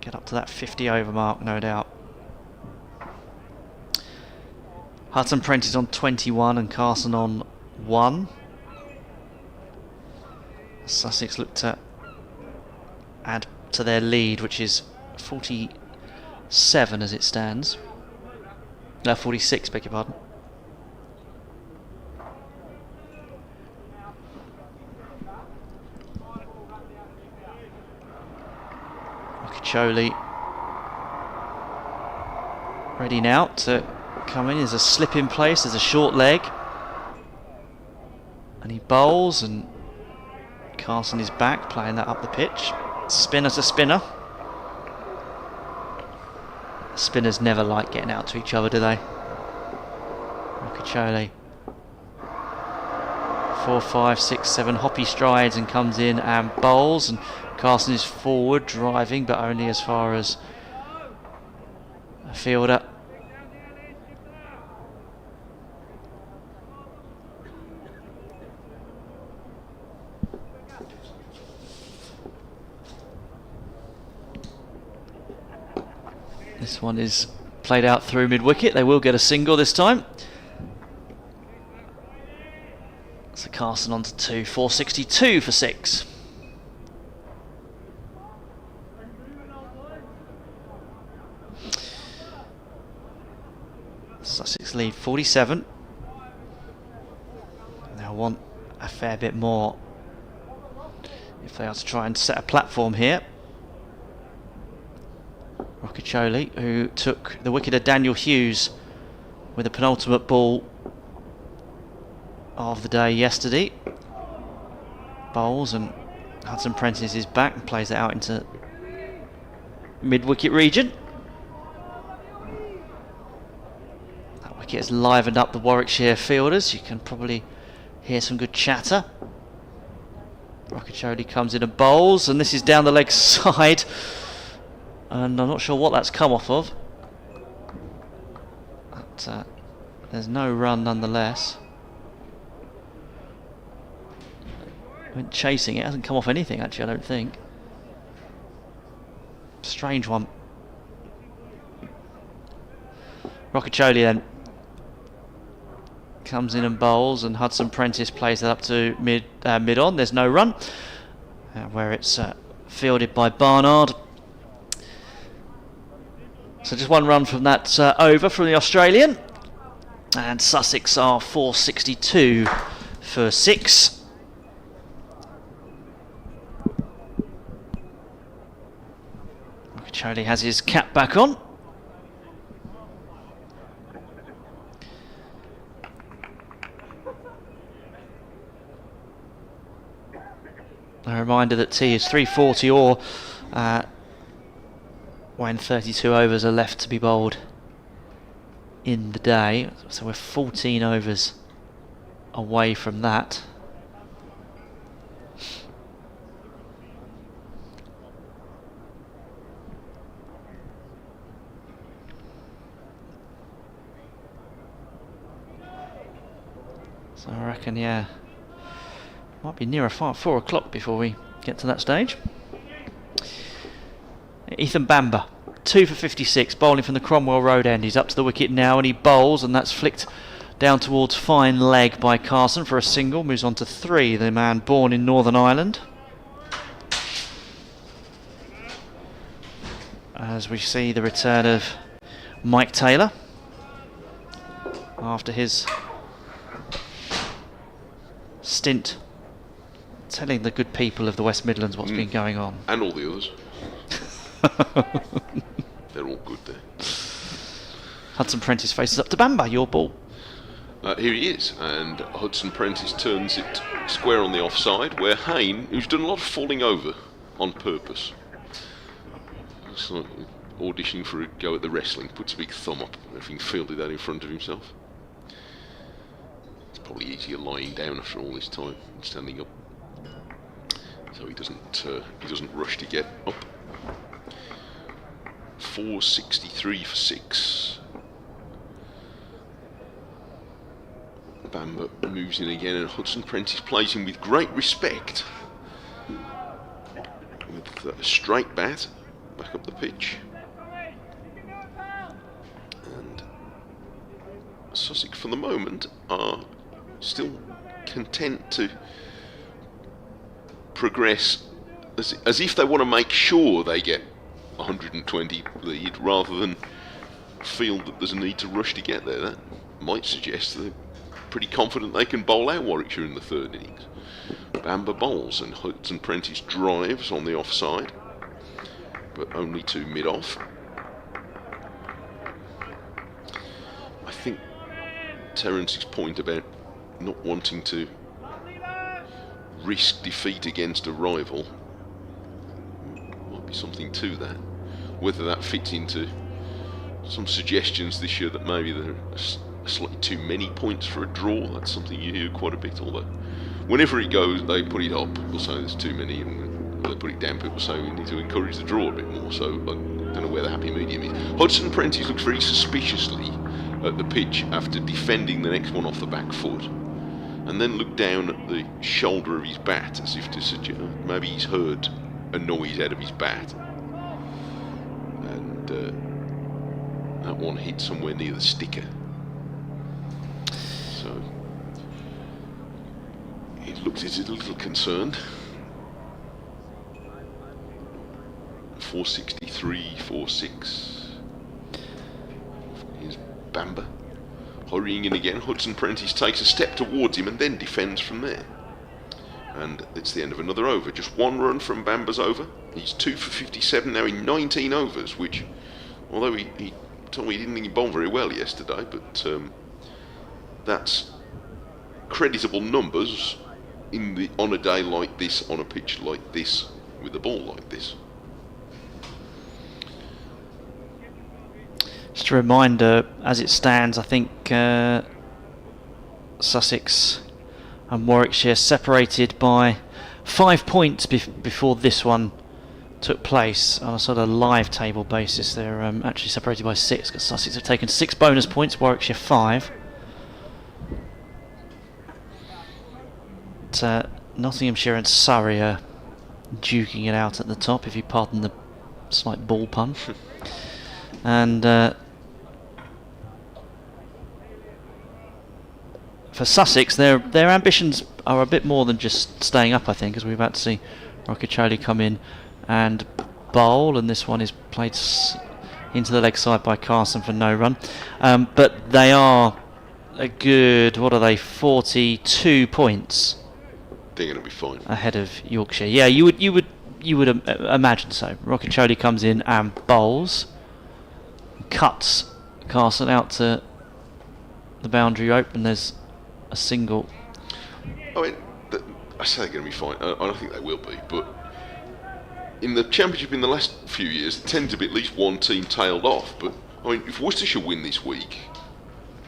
Get up to that 50 over mark, no doubt. Hudson Prentice on 21 and Carson on 1. Sussex look to add to their lead, which is 47 as it stands. No, 46, beg your pardon. Rothesay ready now to come in. There's a slip in place, there's a short leg, and he bowls, and Carson is back playing that up the pitch. Spinner to spinner. Spinners never like getting out to each other, do they? Rothesay 4, 5, 6, 7 hoppy strides and comes in and bowls, and Carson is forward driving, but only as far as a fielder. This one is played out through mid-wicket. They will get a single this time. So Carson on to 2, 462 for 6. Sussex lead 47. They'll want a fair bit more if they are to try and set a platform here. Rothesay, who took the wicket of Daniel Hughes with the penultimate ball of the day yesterday, bowls, and Hudson Prentice is back and plays it out into mid-wicket region. That wicket has livened up the Warwickshire fielders. You can probably hear some good chatter. Rothesay comes in and bowls, and this is down the leg side, and I'm not sure what that's come off of, but there's no run nonetheless. Went chasing it, hasn't come off anything actually, I don't think. Strange one. Rothesay then comes in and bowls, and Hudson Prentice plays it up to mid on. There's no run, where it's fielded by Barnard. So just one run from that over from the Australian, and Sussex are 462 for 6. Rothesay has his cap back on. A reminder that tea is 340 or when 32 overs are left to be bowled in the day. So we're 14 overs away from that. So I reckon, yeah, might be nearer 4 o'clock before we get to that stage. Ethan Bamber, 2 for 56, bowling from the Cromwell Road end. He's up to the wicket now and he bowls, and that's flicked down towards fine leg by Carson for a single. Moves on to 3, the man born in Northern Ireland. As we see the return of Mike Taylor after his stint telling the good people of the West Midlands what's been going on. And all the others. They're all good there. Hudson Prentice faces up to Bamber, your ball. Here he is, and Hudson Prentice turns it square on the offside, where Hayne, who's done a lot of falling over on purpose, so auditioning for a go at the wrestling, puts a big thumb up, having fielded that in front of himself. It's probably easier lying down after all this time than standing up, so he doesn't rush to get up. 463 for 6. Bamber moves in again, and Hudson Prentice plays him with great respect, with a straight bat back up the pitch. And Sussex for the moment are still content to progress as if they want to make sure they get 120 lead rather than feel that there's a need to rush to get there. That might suggest they're pretty confident they can bowl out Warwickshire in the third innings. Bamber bowls and Hudson Prentice drives on the offside, but only to mid-off. I think Terence's point about not wanting to risk defeat against a rival might be something to that. Whether that fits into some suggestions this year that maybe there are slightly too many points for a draw, that's something you hear quite a bit, although whenever it goes they put it up, people say there's too many, and they put it down, people say we need to encourage the draw a bit more, so I don't know where the happy medium is. Hudson Prentice looks very suspiciously at the pitch after defending the next one off the back foot, and then looked down at the shoulder of his bat as if to suggest maybe he's heard a noise out of his bat, and that one hit somewhere near the sticker. So he looked at it a little concerned. 463, 46. Here's Bamber. Hurrying in again, Hudson Prentice takes a step towards him and then defends from there. And it's the end of another over. Just one run from Bamba's over. He's 2 for 57 now in 19 overs, which, although he told me he didn't think he bowled very well yesterday, but that's creditable numbers on a day like this, on a pitch like this, with a ball like this. Just a reminder, as it stands, I think Sussex and Warwickshire separated by 5 points before this one took place. On a sort of live table basis, they're actually separated by 6, because Sussex have taken 6 bonus points, Warwickshire 5. But, Nottinghamshire and Surrey are duking it out at the top, if you pardon the slight ball pun. And for Sussex, their ambitions are a bit more than just staying up, I think, as we're about to see Rothesay come in and bowl, and this one is played into the leg side by Carson for no run. But they are a good, 42 points. They're going to be fine Ahead of Yorkshire. Yeah, you would imagine so. Rothesay comes in and bowls, cuts Carson out to the boundary rope, and there's a single. I mean, I say they're going to be fine. I don't think they will be, but in the Championship in the last few years, there tends to be at least one team tailed off. But I mean, if Worcestershire win this week,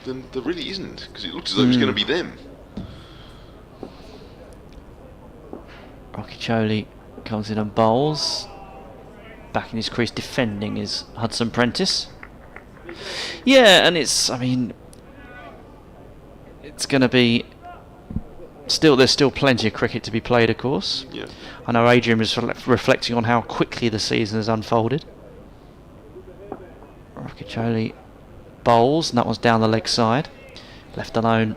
then there really isn't, because it looks as though it's going to be them. Rothesay comes in and bowls. Back in his crease defending is Hudson Prentice. Yeah, and it's going to be there's still plenty of cricket to be played, of course. Yeah. I know Adrian was reflecting on how quickly the season has unfolded. Rothesay bowls, and that one's down the leg side, left alone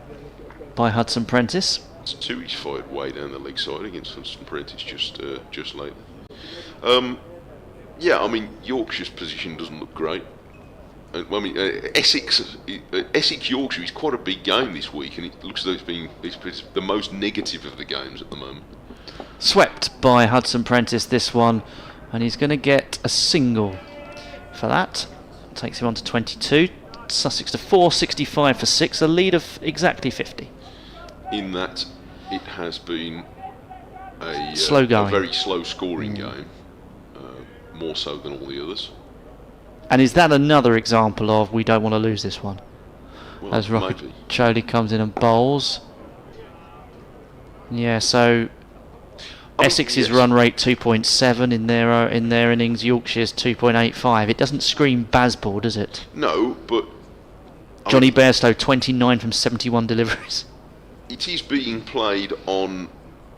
by Hudson Prentice. It's 2 he's fired way down the leg side against Hudson Prentice just lately. Yeah, I mean, Yorkshire's position doesn't look great. I mean, Essex Yorkshire is quite a big game this week, and it looks as though it's the most negative of the games at the moment. Swept by Hudson Prentice this one, and he's going to get a single for that. Takes him on to 22. Sussex to 465 for 6, a lead of exactly 50. In that, it has been a very slow scoring game, more so than all the others. And is that another example of we don't want to lose this one? Well, as Rothesay comes in and bowls. Yeah, so Essex's run rate 2.7 in their innings. Yorkshire's 2.85. It doesn't scream Bazball, does it? No, but Johnny Bairstow 29 from 71 deliveries. It is being played on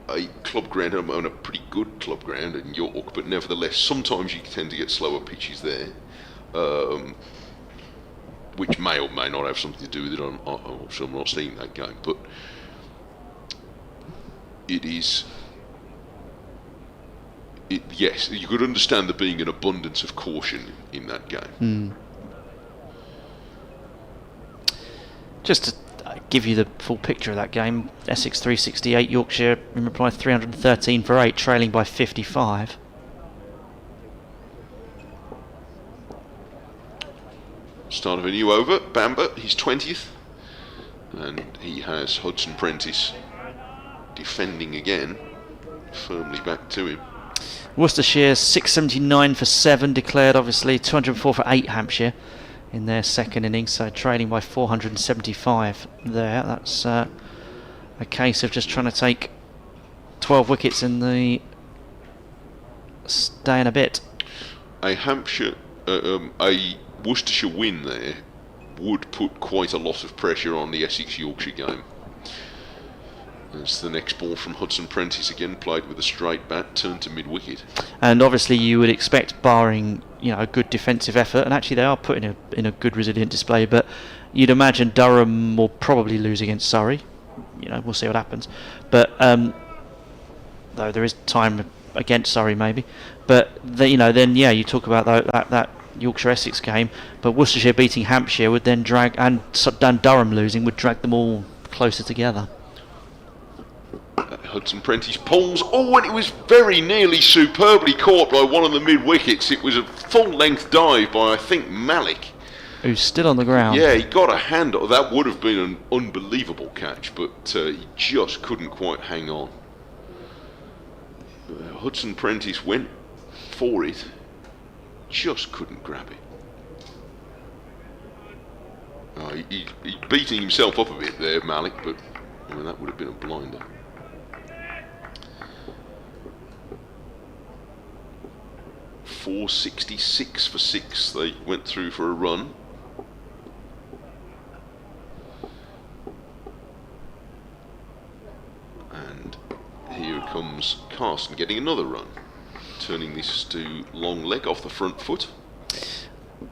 a club ground, on a pretty good club ground in York, but nevertheless, sometimes you tend to get slower pitches there. Which may or may not have something to do with it. I'm not seeing that game, but it is. Yes, you could understand there being an abundance of caution in that game. Just to give you the full picture of that game, Essex 368, Yorkshire in reply 313 for 8, trailing by 55. Start of a new over. Bamba, his 20th, and he has Hudson Prentice defending again, firmly back to him. Worcestershire 679 for 7 declared, obviously 204 for 8 Hampshire in their second innings, so trailing by 475 there. That's a case of just trying to take 12 wickets in the stay in a bit. A Worcestershire win there would put quite a lot of pressure on the Essex-Yorkshire game. That's the next ball from Hudson Prentice, again played with a straight bat, turned to mid-wicket. And obviously you would expect, barring a good defensive effort, and actually they are putting in a good resilient display, but you'd imagine Durham will probably lose against Surrey. We'll see what happens. But though there is time against Surrey maybe, but then you talk about that Yorkshire-Essex game, but Worcestershire beating Hampshire would then drag, and Durham losing would drag them all closer together. Hudson Prentice pulls. Oh, and it was very nearly superbly caught by one of the mid wickets. It was a full-length dive by, I think, Malik, who's still on the ground. Yeah, he got a hand. That would have been an unbelievable catch, but he just couldn't quite hang on. Hudson Prentice went for it, just couldn't grab it. Oh, he's beating himself up a bit there, Malik, but I mean, that would have been a blinder. .466 for 6. They went through for a run. And here comes Carson getting another run, turning this to long leg off the front foot.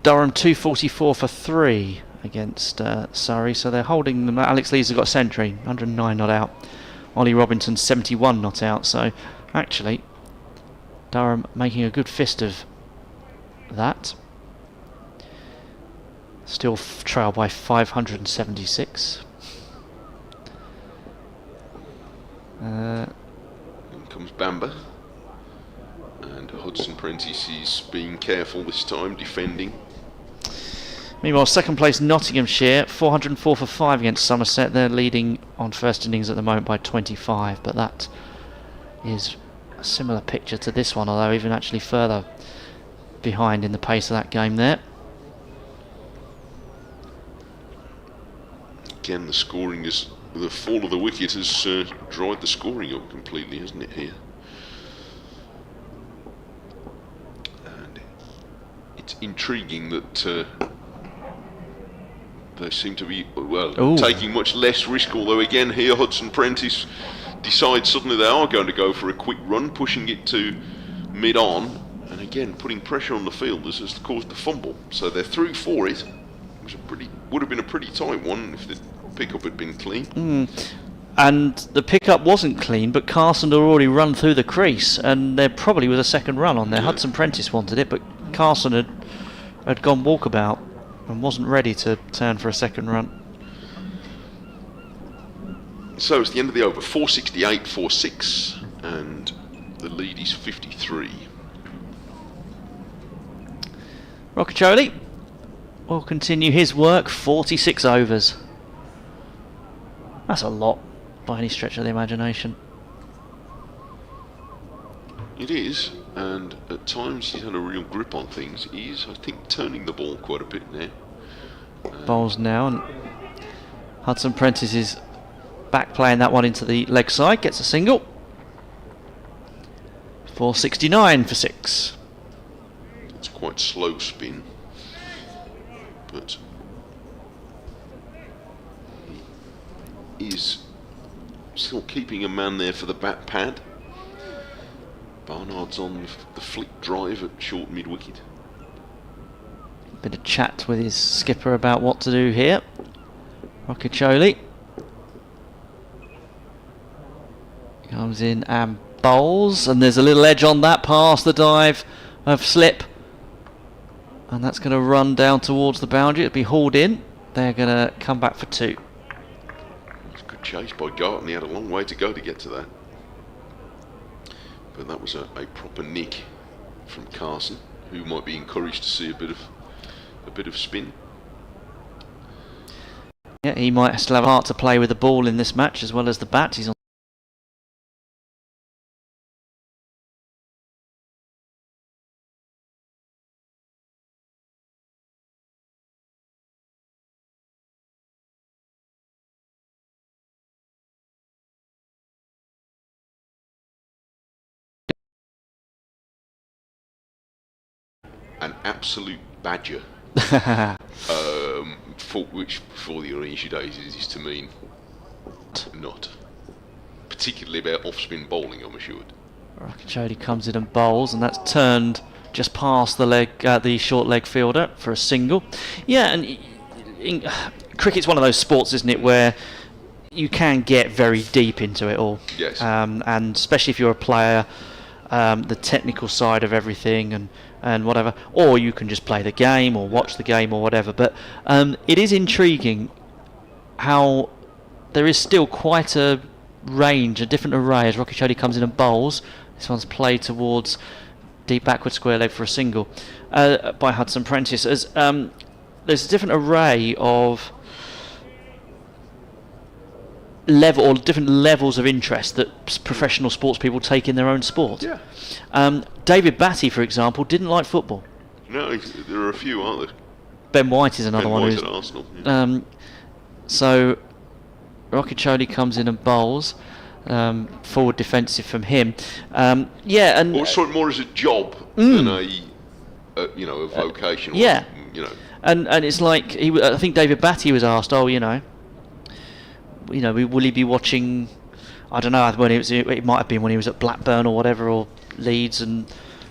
Durham 244 for 3 against Surrey, so they're holding them. Alex Lees has got a century, 109 not out. Ollie Robinson 71 not out, so actually Durham making a good fist of that. Still trail by 576. In comes Bamber, and Hudson Prentice is being careful this time, defending. Meanwhile, second place Nottinghamshire, 404 for 5 against Somerset. They're leading on first innings at the moment by 25, but that is a similar picture to this one, although even actually further behind in the pace of that game there. Again, the scoring is, the fall of the wicket has dried the scoring up completely, hasn't it, here? And it's intriguing that they seem to be, well, taking much less risk, although again here Hudson Prentice decides suddenly they are going to go for a quick run, pushing it to mid-on, and again putting pressure on the fielders has caused the fumble. So they're through for it. Would have been a pretty tight one if the pickup had been clean. And the pickup wasn't clean, but Carson had already run through the crease, and there probably was a second run on there. Yeah. Hudson Prentice wanted it, but Carson had gone walkabout and wasn't ready to turn for a second run. So it's the end of the over, 468 for 6, and the lead is 53. Rothesay will continue his work, 46 overs. That's a lot by any stretch of the imagination. It is, and at times he's had a real grip on things. He is, I think, turning the ball quite a bit now. Bowls now, and Hudson Prentice is back playing that one into the leg side, gets a single. 469 for 6. It's quite slow spin, but he is still keeping a man there for the bat pad. Barnard's on the flick drive at short mid-wicket. Bit of chat with his skipper about what to do here. Rothesay comes in and bowls, and there's a little edge on that past the dive of slip, and that's going to run down towards the boundary. It'll be hauled in. They're going to come back for 2. It's a good chase by Garton. He had a long way to go to get to that, but that was a proper nick from Carson, who might be encouraged to see a bit of spin. Yeah, he might still have a part to play with the ball in this match as well as the bat. He's on. An absolute badger. Which for the Orange days is to mean not. Particularly about off-spin bowling, I'm assured. Rothesay comes in and bowls, and that's turned just past the short leg fielder for a single. Yeah, and cricket's one of those sports, isn't it, where you can get very deep into it all. Yes. And especially if you're a player the technical side of everything and whatever, or you can just play the game or watch the game or whatever. But it is intriguing how there is still quite a range, a different array, as Rocky Chody comes in and bowls. This one's played towards deep backward square leg for a single by Hudson Prentice. As there's a different array of different levels of interest that professional sports people take in their own sport. Yeah. David Batty, for example, didn't like football. No, there are a few, aren't there? Ben White is another Ben one. White Who's, at Arsenal. Yeah. So Rocky Chody comes in and bowls. Forward defensive from him. Yeah, and or sort of more as a job than a vocation. Yeah. Or, And it's like I think David Batty was asked, will he be watching? I don't know when it might have been when he was at Blackburn or whatever, or Leeds, and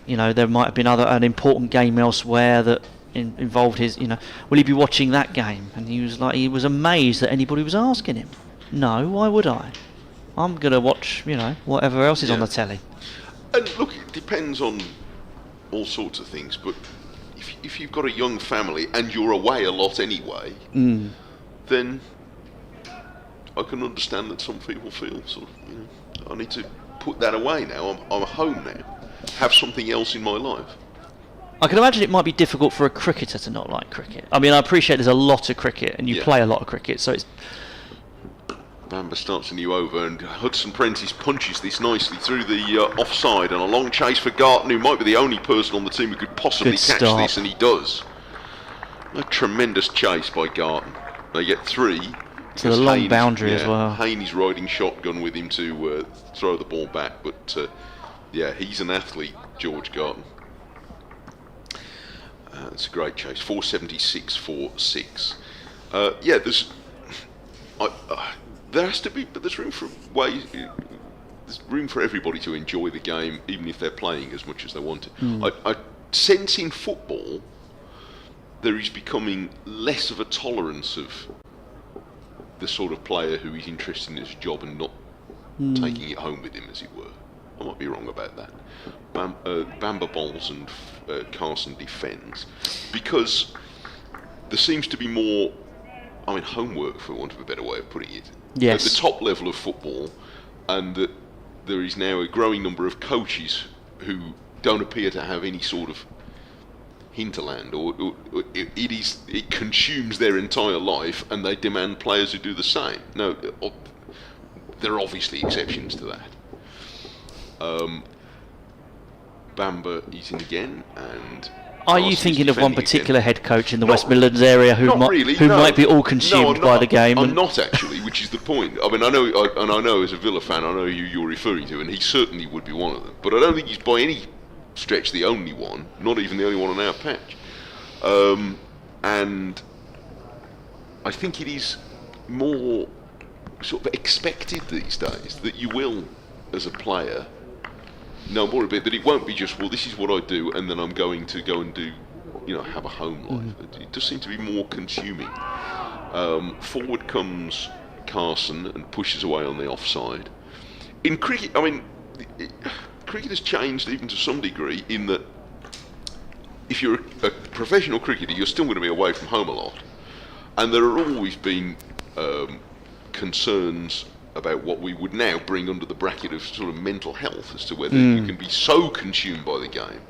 there might have been an important game elsewhere that involved his. Will he be watching that game? And he was amazed that anybody was asking him. No, why would I? I'm gonna watch whatever else is on the telly. And look, it depends on all sorts of things, but if you've got a young family and you're away a lot anyway, then I can understand that some people feel sort of, I need to put that away now. I'm home now. Have something else in my life. I can imagine it might be difficult for a cricketer to not like cricket. I mean, I appreciate there's a lot of cricket and you play a lot of cricket, so it's... Bamber starts a new over and Hudson Prentice punches this nicely through the offside, and a long chase for Garton, who might be the only person on the team who could possibly catch this, and he does. A tremendous chase by Garton. They get 3. To the long boundary as well. Haney's riding shotgun with him to throw the ball back, but he's an athlete, George Garton. It's a great chase. 476 for 6. There has to be, but there's room for there's room for everybody to enjoy the game, even if they're playing as much as they want to. I sense in football there is becoming less of a tolerance of the sort of player who is interested in his job and not taking it home with him, as it were. I might be wrong about that. Bamber bowls and Carson defends, because there seems to be more, homework, for want of a better way of putting it, at the top level of football, and that there is now a growing number of coaches who don't appear to have any sort of hinterland, or it consumes their entire life, and they demand players who do the same. No, there are obviously exceptions to that. Bamber is in again, and are you thinking of one particular head coach in the West Midlands area who might be all consumed by the game? I'm not actually, which is the point. I know as a Villa fan, I know who you're referring to, and he certainly would be one of them. But I don't think he's by any stretch the only one, not even the only one on our patch. And I think it is more sort of expected these days that you will, as a player, know more a bit, that it won't be just, well, this is what I do, and then I'm going to go and do, have a home life. It does seem to be more consuming. Forward comes Carson and pushes away on the offside. In cricket, cricket has changed even to some degree, in that if you're a professional cricketer, you're still going to be away from home a lot. And there have always been concerns about what we would now bring under the bracket of sort of mental health, as to whether you can be so consumed by the game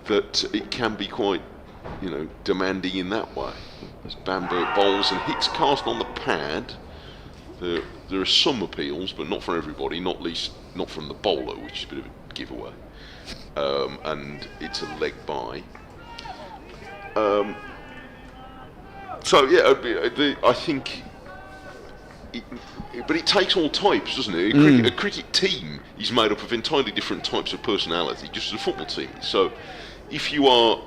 that it can be quite, demanding in that way. As Bamber bowls and hits Carson on the pad, there are some appeals, but not for everybody, not from the bowler, which is a bit of a giveaway. And it's a leg by. I think, but it takes all types, doesn't it? A cricket team is made up of entirely different types of personality, just as a football team is. So, if you are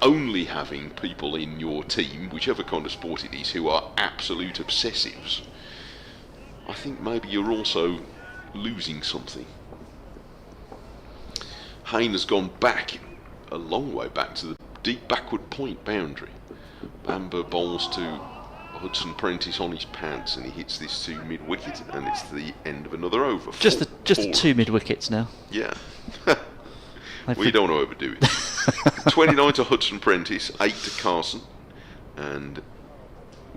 only having people in your team, whichever kind of sport it is, who are absolute obsessives, I think maybe you're also losing something. Hayne has gone back, a long way back, to the deep backward point boundary. Bamber bowls to Hudson Prentice on his pants, and he hits this to mid-wicket, and it's the end of another over. Just the 2 mid-wickets now. Yeah. Well, you don't want to overdo it. 29 to Hudson Prentice, 8 to Carson, and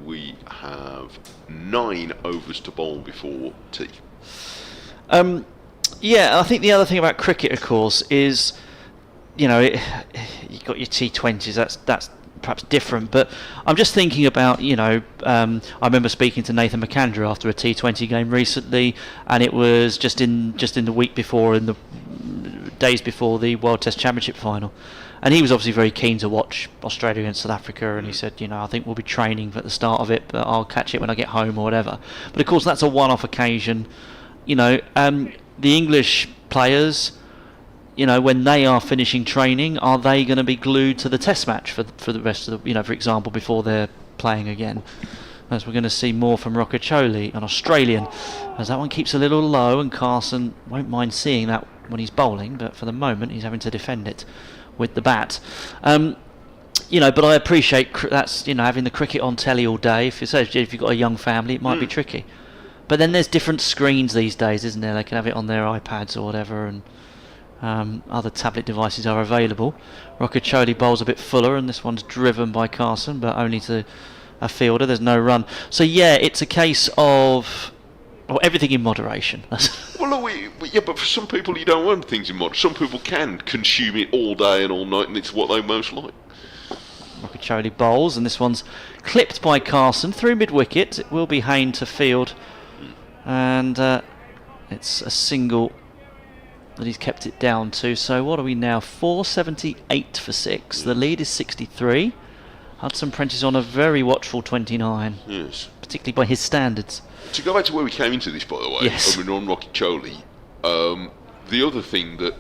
we have 9 overs to bowl before tea. Yeah, I think the other thing about cricket, of course, is, you know, you've got your T20s, that's perhaps different, but I'm just thinking about, you know, I remember speaking to Nathan McAndrew after a T20 game recently, and it was just in the week before, in the days before the World Test Championship final, and he was obviously very keen to watch Australia against South Africa, and he said, you know, I think we'll be training at the start of it, but I'll catch it when I get home or whatever. But of course that's a one-off occasion, you know. The English players, you know, when they are finishing training, are they going to be glued to the Test match for the rest of the, you know, for example, before they're playing again? As we're going to see more from Rothesay, an Australian, as that one keeps a little low, and Carson won't mind seeing that when he's bowling, but for the moment he's having to defend it with the bat. You know, but I appreciate that's, you know, having the cricket on telly all day. If you've got a young family, it might be tricky. But then there's different screens these days, isn't there? They can have it on their iPads or whatever, and other tablet devices are available. Rothesay bowls a bit fuller, and this one's driven by Carson, but only to a fielder. There's no run. So yeah, it's a case of everything in moderation. Well, yeah, but for some people you don't want things in moderation. Some people can consume it all day and all night, and it's what they most like. Rothesay bowls, and this one's clipped by Carson through mid-wicket. It will be Hayne to field, and it's a single that he's kept it down to. So what are we now? 478 for 6. The lead is 63. Hudson Prentice on a very watchful 29. Yes. Particularly by his standards. To go back to where we came into this, by the way, yes. I mean, on Rothesay, the other thing that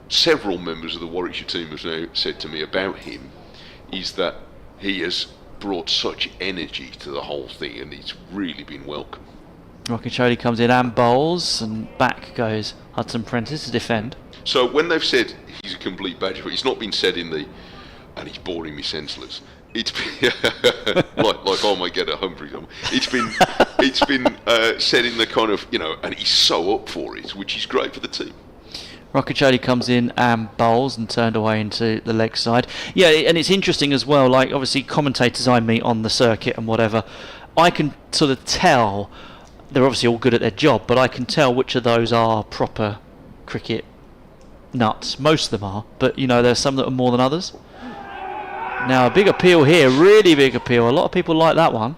several members of the Warwickshire team have now said to me about him is that he has brought such energy to the whole thing, and he's really been welcome. Rothesay comes in and bowls, and back goes Hudson Prentice to defend. So when they've said he's a complete badger, but it's not been said in the, and he's boring me senseless. It's been like I might get a Humphrey. It's been said in the kind of, you know, and he's so up for it, which is great for the team. Rothesay comes in and bowls and turned away into the leg side. Yeah, and it's interesting as well, like obviously commentators I meet on the circuit and whatever, I can sort of tell, they're obviously all good at their job, but I can tell which of those are proper cricket nuts. Most of them are, but you know, there's some that are more than others. Now a big appeal here, really big appeal. A lot of people like that one.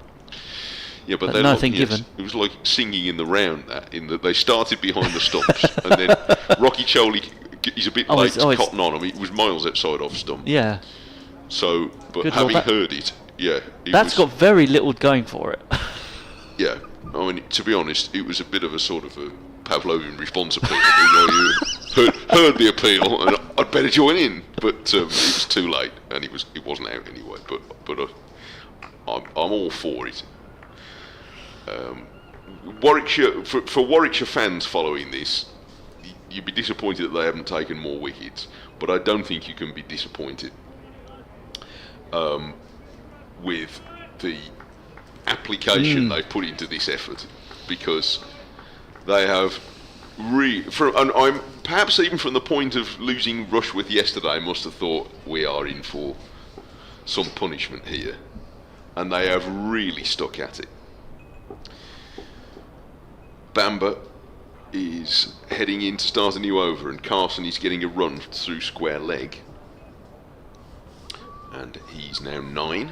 Yeah, but nothing given. It was like singing in the round, that in that they started behind the stumps, and then Rothesay, he's a bit late to cotton on. I mean, it was miles outside off stump. Yeah. So, but Good having Lord, heard it, yeah, that's got very little going for it. Yeah, I mean, to be honest, it was a bit of a sort of a Pavlovian response appeal. You know, you heard the appeal, and I'd better join in, but it was too late, and it wasn't out anyway. But I'm all for it. Warwickshire, for Warwickshire fans following this, you'd be disappointed that they haven't taken more wickets, but I don't think you can be disappointed with the application they've put into this effort, because they have and I'm perhaps even from the point of losing Rushworth yesterday, I must have thought we are in for some punishment here, and they have really stuck at it. Bamber is heading in to start a new over, and Carson is getting a run through square leg, and he's now 9.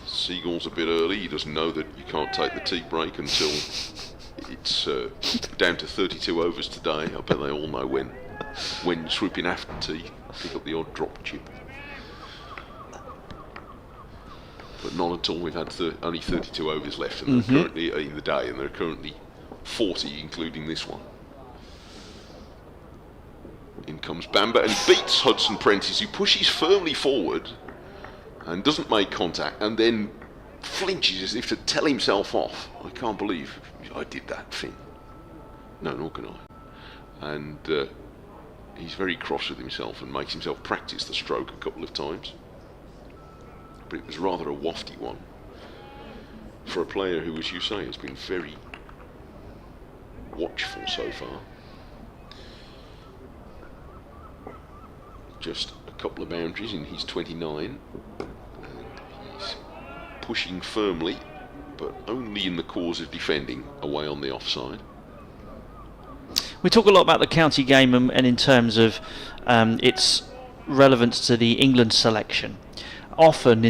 Seagull's a bit early. He doesn't know that you can't take the tea break until it's down to 32 overs today. I bet they all know when swooping after tea, pick up the odd drop chip. But not until we've had only 32 overs left, and they're currently in the day, and there are currently 40, including this one. In comes Bamber, and he beats Hudson Prentice, who pushes firmly forward and doesn't make contact, and then flinches as if to tell himself off. I can't believe I did that thing. No, nor can I. And he's very cross with himself and makes himself practice the stroke a couple of times. but it was rather a wafty one for a player who, as you say, has been very watchful so far. Just a couple of boundaries and he's 29, and he's pushing firmly, but only in the cause of defending, away on the offside. We talk a lot about the county game and in terms of its relevance to the England selection, often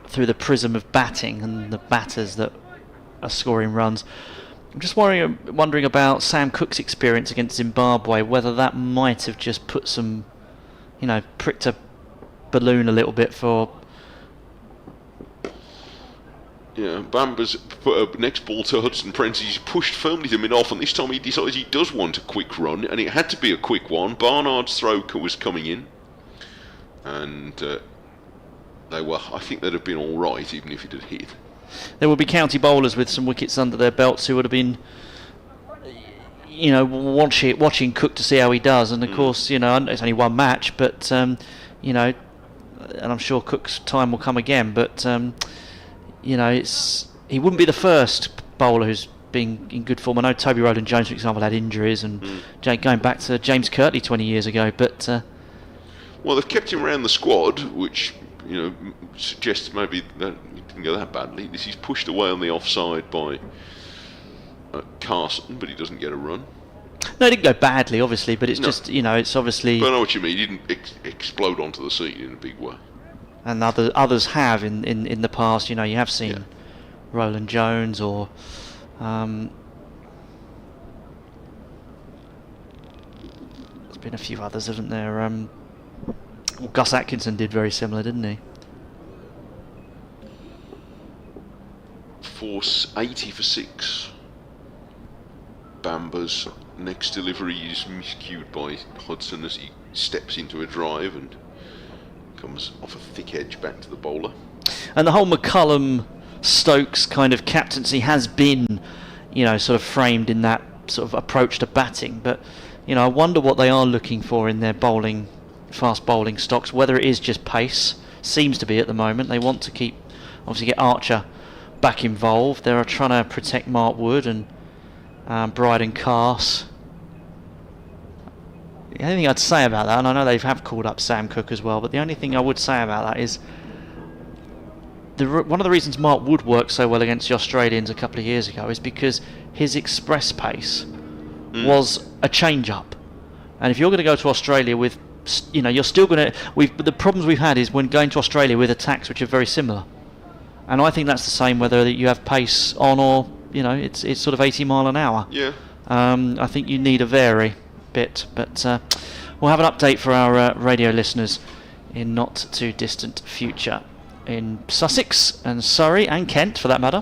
through the prism of batting and the batters that are scoring runs. I'm just wondering about Sam Cook's experience against Zimbabwe, whether that might have just put some, pricked a balloon a little bit for. Yeah, Bamba's put a next ball to Hudson Prentice. He's pushed firmly to mid-off, and this time he decides he does want a quick run, and it had to be a quick one. Barnard's throw was coming in, and I think they'd have been all right, even if it had hit. There will be county bowlers with some wickets under their belts who would have been, watching Cook to see how he does. And of course, it's only one match, but and I'm sure Cook's time will come again. But he wouldn't be the first bowler who's been in good form. I know Toby Rowland-Jones, for example, had injuries, and going back to James Kirtley 20 years ago. But well, they've kept him around the squad, which suggests maybe that he didn't go that badly. He's pushed away on the offside by Carson, but he doesn't get a run. No, it didn't go badly, obviously, but it's just, it's obviously. But I know what you mean. He didn't explode onto the scene in a big way. And others have in the past. You have seen Rowland-Jones or. There's been a few others, haven't there? Gus Atkinson did very similar, didn't he? Force 80 for 6. Bamba's next delivery is miscued by Hudson as he steps into a drive and comes off a thick edge back to the bowler. And the whole McCullum-Stokes kind of captaincy has been, sort of framed in that sort of approach to batting. But, I wonder what they are looking for in their fast bowling stocks, whether it is just pace. Seems to be at the moment. They want to get Archer back involved. They're trying to protect Mark Wood and Bryden Carse. The only thing I'd say about that, and I know they have called up Sam Cook as well, but the only thing I would say about that is one of the reasons Mark Wood worked so well against the Australians a couple of years ago is because his express pace was a change-up. And if you're going to go to Australia with, you're still going to. The problems we've had is when going to Australia with attacks which are very similar. And I think that's the same whether you have pace on or, it's sort of 80 mile an hour. Yeah. I think you need a vary bit, but we'll have an update for our radio listeners in not too distant future in Sussex and Surrey and Kent, for that matter,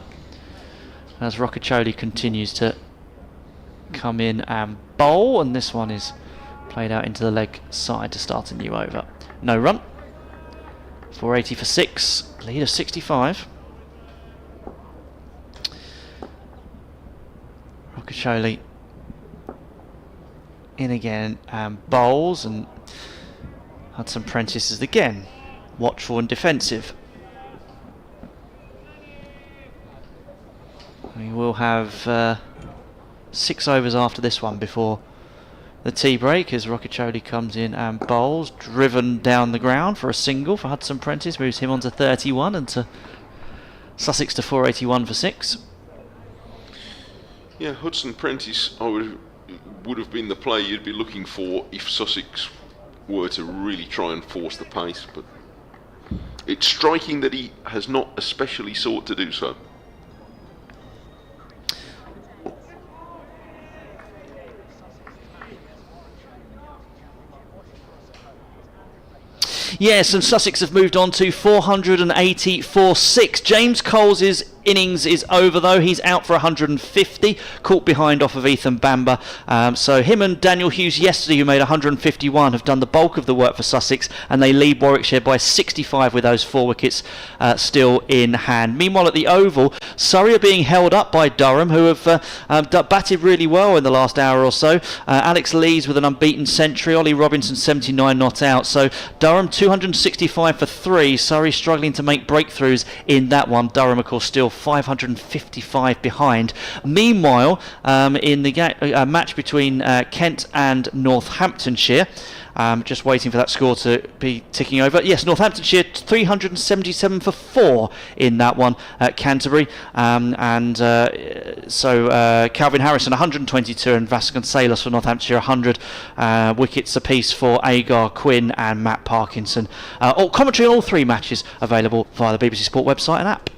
as Rothesay continues to come in and bowl, and this one is played out into the leg side to start a new over. No run. 480 for 6. Lead of 65. Rothesay in again and bowls, and Hudson Prentice is again watchful and defensive. We will have 6 overs after this one before the tea break as Rothesay comes in and bowls, driven down the ground for a single for Hudson Prentice, moves him on to 31 and to Sussex to 481 for 6. Yeah, Hudson Prentice would have been the play you'd be looking for if Sussex were to really try and force the pace, but it's striking that he has not especially sought to do so. Yes, and Sussex have moved on to 480 for 6. James Coles is innings is over though. He's out for 150, caught behind off of Ethan Bamber. So him and Daniel Hughes yesterday, who made 151, have done the bulk of the work for Sussex, and they lead Warwickshire by 65 with those 4 wickets still in hand. Meanwhile at the Oval, Surrey are being held up by Durham, who have batted really well in the last hour or so. Alex Lees with an unbeaten century, Ollie Robinson 79 not out. So Durham 265 for 3, Surrey struggling to make breakthroughs in that one. Durham of course still 555 behind. Meanwhile, in the match between Kent and Northamptonshire, just waiting for that score to be ticking over. Yes, Northamptonshire 377 for 4 in that one at Canterbury. So Calvin Harrison 122 and Vasconcelos for Northamptonshire 100. Wickets apiece for Agar, Quinn and Matt Parkinson. All commentary on all 3 matches available via the BBC Sport website and app.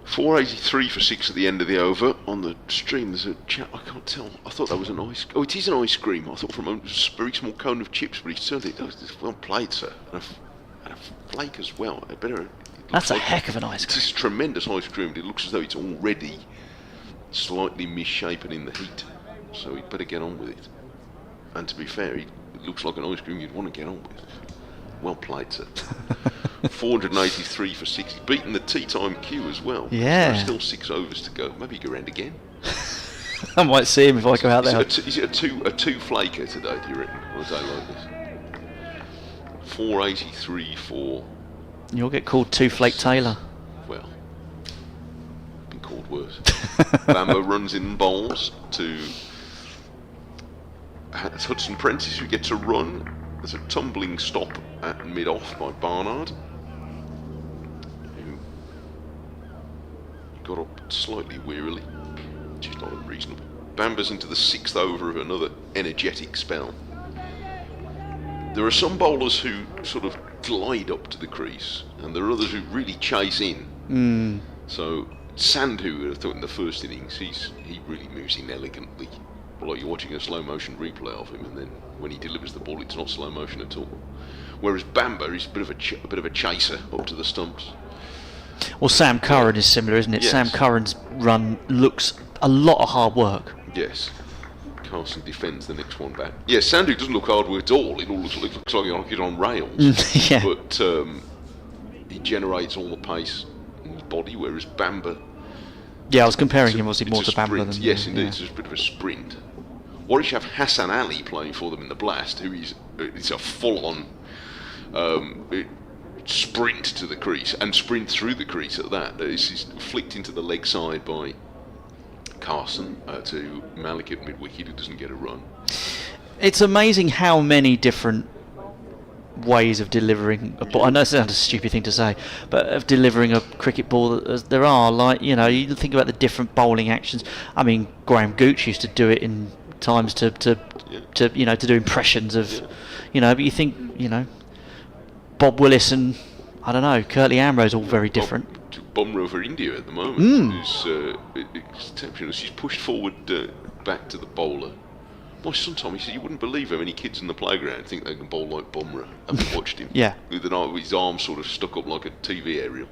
483 for 6 at the end of the over. On the stream there's a chap, I can't tell, I thought that was an ice, oh it is an ice cream, I thought from a very small cone of chips, but he turned it, well played sir, and a flake as well. That's a heck of an ice cream. It's tremendous ice cream, it looks as though it's already slightly misshapen in the heat, so he'd better get on with it. And to be fair, it looks like an ice cream you'd want to get on with. Well played sir. 483 for 6. He's beaten the tea time queue as well. Yeah. There's still 6 overs to go. Maybe he go round again. I might see him if I go out there. Is it a two flaker today, do you reckon? On a day like this? 483 for... You'll get called Two Flake Taylor. Well, been called worse. Bamber runs in and bowls to Hudson Prentice, who gets a run. There's a tumbling stop at mid-off by Barnard, who got up slightly wearily, which is not unreasonable. Bamber's into the 6th over of another energetic spell. There are some bowlers who sort of glide up to the crease, and there are others who really chase in. So Sandhu, I thought in the first innings, he really moves in elegantly. Like you're watching a slow motion replay of him, and then when he delivers the ball, it's not slow motion at all. Whereas Bamber is a bit of a chaser up to the stumps. Well, Sam Curran is similar, isn't it? Yes. Sam Curran's run looks a lot of hard work. Yes. Carson defends the next one back. Yes, Sandhu doesn't look hard work at all. It all looks like he's on rails. Yeah. But he generates all the pace in his body, whereas Bamber... Yeah, I was comparing him obviously more to Bamber sprint. than... Yes, indeed, yeah. It's a bit of a sprint. Warwickshire have Hassan Ali playing for them in the Blast, who is it's a full-on sprint to the crease, and sprint through the crease at that. He's flicked into the leg side by Carson to Malik at mid-wicket, who doesn't get a run. It's amazing how many different ways of delivering a ball. I know it's a stupid thing to say, but of delivering a cricket ball there are. Like, you know, you think about the different bowling actions. I mean, Graham Gooch used to do it in times to you know, to do impressions of, you know, but you think, you know, Bob Willis and I don't know, Curtly Ambrose, all very different. Bumrah for India at the moment, who's exceptional. She's pushed forward back to the bowler. My son Tommy said you wouldn't believe how many kids in the playground think they can bowl like Bumrah. I've watched him. Yeah. With his arms sort of stuck up like a TV aerial.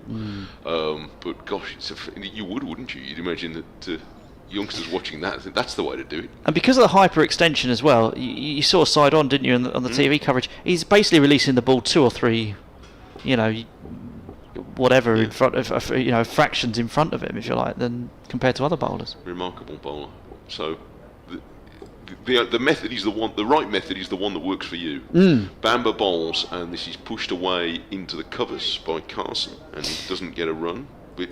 But gosh, you would, wouldn't you? You'd imagine that youngsters watching that, I think that's the way to do it. And because of the hyperextension as well, you saw side on, didn't you, on the TV coverage? He's basically releasing the ball 2 or 3, you know, whatever in front of, you know, fractions in front of him, if you like, than compared to other bowlers. Remarkable bowler. So the method is the one. The right method is the one that works for you. Bamber bowls, and this is pushed away into the covers by Carson, and he doesn't get a run. But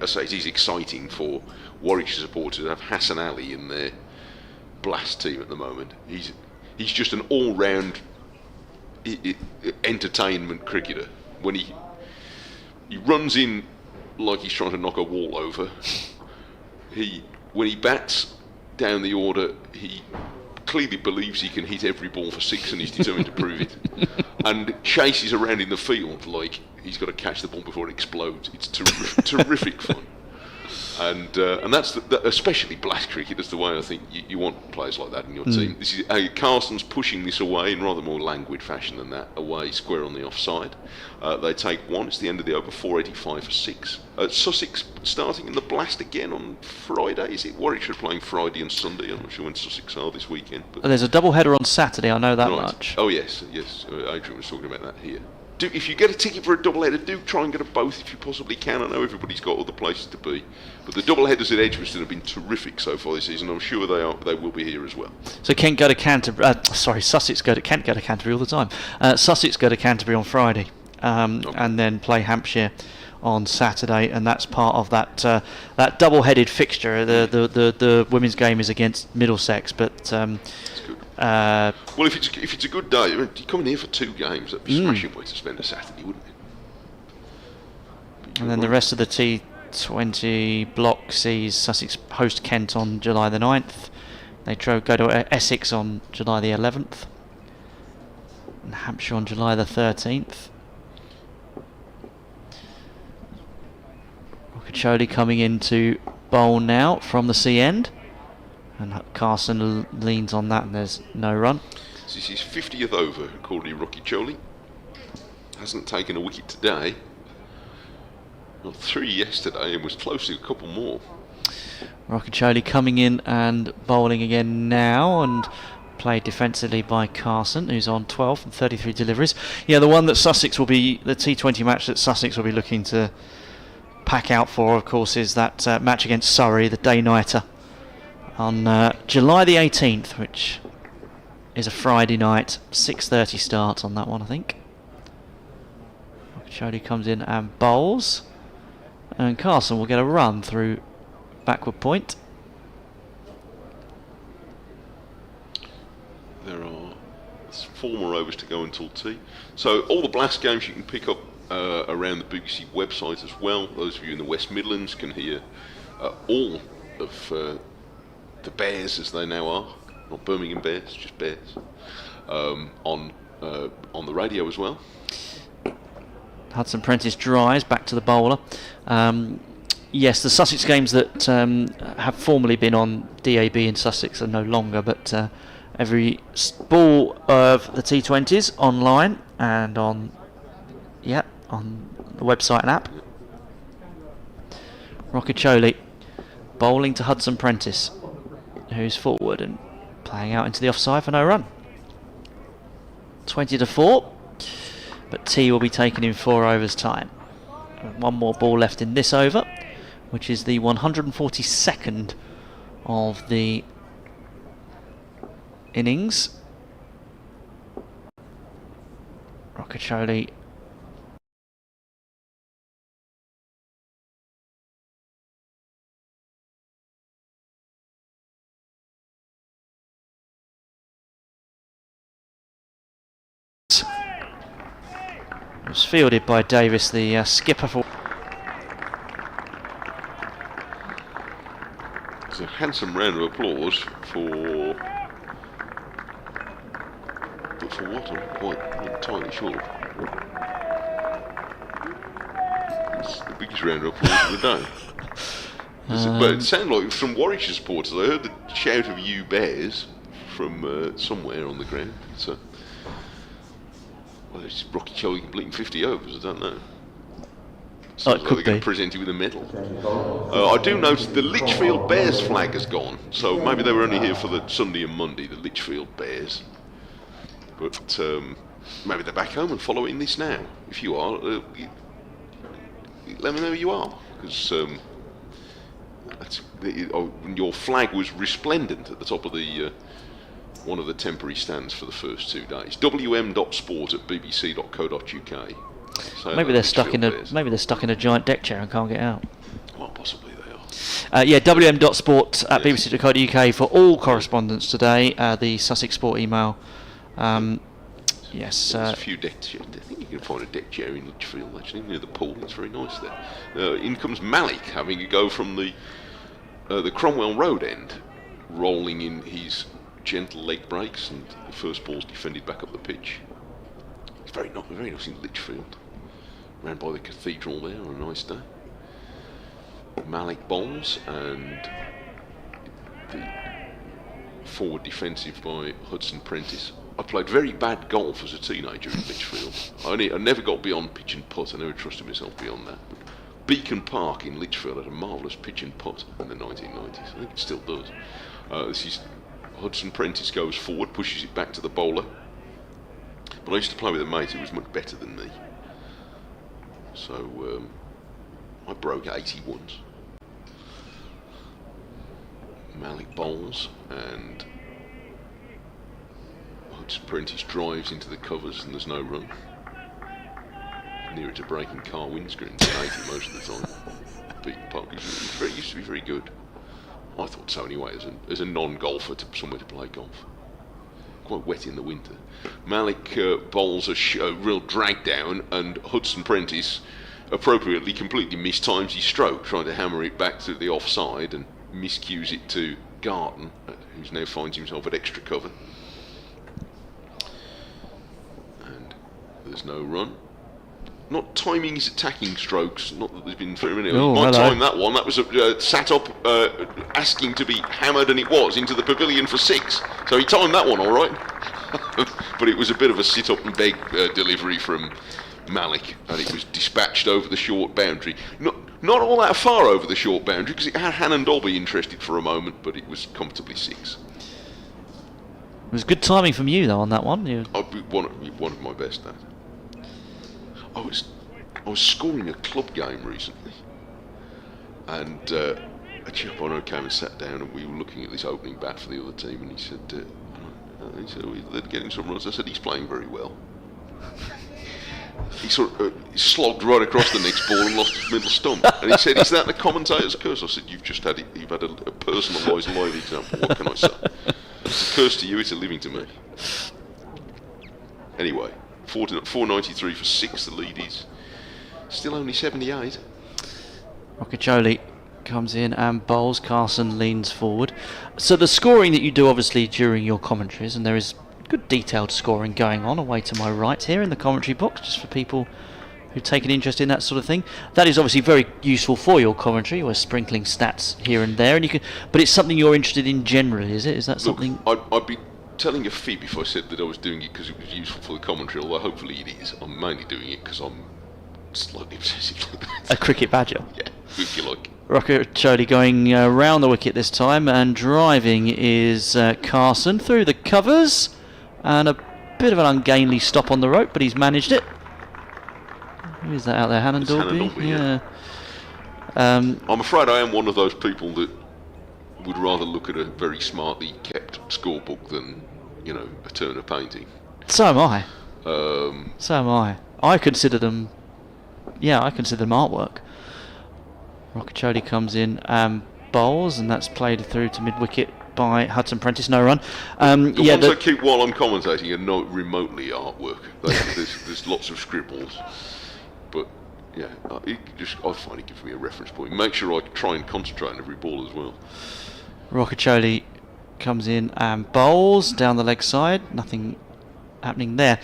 I say it is exciting for Warwickshire supporters to have Hassan Ali in their Blast team at the moment. He's just an all-round entertainment cricketer. When he runs in like he's trying to knock a wall over, when he bats down the order, he clearly believes he can hit every ball for 6 and he's determined to prove it, and chases around in the field like he's got to catch the ball before it explodes. It's terrific fun. And that's especially blast cricket is the way I think you want players like that in your team. This is Carson's pushing this away in rather more languid fashion than that, away square on the offside. They take one. It's the end of the over, 485 for 6. Sussex starting in the blast again on Friday. Is it Warwickshire playing Friday and Sunday? I'm not sure when Sussex are this weekend. But There's a double header on Saturday, I know that much. Oh yes. Adrian was talking about that here. If you get a ticket for a double header, do try and get a both if you possibly can. I know everybody's got other places to be, but the double headers at Edgbaston have been terrific so far this season. I'm sure they will be here as well. So Kent go to Canterbury. Sussex go to Canterbury all the time. Sussex go to Canterbury on Friday, and then play Hampshire on Saturday, and that's part of that double-headed fixture. The women's game is against Middlesex, but. Well, if it's a good day, I mean, you're coming here for 2 games. That'd be smashing way to spend a Saturday, wouldn't it? And then the rest of the T20 block sees Sussex host Kent on July the 9th. They go to Essex on July the 11th. And Hampshire on July the 13th. Rothesay coming into bowl now from the C end. And Carson leans on that, and there's no run. This is his 50th over, according to Rothesay. Hasn't taken a wicket today. Got 3 yesterday, and was close to a couple more. Rothesay coming in and bowling again now, and played defensively by Carson, who's on 12 from 33 deliveries. Yeah, the one that Sussex will be, the T20 match that Sussex will be looking to pack out for, of course, is that match against Surrey, the day-nighter, on July the 18th, which is a Friday night, 6:30 start on that one, I think. Rothesay comes in and bowls, and Carson will get a run through backward point. There are 4 more overs to go until tea. So all the blast games you can pick up around the BBC website as well. Those of you in the West Midlands can hear all of the Bears, as they now are, not Birmingham Bears, just Bears, on the radio as well. Hudson Prentice dries back to the bowler. Yes, the Sussex games that have formerly been on DAB in Sussex are no longer, but every ball of the T20s online and on the website and app. Rothesay bowling to Hudson Prentice, who's forward and playing out into the offside for no run. 20-4, but T will be taken in 4 overs time. And 1 more ball left in this over, which is the 142nd of the innings. Rothesay was fielded by Davis, the skipper for. It's a handsome round of applause for. But for what? I'm not entirely sure. It's the biggest round of applause of the day. But it sounded like from Warwickshire supporters. I heard the shout of "You Bears" from somewhere on the ground. So. Well, it's Rothesay completing 50 overs, I don't know. It could they're going to present you with a medal. I do notice the Lichfield Bears flag has gone, so maybe they were only here for the Sunday and Monday, the Lichfield Bears. But maybe they're back home and following this now. If you are, let me know who you are, because your flag was resplendent at the top of the one of the temporary stands for the first 2 days. wm.sport@bbc.co.uk. So maybe they're stuck in a giant deck chair and can't get out. Well, possibly they are. wm.sport@bbc.co.uk for all correspondence today. The Sussex Sport email. Yes. There's a few deck chairs. I think you can find a deck chair in Lichfield actually near the pool. It's very nice there. In comes Malik having a go from the Cromwell Road end, rolling in his gentle leg breaks, and the first ball's defended back up the pitch. It's very nice in Lichfield, round by the cathedral there on a nice day. Malik bowls, and the forward defensive by Hudson Prentice. I played very bad golf as a teenager in Lichfield. I never got beyond pitch and putt. I never trusted myself beyond that. But Beacon Park in Lichfield had a marvellous pitch and putt in the 1990s. I think it still does. This is Hudson Prentice goes forward, pushes it back to the bowler. But I used to play with a mate who was much better than me. So I broke 80 once. Malik bowls, and Hudson Prentice drives into the covers, and there's no run. Nearer to breaking car windscreens than 80 most of the time. Beacon Park used to be very good. I thought so anyway, as a non-golfer, to somewhere to play golf. Quite wet in the winter. Malik bowls a real drag down, and Hudson Prentice appropriately completely mistimes his stroke, trying to hammer it back to the offside and miscues it to Garton, who now finds himself at extra cover. And there's no run. Not timing his attacking strokes, not that there's been very many. Oh, might hello. time that one. That was sat up asking to be hammered, and it was into the pavilion for 6. So he timed that one all right. But it was a bit of a sit up and beg delivery from Malik, and it was dispatched over the short boundary. Not all that far over the short boundary, because it had Hannon Dolby interested for a moment, but it was comfortably 6. It was good timing from you though on that one. I'd be one of my best at. I was scoring a club game recently, and a chap I know came and sat down, and we were looking at this opening bat for the other team, and he said, they're getting some runs. I said, he's playing very well. He sort of slogged right across the next ball and lost his middle stump. And he said, "Is that the commentator's curse?" I said, "You've had a personalised live example. What can I say? It's a curse to you, it's a living to me." Anyway, 493 for 6. The lead is still only 78. Rockacholi comes in and bowls. Carson leans forward. So the scoring that you do obviously during your commentaries, and there is good detailed scoring going on away to my right here in the commentary box, just for people who take an interest in that sort of thing. That is obviously very useful for your commentary. We're sprinkling stats here and there, and you can. But it's something you're interested in generally, is it? Is that something? I'd be telling a fib if I said that I was doing it because it was useful for the commentary, although hopefully it is. I'm mainly doing it because I'm slightly obsessive. A cricket badger. Yeah, if you like. Rockacholi going round the wicket this time, and driving is Carson through the covers, and a bit of an ungainly stop on the rope, but he's managed it. Who is that out there? Hannon Dolby? Yeah. I'm afraid I am one of those people that would rather look at a very smartly kept scorebook than, a Turner painting. So am I. So am I. I consider them artwork. Rockacholi comes in and bowls, and that's played through to mid-wicket by Hudson Prentice, no run. Ones I keep while I'm commentating are not remotely artwork. There's lots of scribbles. But, yeah, I find it gives me a reference point. Make sure I try and concentrate on every ball as well. Rockacholi comes in and bowls down the leg side. Nothing happening there.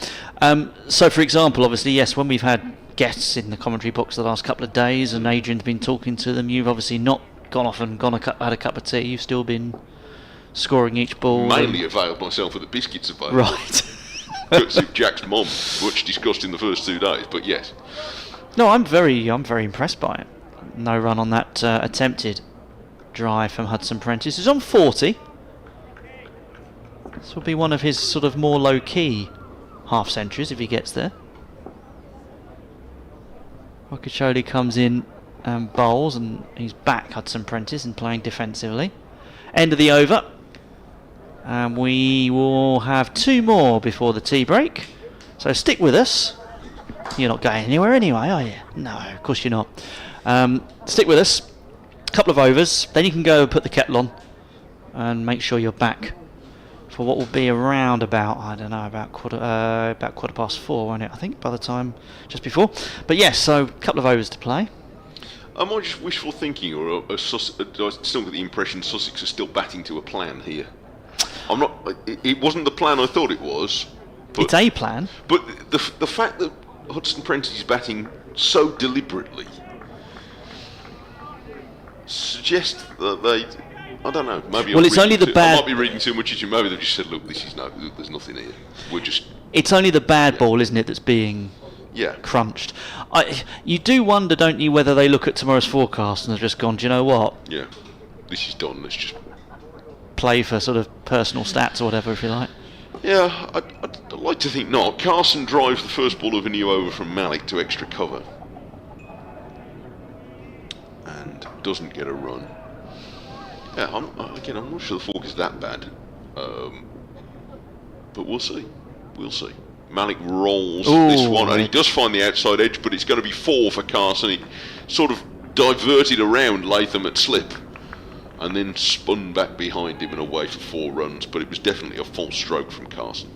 So, for example, obviously, yes, when we've had guests in the commentary box the last couple of days and Adrian's been talking to them, you've obviously not gone off and had a cup of tea. You've still been scoring each ball. Mainly availed myself of the biscuits available. Right. Courtesy of Jack's mum, much discussed in the first 2 days, but yes. No, I'm very impressed by it. No run on that attempted drive from Hudson Prentice. He's on 40. This will be one of his sort of more low-key half-centuries if he gets there. Rockacholi comes in and bowls, and he's back, Hudson Prentice, and playing defensively. End of the over. And we will have 2 more before the tea break. So stick with us. You're not going anywhere anyway, are you? No, of course you're not. Stick with us. A couple of overs. Then you can go put the kettle on and make sure you're back for what will be around about, about quarter past 4, won't it? I think by the time just before. But yes, so a couple of overs to play. Am I just wishful thinking, or do I still get the impression Sussex are still batting to a plan here? I'm not. It wasn't the plan I thought it was. But, It's a plan. But the fact that Hudson Prentice is batting so deliberately suggest that they. I don't know. Maybe. Well, it's only the bad. I might be reading too much into it. Maybe they've just said, "Look, there's nothing here. We're just." It's only the bad ball, isn't it, that's being crunched. You do wonder, don't you, whether they look at tomorrow's forecast and have just gone, do you know what? Yeah, this is done. Let's just play for sort of personal stats or whatever, if you like. Yeah, I'd like to think not. Carson drives the first ball of a new over from Malik to extra cover. And doesn't get a run. Yeah, I'm not sure the fork is that bad. But we'll see. We'll see. Malik rolls this one, and he does find the outside edge, but it's going to be 4 for Carson. He sort of diverted around Latham at slip, and then spun back behind him and away for 4 runs, but it was definitely a false stroke from Carson.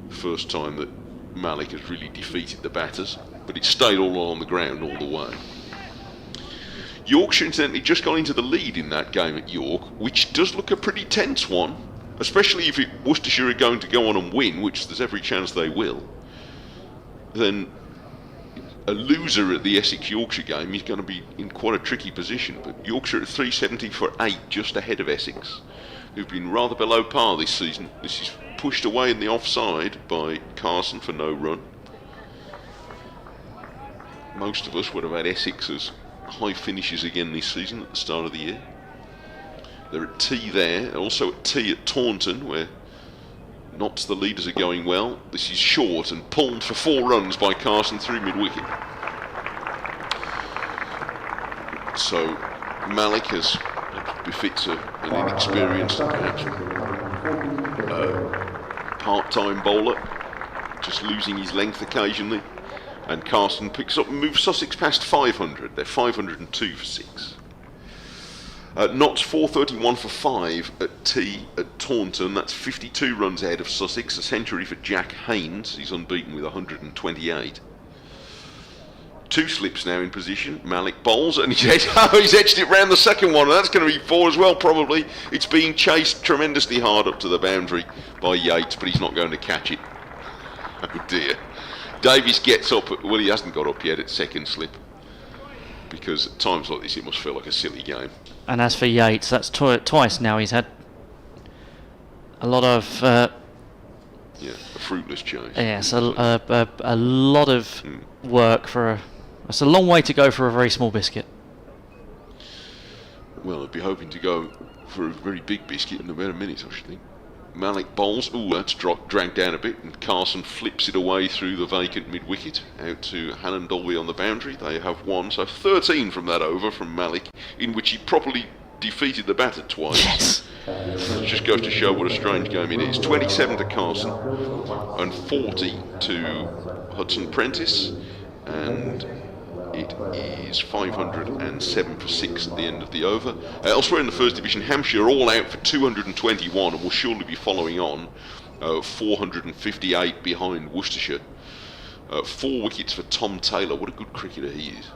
The first time that Malik has really defeated the batters, but it stayed all on the ground all the way. Yorkshire, incidentally, just got into the lead in that game at York, which does look a pretty tense one, especially if Worcestershire are going to go on and win, which there's every chance they will. Then a loser at the Essex-Yorkshire game is going to be in quite a tricky position, but Yorkshire at 370 for 8, just ahead of Essex, who've been rather below par this season. This is pushed away in the offside by Carson for no run. Most of us would have had Essex as high finishes again this season at the start of the year. They're at tee there, also at tee at Taunton, where Notts, the leaders, are going well. This is short and pulled for 4 runs by Carson through mid-wicket. So Malik, as befits an inexperienced and perhaps part-time bowler, just losing his length occasionally. And Carson picks up and moves Sussex past 500. They're 502 for 6. Notts 431 for 5 at tee at Taunton. That's 52 runs ahead of Sussex. A century for Jack Haynes. He's unbeaten with 128. 2 slips now in position. Malik bowls and he's edged it round the second one. And that's going to be 4 as well, probably. It's being chased tremendously hard up to the boundary by Yates, but he's not going to catch it. Oh dear. Davies gets up, well, he hasn't got up yet at second slip, because at times like this it must feel like a silly game. And as for Yates, that's twice now he's had a lot of a fruitless chase. Yes, a lot of work for it's a long way to go for a very small biscuit. Well, I'd be hoping to go for a very big biscuit in about a minute, I should think. Malik bowls. Ooh, that's dragged down a bit, and Carson flips it away through the vacant mid-wicket out to Hannon Dolby on the boundary. They have won, so 13 from that over from Malik, in which he properly defeated the batter twice. Yes. It just goes to show what a strange game it is. 27 to Carson and 40 to Hudson Prentice, and it is 507 for 6 at the end of the over. Elsewhere in the First Division, Hampshire all out for 221 and will surely be following on. 458 behind Worcestershire. 4 wickets for Tom Taylor. What a good cricketer he is.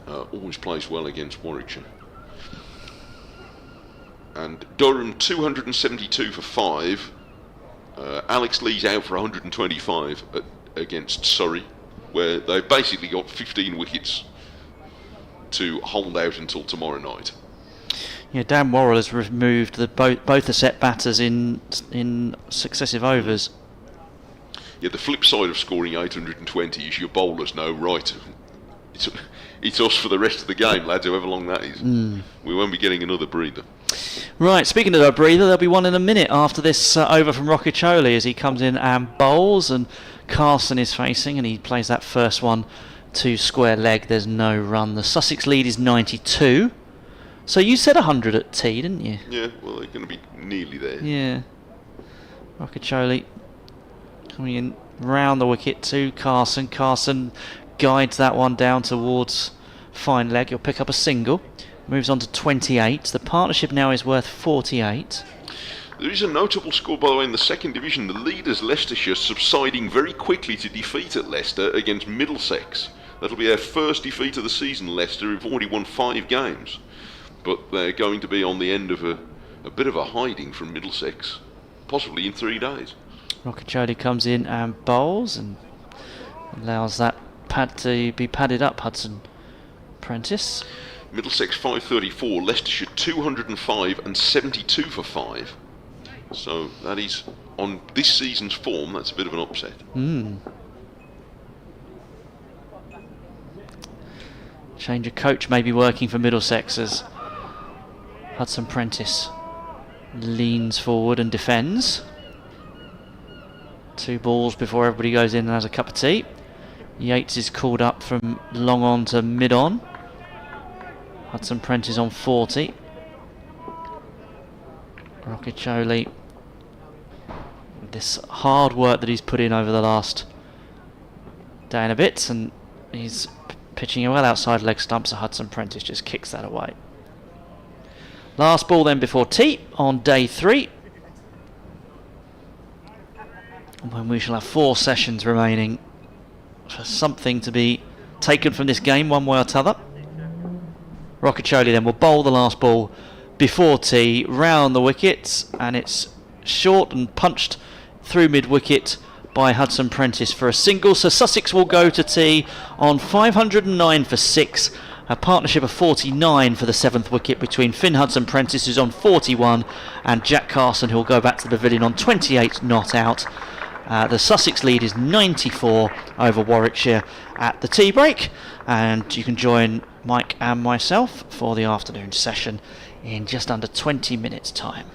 Always plays well against Warwickshire. And Durham 272 for 5. Alex Lee's out for 125 against Surrey, where they've basically got 15 wickets to hold out until tomorrow night. Yeah, Dan Worrell has removed both the set batters in successive overs. Yeah, the flip side of scoring 820 is your bowlers know, right, it's us for the rest of the game, lads, however long that is. We won't be getting another breather. Right, speaking of a breather, there'll be one in a minute after this over from Rothesay as he comes in and bowls, and Carson is facing, and he plays that first one to square leg. There's no run. The Sussex lead is 92. So you said 100 at tee, didn't you? Yeah, well, they're going to be nearly there. Yeah. Rothesay coming in round the wicket to Carson. Carson guides that one down towards fine leg. He'll pick up a single. Moves on to 28. The partnership now is worth 48. There is a notable score, by the way, in the second division. The leaders, Leicestershire, subsiding very quickly to defeat at Leicester against Middlesex. That'll be their first defeat of the season, Leicester, who've already won 5 games. But they're going to be on the end of a bit of a hiding from Middlesex, possibly in 3 days. Rothesay comes in and bowls and allows that pad to be padded up, Hudson Prentice. Middlesex 534, Leicestershire 205 and 72 for 5. So that is, on this season's form, that's a bit of an upset. Change of coach may be working for Middlesex as Hudson Prentice leans forward and defends. 2 balls before everybody goes in and has a cup of tea. Yates is called up from long on to mid on. Hudson Prentice on 40. Rothesay, this hard work that he's put in over the last day and a bit, and he's pitching well outside leg stumps. So Hudson Prentice just kicks that away. Last ball then before tea on day 3, when we shall have 4 sessions remaining for something to be taken from this game one way or t'other. Rothesay then will bowl the last ball before tea round the wickets, and it's short and punched through mid-wicket by Hudson Prentice for a single. So Sussex will go to tea on 509 for 6. A partnership of 49 for the 7th wicket between Finn Hudson Prentice, who's on 41, and Jack Carson, who will go back to the pavilion on 28 not out. The Sussex lead is 94 over Warwickshire at the tea break, and you can join Mike and myself for the afternoon session in just under 20 minutes time.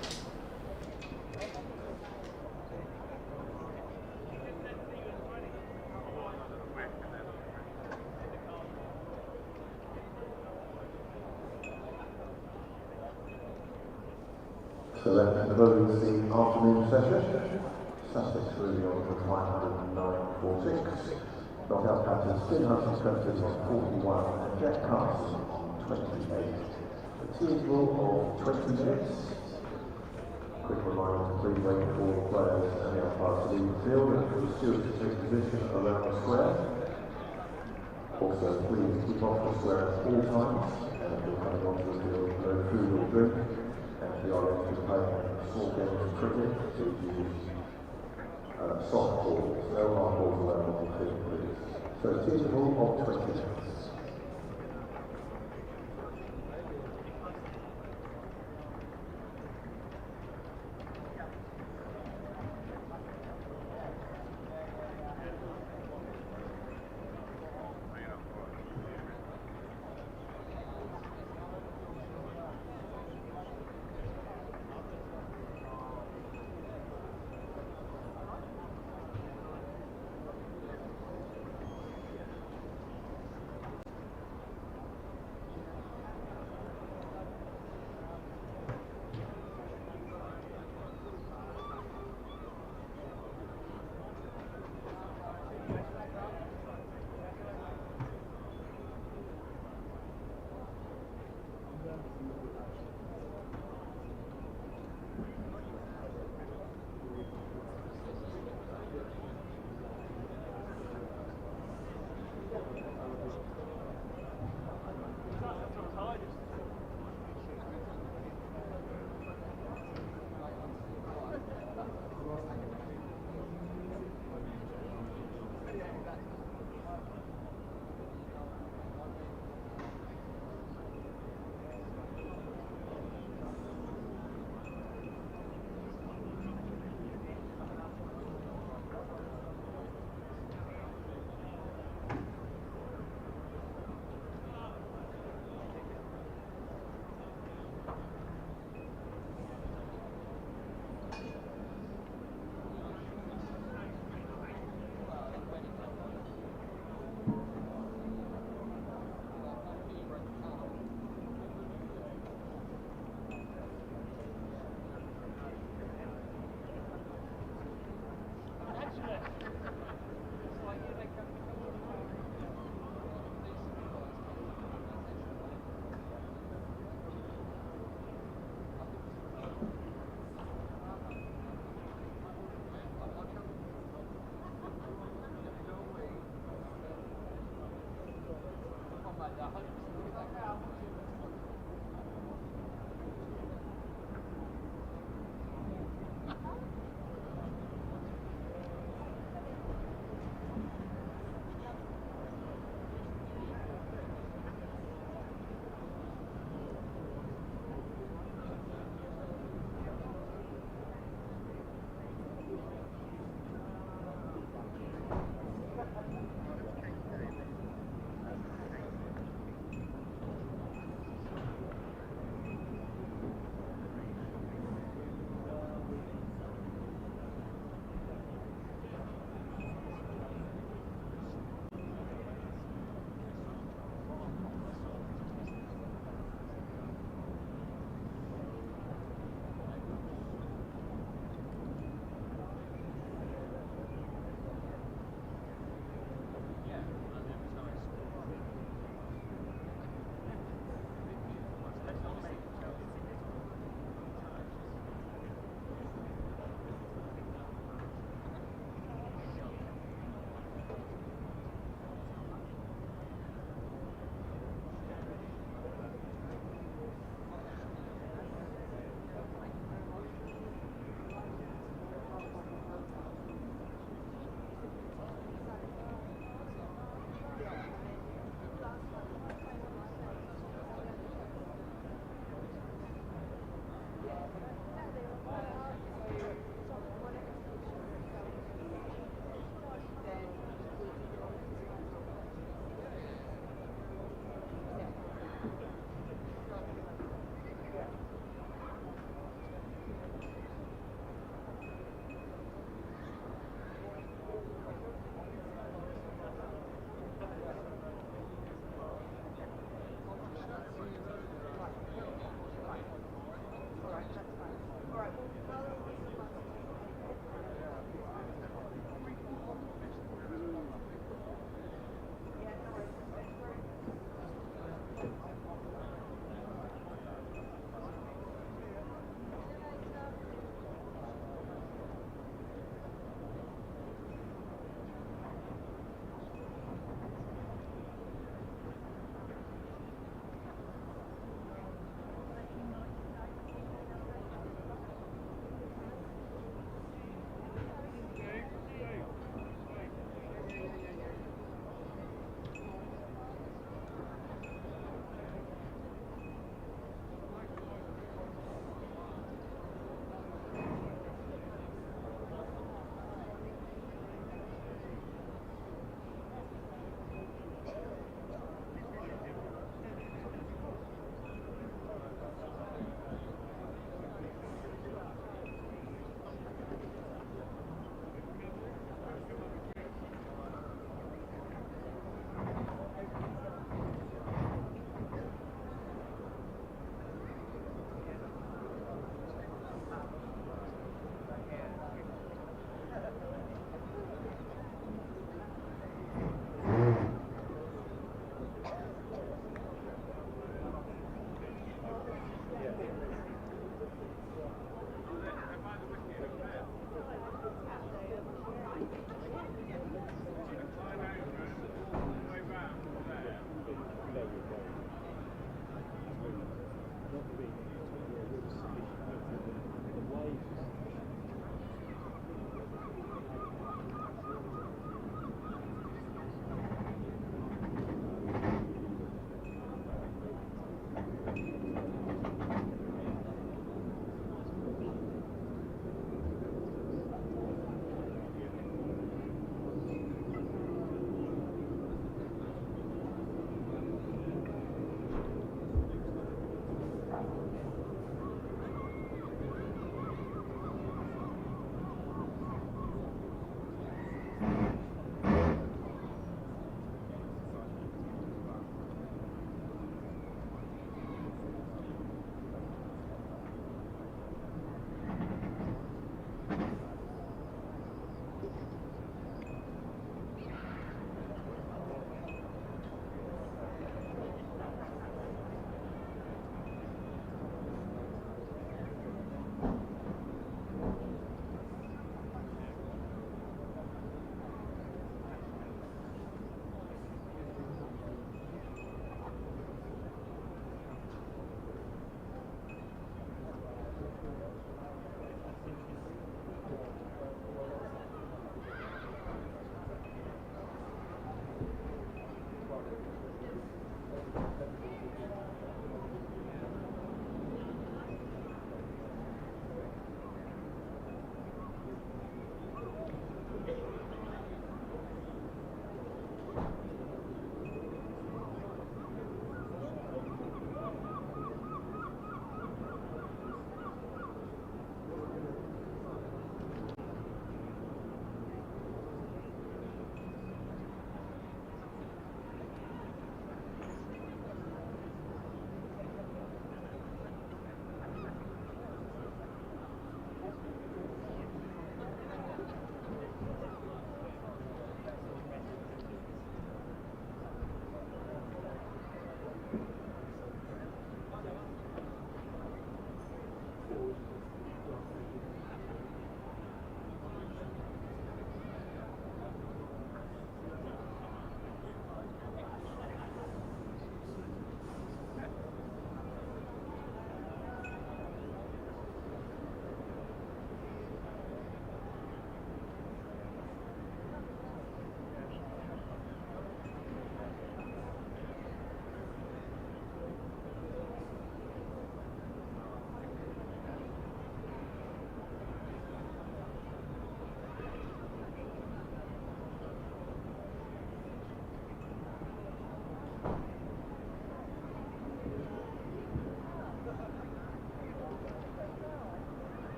So let's close the afternoon session. Sussex moving on to 509.46. Knockout batters Finn Hudson Prentice on 41 and Jack Carson on 28. A tea interval of 20 minutes. Quick reminder to please wait for the players and the umpires to leave the field and for the stewards to take position around the square. Also, please keep off the square at all times, and if you're coming onto the field, no food or drink. And we are going to be playing small games of cricket to use soft balls, no hard balls allowed on the field, please. So it's a interval of 20 minutes.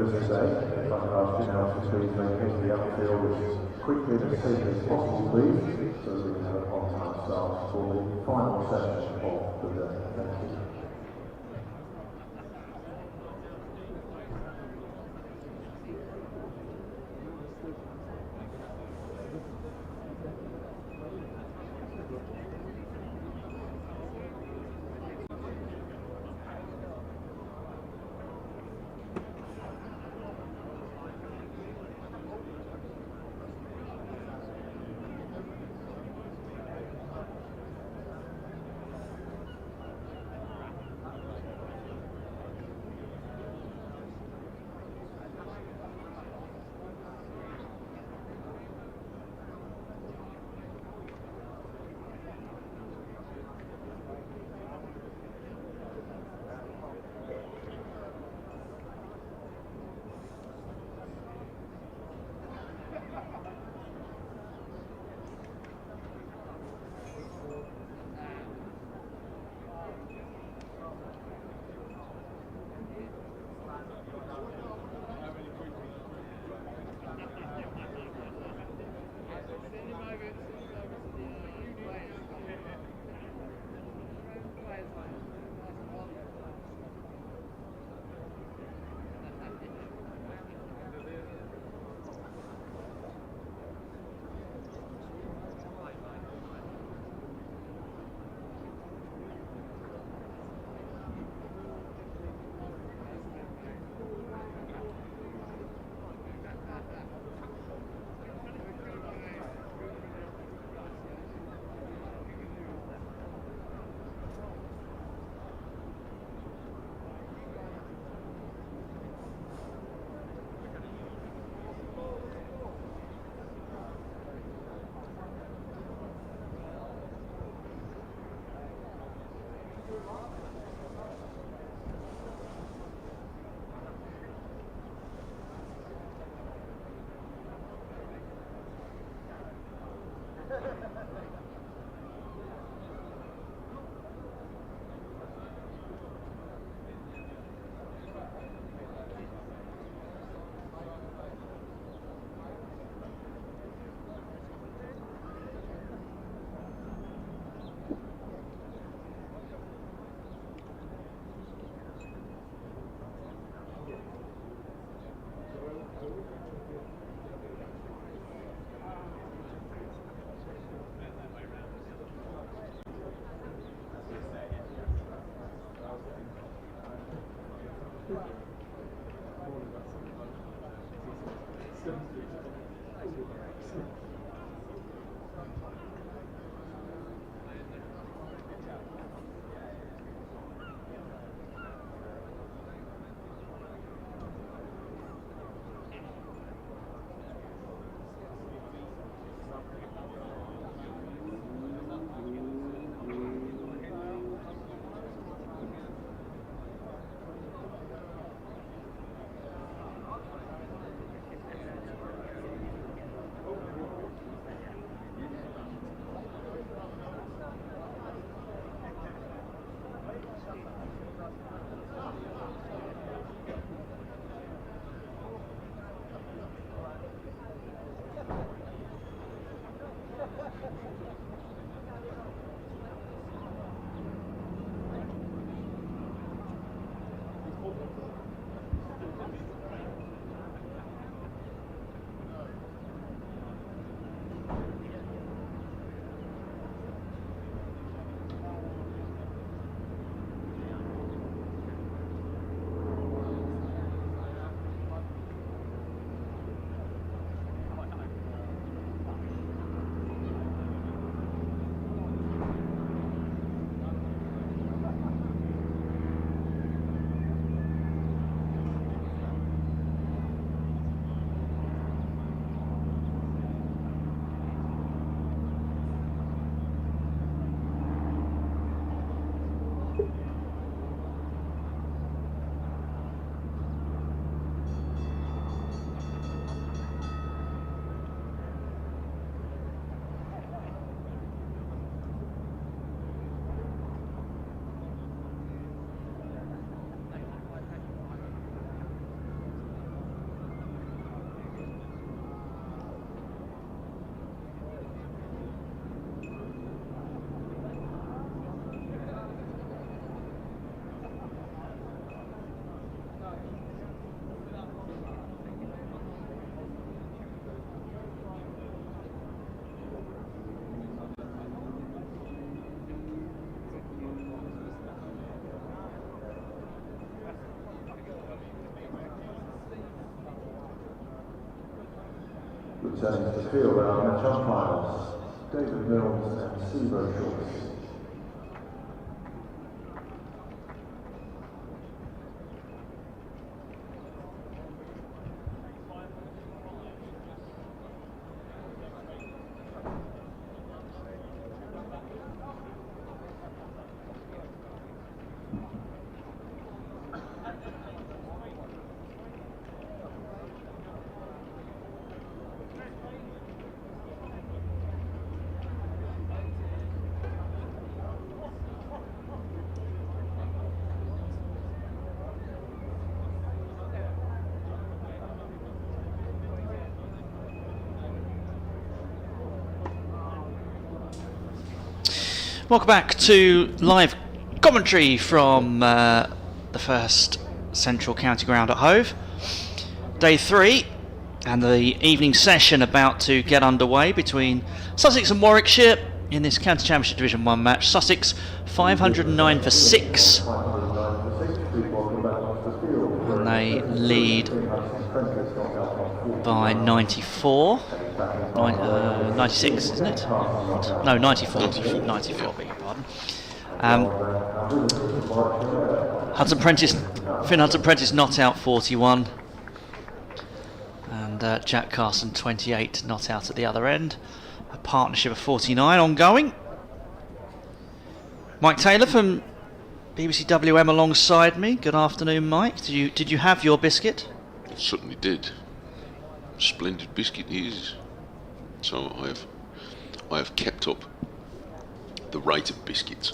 Rothesay. If I can ask in-house to please maintain the outfield as quickly and as safely as possible, please, so that we can have an on-time start for the final session of the day. Thank you. Returning to the field are match umpires David Mills and Sivo Shorts. Welcome back to live commentary from the first Central County Ground at Hove. Day 3 and the evening session about to get underway between Sussex and Warwickshire in this County Championship Division 1 match. Sussex 509 for 6 and they lead by 94. 96, isn't it? No, 94. 94, beg your pardon. Finn Hudson Prentice not out 41. And Jack Carson 28 not out at the other end. A partnership of 49 ongoing. Mike Taylor from BBC WM alongside me. Good afternoon, Mike. Did you have your biscuit? I certainly did. Splendid biscuit it is. So I have kept up the rate of biscuits.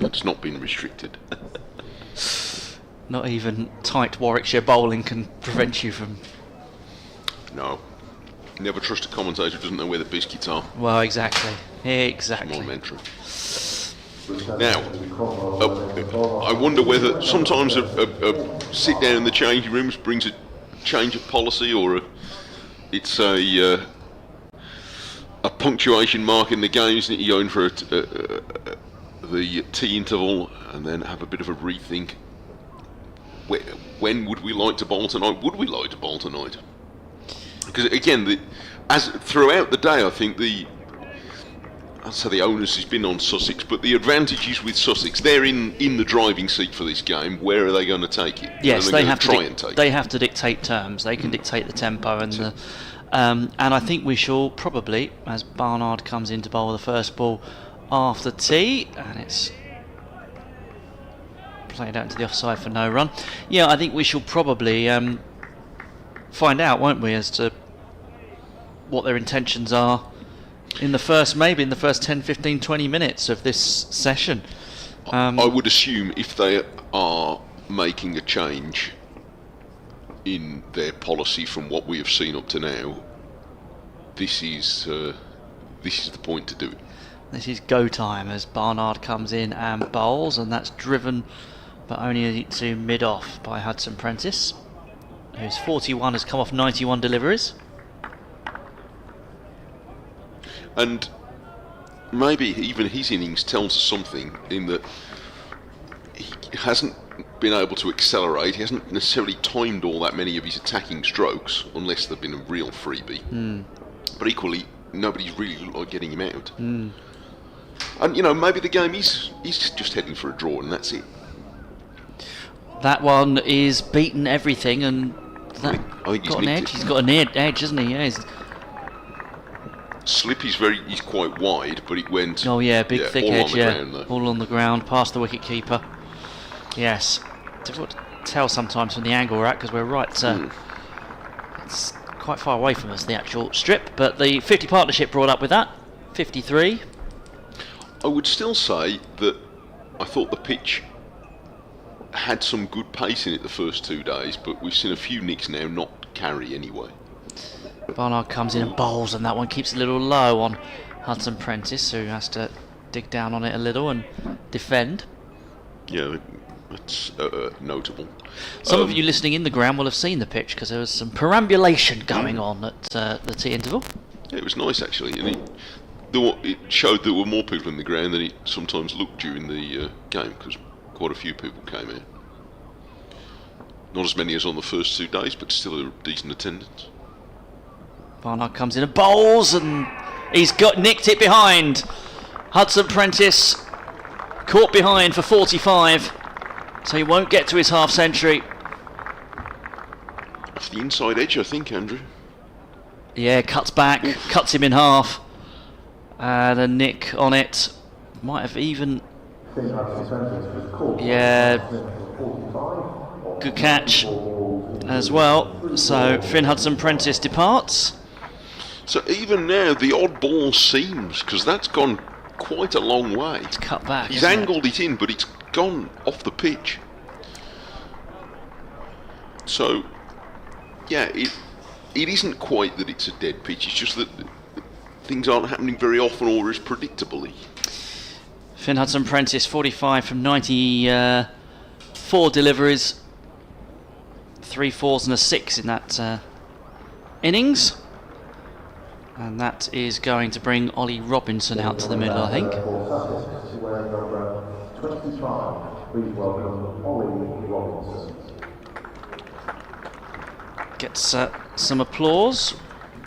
It's not been restricted. Not even tight Warwickshire bowling can prevent you from... No. Never trust a commentator who doesn't know where the biscuits are. Well, exactly. Exactly. My mantra. Now, I wonder whether sometimes a sit down in the changing rooms brings a change of policy, or it's a punctuation mark in the game, isn't it? You go in for the tea interval and then have a bit of a rethink. When would we like to bowl tonight? Would we like to bowl tonight? Because again, as throughout the day, I think I'd say the onus has been on Sussex, but the advantages with Sussex, they're in the driving seat for this game. Where are they going to take it? Yes, they have to have to dictate terms. They can dictate the tempo and and I think we shall probably, as Barnard comes in to bowl the first ball after tea, and it's played out into the offside for no run. Yeah, I think we shall probably find out, won't we, as to what their intentions are in the first 10, 15, 20 minutes of this session. I would assume if they are making a change in their policy from what we have seen up to now, this is the point to do it. This is go time as Barnard comes in and bowls, and that's driven but only to mid-off by Hudson Prentice, whose 41 has come off 91 deliveries. And maybe even his innings tells us something in that he hasn't been able to accelerate. He hasn't necessarily timed all that many of his attacking strokes, unless they've been a real freebie. But equally, nobody's really looked like getting him out. And maybe the game is just heading for a draw, and that's it. That one is beaten everything, and I think got an edge. He's got an edge, hasn't he? Yeah, Slip he's quite wide, but it went. Oh yeah, big thick edge. Ground, all on the ground, past the wicket keeper. Yes, difficult to tell sometimes from the angle we're at, because we're right. It's quite far away from us, the actual strip, but the 50 partnership brought up with that 53. I would still say that I thought the pitch had some good pace in it the first 2 days, but we've seen a few nicks now not carry anyway. Barnard comes in and bowls, and that one keeps a little low on Hudson Prentice, who has to dig down on it a little and defend. Yeah, that's notable. Some of you listening in the ground will have seen the pitch, because there was some perambulation going on at the tea interval. Yeah, it was nice actually, and it showed there were more people in the ground than it sometimes looked during the game, because quite a few people came out. Not as many as on the first 2 days, but still a decent attendance. Barnard comes in and bowls, and he's nicked it behind. Hudson Prentice caught behind for 45, so he won't get to his half century. Off the inside edge, I think, Andrew. Yeah, cuts back, cuts him in half, and a nick on it. Might have even... Yeah, good catch as well. So Finn Hudson Prentice departs. So even now, the odd ball seems, because that's gone quite a long way. It's cut back. He's angled it in, but it's gone off the pitch. So, yeah, it isn't quite that it's a dead pitch. It's just that things aren't happening very often or as predictably. Finn Hudson Prentice, 45 from 94 deliveries. 3 fours and a 6 in that innings. And that is going to bring Ollie Robinson out to the middle, I think. Gets some applause.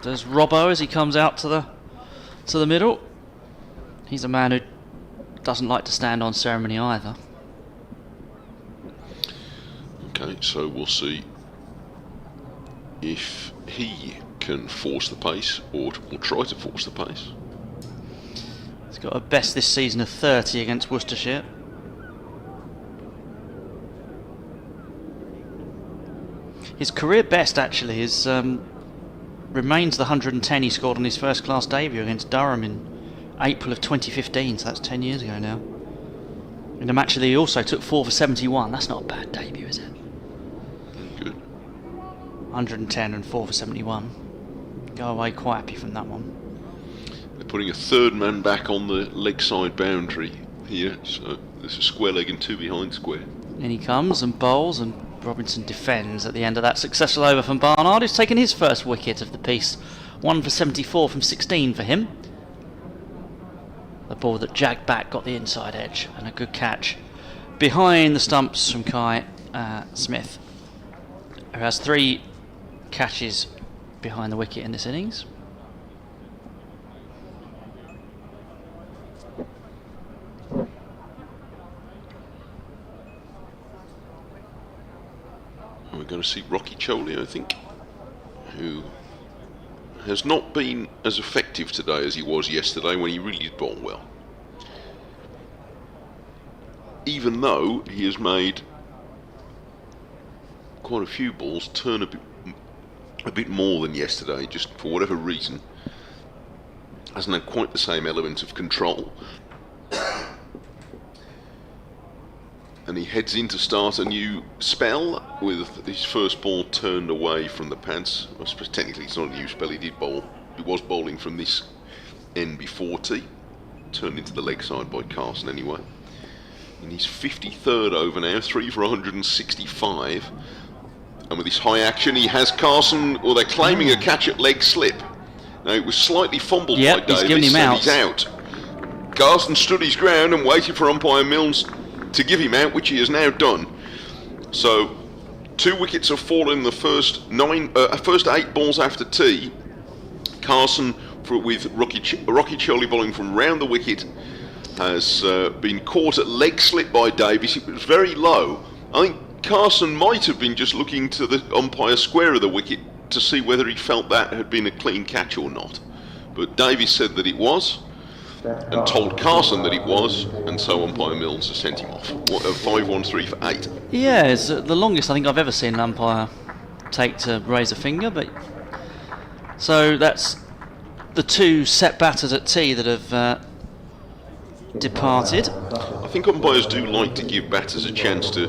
There's Robbo as he comes out to the middle. He's a man who doesn't like to stand on ceremony either. Okay, so we'll see if he can force the pace or try to force the pace. He's got a best this season of 30 against Worcestershire. His career best actually is remains the 110 he scored on his first class debut against Durham in April of 2015, so that's 10 years ago now. In a match that he also took 4 for 71. That's not a bad debut, is it? Good. 110 and 4 for 71. Go away quite happy from that one. They're putting a third man back on the leg side boundary here, so there's a square leg and 2 behind square. In he comes and bowls, and Robinson defends at the end of that successful over from Barnard, who's taken his first wicket of the piece. 1 for 74 from 16 for him. The ball that jagged back got the inside edge, and a good catch behind the stumps from Kai Smith, who has 3 catches behind the wicket in this innings. We're going to see Rocky Choli, I think, who has not been as effective today as he was yesterday when he really did bowl well. Even though he has made quite a few balls turn a bit more than yesterday, just for whatever reason, hasn't had quite the same element of control. And he heads in to start a new spell with his first ball turned away from the pads. I suppose technically it's not a new spell, he was bowling from this end before tea. Turned into the leg side by Carson anyway. In his 53rd over now, 3 for 165. And with his high action he has Carson, or they're claiming a catch at leg slip. Now it was slightly fumbled by Davis, he's giving him out. He's out. Carson stood his ground and waited for umpire Milnes to give him out, which he has now done. So 2 wickets have fallen in the first 8 balls after tea. Carson, with Rocky Choli bowling from round the wicket, has been caught at leg slip by Davis. It was very low. I think Carson might have been just looking to the umpire square of the wicket to see whether he felt that had been a clean catch or not. But Davis said that it was, and told Carson that it was, and so umpire Milnes has sent him off. 5-1-3 for 8. Yeah, it's the longest I think I've ever seen an umpire take to raise a finger. But so that's the 2 set batters at tea that have departed. I think umpires do like to give batters a chance to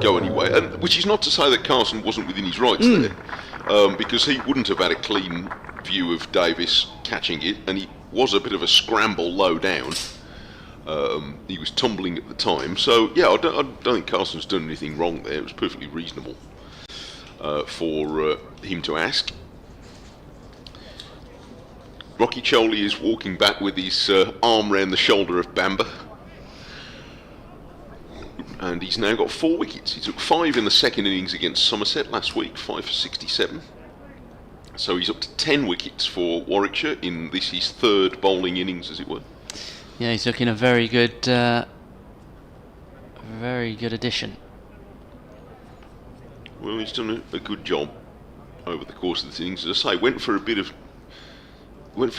go anyway, and which is not to say that Carson wasn't within his rights there, because he wouldn't have had a clean view of Davis catching it, and he was a bit of a scramble low down. He was tumbling at the time, so yeah, I don't think Carson's done anything wrong there. It was perfectly reasonable for him to ask. Rocky Choli is walking back with his arm round the shoulder of Bamber, and he's now got 4 wickets. He took 5 in the second innings against Somerset last week, 5 for 67. So he's up to 10 wickets for Warwickshire in this his third bowling innings, as it were. Yeah, he's looking a very good addition. Well, he's done a good job over the course of this innings. As I say, went for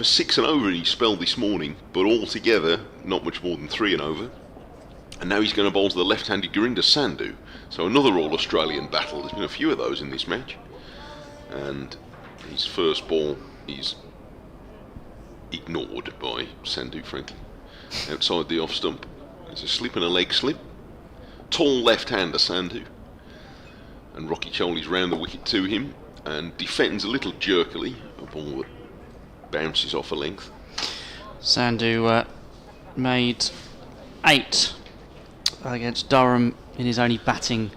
6 and over in his spell this morning, but altogether not much more than 3 and over. And now he's going to bowl to the left-handed Gurinder Sandhu. So another all-Australian battle. There's been a few of those in this match. And his first ball is ignored by Sandhu, frankly. Outside the off stump. There's a slip and a leg slip. Tall left-hander Sandhu. And Rocky Choli's round the wicket to him and defends a little jerkily a ball that bounces off a length. Sandhu made 8 against Durham in his only batting.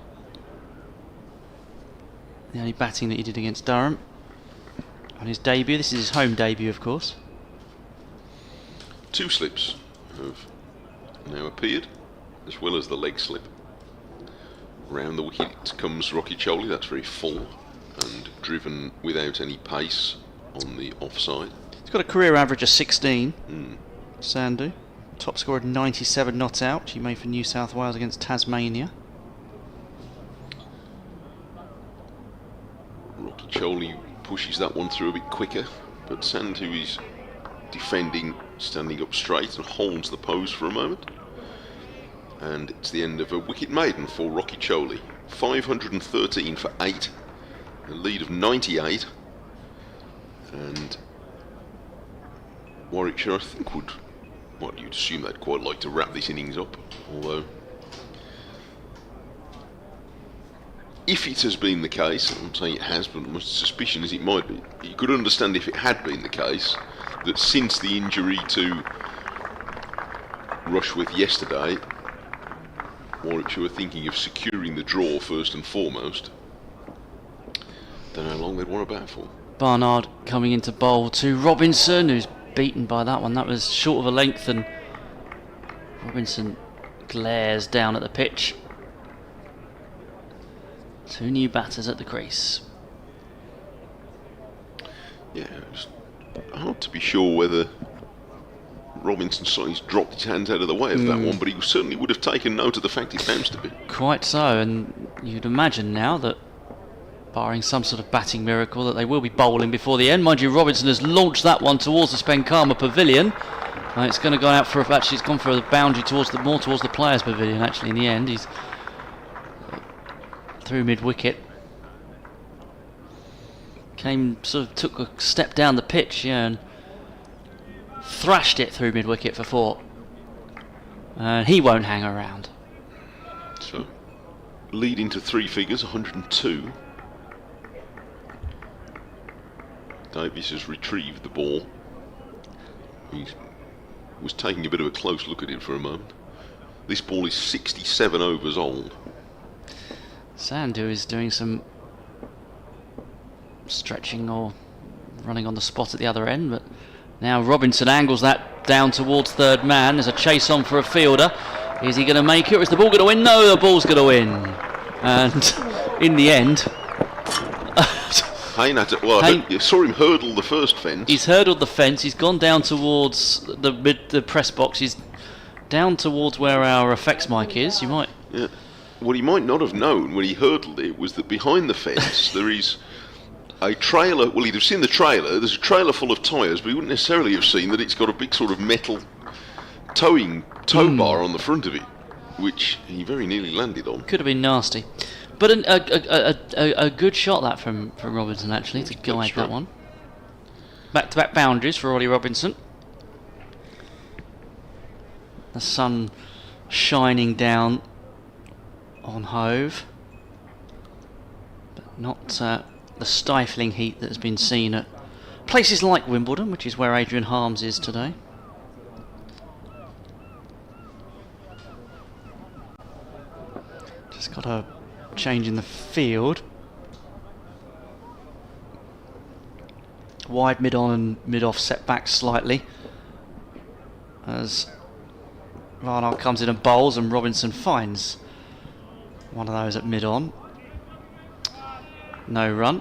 The only batting that he did against Durham on his debut. This is his home debut, of course. 2 slips have now appeared, as well as the leg slip. Round the wicket comes Rocky Choli. That's very full and driven without any pace on the offside. He's got a career average of 16. Sandhu, top scorer of 97 not out, which he made for New South Wales against Tasmania. Rocky Choli pushes that one through a bit quicker, but Sandhu is defending, standing up straight, and holds the pose for a moment. And it's the end of a wicket maiden for Rocky Choli. 513 for 8, a lead of 98. And Warwickshire, I think, you'd assume they'd quite like to wrap this innings up. Although, if it has been the case, I'm saying it has, but my suspicion is it might be, you could understand if it had been the case that since the injury to Rushworth yesterday, Warwickshire were thinking of securing the draw first and foremost. Don't know how long they'd want to bat for. Barnard coming into bowl to Robinson, who's beaten by that one. That was short of a length, and Robinson glares down at the pitch. 2 new batters at the crease. Yeah, it's hard to be sure whether Robinson saw he's dropped his hands out of the way of that one, but he certainly would have taken note of the fact it bounced a bit. Quite so, and you'd imagine now that, barring some sort of batting miracle, that they will be bowling before the end. Mind you, Robinson has launched that one towards the Spencama Pavilion. It's going to go out for it's gone for a boundary more towards the Players' Pavilion. Actually, in the end, he's through mid-wicket. Took a step down the pitch, and thrashed it through mid-wicket for 4. And he won't hang around. So, leading to 3 figures, 102. Davies has retrieved the ball. He was taking a bit of a close look at it for a moment. This ball is 67 overs old. Sandhu is doing some stretching or running on the spot at the other end, but now Robinson angles that down towards third man. There's a chase on for a fielder. Is he going to make it, or is the ball going to win? No, the ball's going to win. And in the end, you saw him hurdle the first fence. He's hurdled the fence. He's gone down towards the press box. He's down towards where our effects mic is. You might. Yeah. What he might not have known when he hurdled it was that behind the fence there is a trailer. Well, he'd have seen the trailer. There's a trailer full of tyres, but he wouldn't necessarily have seen that it's got a big sort of metal tow bar on the front of it, which he very nearly landed on. Could have been nasty. But a good shot that from Robinson, actually, to guide that one. Back-to-back boundaries for Ollie Robinson. The sun shining down on Hove, but not the stifling heat that has been seen at places like Wimbledon, which is where Adrian Harms is today. Just got a change in the field. Wide mid-on and mid-off set back slightly as Varnock comes in and bowls, and Robinson finds one of those at mid-on. No run.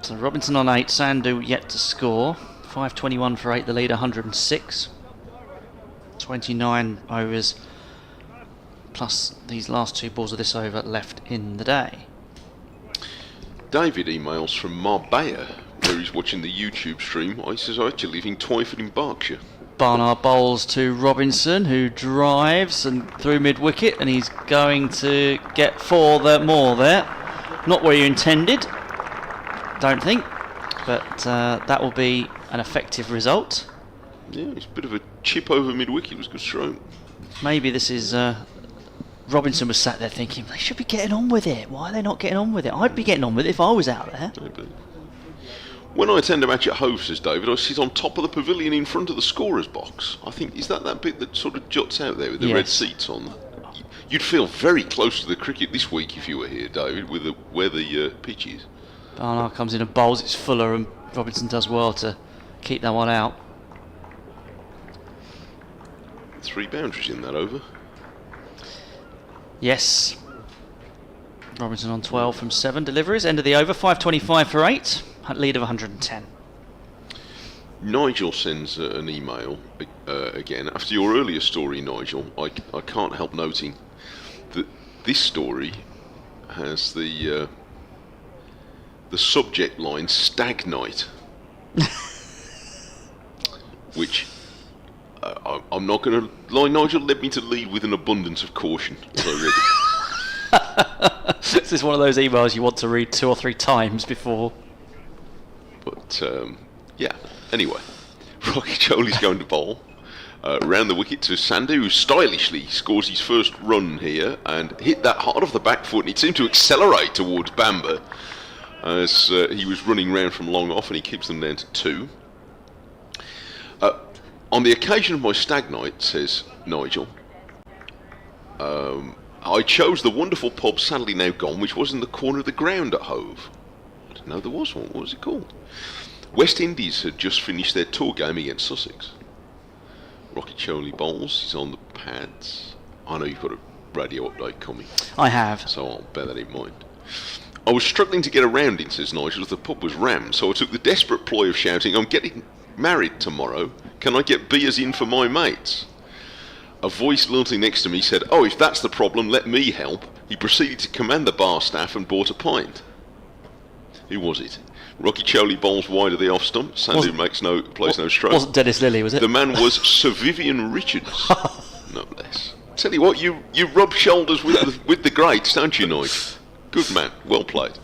So Robinson on 8, Sandu yet to score. 5.21 for 8, the lead 106. 29 overs plus these last 2 balls of this over left in the day. David emails from Marbella, where he's watching the YouTube stream. He says, I actually live in Twyford in Berkshire. Barnard bowls to Robinson, who drives and through mid-wicket, and he's going to get 4 more there. Not where you intended, don't think, but that will be an effective result. Yeah, it's a bit of a chip over mid-wicket. It was a good stroke. Maybe this is... Robinson was sat there thinking, they should be getting on with it. Why are they not getting on with it? I'd be getting on with it if I was out there. Maybe. When I attend a match at Hove, says David, I sit on top of the pavilion in front of the scorer's box. I think, is that bit that sort of juts out there with the red seats on? You'd feel very close to the cricket this week if you were here, David, with where the pitch is. Barnard comes in and bowls, it's Fuller, and Robinson does well to keep that one out. 3 boundaries in that over. Yes. Robinson on 12 from 7 deliveries. End of the over, 5.25 for 8. Lead of 110. Nigel sends an email again. After your earlier story, Nigel, I can't help noting that this story has the subject line "Stag Night," which I'm not going to lie. Nigel led me to lead with an abundance of caution as I read it. This is one of those emails you want to read 2 or 3 times before. But yeah. Anyway, Rocky Choli's going to bowl round the wicket to Sandu, who stylishly scores his first run here and hit that hard off the back foot, and it seemed to accelerate towards Bamber as he was running round from long off, and he keeps them down to 2. On the occasion of my stag night, says Nigel, I chose the wonderful pub, sadly now gone, which was in the corner of the ground at Hove. I didn't know there was one. What was it called? West Indies had just finished their tour game against Sussex. Rocky Choli bowls. He's on the pads. I know you've got a radio update coming. I have. So I'll bear that in mind. I was struggling to get around it, says Nigel, as the pub was rammed, so I took the desperate ploy of shouting, I'm getting married tomorrow. Can I get beers in for my mates? A voice lurking next to me said, oh, if that's the problem, let me help. He proceeded to command the bar staff and bought a pint. Who was it? Rocky Choli bowls wide of the off stump. Sandu plays no stroke. Wasn't Dennis Lilly, was it? The man was Sir Vivian Richards. No less. Tell you what, you rub shoulders with the greats, don't you, Nigel? Good man. Well played.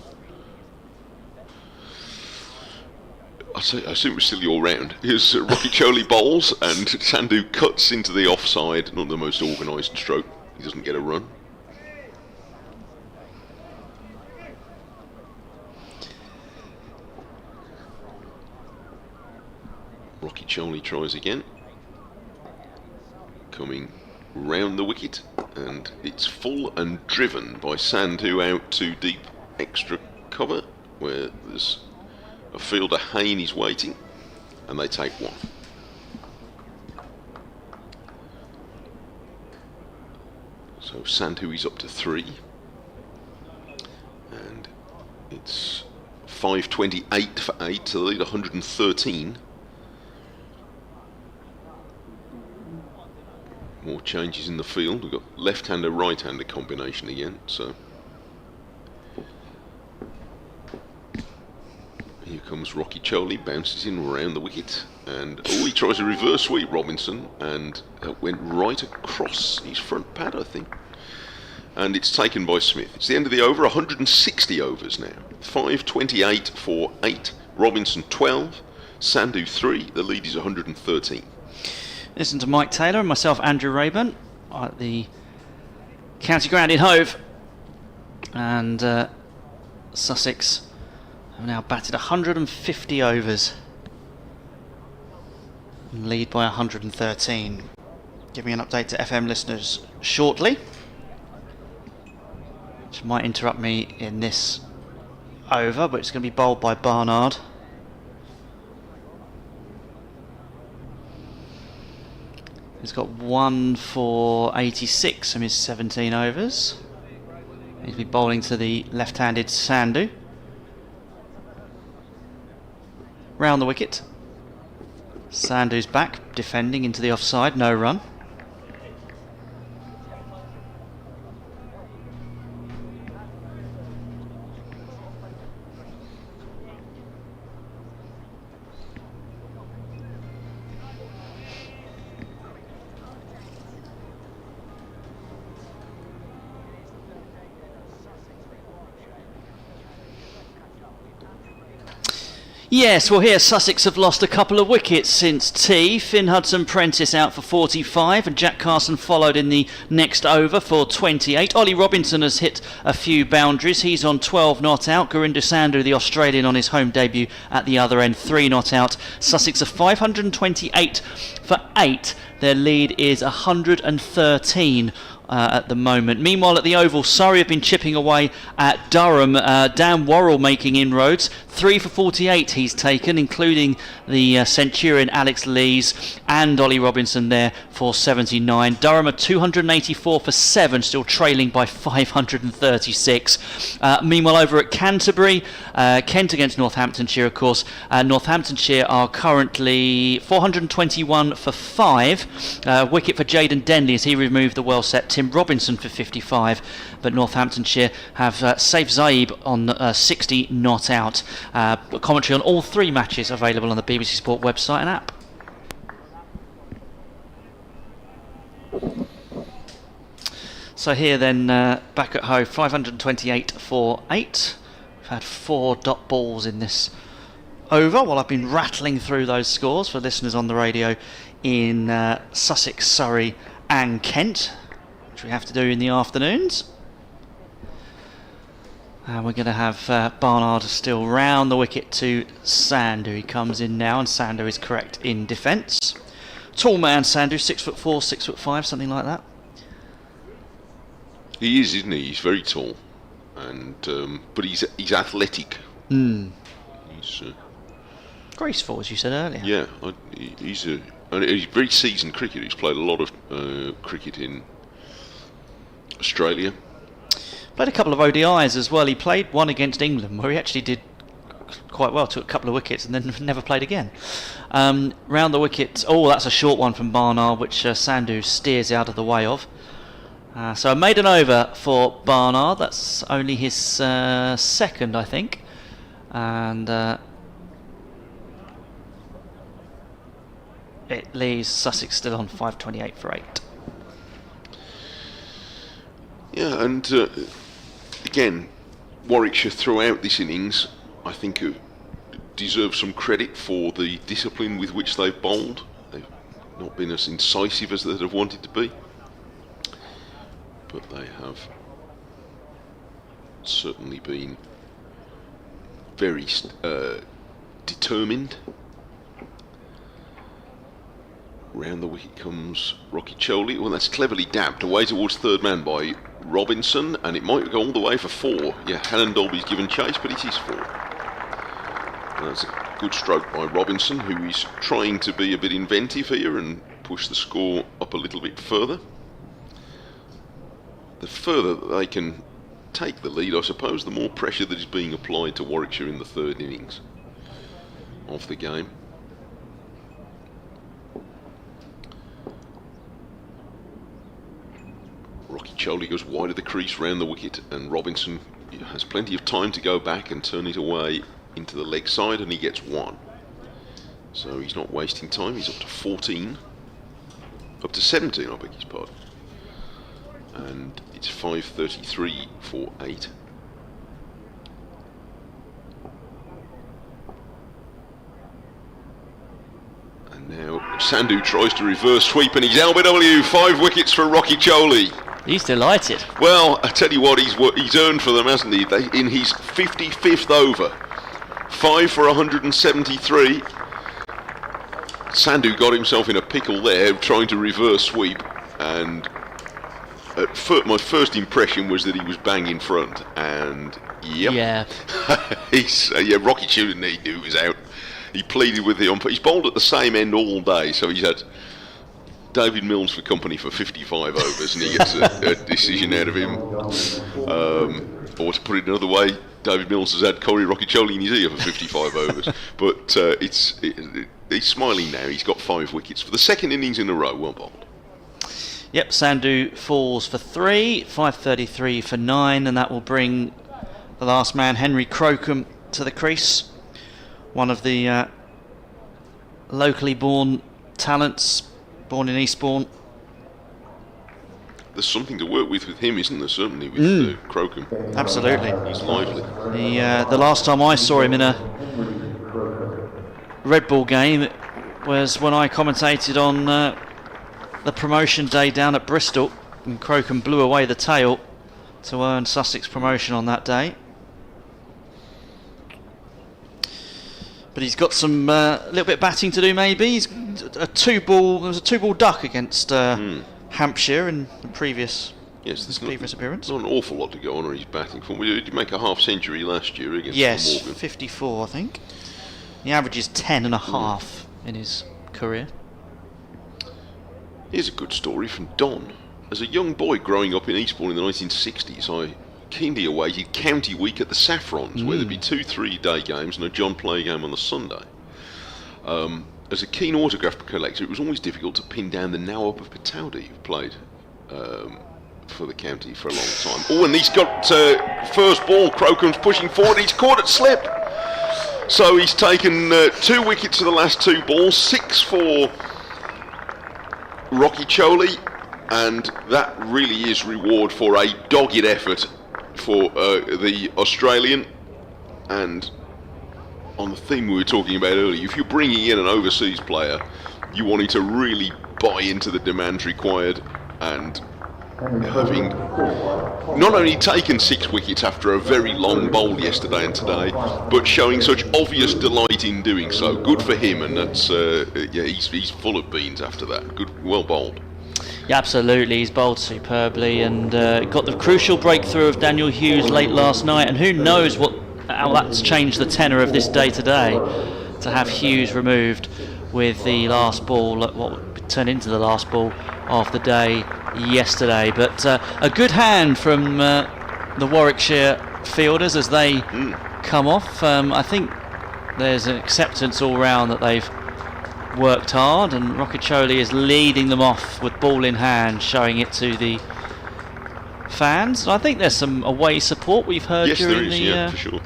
I assume we're still all round. Here's Rocky Choli bowls, and Sandu cuts into the offside. Not the most organised stroke. He doesn't get a run. Rocky Choli tries again. Coming round the wicket, and it's full and driven by Sandu out to deep extra cover, where there's a fielder. Hayne is waiting, and they take 1. So Sandu is up to 3, and it's 5.28 for 8, so they lead 113. More changes in the field. We've got left-hander, right-hander combination again. So here comes Rocky Choli, bounces in around the wicket, and he tries a reverse sweep, Robinson, and went right across his front pad, I think. And it's taken by Smith. It's the end of the over. 160 overs now. 5.28 for 8. Robinson 12. Sandu 3. The lead is 113. Listen to Mike Taylor and myself, Andrew Rayburn, at the county ground in Hove. And Sussex have now batted 150 overs and lead by 113. Giving an update to FM listeners shortly, which might interrupt me in this over, but it's going to be bowled by Barnard. He's got 1 for 86 from his 17 overs. He's been bowling to the left-handed Sandu. round the wicket. Sandhu's back, defending into the offside, no run. Yes, well here Sussex have lost a couple of wickets since tea. Finn Hudson-Prentice out for 45 and Jack Carson followed in the next over for 28. Ollie Robinson has hit a few boundaries. He's on 12 not out. Gurinder Sandhu, the Australian, on his home debut at the other end, 3 not out. Sussex are 528 for 8. Their lead is 113 at the moment. Meanwhile, at the Oval, Surrey have been chipping away at Durham. Dan Worrell making inroads. 3 for 48 he's taken, including the Centurion Alex Lees and Ollie Robinson there for 79. Durham are 284 for 7, still trailing by 536. Meanwhile, over at Canterbury, Kent against Northamptonshire, of course. Northamptonshire are currently 421 for 5. Wicket for Jayden Denley as he removed the well set Tim Robinson for 55. But Northamptonshire have Saif Zaib on 60 not out. Commentary on all 3 matches available on the BBC Sport website and app. So here then, back at Hove, 528 for 8. We've had 4 dot balls in this over while I've been rattling through those scores for listeners on the radio in Sussex, Surrey and Kent, which we have to do in the afternoons. And we're going to have Barnard still round the wicket to Sandhu. He comes in now, and Sandhu is correct in defence. Tall man Sandhu, 6'4", 6'5", something like that. He is, isn't he? He's very tall, and but he's athletic. He's graceful, as you said earlier. Yeah, he's a very seasoned cricketer. He's played a lot of cricket in Australia. Played a couple of ODIs as well. He played one against England where he actually did quite well, took a couple of wickets and then never played again. Round the wicket, oh, that's a short one from Barnard, which Sandhu steers out of the way of. So a maiden over for Barnard. That's only his second, I think. And it leaves Sussex still on 528 for 8. Yeah, and again, Warwickshire throughout this innings, I think, deserve some credit for the discipline with which they've bowled. They've not been as incisive as they'd have wanted to be, but they have certainly been very determined. Round the wicket comes Rocky Choli. Well, that's cleverly dabbed away towards third man by Robinson, and it might go all the way for 4. Yeah, Hannon Dolby's given chase, but it is 4. And that's a good stroke by Robinson, who is trying to be a bit inventive here and push the score up a little bit further. The further that they can take the lead, I suppose, the more pressure that is being applied to Warwickshire in the third innings of the game. Rocky Choli goes wide of the crease round the wicket, and Robinson has plenty of time to go back and turn it away into the leg side, and he gets 1. So he's not wasting time. He's up to 14. Up to 17, I beg his pardon. And it's 533 for 8. And now Sandhu tries to reverse sweep, and he's LBW. 5 wickets for Rocky Choli. He's delighted. Well, I tell you what, he's earned for them, hasn't he? In his 55th over, 5 for 173. Sandhu got himself in a pickle there, trying to reverse sweep, and my first impression was that he was bang in front, and yep. Yeah. Rocky Choli knew he was out. He pleaded with the umpire. He's bowled at the same end all day, so he's had David Milnes for company for 55 overs, and he gets a decision out of him. Or to put it another way, David Mills has had Corey Rockiccioli in his ear for 55 overs. But he's smiling now. He's got 5 wickets for the second innings in a row. Well bowled. Yep, Sandhu falls for 3, 533 for 9, and that will bring the last man, Henry Crocombe, to the crease. One of the locally born talents, born in Eastbourne. There's something to work with him, isn't there? Certainly with Crocombe. Absolutely. He's lively. The last time I saw him in a Red Bull game was when I commentated on the promotion day down at Bristol, and Crocombe blew away the tail to earn Sussex promotion on that day. But he's got some little bit of batting to do. Maybe he's a 2-ball. There was a 2-ball duck against Hampshire in the previous appearance. Not an awful lot to go on his batting form. Did he make a half century last year against Morgan? 54, I think. He averages 10 and a half in his career. Here's a good story from Don. As a young boy growing up in Eastbourne in the 1960s, I keenly awaited County Week at the Saffrons, where there'd be 2 3-day games and a John Play game on the Sunday. As a keen autograph collector, it was always difficult to pin down the Nawab of Patowdy, who played for the county for a long time. Oh, and he's got first ball. Crocombe's pushing forward. He's caught it slip. So he's taken 2 wickets for the last 2 balls, 6 for Rockiccioli, and that really is reward for a dogged effort for the Australian. And on the theme we were talking about earlier, if you're bringing in an overseas player, you want him to really buy into the demands required, and having not only taken 6 wickets after a very long bowl yesterday and today, but showing such obvious delight in doing so. Good for him, and that's he's full of beans after that. Good, well bowled. Yeah, absolutely, he's bowled superbly, and got the crucial breakthrough of Daniel Hughes late last night, and who knows how that's changed the tenor of this day today, to have Hughes removed with the last ball, what would turn into the last ball of the day yesterday. But a good hand from the Warwickshire fielders as they come off. I think there's an acceptance all round that they've worked hard, and Rockiccioli is leading them off with ball in hand, showing it to the fans. And I think there's some away support we've heard during the for sure.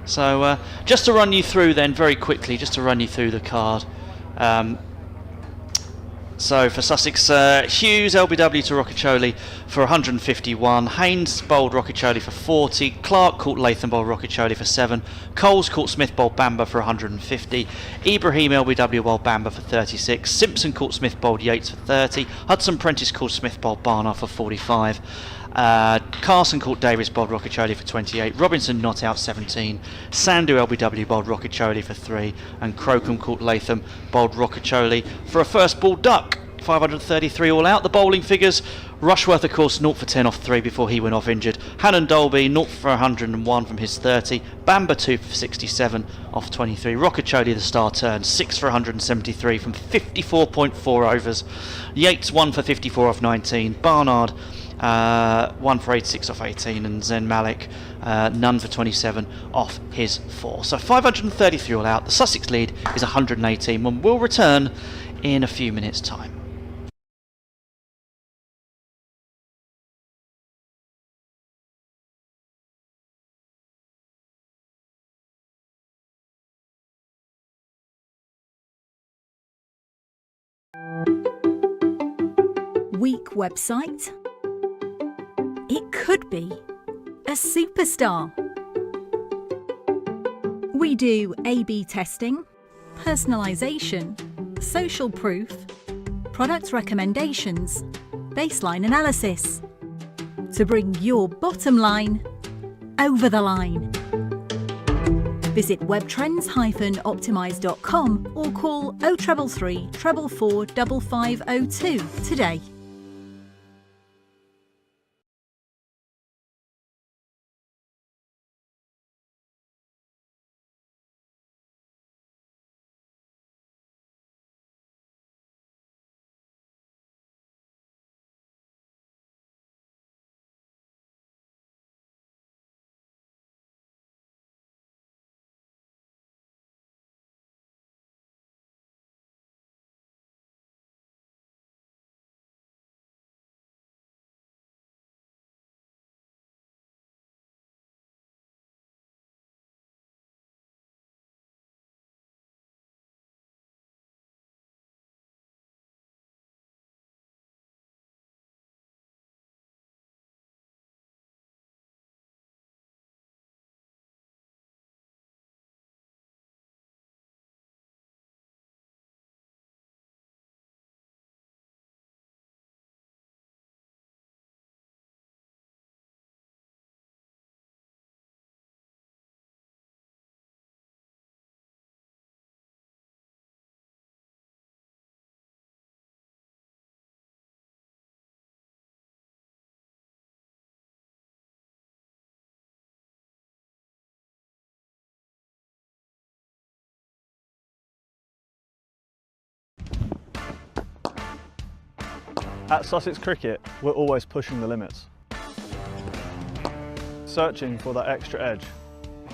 So just to run you through then very quickly, just to run you through the card. So for Sussex, Hughes, LBW to Rockiccioli for 151. Haynes bowled Rockiccioli for 40. Clark caught Latham bowled Rockiccioli for 7. Coles caught Smith bowled Bamber for 150. Ibrahim LBW bowled Bamber for 36. Simpson caught Smith bowled Yates for 30. Hudson Prentice caught Smith bowled Barnard for 45. Carson caught Davis bowled Rockiccioli for 28. Robinson not out 17. Sandhu LBW bowled Rockiccioli for 3, and Crocombe caught Latham bowled Rockiccioli for a first ball duck. 533 all out. The bowling figures: Rushworth of course 0 for 10 off 3 before he went off injured. Hannon Dolby 0 for 101 from his 30. Bamber 2 for 67 off 23. Rockiccioli the star turn 6 for 173 from 54.4 overs. Yates 1 for 54 off 19. Barnard 1 for 86 off 18, and Zen Malik none for 27 off his 4. So 533 all out. The Sussex lead is 118, and we'll return in a few minutes' time. Weak website? It could be a superstar. We do A/B testing, personalisation, social proof, product recommendations, baseline analysis to bring your bottom line over the line. Visit webtrends-optimise.com or call 0333 444 5502 today. At Sussex Cricket, we're always pushing the limits. Searching for that extra edge,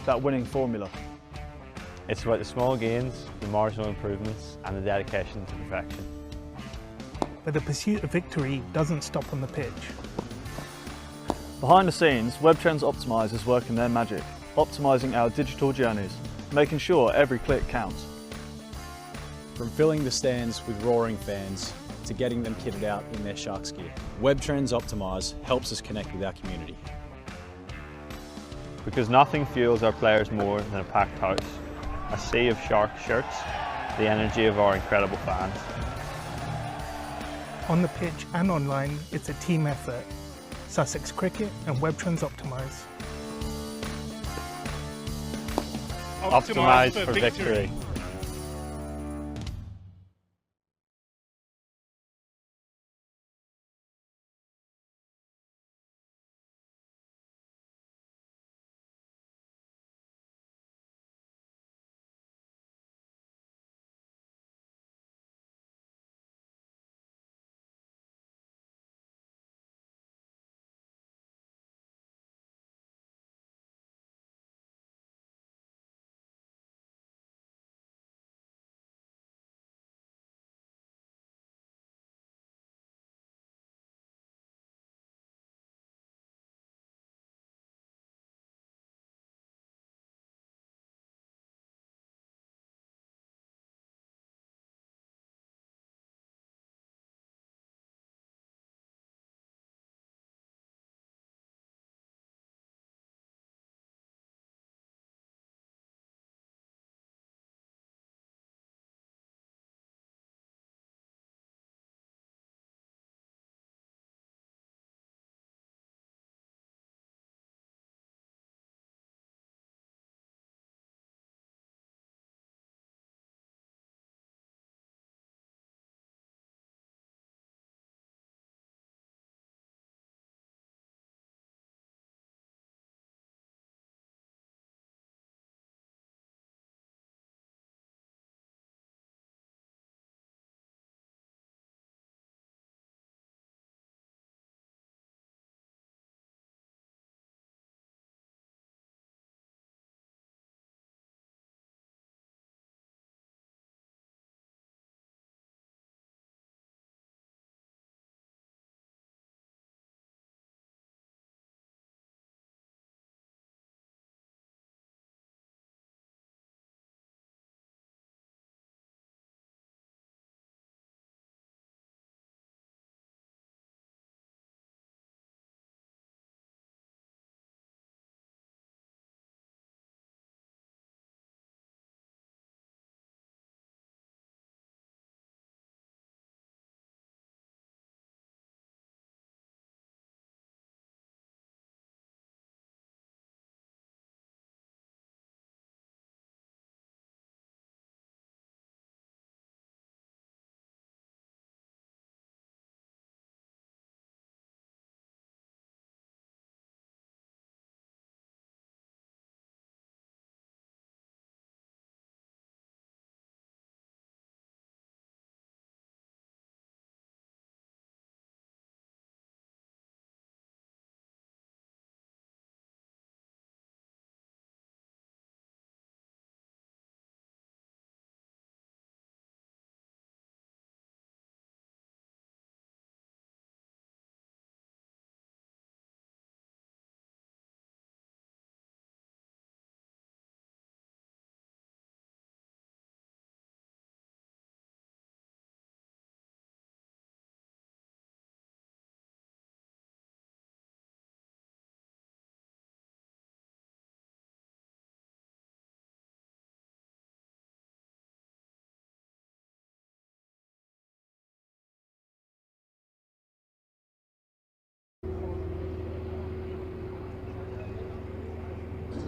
that winning formula. It's about the small gains, the marginal improvements and the dedication to perfection. But the pursuit of victory doesn't stop on the pitch. Behind the scenes, WebTrends Optimise is working their magic, optimising our digital journeys, making sure every click counts. From filling the stands with roaring fans to getting them kitted out in their Sharks gear, WebTrends Optimise helps us connect with our community. Because nothing fuels our players more than a packed house, a sea of Shark shirts, the energy of our incredible fans. On the pitch and online, it's a team effort. Sussex Cricket and WebTrends Optimise. Optimise for victory.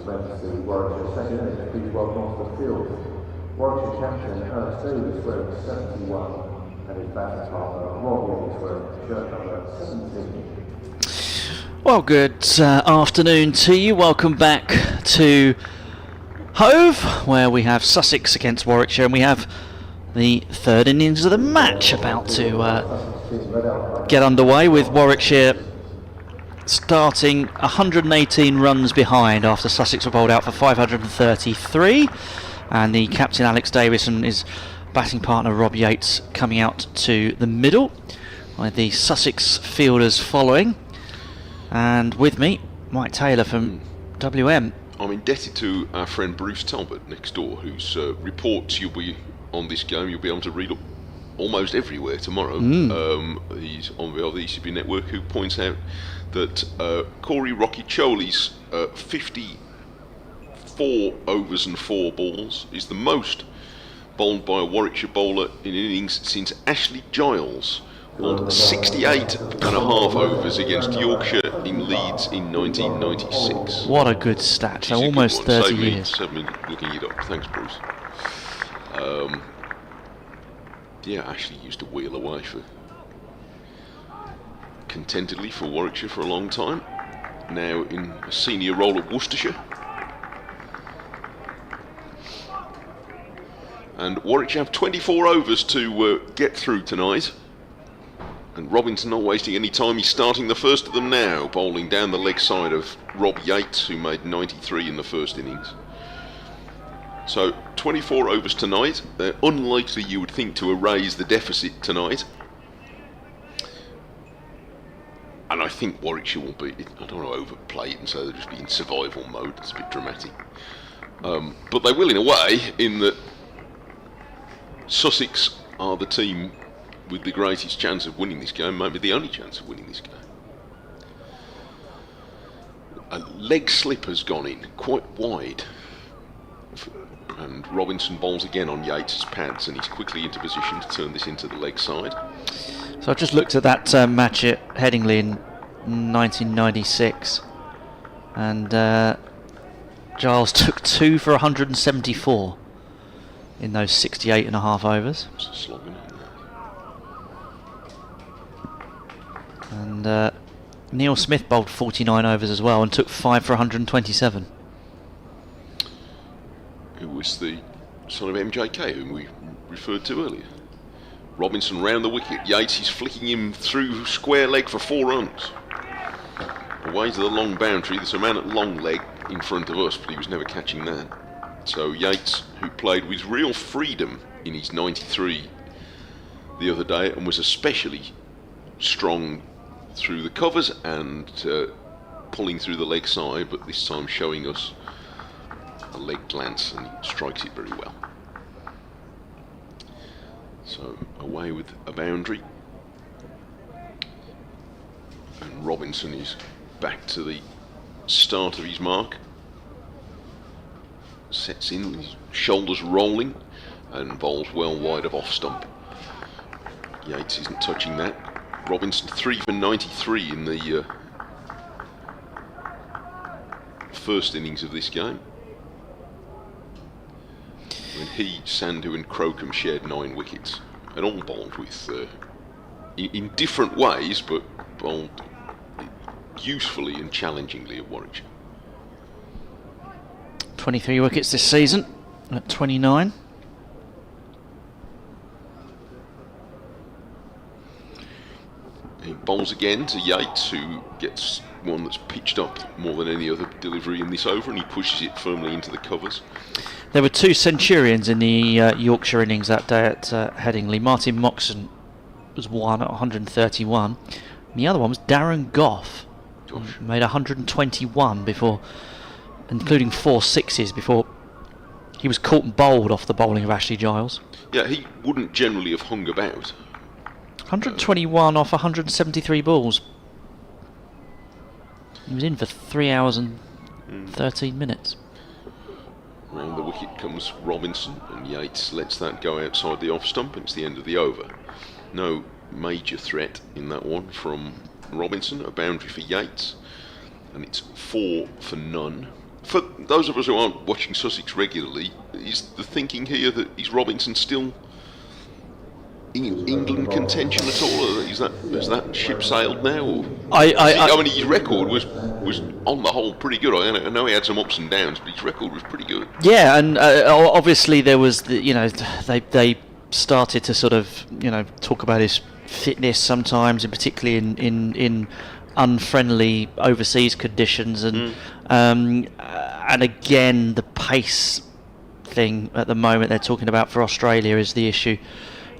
Emergency Warwickshire second innings, please welcome onto the field. Warwickshire captain Rothesay is wearing 71 and his batting partner Rothesay is wearing shirt number 17. Well, good afternoon to you. Welcome back to Hove, where we have Sussex against Warwickshire, and we have the third innings of the match about to get underway with Warwickshire starting 118 runs behind after Sussex were bowled out for 533, and the captain Alex Davis and his batting partner Rob Yates coming out to the middle, with the Sussex fielders following, and with me Mike Taylor from WM. I'm indebted to our friend Bruce Talbot next door, whose reports you'll be on this game you'll be able to read up almost everywhere tomorrow. He's on the ECB network, who points out that Corey Rothesay's 54 overs and 4 balls is the most bowled by a Warwickshire bowler in innings since Ashley Giles bowled 68 and a half overs against Yorkshire in Leeds in 1996. What a good stat, so almost 30 years. Save me looking it up. Thanks, Bruce. Yeah, Ashley used to wheel away contentedly for Warwickshire for a long time. Now in a senior role at Worcestershire. And Warwickshire have 24 overs to get through tonight. And Robinson not wasting any time. He's starting the first of them now, bowling down the leg side of Rob Yates, who made 93 in the first innings. So 24 overs tonight. They're unlikely, you would think, to erase the deficit tonight. And I think Warwickshire will be, I don't want to overplay it and say they'll just be in survival mode. It's a bit dramatic. But they will in a way, in that Sussex are the team with the greatest chance of winning this game, maybe the only chance of winning this game. A leg slip has gone in, quite wide. And Robinson bowls again on Yates' pads, and he's quickly into position to turn this into the leg side. So I just looked at that match at Headingley in 1996, and Giles took 2 for 174 in those 68 and a half overs. It's a slog, isn't it? And Neil Smith bowled 49 overs as well and took 5 for 127. Who was the son of MJK, whom we referred to earlier. Robinson round the wicket. Yates is flicking him through square leg for 4 runs. Away to the long boundary. There's a man at long leg in front of us, but he was never catching that. So Yates, who played with real freedom in his 93 the other day, and was especially strong through the covers and pulling through the leg side, but this time showing us a leg glance, and he strikes it very well. So away with a boundary, and Robinson is back to the start of his mark. Sets in with his shoulders rolling and bowls well wide of off stump. Yates isn't touching that. Robinson 3 for 93 in the first innings of this game. When he, Sandhu and Crocombe shared 9 wickets, and all bowled with in different ways, but bowled usefully and challengingly at Warwickshire. 23 wickets this season at 29. He bowls again to Yates, who gets one that's pitched up more than any other delivery in this over, and he pushes it firmly into the covers. There were 2 centurions in the Yorkshire innings that day at Headingley. Martin Moxon was one at 131. And the other one was Darren Gough. Gosh. Made 121 before, including 4 sixes, before he was caught and bowled off the bowling of Ashley Giles. Yeah, he wouldn't generally have hung about. 121 off 173 balls. He was in for 3 hours and 13 minutes. Round the wicket comes Robinson, and Yates lets that go outside the off stump, and it's the end of the over. No major threat in that one from Robinson, a boundary for Yates, and it's 4 for none. For those of us who aren't watching Sussex regularly, is the thinking here that is Robinson still in England contention at all? Has that ship sailed now? Or? I mean, his record was on the whole pretty good. I know he had some ups and downs, but his record was pretty good. Yeah, and obviously there was they started to sort of talk about his fitness sometimes, and particularly in unfriendly overseas conditions, and again the pace thing at the moment they're talking about for Australia is the issue,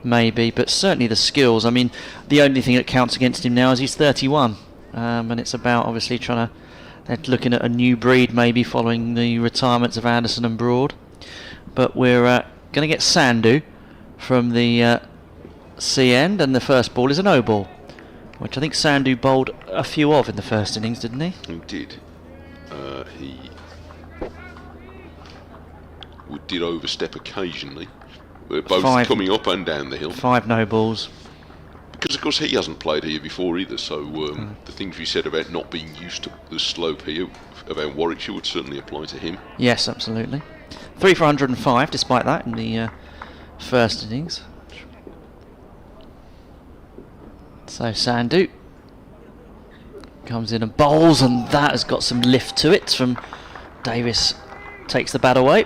maybe, but certainly the skills. I mean, the only thing that counts against him now is he's 31, and it's about obviously they're looking at a new breed maybe following the retirements of Anderson and Broad. But we're going to get Sandu from the C end, and the first ball is a no ball, which I think Sandu bowled a few of in the first innings, didn't he? He did. He did overstep occasionally, both coming up and down the hill. 5 no balls. Because of course he hasn't played here before either, so the things we said about not being used to the slope here, about Warwickshire, would certainly apply to him. Yes, absolutely. 3 for 105 despite that in the first innings. So Sandu comes in and bowls, and that has got some lift to it from Davis. Takes the bat away.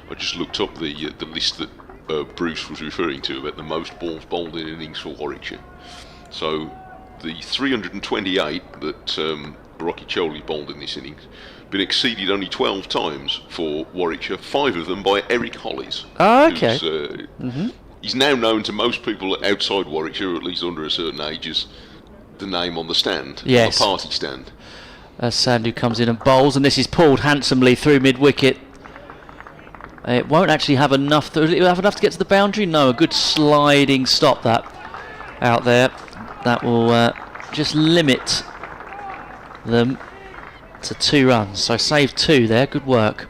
I just looked up the list that Bruce was referring to about the most balls bowled in innings for Warwickshire. So the 328 that Rocky Choli bowled in this innings been exceeded only 12 times for Warwickshire, 5 of them by Eric Hollies. Oh, okay. He's now known to most people outside Warwickshire, or at least under a certain age, as the name on the stand, yes, on the party stand. Sandu comes in and bowls, and this is pulled handsomely through mid-wicket. It won't actually have enough. Will it have enough to get to the boundary? No, a good sliding stop that out there. That will just limit them to 2 runs. So save 2 there. Good work.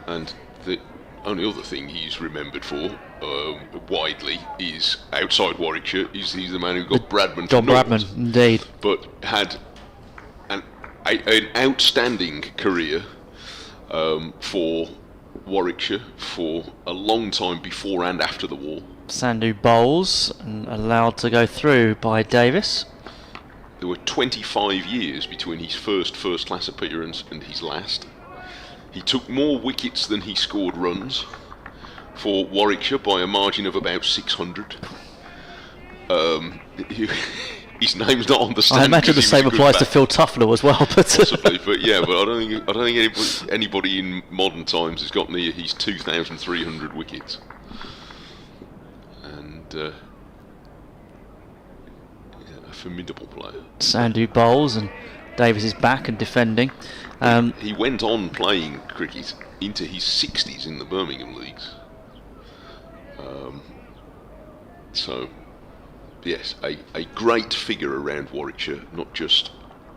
And the only other thing he's remembered for widely is outside Warwickshire. He's the man who got Bradman. John Bradman, indeed. But had an outstanding career for Warwickshire for a long time before and after the war. Sandu bowls and allowed to go through by Davis. There were 25 years between his first class appearance and his last. He took more wickets than he scored runs for Warwickshire by a margin of about 600. His name's not on the stand. I imagine the same applies to Phil Tufnell as well. But possibly, but yeah, but I don't think anybody in modern times has got near his 2,300 wickets. And a formidable player. Sandu bowls, and Davis is back and defending. He went on playing cricket into his 60s in the Birmingham leagues. So. Yes, a great figure around Warwickshire, not just...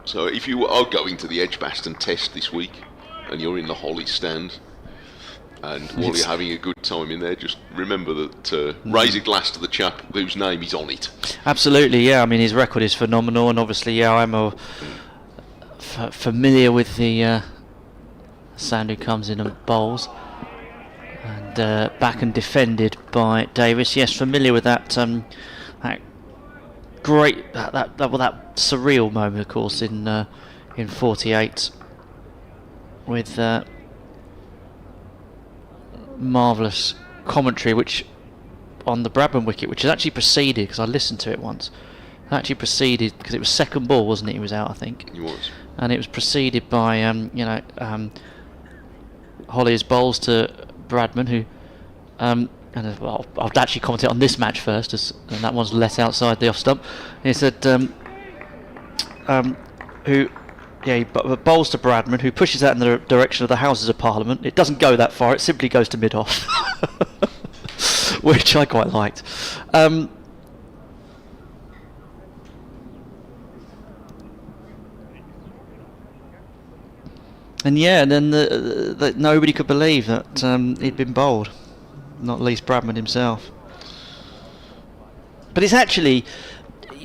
So if you are going to the Edgbaston Test this week and you're in the Holly stand, and while you're having a good time in there, just remember that raise a glass to the chap whose name is on it. Absolutely, yeah. I mean, his record is phenomenal, and obviously, yeah, I'm familiar with the Sandu comes in and bowls. And back and defended by Davis. Yes, familiar with that... that great, that surreal moment, of course, in 48, with marvellous commentary, which on the Bradman wicket, which is actually preceded, because I listened to it once. Actually preceded because it was second ball, wasn't it? He was out, I think. He was, and it was preceded by Hollies bowls to Bradman, who. And I'll actually comment on this match first, and that one's let outside the off stump. He said, he bowls to Bradman, who pushes out in the direction of the Houses of Parliament. It doesn't go that far; it simply goes to mid-off, which I quite liked. And yeah, and then nobody could believe that he'd been bowled. Not least Bradman himself. But it's actually,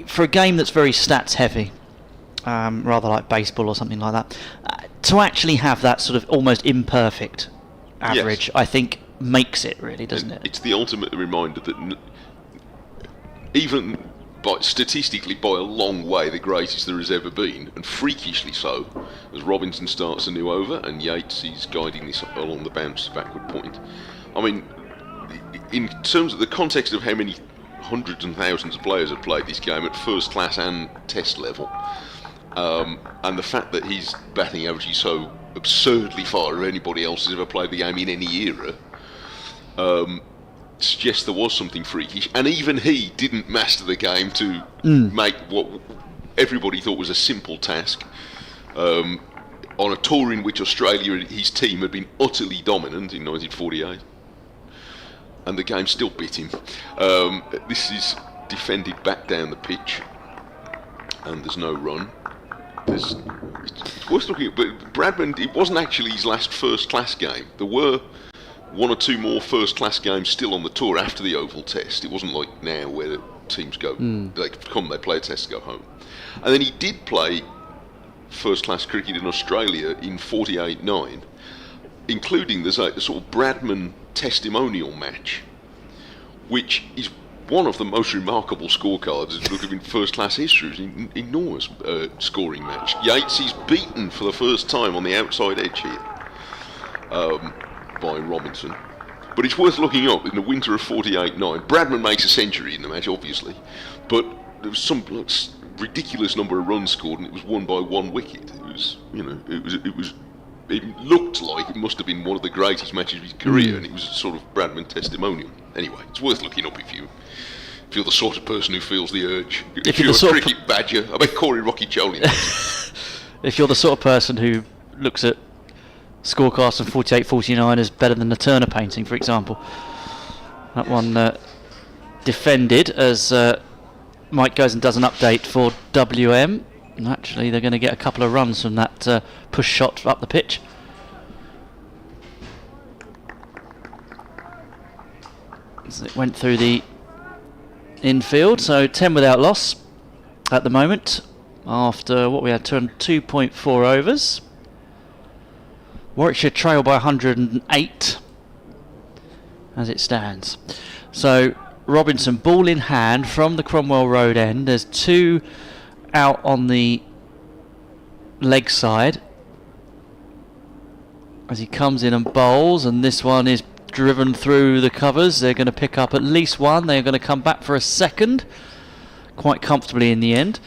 for a game that's very stats heavy, rather like baseball or something like that, to actually have that sort of almost imperfect average, yes, I think makes it really, doesn't it? It's the ultimate reminder that even statistically by a long way the greatest there has ever been, and freakishly so, as Robinson starts a new over and Yates is guiding this along the bounce backward point. I mean, in terms of the context of how many hundreds and thousands of players have played this game at first class and test level, and the fact that his batting average is so absurdly far of anybody else has ever played the game in any era, suggests there was something freakish. And even he didn't master the game to make what everybody thought was a simple task. On a tour in which Australia and his team had been utterly dominant in 1948, and the game still beat him. This is defended back down the pitch, and there's no run. It's worth looking at, but Bradman, it wasn't actually his last first-class game. There were one or two more first-class games still on the tour after the Oval Test. It wasn't like now where the teams go, they play a test, go home. And then he did play first-class cricket in Australia in 48-9, including there's a sort of Bradman testimonial match, which is one of the most remarkable scorecards if you look at in first-class history. It's an enormous scoring match. Yates is beaten for the first time on the outside edge here by Robinson. But it's worth looking up. In the winter of 48-9, Bradman makes a century in the match, obviously, but there was some ridiculous number of runs scored, and it was won by 1 wicket. It was, it looked like it must have been one of the greatest matches of his career, and it was a sort of Bradman testimonial. Anyway, it's worth looking up if you're the sort of person who feels the urge. If you're a cricket badger, I bet Corey Rothesay. If you're the sort of person who looks at scorecards from 48-49 as better than the Turner painting, for example. That one defended as Mike goes and does an update for WM. And actually, they're going to get a couple of runs from that push shot up the pitch. As it went through the infield, so 10 without loss at the moment after what we had turned 2.4 overs. Warwickshire trail by 108 as it stands. So Robinson, ball in hand from the Cromwell Road end. There's 2 out on the leg side as he comes in and bowls, and this one is driven through the covers. They're going to pick up at least 1. They're going to come back for a second quite comfortably in the end.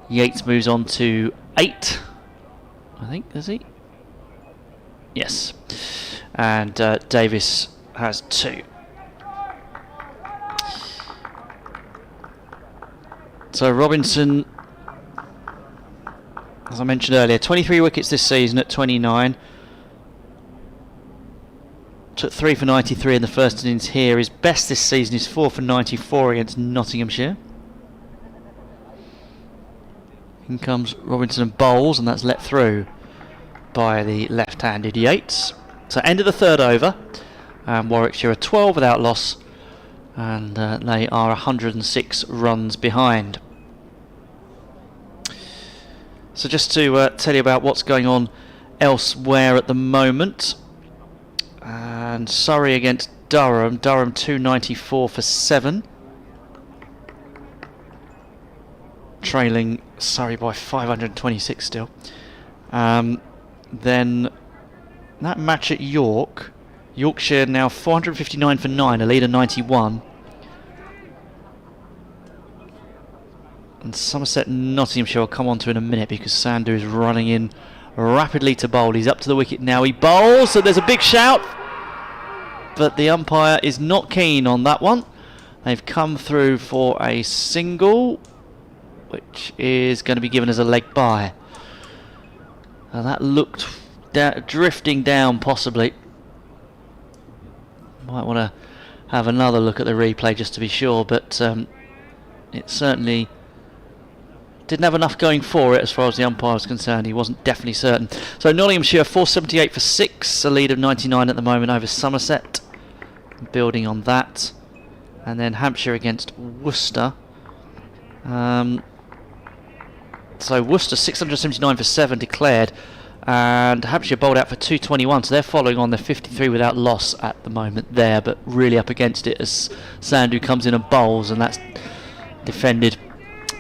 Yates moves on to 8, I think, does he? Yes. And Davis has 2. So Robinson, as I mentioned earlier, 23 wickets this season at 29. Took 3 for 93 in the first innings here. His best this season is 4 for 94 against Nottinghamshire. In comes Robinson and bowls, and that's let through by the left-handed Yates. So end of the 3rd over. Warwickshire are 12 without loss, and they are 106 runs behind. So just to tell you about what's going on elsewhere at the moment. And Surrey against Durham. Durham 294 for 7. Trailing Surrey by 526 still. Then that match at York. Yorkshire now 459 for 9, a lead of 91. And Somerset Nottinghamshire will come on to in a minute because Sandhu is running in rapidly to bowl. He's up to the wicket now. He bowls, so there's a big shout. But the umpire is not keen on that one. They've come through for a single, which is going to be given as a leg bye. And that looked drifting down possibly. Might want to have another look at the replay just to be sure, but it certainly didn't have enough going for it as far as the umpire was concerned. He wasn't definitely certain. So Nottinghamshire 478 for 6, a lead of 99 at the moment over Somerset. Building on that. And then Hampshire against Worcester. So Worcester 679 for 7 declared, and Hampshire bowled out for 221, so they're following on. They're 53 without loss at the moment there, but really up against it as Sandhu comes in and bowls, and that's defended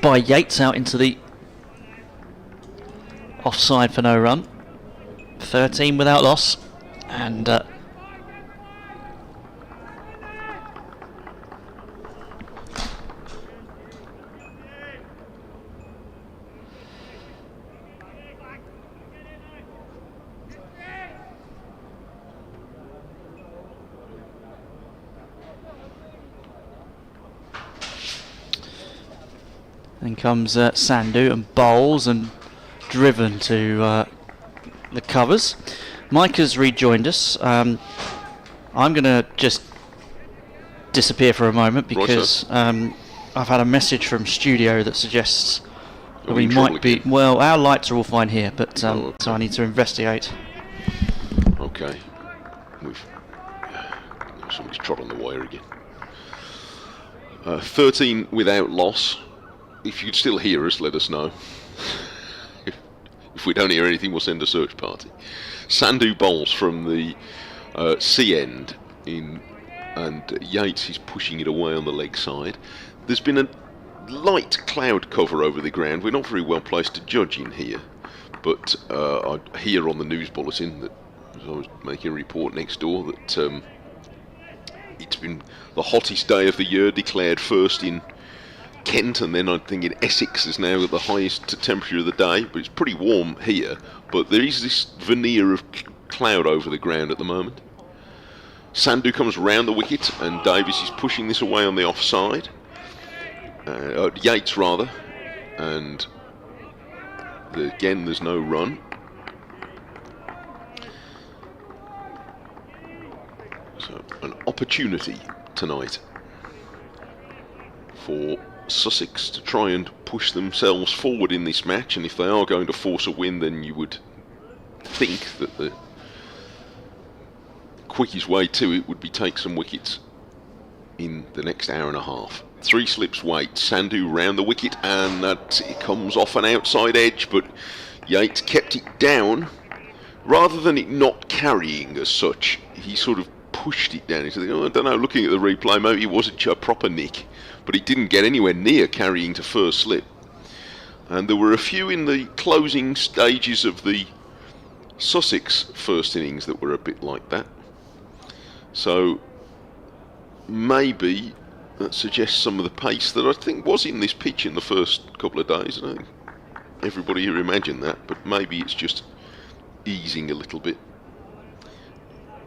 by Yates out into the offside for no run. 13 without loss, and Then comes Sandu and bowls and driven to the covers. Mike has rejoined us. I'm going to just disappear for a moment because I've had a message from studio that suggests that we might be. Well, our lights are all fine here, but so I need to investigate. Okay. Somebody's trod on the wire again. 13 without loss. If you could still hear us, let us know. If we don't hear anything, we'll send a search party. Sandu bowls from the C end in, and Yates is pushing it away on the leg side. There's been a light cloud cover over the ground. We're not very well placed to judge in here, but I hear on the news bulletin that as I was making a report next door that it's been the hottest day of the year, declared first in Kent, and then I think in Essex is now the highest temperature of the day, but it's pretty warm here. But there is this veneer of cloud over the ground at the moment. Sandu comes round the wicket and Davies is pushing this away on the offside. Yates rather, and again there's no run. So an opportunity tonight for Sussex to try and push themselves forward in this match, and if they are going to force a win, then you would think that the quickest way to it would be take some wickets in the next hour and a half. 3 slips wait, Sandu round the wicket, and that it comes off an outside edge, but Yates kept it down. Rather than it not carrying as such, he sort of pushed it down. He said, I don't know, looking at the replay, maybe it wasn't a proper nick, but it didn't get anywhere near carrying to first slip. And there were a few in the closing stages of the Sussex first innings that were a bit like that. So maybe that suggests some of the pace that I think was in this pitch in the first couple of days. I don't think everybody here imagined that, but maybe it's just easing a little bit,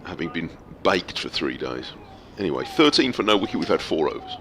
having been baked for 3 days. Anyway, 13 for no wicket, we've had 4 overs.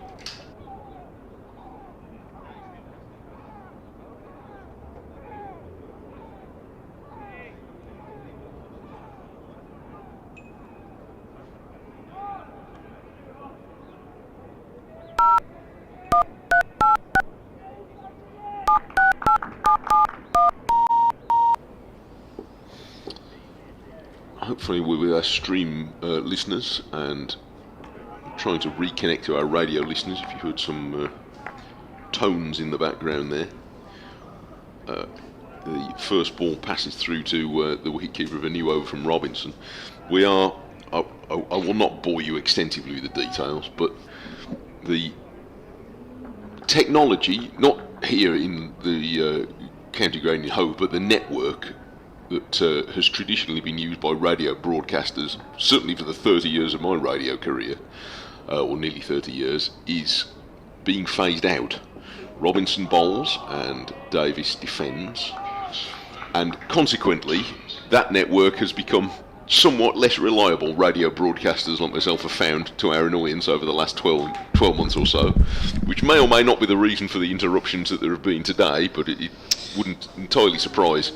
Hopefully we're with our stream listeners and trying to reconnect to our radio listeners. If you heard some tones in the background there. The first ball passes through to the wicketkeeper of a new over from Robinson. We are, I will not bore you extensively with the details, but the technology, not here in the county ground in Hove, but the network that has traditionally been used by radio broadcasters, certainly for the 30 years of my radio career, or nearly 30 years, is being phased out. Robinson bowls and Davis defends, and consequently that network has become somewhat less reliable. Radio broadcasters like myself have found, to our annoyance, over the last 12 months or so, which may or may not be the reason for the interruptions that there have been today, but it wouldn't entirely surprise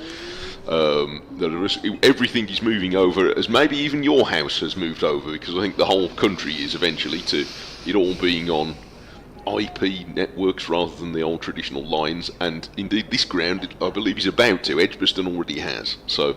that everything is moving over, as maybe even your house has moved over, because I think the whole country is eventually to it all being on IP networks rather than the old traditional lines, and indeed this ground, I believe, is about to. Edgbaston already has, so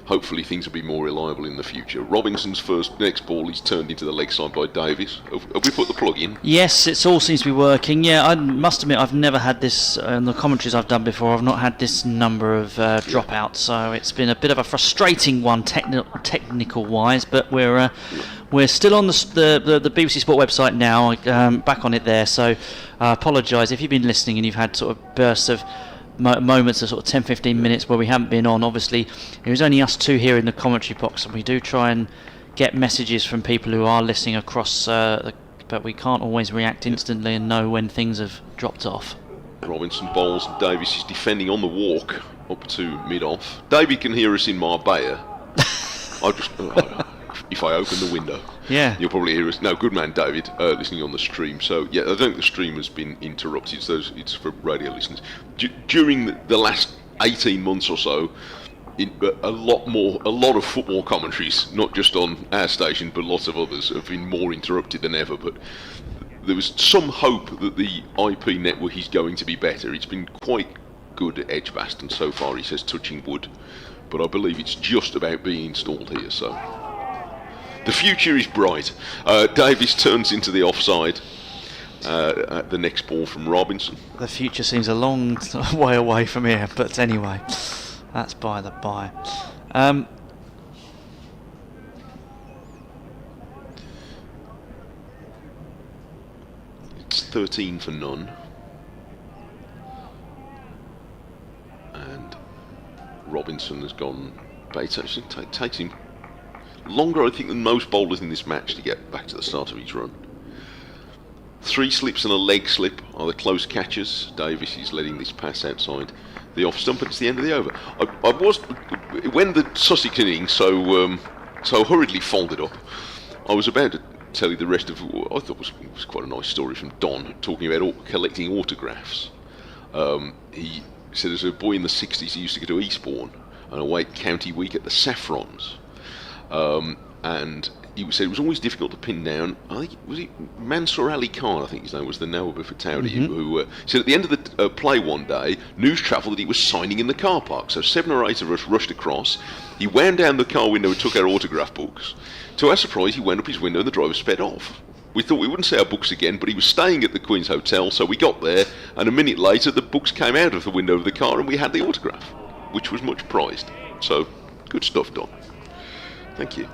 hopefully things will be more reliable in the future. Robinson's next ball is turned into the leg side by Davis. Have we put the plug in? Yes, it all seems to be working. Yeah, I must admit I've never had this, in the commentaries I've done before, I've not had this number of dropouts, so it's been a bit of a frustrating one technical wise, but we're still on the BBC Sport website now, back on it there, so I apologise if you've been listening and you've had sort of bursts of moments of sort of 10-15 minutes where we haven't been on. Obviously it was only us two here in the commentary box, and we do try and get messages from people who are listening across, but we can't always react instantly and know when things have dropped off. Robinson bowls and Davis is defending on the walk up to mid-off. Davey can hear us in Marbella. If I open the window. Yeah. You'll probably hear us. No, good man, David, listening on the stream. So, yeah, I don't think the stream has been interrupted. So it's for radio listeners. During the last 18 months or so, a lot of football commentaries, not just on our station, but lots of others, have been more interrupted than ever. But there was some hope that the IP network is going to be better. It's been quite good at Edgbaston so far, he says, touching wood. But I believe it's just about being installed here, so the future is bright. Davies turns into the offside at the next ball from Robinson. The future seems a long way away from here, but anyway, that's by the by. It's 13 for none. And Robinson has gone bait. Actually, takes him longer, I think, than most bowlers in this match to get back to the start of his run. 3 slips and a leg slip are the close catches. Davies is letting this pass outside the off stump, and it's the end of the over. I was, when the Sussex innings so hurriedly folded up, I was about to tell you the rest of what I thought was quite a nice story from Don, talking about collecting autographs. He said as a boy in the 60s he used to go to Eastbourne and away county week at the Saffrons, and he said it was always difficult to pin down. I think was it Mansour Ali Khan, I think his name was, the Nawab for Towdy, who said at the end of the play one day, news travelled that he was signing in the car park. So 7 or 8 of us rushed across. He wound down the car window and took our autograph books. To our surprise, he wound up his window and the driver sped off. We thought we wouldn't see our books again, but he was staying at the Queen's Hotel, so we got there, and a minute later the books came out of the window of the car and we had the autograph, which was much prized. So, good stuff, Don. Thank you.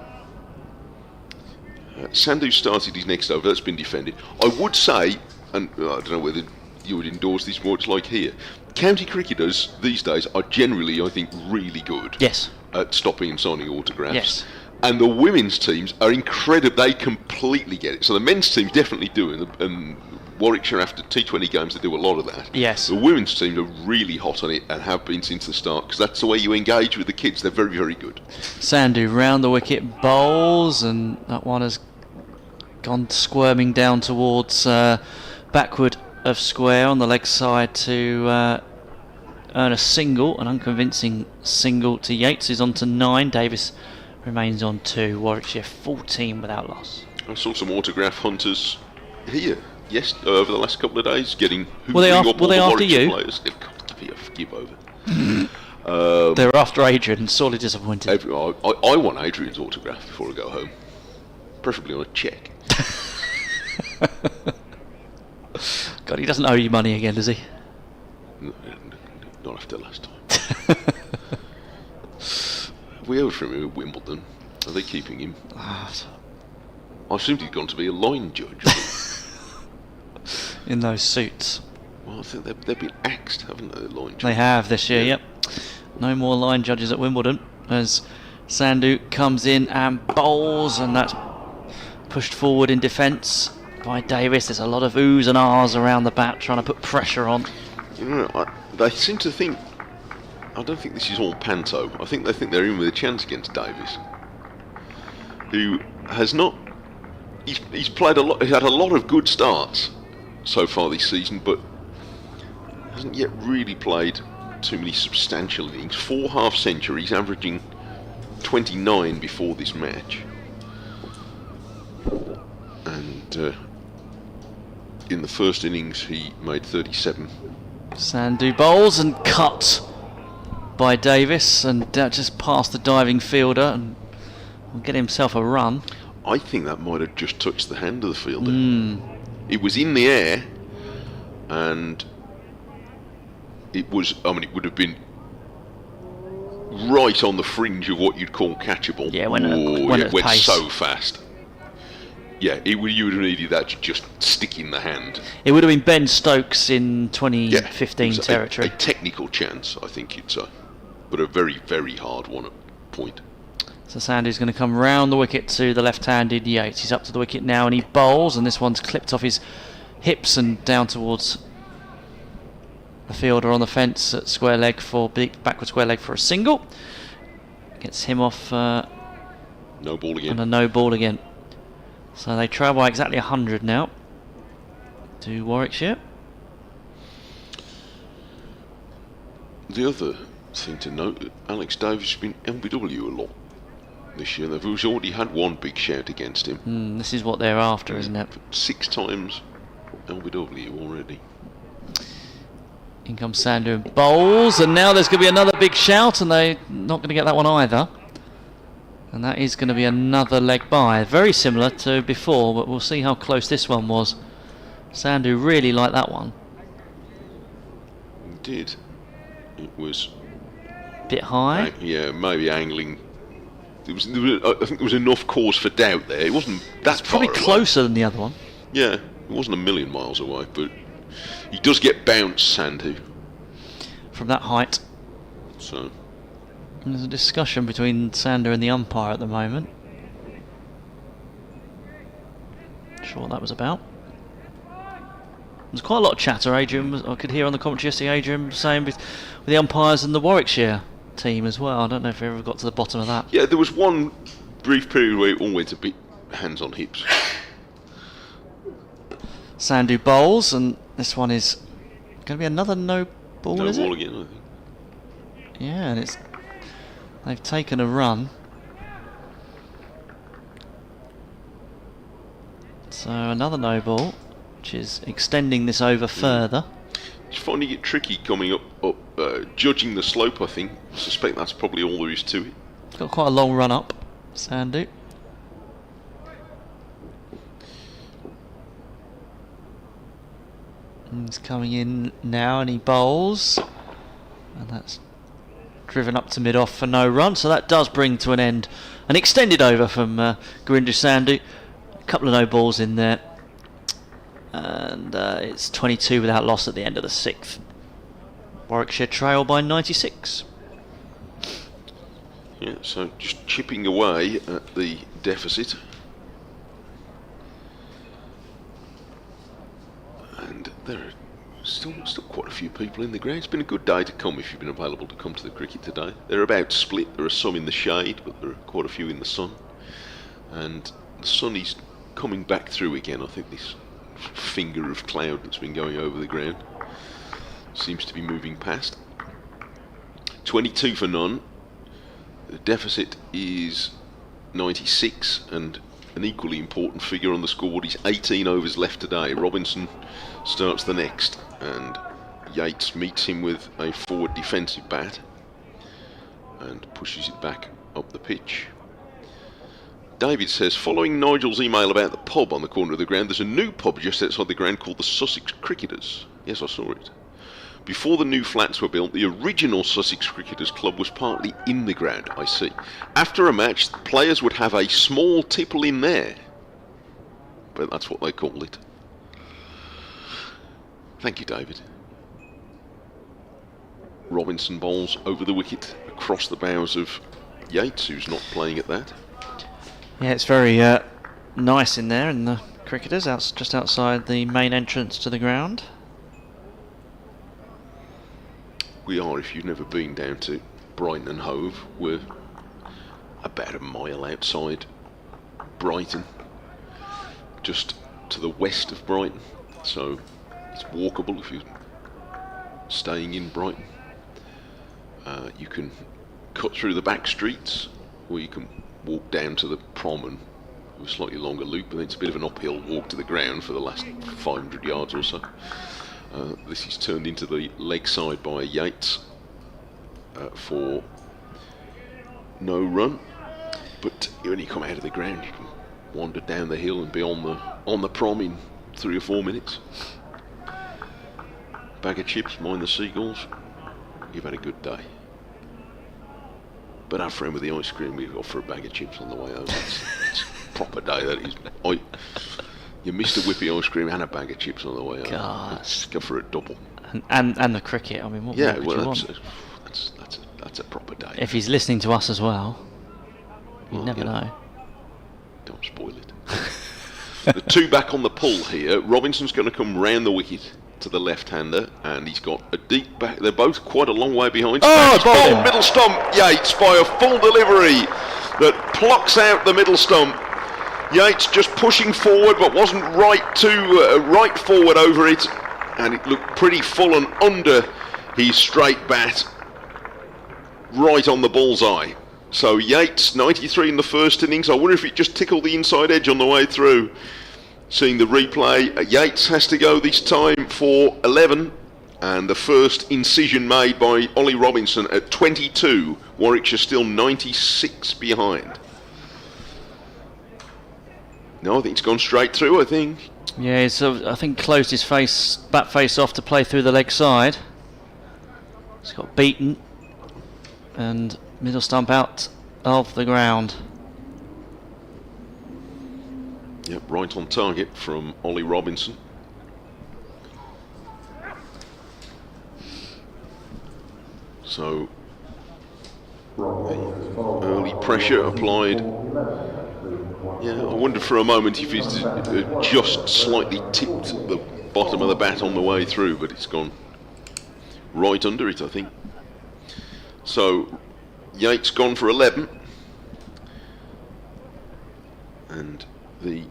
Sandhu started his next over. That's been defended. I would say, and I don't know whether you would endorse this more, it's like here, county cricketers these days are generally, I think, really good. Yes. At stopping and signing autographs. Yes. And the women's teams are incredible. They completely get it. So the men's teams definitely do, and Warwickshire, after T20 games, they do a lot of that. Yes. The women's teams are really hot on it and have been since the start, because that's the way you engage with the kids. They're very, very good. Sandhu round the wicket, bowls, and that one has gone squirming down towards backward of square on the leg side to earn a single, an unconvincing single to Yates, who's on to 9. Davis remains on 2. Warwickshire 14 without loss. I saw some autograph hunters here over the last couple of days getting. Were they after you? Players. Give over. They were after Adrian, sorely disappointed. I want Adrian's autograph before I go home, preferably on a cheque. God, he doesn't owe you money again, does he? No, not after last time. We heard from him at Wimbledon. Are they keeping him? I assumed he'd gone to be a line judge. In those suits. Well, I think they've been axed, haven't they, the line judges? They have this year, yep. No more line judges at Wimbledon as Sandhu comes in and bowls, and that's pushed forward in defence by Davis. There's a lot of oohs and ahs around the bat trying to put pressure on. You know, they seem to think, I don't think this is all panto. I think they think they're in with a chance against Davis, who has not. He's played a lot. He's had a lot of good starts so far this season, but hasn't yet really played too many substantial innings. 4 half-centuries, averaging 29 before this match, and in the first innings he made 37. Sandhu bowls and cut by Davis, and just past the diving fielder, and will get himself a run. I think that might have just touched the hand of the fielder. It was in the air, and it was. I mean, it would have been right on the fringe of what you'd call catchable. Yeah, when it went pace. so fast. Yeah, you would have needed that to just stick in the hand. It would have been Ben Stokes in 2015 it was territory. A technical chance, I think you'd say, but a very, very hard one at point. So Sandhu's going to come round the wicket to the left-handed Yates. He's up to the wicket now and he bowls, and this one's clipped off his hips and down towards the fielder on the fence at square leg for backward square leg for a single. Gets him off no ball again. And a no ball again. So they trail by exactly 100 now to Warwickshire. The other thing to note, Alex Davis has been LBW a lot this year. They've already had one big shout against him. This is what they're after, isn't it? 6 times LBW already. In comes Sandu and bowls, and now there's going to be another big shout, and they're not going to get that one either. And that is going to be another leg by. Very similar to before, but we'll see how close this one was. Sandu really liked that one. He did. It was Bit high. Yeah, maybe angling. I think there was enough cause for doubt there. It wasn't that far Probably away. closer than the other one. Yeah, it wasn't a million miles away, but he does get bounced, Sandu. From that height. So There's a discussion between Sandu and the umpire at the moment. Not sure what that was about. There's quite a lot of chatter. I could hear on the commentary yesterday, Adrian saying with the umpires and the Warwickshire team as well. I don't know if we ever got to the bottom of that. yeah, there was one brief period where it all went a bit hands on hips. Sandu bowls, and this one is going to be another no ball, No is ball it? again, I think. Yeah, and they've taken a run. So another no ball, which is extending this over further. He's finding it tricky coming up judging the slope, I think. I suspect that's probably all there is to it. Got quite a long run up, Sandu. And he's coming in now, and he bowls, and that's driven up to mid-off for no run. So that does bring to an end an extended over from Gurinder Sandu. A couple of no balls in there, and it's 22 without loss at the end of the 6th. Warwickshire trail by 96. Yeah, so just chipping away at the deficit. And there are still quite a few people in the ground. It's been a good day to come if you've been available to come to the cricket today. They're about split. There are some in the shade, but there are quite a few in the sun. And the sun is coming back through again. I think this finger of cloud that's been going over the ground seems to be moving past. 22 for none. The deficit is 96, and an equally important figure on the scoreboard is 18 overs left today. Robinson starts the next, and Yates meets him with a forward defensive bat and pushes it back up the pitch. David says, following Nigel's email about the pub on the corner of the ground, there's a new pub just outside the ground called the Sussex Cricketers. Yes, I saw it. Before the new flats were built, the original Sussex Cricketers Club was partly in the ground, I see. After a match, the players would have a small tipple in there. But that's what they call it. Thank you, David. Robinson bowls over the wicket across the bows of Yates, who's not playing at that. Yeah, it's very nice in there in the Cricketers, just outside the main entrance to the ground. We are, if you've never been down to Brighton and Hove, we're about a mile outside Brighton, just to the west of Brighton, so it's walkable if you're staying in Brighton. You can cut through the back streets, or you can walk down to the prom and do a slightly longer loop, but it's a bit of an uphill walk to the ground for the last 500 yards or so. This is turned into the leg side by Yates for no run, but when you come out of the ground you can wander down the hill and be on the prom in 3 or 4 minutes. Bag of chips, mind the seagulls. You've had a good day. But our friend with the ice cream, we offer a bag of chips on the way home. It's a proper day, that is. You missed a whippy ice cream and a bag of chips on the way home. God. Let's go for a double. And the cricket, I mean, what more could you want? That's a proper day. If he's listening to us as well, you never know. Don't spoil it. The 2 back on the pull here. Robinson's going to come round the wicket to the left-hander, and he's got a deep back. They're both quite a long way behind. Oh, middle stump. Yates by a full delivery that plucks out the middle stump. Yates just pushing forward, but wasn't right forward over it, and it looked pretty full and under his straight bat, right on the bullseye. So Yates 93 in the first innings. I wonder if it just tickled the inside edge on the way through. Seeing the replay, Yates has to go this time for 11, and the first incision made by Ollie Robinson at 22. Warwickshire still 96 behind. No, I think it's gone straight through, I think. Yeah, he's, I think closed his bat face off to play through the leg side. He's got beaten, and middle stump out of the ground. Yep, right on target from Ollie Robinson. So, early pressure applied. Yeah, I wondered for a moment if he's just slightly tipped the bottom of the bat on the way through, but it's gone right under it, I think. So, Yates gone for 11. And the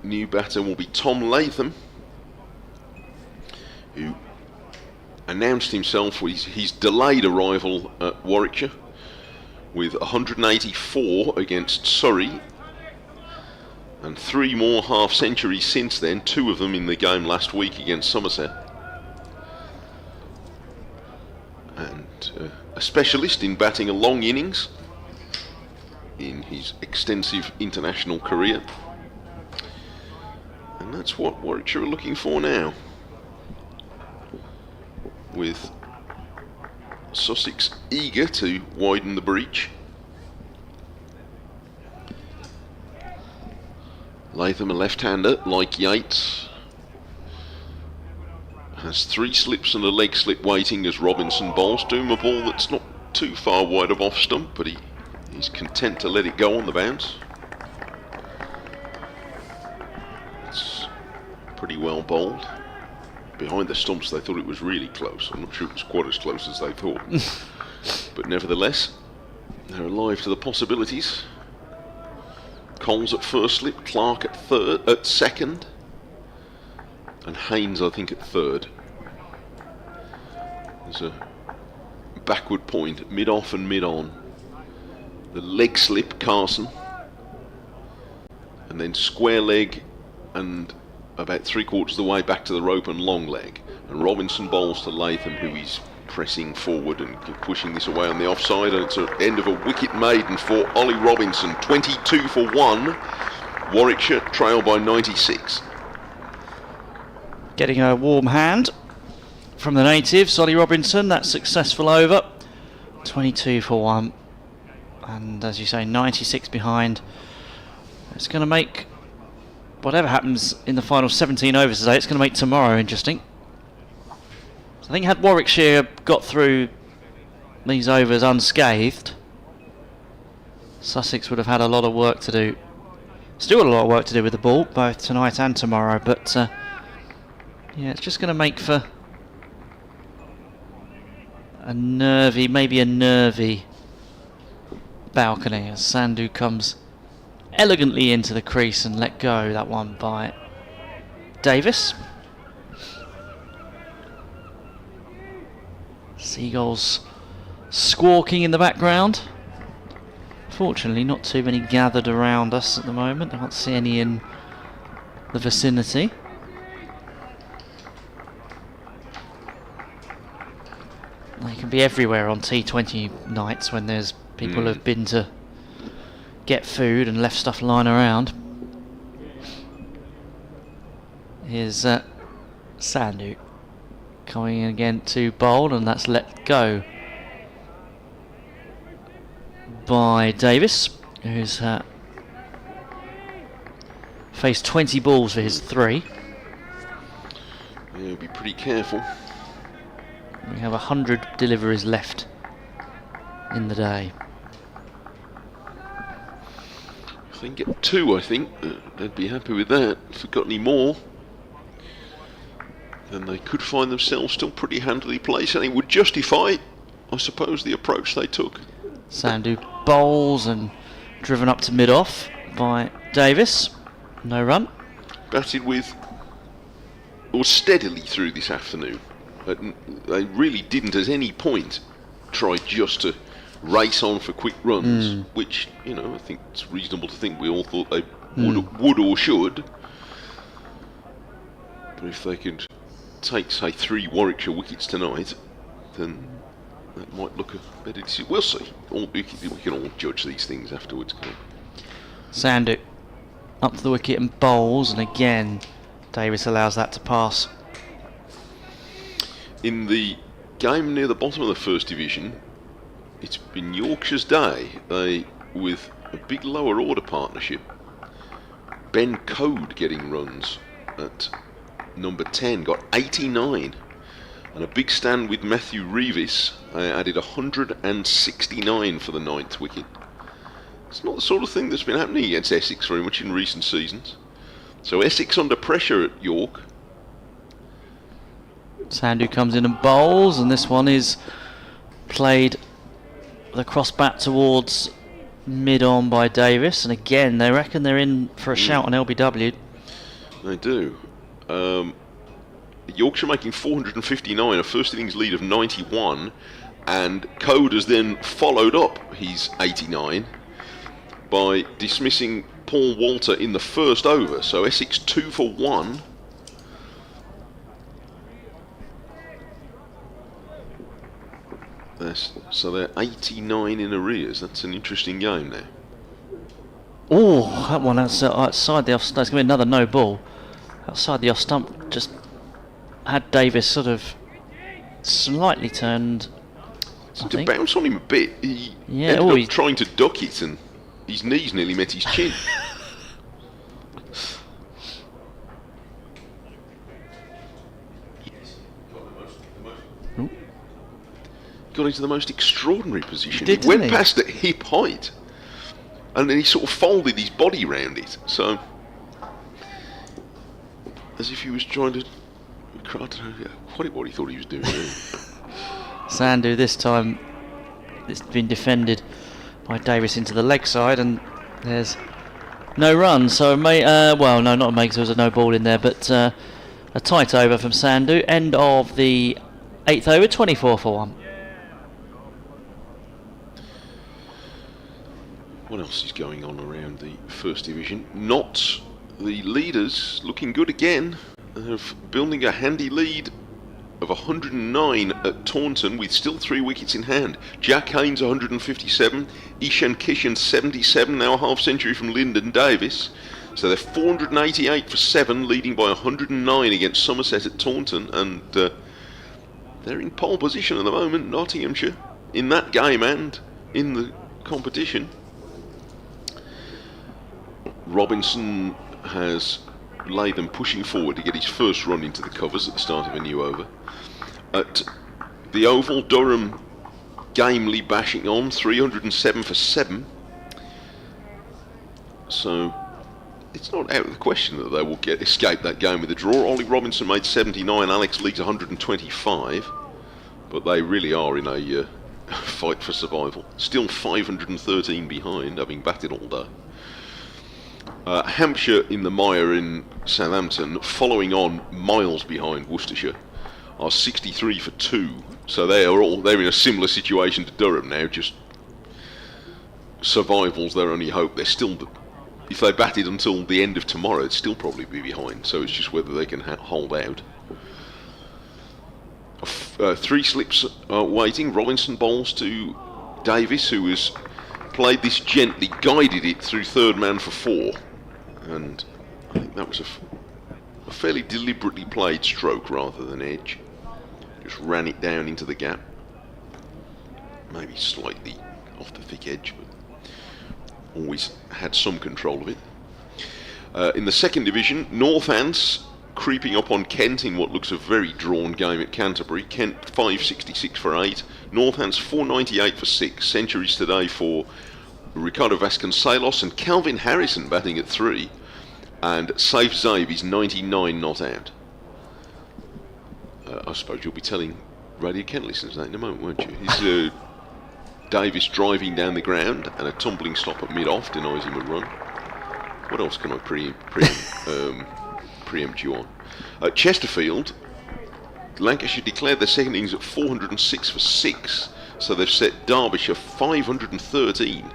new batter will be Tom Latham, who announced himself with his delayed arrival at Warwickshire with 184 against Surrey, and 3 more half-centuries since then, 2 of them in the game last week against Somerset. And a specialist in batting a long innings in his extensive international career. And that's what Warwickshire are looking for now, with Sussex eager to widen the breach. Latham, a left-hander like Yates, has 3 slips and a leg slip waiting as Robinson bowls to him a ball that's not too far wide of off stump, but he's content to let it go on the bounce. It's pretty well bowled. Behind the stumps they thought it was really close. I'm not sure it was quite as close as they thought. But nevertheless, they're alive to the possibilities. Coles at first slip, Clark at second, and Haynes I think at third. There's a backward point, mid-off and mid-on. The leg slip, Carson, and then square leg and about 3/4 of the way back to the rope and long leg. And Robinson bowls to Latham, who is pressing forward and pushing this away on the offside, and it's an end of a wicket maiden for Ollie Robinson. 22 for 1. Warwickshire trail by 96. Getting a warm hand from the natives, Ollie Robinson. That successful over. 22 for 1. And as you say, 96 behind. It's going to make whatever happens in the final 17 overs today, it's going to make tomorrow interesting. So I think had Warwickshire got through these overs unscathed, Sussex would have had a lot of work to do. Still a lot of work to do with the ball, both tonight and tomorrow, but yeah, it's just going to make for a nervy, maybe a nervy balcony as Sandhu comes elegantly into the crease and let go that one by Davis. Seagulls squawking in the background. Fortunately, not too many gathered around us at the moment. I can't see any in the vicinity. They can be everywhere on T20 nights when there's people who've been to get food and left stuff lying around. Here's Sandhu coming in again to bowl, and that's let go by Davis, who's faced 20 balls for his 3. Yeah, be pretty careful. We have 100 deliveries left in the day. If they can get 2, I think they'd be happy with that. If they've got any more, then they could find themselves still pretty handily placed, and it would justify, I suppose, the approach they took. Sandhu bowls and driven up to mid-off by Davis. No run. batted with, or steadily through this afternoon. They really didn't at any point try just to race on for quick runs, which, you know, I think it's reasonable to think we all thought they would or should. But if they could take, say, 3 Warwickshire wickets tonight, then that might look a better decision. We'll see. We can all judge these things afterwards, can't we? Sandu up to the wicket and bowls, and again Davis allows that to pass. In the game near the bottom of the First Division, it's been Yorkshire's day. They, with a big lower order partnership, Ben Code getting runs at number 10, got 89, and a big stand with Matthew Reeves added 169 for the 9th wicket. It's not the sort of thing that's been happening against Essex very much in recent seasons. So Essex under pressure at York. Sandu comes in and bowls, and this one is played the cross bat towards mid-on by Davis, and again they reckon they're in for a shout on LBW. They do. Yorkshire making 459, a first innings lead of 91, and Code has then followed up his 89 by dismissing Paul Walter in the first over. So Essex 2 for 1. So they're 89 in arrears. That's an interesting game now. Oh, that one outside the off stump. It's going to be another no ball. Outside the off stump, just had Davis sort of slightly turned. Seemed to bounce on him a bit. He Yeah, ended up trying to duck it, and his knees nearly met his chin. Got into the most extraordinary position. He went past at hip height, and then he sort of folded his body round it. So, as if he was trying to, I don't know what he thought he was doing. Sandu this time, it's been defended by Davis into the leg side, and there's no run. So, well, no, not a make. There was a no ball in there, but a tight over from Sandu. End of the 8th over, 24 for 1. What else is going on around the First Division? Not the leaders looking good again. They're building a handy lead of 109 at Taunton with still 3 wickets in hand. Jack Haynes 157, Ishan Kishan 77, now a half century from Lyndon Davis. So they're 488 for 7, leading by 109 against Somerset at Taunton, and they're in pole position at the moment, Nottinghamshire, in that game and in the competition. Robinson has Latham pushing forward to get his first run into the covers at the start of a new over. At the Oval, Durham gamely bashing on, 307 for 7. So it's not out of the question that they will escape that game with a draw. Ollie Robinson made 79, Alex Leeds 125, but they really are in a fight for survival. Still 513 behind, having batted all day. Hampshire in the mire in Southampton, following on miles behind Worcestershire, are 63 for 2. So they're in a similar situation to Durham now. Just survival's their only hope. They're still, if they batted until the end of tomorrow, it'd still probably be behind. So it's just whether they can hold out. 3 slips waiting. Robinson bowls to Davis, who has played this gently, guided it through third man for 4, and I think that was a fairly deliberately played stroke rather than edge. Just ran it down into the gap, maybe slightly off the thick edge, but always had some control of it. In the second division, Northants creeping up on Kent in what looks a very drawn game at Canterbury. Kent 566 for 8, Northants 498 for 6. Centuries today for Ricardo Vasconcelos and Calvin Harrison batting at 3, and Saif Zaib is 99 not out. I suppose you'll be telling Radio Kent listeners that in a moment, won't you? He's Davis driving down the ground, and a tumbling stop at mid-off denies him a run. What else can I preempt you on? Chesterfield, Lancashire declared their second innings at 406 for 6, so they've set Derbyshire 513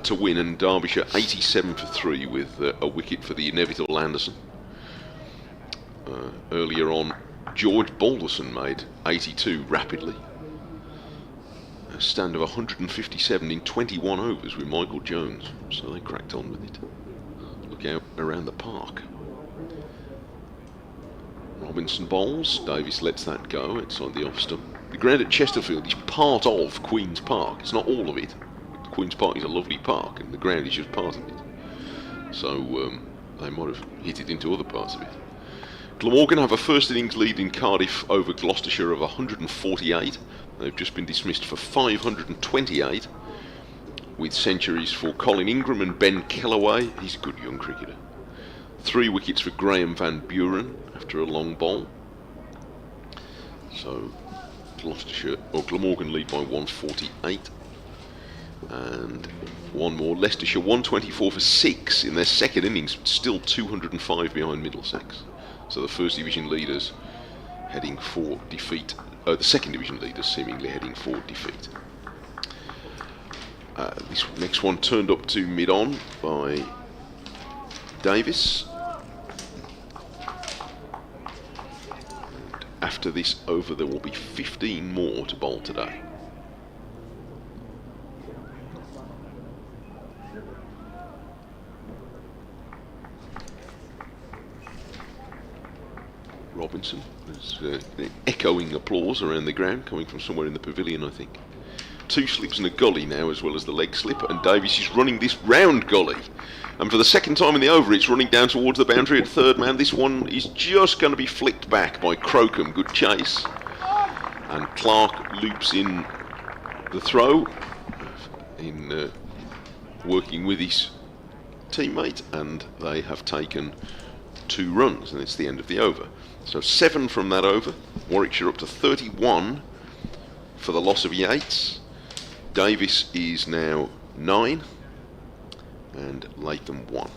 to win, and Derbyshire 87 for 3 with a wicket for the inevitable Anderson. Earlier on, George Balderson made 82 rapidly. A stand of 157 in 21 overs with Michael Jones, so they cracked on with it. Look out around the park. Robinson bowls, Davis lets that go outside the off stump. The ground at Chesterfield is part of Queen's Park, it's not all of it. Queen's Park is a lovely park and the ground is just part of it. So they might have hit it into other parts of it. Glamorgan have a first innings lead in Cardiff over Gloucestershire of 148. They've just been dismissed for 528, with centuries for Colin Ingram and Ben Kellaway. He's a good young cricketer. 3 wickets for Graham Van Buren after a long bowl. So Gloucestershire or Glamorgan lead by 148. And one more. Leicestershire 124 for 6 in their second innings, still 205 behind Middlesex. So the first division leaders heading for defeat. The second division leaders seemingly heading for defeat. This next one turned up to mid-on by Davis. And after this over, there will be 15 more to bowl today. Robinson. There's echoing applause around the ground coming from somewhere in the pavilion, I think. 2 slips and a gully now, as well as the leg slip, and Davies is running this round gully. And for the second time in the over, it's running down towards the boundary at third man. This one is just going to be flicked back by Crocombe. Good chase. And Clark loops in the throw in working with his teammate, and they have taken 2 runs, and it's the end of the over. So 7 from that over. Warwickshire up to 31 for the loss of Yates. Davis is now 9 and Latham 1.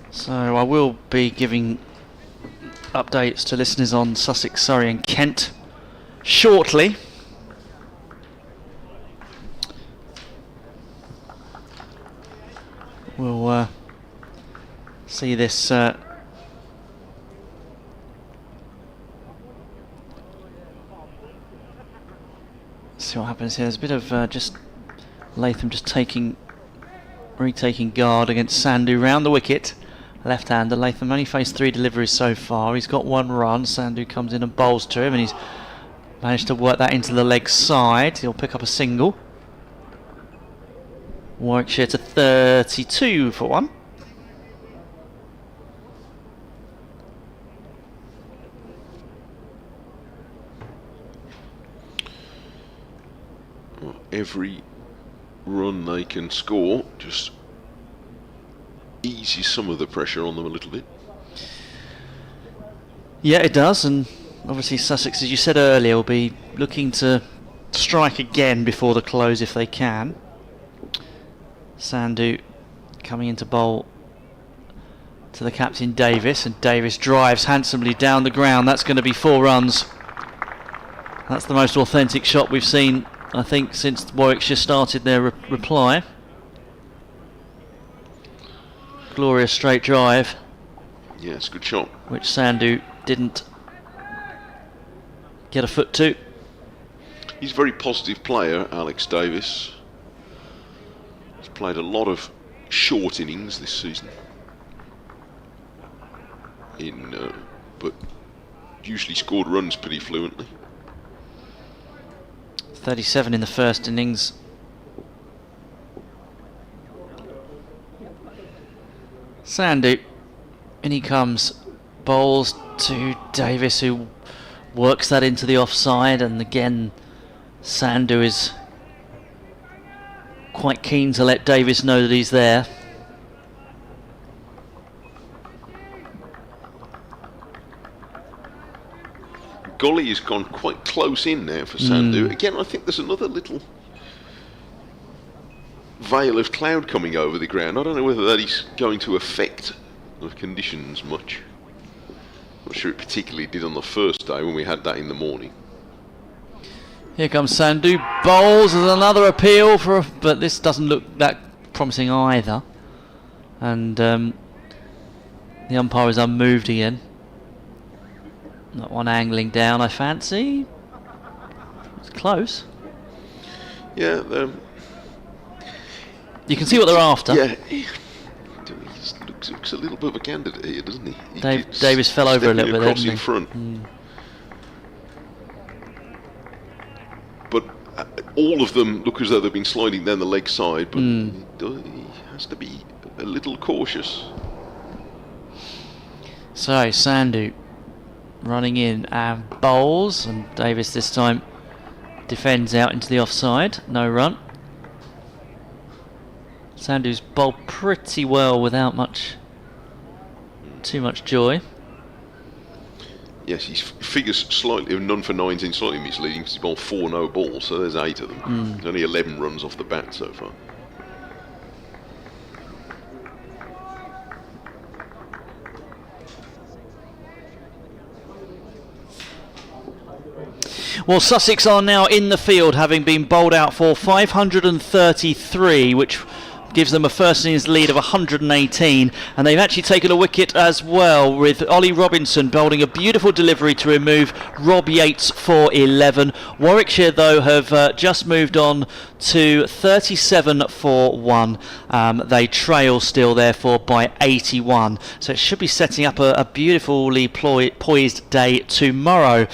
So I will be giving updates to listeners on Sussex, Surrey and Kent shortly. We'll see this see what happens here. There's a bit of just Latham just retaking guard against Sandhu round the wicket. Left-hander. Latham only faced 3 deliveries so far. He's got 1 run. Sandhu comes in and bowls to him, and he's managed to work that into the leg side. He'll pick up a single. Warwickshire to 32 for 1. Well, every run they can score just eases some of the pressure on them a little bit. Yeah, it does, and obviously Sussex, as you said earlier, will be looking to strike again before the close if they can. Sandhu coming into bowl to the captain Davis, and Davis drives handsomely down the ground. That's going to be 4 runs. That's the most authentic shot we've seen, I think, since Warwickshire started their reply. Glorious straight drive. Yeah, it's a good shot. Which Sandhu didn't get a foot to. He's a very positive player, Alex Davis. He's played a lot of short innings this season. But usually scored runs pretty fluently. 37 in the first innings. Sandhu, in he comes, bowls to Davis, who works that into the offside, and again Sandhu is quite keen to let Davis know that he's there. gully has gone quite close in now for Sandu. Again, I think there's another little veil of cloud coming over the ground. I don't know whether that is going to affect the conditions much. Not sure it particularly did on the first day when we had that in the morning. Here comes Sandu, bowls, there's another appeal but this doesn't look that promising either. And the umpire is unmoved again. That one angling down, I fancy. It's close. Yeah, you can see what they're after. Yeah, he looks a little bit of a candidate here, doesn't he? Davis fell over a little bit, across didn't in he? front. But all of them look as though they've been sliding down the leg side, but he has to be a little cautious. So, Sandu running in and bowls, and Davis this time defends out into the offside. No run. Sandu's bowled pretty well without too much joy. Yes, his figures slightly, none for 19, slightly misleading because he bowled 4 no balls, so there's 8 of them. There's only 11 runs off the bat so far. Well, Sussex are now in the field, having been bowled out for 533, which gives them a first innings lead of 118, and they've actually taken a wicket as well, with Ollie Robinson bowling a beautiful delivery to remove Rob Yates for 11. Warwickshire, though, have just moved on to 37 for 1. They trail still, therefore, by 81. So it should be setting up a beautifully poised day tomorrow,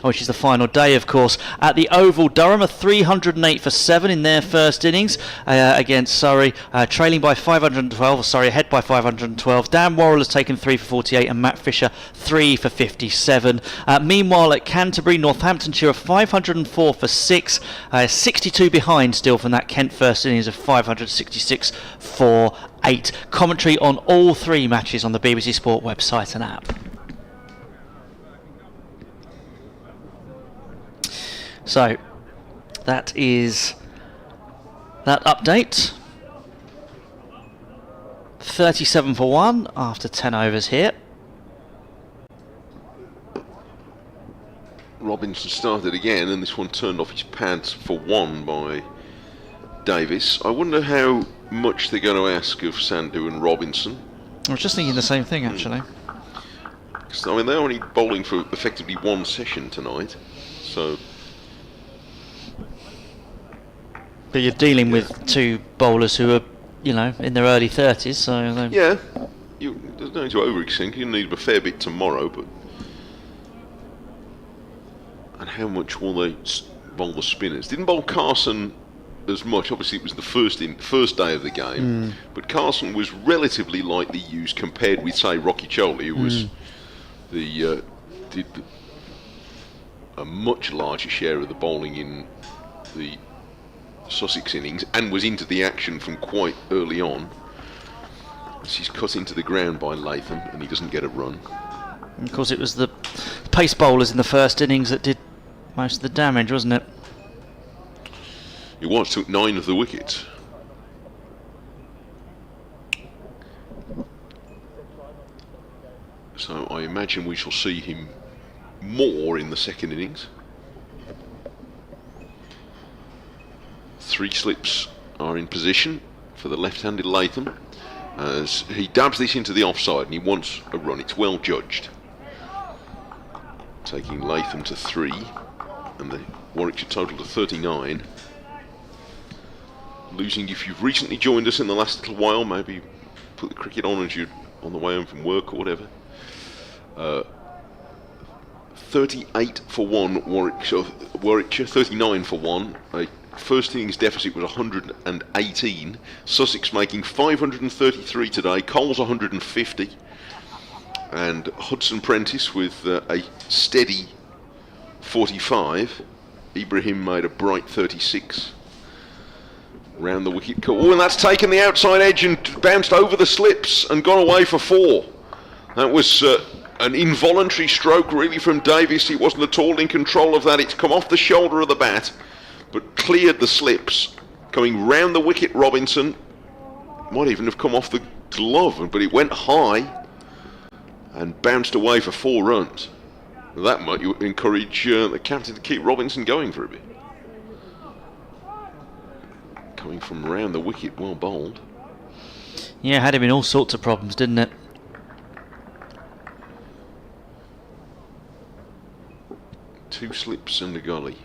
which is the final day, of course. At the Oval, Durham are 308 for 7 in their first innings against Surrey. Trailing by 512, ahead by 512. Dan Worrell has taken 3 for 48 and Matt Fisher 3 for 57. Meanwhile, at Canterbury, Northamptonshire are 504 for 6, 62 behind still from that Kent first innings of 566 for 8. Commentary on all 3 matches on the BBC Sport website and app. So, that is that update. 37 for 1 after 10 overs here. Robinson started again, and this one turned off his pads for 1 by Davis. I wonder how much they're going to ask of Sandu and Robinson. I was just thinking the same thing, actually. I mean, they're only bowling for effectively 1 session tonight, so... But you're dealing with 2 bowlers who are, you know, in their early 30s, so... Yeah, there's no need to overextend. You need a fair bit tomorrow, but... And how much will they bowl the spinners? Didn't bowl Carson as much. Obviously, it was the first day of the game, but Carson was relatively lightly used compared with, say, Rocky Choli, who was did a much larger share of the bowling in the Sussex innings and was into the action from quite early on. She's cut into the ground by Latham, and he doesn't get a run. Of course, it was the pace bowlers in the first innings that did most of the damage, wasn't it? It was, took 9 of the wickets. So I imagine we shall see him more in the second innings. 3 slips are in position for the left-handed Latham, as he dabs this into the offside and he wants a run. It's well judged. Taking Latham to 3 and the Warwickshire total to 39. Losing, if you've recently joined us in the last little while, maybe put the cricket on as you're on the way home from work or whatever. 38 for 1 Warwickshire, 39 for 1. A first innings deficit was 118. Sussex making 533 today. Cole's 150. And Hudson Prentice with a steady 45. Ibrahim made a bright 36. Round the wicket. Oh, and that's taken the outside edge and bounced over the slips and gone away for 4. That was An involuntary stroke really from Davis. He wasn't at all in control of that. It's come off the shoulder of the bat, but cleared the slips. Coming round the wicket, Robinson. Might even have come off the glove, but it went high and bounced away for 4 runs. That might encourage the captain to keep Robinson going for a bit. Coming from round the wicket, well bowled. Yeah, had him in all sorts of problems, didn't it? Two slips and a gully.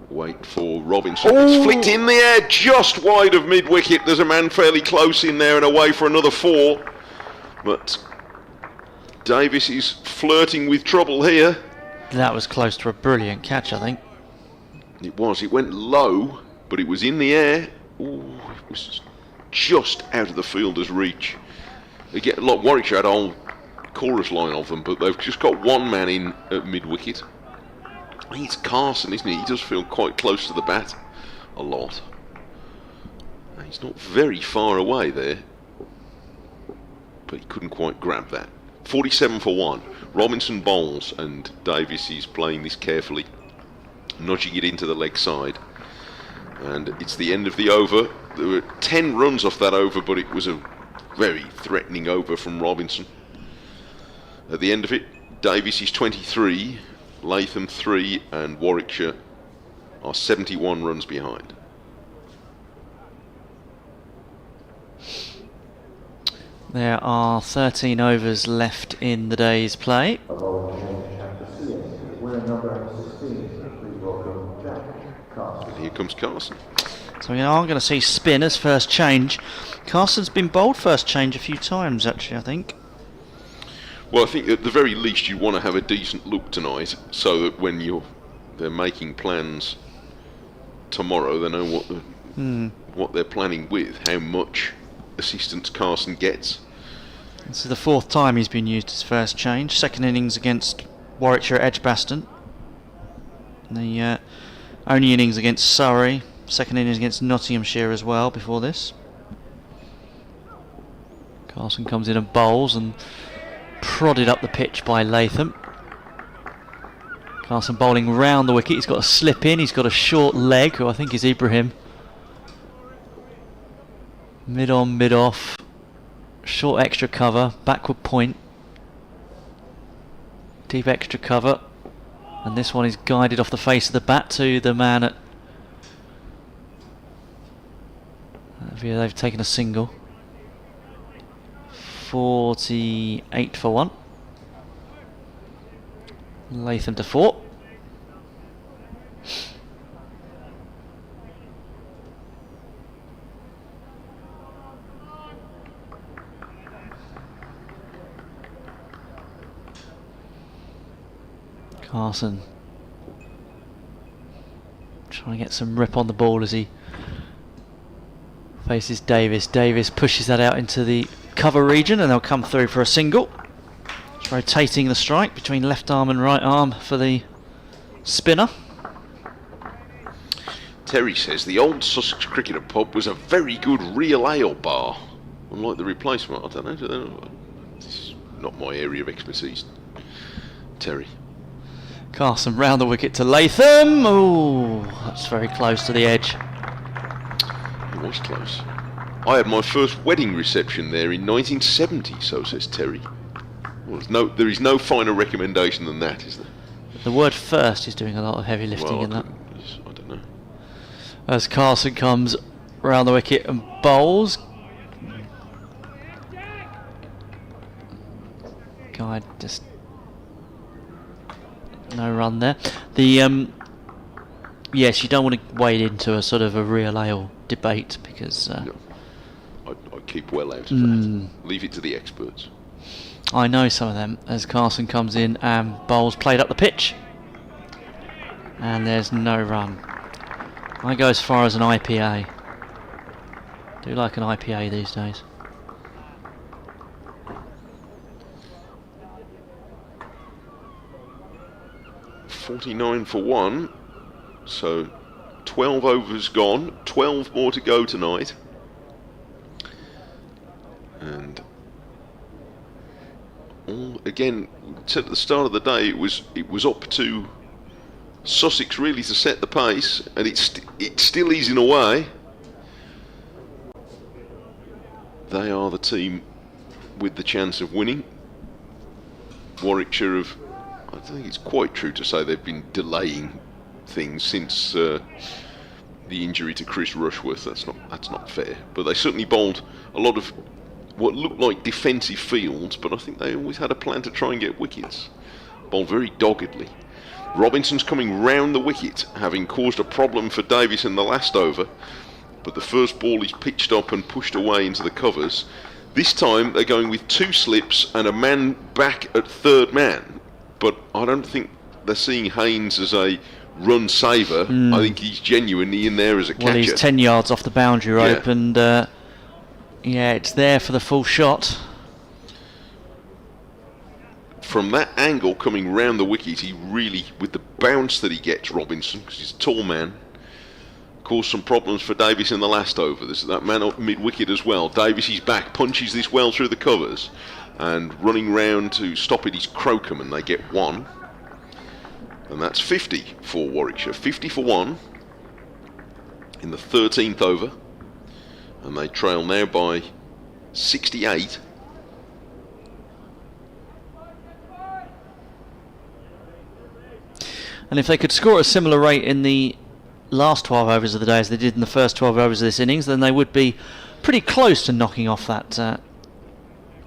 Wait for Robinson. It's flicked in the air just wide of mid-wicket. There's a man fairly close in there and away for another 4. But Davis is flirting with trouble here. That was close to a brilliant catch, I think. It was. It went low, but it was in the air. Ooh, it was just out of the fielder's reach. They get a lot. Warwickshire had a whole chorus line of them, but they've just got one man in at mid-wicket. I think it's Carson, isn't he? He does feel quite close to the bat a lot. He's not very far away there, but he couldn't quite grab that. 47 for 1. Robinson bowls, and Davis is playing this carefully, nudging it into the leg side. And it's the end of the over. There were 10 runs off that over, but it was a very threatening over from Robinson. At the end of it, Davis is 23, Latham 3, and Warwickshire are 71 runs behind. There are 13 overs left in the day's play. Here comes Carson. So we are going to see spin as first change. Carson's been bowled first change a few times, actually, I think. Well, I think at the very least you want to have a decent look tonight, so that when they're making plans tomorrow, they know what they're planning with, how much assistance Carson gets. This is the 4th time he's been used as first change. Second innings against Warwickshire at Edgbaston. The only innings against Surrey. Second innings against Nottinghamshire as well before this. Carson comes in and bowls and prodded up the pitch by Latham. Carson bowling round the wicket. He's got a slip in. He's got a short leg, who I think is Ibrahim. Mid on, mid off. Short extra cover. Backward point. Deep extra cover. And this one is guided off the face of the bat to the man at... They've taken a single. 48 for 1. Latham to 4. Carson trying to get some rip on the ball as he faces Davis. Davis pushes that out into the cover region and they'll come through for a single. Just rotating the strike between left arm and right arm for the spinner. Terry says the old Sussex cricketer pub was a very good real ale bar, unlike the replacement. I don't know. This is not my area of expertise. Terry. Carson round the wicket to Latham. Oh, that's very close to the edge. It was close. I had my first wedding reception there in 1970, so says Terry. Well, there is no finer recommendation than that, is there? The word first is doing a lot of heavy lifting in that. I don't know. As Carson comes round the wicket and bowls. God, just no run there. The yes, you don't want to wade into a sort of a real ale debate because no. I keep well out of that. Leave it to the experts. I know some of them. As Carson comes in and bowls played up the pitch, and there's no run. I go as far as an IPA. Do like an IPA these days. $49 for 1, so 12 overs gone, 12 more to go tonight. And again, said at the start of the day, it was up to Sussex really to set the pace, and it still is in a way. They are the team with the chance of winning. Warwickshire have, I think it's quite true to say they've been delaying things since the injury to Chris Rushworth. That's not fair, but they certainly bowled a lot of what looked like defensive fields, but I think they always had a plan to try and get wickets. Bowled very doggedly. Robinson's coming round the wicket, having caused a problem for Davis in the last over, but the first ball is pitched up and pushed away into the covers. This time they're going with 2 slips and a man back at third man, but I don't think they're seeing Haynes as a run saver. I think he's genuinely in there as a catcher. Well, he's 10 yards off the boundary rope, and yeah, it's there for the full shot. From that angle coming round the wicket, he really, with the bounce that he gets, Robinson, because he's a tall man, caused some problems for Davis in the last over. There's that man up mid-wicket as well. Davis is back, punches this well through the covers, and running round to stop it is Crocombe, and they get 1. And that's 50 for Warwickshire. 50 for 1 in the 13th over. And they trail now by 68. And if they could score at a similar rate in the last 12 overs of the day as they did in the first 12 overs of this innings, then they would be pretty close to knocking off that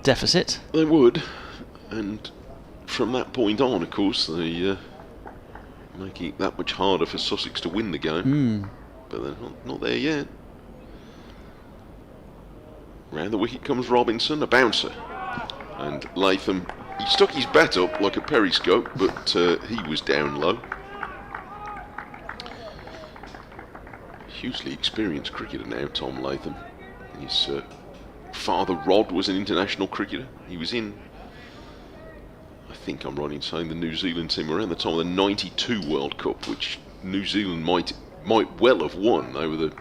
deficit. They would. And from that point on, of course, they making it that much harder for Sussex to win the game. But they're not there yet. Round the wicket comes Robinson, a bouncer. And Latham, he stuck his bat up like a periscope, but he was down low. Hugely experienced cricketer now, Tom Latham. His father, Rod, was an international cricketer. He was in, I think I'm right in saying, the New Zealand team around the time of the '92 World Cup, which New Zealand might well have won. They were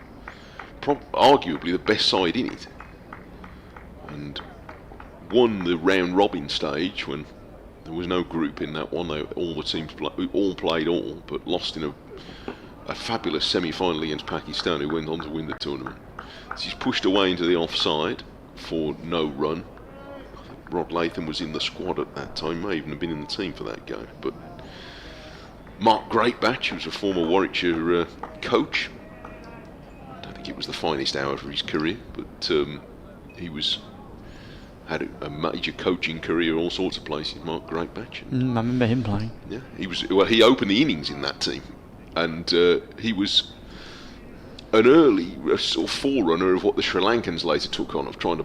arguably the best side in it, and won the round robin stage when there was no group in that one. All the teams all played all, but lost in a fabulous semi-final against Pakistan, who went on to win the tournament. So he's pushed away into the offside for no run. Rod Latham was in the squad at that time, may even have been in the team for that game. But Mark Greatbatch, who's a former Warwickshire coach, I don't think it was the finest hour of his career, but he had a major coaching career all sorts of places, Mark Greatbatch. I remember him playing. Yeah, he opened the innings in that team, and he was an early sort of forerunner of what the Sri Lankans later took on, of trying to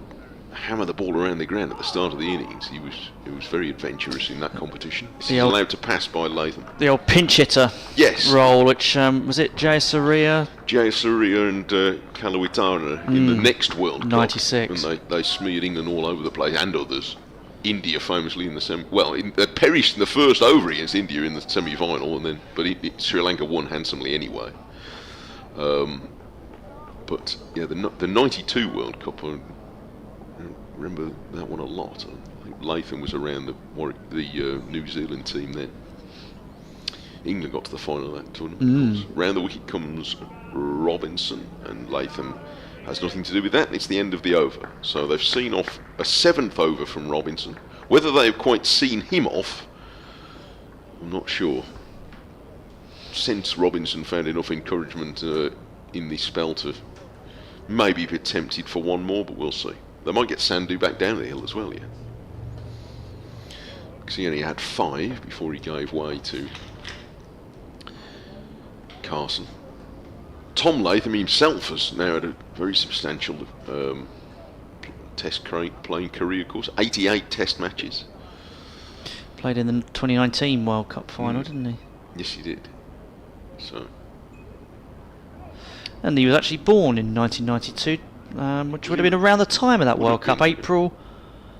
hammer the ball around the ground at the start of the innings. He was very adventurous in that competition. He was allowed to pass by Latham. The old pinch hitter role, which was it Jayasuriya? Jayasuriya and Kalawitana in the next World Cup. 96. And they smeared England all over the place, and others. India famously in the semi. Well, they perished in the first over against India in the semi-final, and then Sri Lanka won handsomely anyway. But yeah, the '92 World Cup, I remember that one a lot. I think Latham was around the New Zealand team then. England got to the final of that tournament. Round the wicket comes Robinson, and Latham has nothing to do with that. It's the end of the over. So they've seen off a 7th over from Robinson. Whether they've quite seen him off, I'm not sure. Since Robinson found enough encouragement in this spell to maybe be tempted for one more, but we'll see. They might get Sandhu back down the hill as well, yeah. Because he only had 5 before he gave way to Carson. Tom Latham himself has now had a very substantial test playing career, of course. 88 test matches. Played in the 2019 World Cup final, didn't he? Yes, he did. So. And he was actually born in 1992, which would have been around the time of that World Cup, April.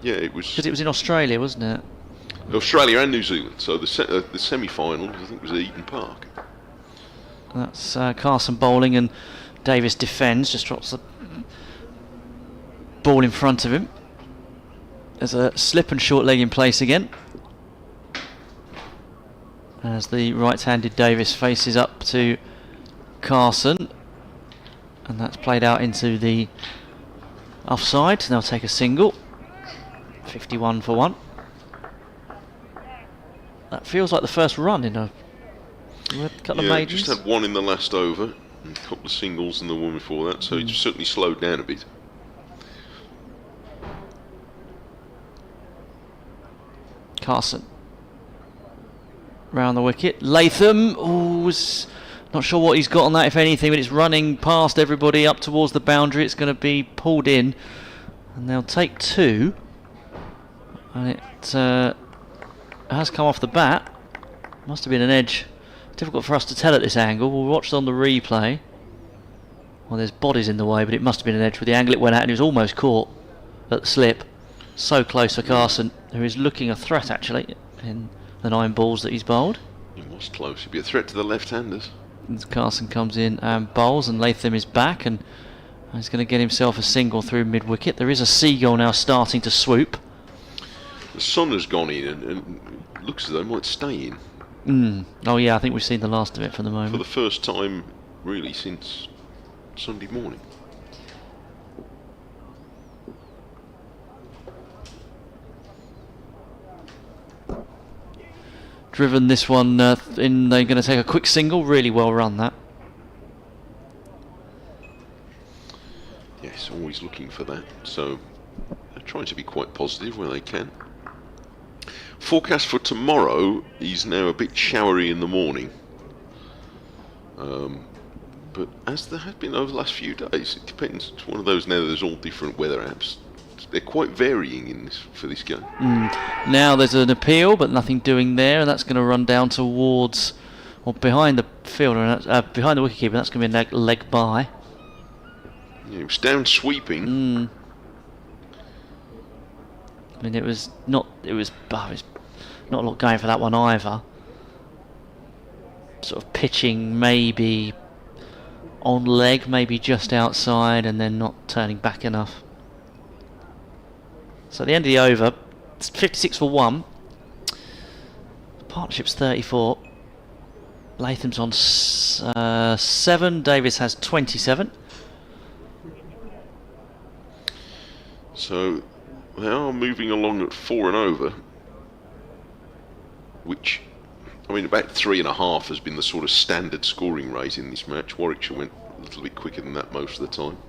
Yeah, it was. Because it was in Australia, wasn't it? Australia and New Zealand. So the semi-final, I think, was at Eden Park. That's Carson bowling, and Davis defends, just drops the ball in front of him. There's a slip and short leg in place again, as the right-handed Davis faces up to Carson, and that's played out into the offside. They'll take a single. 51 for 1. That feels like the first run in a couple of maidens. Just had one in the last over, and a couple of singles in the one before that, so it's certainly slowed down a bit. Carson round the wicket. Latham, was not sure what he's got on that, if anything, but it's running past everybody up towards the boundary. It's going to be pulled in, and they'll take 2. And it has come off the bat. Must have been an edge. Difficult for us to tell at this angle. We'll watch it on the replay. Well, there's bodies in the way, but it must have been an edge with the angle it went at, and he was almost caught at the slip. So close for Carson, who is looking a threat actually in the 9 balls that he's bowled. He was close. He'd be a threat to the left-handers. As Carson comes in and bowls, and Latham is back, and he's going to get himself a single through mid-wicket. There is a seagull now starting to swoop. The sun has gone in, and it looks as though it might stay in. Oh yeah, I think we've seen the last of it for the moment. For the first time, really, since Sunday morning. Driven this one in, they're going to take a quick single. Really well run, that. Yes, always looking for that. So they're trying to be quite positive where they can. Forecast for tomorrow is now a bit showery in the morning. But as there has been over the last few days, it depends. It's one of those now, there's all different weather apps. They're quite varying in this, for this game. Now there's an appeal, but nothing doing there, and that's going to run down towards, or behind the fielder, behind the wicketkeeper. That's going to be a leg by. Yeah, it was down sweeping. I mean, it was not a lot going for that one either. Sort of pitching maybe on leg, maybe just outside, and then not turning back enough. So at the end of the over, it's 56 for 1. The partnership's 34. Latham's on 7. Davis has 27. So they are moving along at 4 and over, which, I mean, about 3.5 has been the sort of standard scoring rate in this match. Warwickshire went a little bit quicker than that most of the time.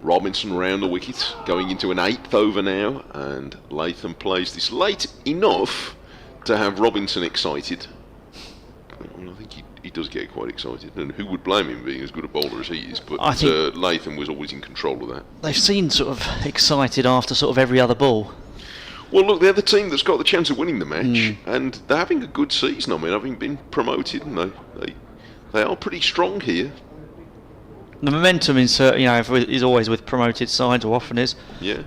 Robinson round the wicket, going into an 8th over now, and Latham plays this late enough to have Robinson excited. Well, I think he does get quite excited, and who would blame him being as good a bowler as he is, but I think Latham was always in control of that. They've seen sort of excited after sort of every other ball. Well, look, they're the team that's got the chance of winning the match, and they're having a good season. I mean, having been promoted, and they are pretty strong here. The momentum is always with promoted sides, or often is. Yeah.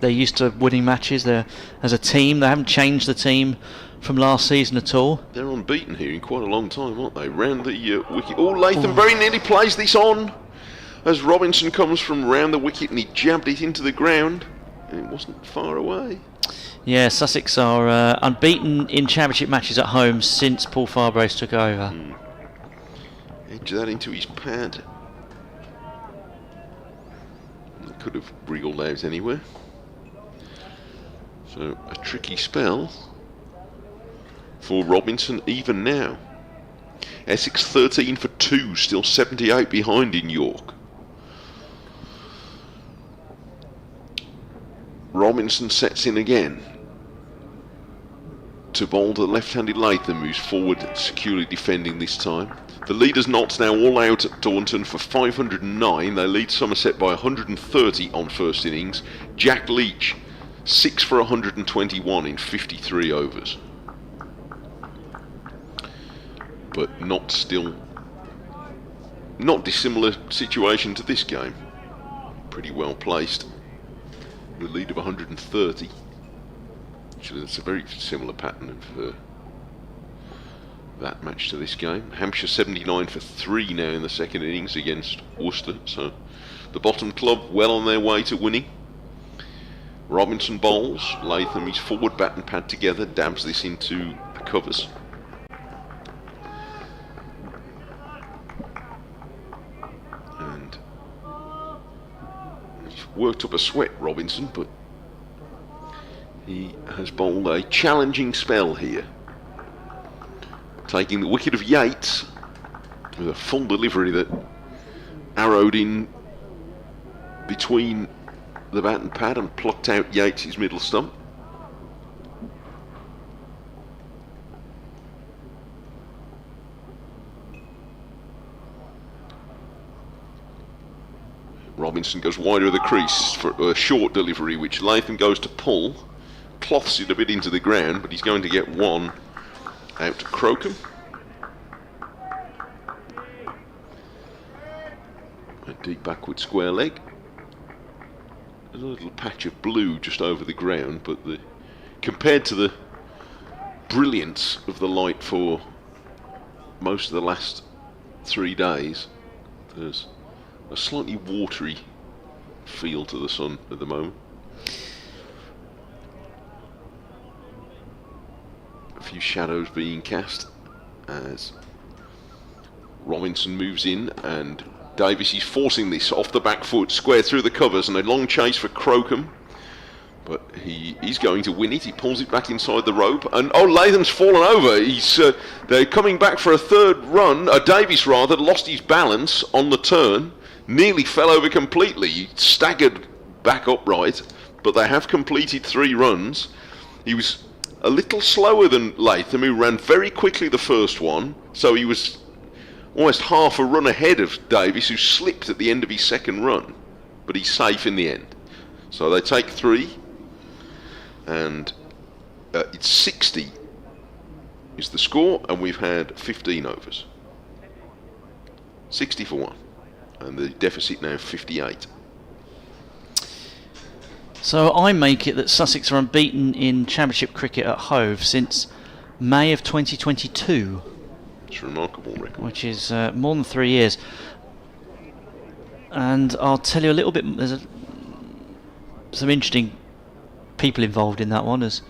They're used to winning matches. They're, as a team, they haven't changed the team from last season at all. They're unbeaten here in quite a long time, aren't they? Round the wicket. Oh, Latham very nearly plays this on as Robinson comes from round the wicket, and he jabbed it into the ground, and it wasn't far away. Yeah, Sussex are unbeaten in championship matches at home since Paul Farbrace took over. Edge that into his pad. Could have wriggled out anywhere. So a tricky spell for Robinson even now. Essex 13 for 2, still 78 behind in York. Robinson sets in again to bowl the left-handed Latham, who's forward securely defending this time. The leaders Notts now all out at Taunton for 509. They lead Somerset by 130 on first innings. Jack Leach 6 for 121 in 53 overs. But not dissimilar situation to this game. Pretty well placed. The lead of 130. Actually, that's a very similar pattern of that match to this game. Hampshire 79 for 3 now in the second innings against Worcester, so the bottom club well on their way to winning. Robinson bowls. Latham, his forward bat and pad together, dabs this into the covers. And he's worked up a sweat, Robinson, but he has bowled a challenging spell here. Taking the wicket of Yates with a full delivery that arrowed in between the bat and pad and plucked out Yates' middle stump. Robinson goes wider of the crease for a short delivery, which Latham goes to pull, cloths it a bit into the ground, but he's going to get one out to Crocombe. A deep backward square leg. There's a little patch of blue just over the ground, but compared to the brilliance of the light for most of the last 3 days, there's a slightly watery feel to the sun at the moment. A few shadows being cast as Robinson moves in, and Davis is forcing this off the back foot, square through the covers, and a long chase for Crocombe. But he's going to win it. He pulls it back inside the rope, and Latham's fallen over. They're coming back for a third run. Davis rather lost his balance on the turn, nearly fell over completely. He staggered back upright, but they have completed 3 runs. He was a little slower than Latham, who ran very quickly the first one, so he was almost half a run ahead of Davis, who slipped at the end of his second run, but he's safe in the end. So they take 3, and it's 60 is the score, and we've had 15 overs. 60 for 1, and the deficit now 58. So I make it that Sussex are unbeaten in Championship cricket at Hove since May of 2022. It's a remarkable record. Which is more than 3 years. And I'll tell you a little bit, there's some interesting people involved in that one as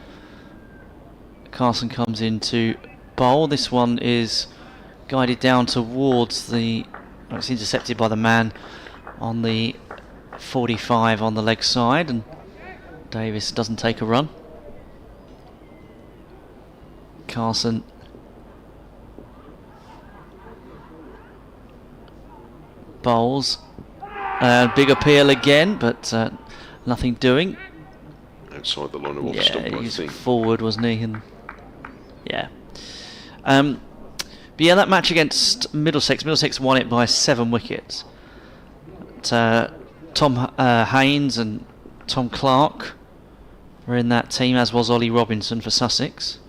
Carson comes in to bowl. This one is guided down towards it's intercepted by the man on the 45 on the leg side, and Davis doesn't take a run. Carson bowls. Big appeal again, but nothing doing. Outside the line of off stump, I he's think. Forward, wasn't he? And but yeah, that match against Middlesex won it by 7 wickets. Tom Haynes and Tom Clark were in that team, as was Ollie Robinson for Sussex.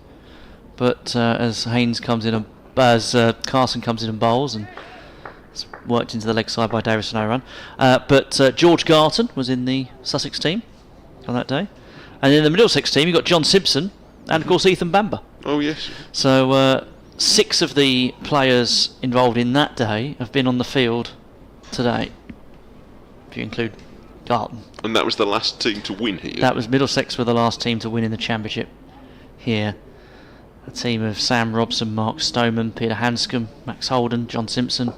But as Carson comes in and bowls, and it's worked into the leg side by Davis and no run. But George Garton was in the Sussex team on that day. And in the Middlesex team, you've got John Simpson and, of course, Ethan Bamber. Oh, yes. So 6 of the players involved in that day have been on the field today, if you include Garton. And that was the last team to win here? That was Middlesex were the last team to win in the Championship here. A team of Sam Robson, Mark Stoneman, Peter Hanscom, Max Holden, John Simpson,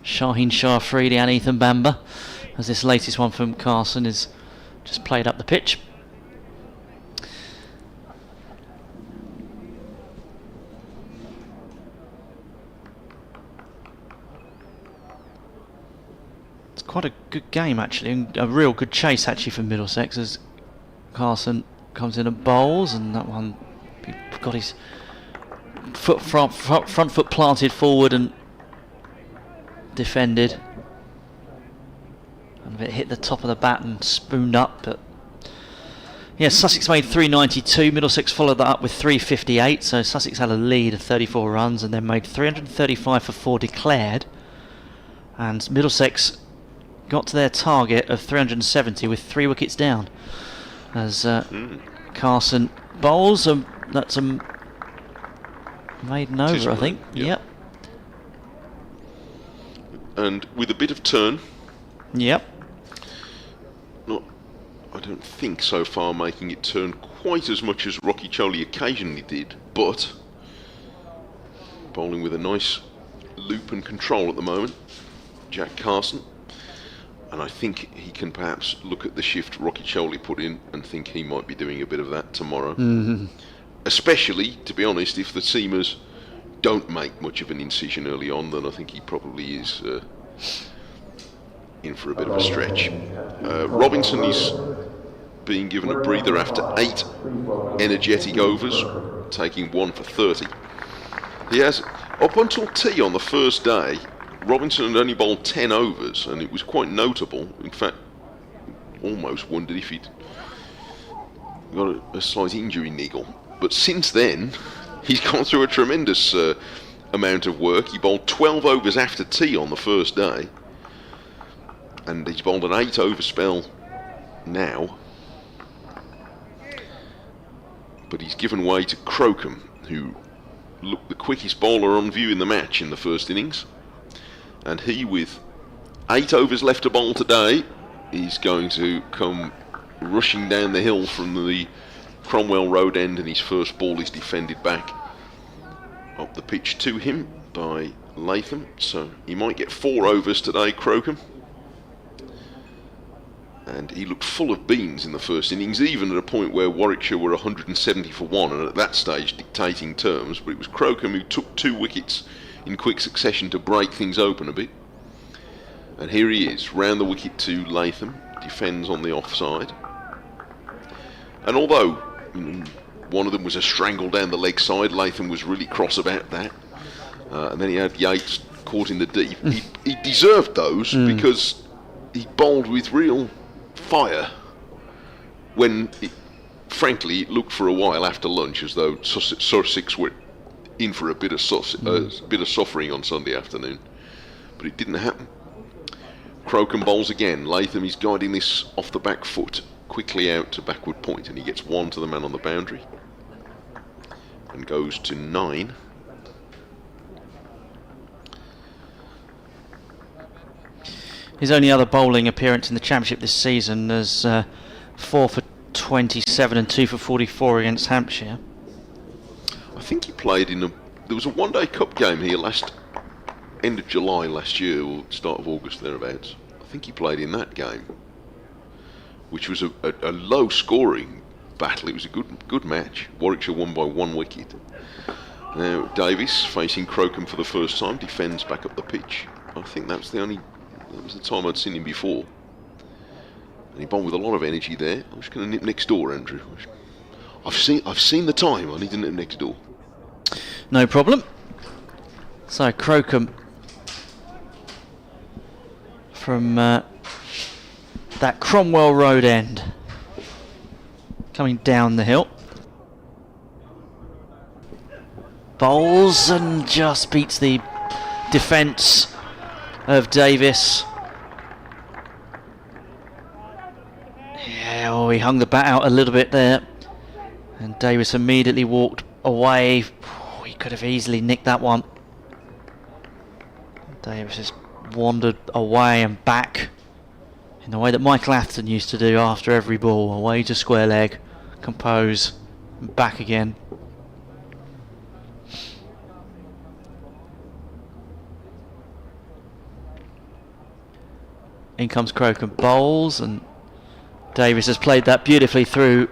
Shaheen Shah Afridi and Ethan Bamber, as this latest one from Carson is just played up the pitch. It's quite a good game actually, and a real good chase actually for Middlesex as Carson comes in and bowls, and that one he got his front foot planted forward and defended, and it hit the top of the bat and spooned up. But yeah, Sussex made 392, Middlesex followed that up with 358, so Sussex had a lead of 34 runs and then made 335 for 4 declared, and Middlesex got to their target of 370 with 3 wickets down as Carson bowls. That's a maiden over, I think. Yep. And with a bit of turn. Yep. Not I don't think so far making it turn quite as much as Rocky Choli occasionally did, but bowling with a nice loop and control at the moment, Jack Carson. And I think he can perhaps look at the shift Rocky Choli put in and think he might be doing a bit of that tomorrow. Especially, to be honest, if the seamers don't make much of an incision early on, then I think he probably is in for a bit of a stretch. Robinson is being given a breather after 8 energetic overs, taking 1 for 30. He has, up until tea on the first day, Robinson had only bowled 10 overs, and it was quite notable. In fact, almost wondered if he'd got a slight injury niggle. But since then, he's gone through a tremendous amount of work. He bowled 12 overs after tea on the first day, and he's bowled an 8 over spell now. But he's given way to Crocombe, who looked the quickest bowler on view in the match in the first innings. And he, with 8 overs left to bowl today, is going to come rushing down the hill from the Cromwell Road end, and his first ball is defended back up the pitch to him by Latham. So he might get 4 overs today, Crocombe. And he looked full of beans in the first innings, even at a point where Warwickshire were 170 for 1, and at that stage dictating terms. But it was Crocombe who took 2 wickets in quick succession to break things open a bit. And here he is, round the wicket to Latham, defends on the offside. And although one of them was a strangle down the leg side, Latham was really cross about that. And then he had Yates caught in the deep. He deserved those because he bowled with real fire when, frankly, it looked for a while after lunch as though Sussex were in for a bit of suffering on Sunday afternoon, but it didn't happen. Crocombe bowls again. Latham is guiding this off the back foot, quickly out to backward point, and he gets 1 to the man on the boundary and goes to 9. His only other bowling appearance in the Championship this season is 4 for 27 and 2 for 44 against Hampshire. I think he played there was a one-day cup game here end of July last year, or start of August thereabouts. I think he played in that game, which was a low-scoring battle. It was a good match. Warwickshire won by 1 wicket. Now Davis, facing Crocombe for the first time, defends back up the pitch. I think that was the time I'd seen him before. And he bowled with a lot of energy there. I'm just going to nip next door, Andrew. I've seen the time. I need to nip next door. No problem. So Crocombe from that Cromwell Road end, coming down the hill. Bowls and just beats the defence of Davis. Yeah, he hung the bat out a little bit there, and Davis immediately walked away. He could have easily nicked that one. Davis has wandered away and back in the way that Michael Atherton used to do after every ball. Away to square leg, compose, and back again. In comes Crocombe, bowls, and Davis has played that beautifully through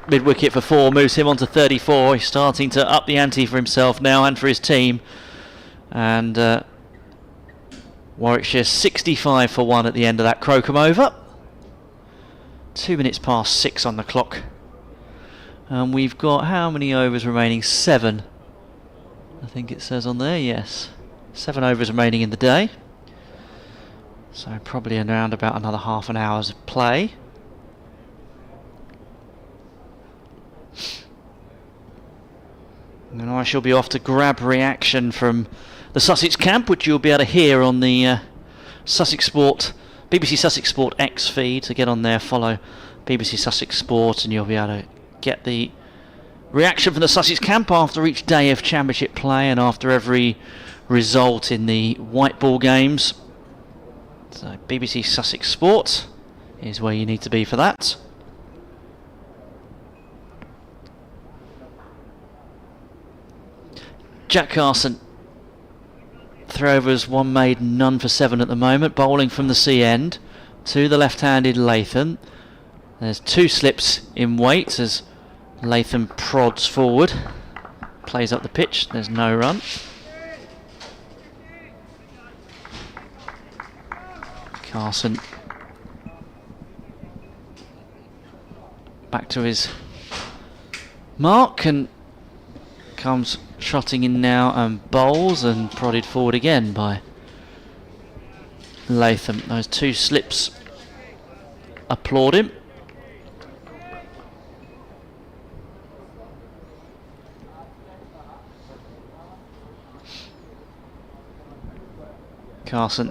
mid-wicket for 4, moves him on to 34. He's starting to up the ante for himself now and for his team. And Warwickshire 65 for 1 at the end of that Crocombe over. 2 minutes past 6 on the clock. And we've got how many overs remaining? 7. I think it says on there, yes. 7 overs remaining in the day. So probably around about another half an hour's of play. And I shall be off to grab reaction from the Sussex camp, which you'll be able to hear on the Sussex Sport, BBC Sussex Sport X feed. So get on there, follow BBC Sussex Sport, and you'll be able to get the reaction from the Sussex camp after each day of championship play and after every result in the white ball games. So BBC Sussex Sport is where you need to be for that. Jack Carson. Throwovers, one made, none for 7 at the moment. Bowling from the C end to the left-handed Latham. There's 2 slips in weight as Latham prods forward. Plays up the pitch, there's no run. Carson back to his mark and comes trotting in now and bowls and prodded forward again by Latham. Those 2 slips applaud him. Carson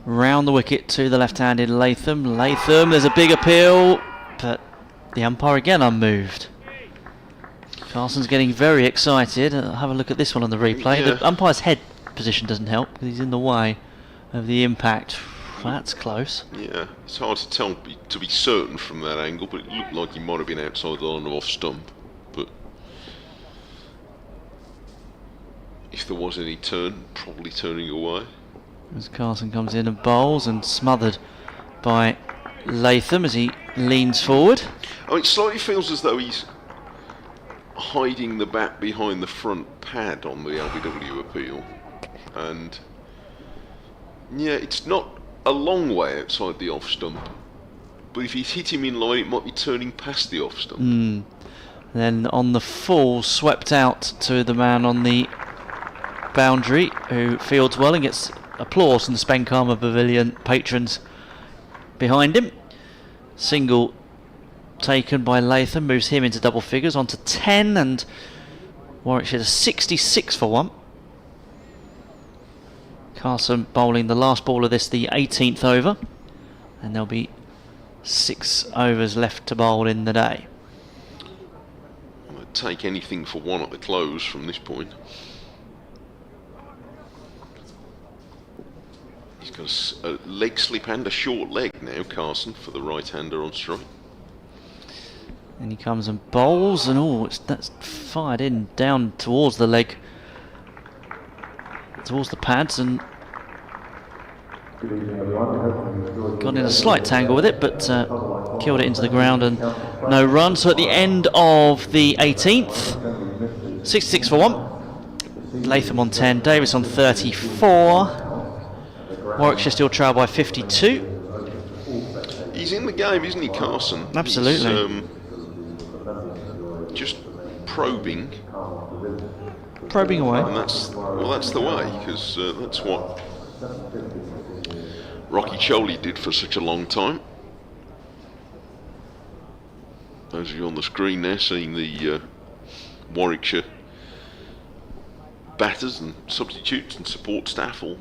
round the wicket to the left-handed Latham. Latham, there's a big appeal, but the umpire again unmoved. Carson's getting very excited. Have a look at this one on the replay. Yeah. The umpire's head position doesn't help because he's in the way of the impact. That's close. Yeah, it's hard to tell to be certain from that angle, but it looked like he might have been outside the line of off stump. But if there was any turn, probably turning away. As Carson comes in and bowls and smothered by Latham as he leans forward. Oh, it slightly feels as though he's hiding the bat behind the front pad on the LBW appeal, and yeah, it's not a long way outside the off stump, but if he's hit him in line it might be turning past the off stump. Then on the full, swept out to the man on the boundary who fields well and gets applause from the Spenkarma Pavilion patrons behind him. Single taken by Latham, moves him into double figures onto 10, and Warwickshire 66 for 1. Carson bowling the last ball of this, the 18th over, and there'll be 6 overs left to bowl in the day. I'm going to take anything for 1 at the close from this point. He's got a leg slip and a short leg now, Carson, for the right-hander on strike. And he comes and bowls, and that's fired in down towards the leg, towards the pads, and got in a slight tangle with it, but killed it into the ground and no run. So at the end of the 18th, 66 for 1. Latham on 10, Davis on 34. Warwickshire still trail by 52. He's in the game, isn't he, Carson? Absolutely. He's, just probing away, and that's the way, because that's what Rocky Choli did for such a long time. Those of you on the screen there seeing the Warwickshire batters and substitutes and support staff all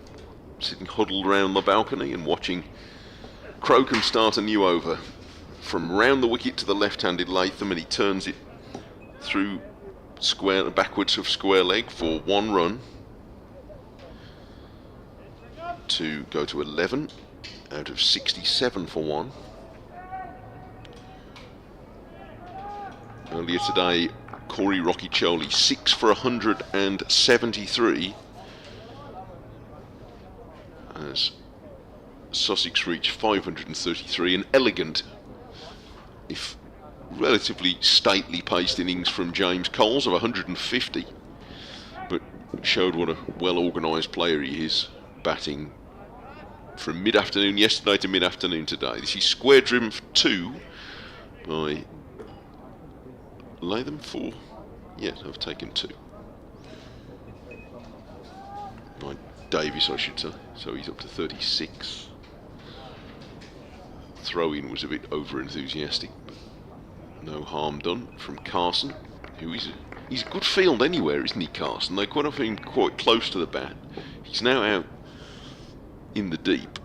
sitting huddled around the balcony and watching Crocombe start a new over from round the wicket to the left-handed Latham, and he turns it through square backwards of square leg for 1 run to go to 11 out of 67 for 1. Earlier today, Corey Rocky Choli 6 for 173 as Sussex reached 533, an elegant, if relatively stately paced innings from James Coles of 150, but showed what a well organised player he is, batting from mid-afternoon yesterday to mid-afternoon today. This is square driven for 2 by Latham. 4, yes, I've taken 2 by Davis, I should say, so he's up to 36. Throw-in was a bit over-enthusiastic, but no harm done from Carson, who he's a good field anywhere, isn't he, Carson? They quite often quite close to the bat. He's now out in the deep,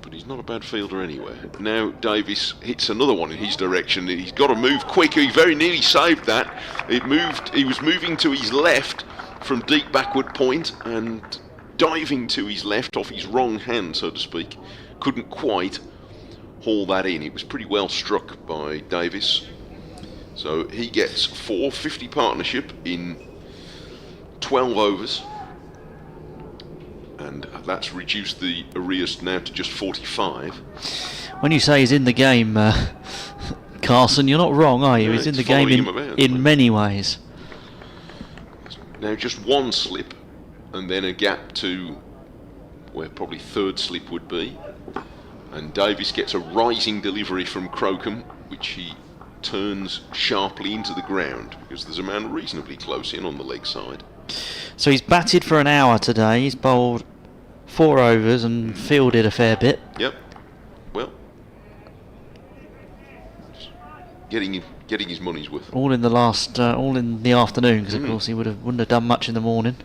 but he's not a bad fielder anywhere. Now Davis hits another one in his direction. He's got to move quick. He very nearly saved that. He was moving to his left from deep backward point and diving to his left off his wrong hand, so to speak. Couldn't quite haul that in. It was pretty well struck by Davis. So he gets 450 partnership in 12 overs. And that's reduced the arrears now to just 45. When you say he's in the game, Carson, you're not wrong, are you? No, he's in it's the game following him about, isn't in it? many ways. Now just one slip, and then a gap to where probably third slip would be. And Davis gets a rising delivery from Crocombe, which he turns sharply into the ground because there's a man reasonably close in on the leg side. So he's batted for an hour today. He's bowled 4 overs and fielded a fair bit. Yep. Well, getting his money's worth. All in the all in the afternoon, because of course he wouldn't have done much in the morning.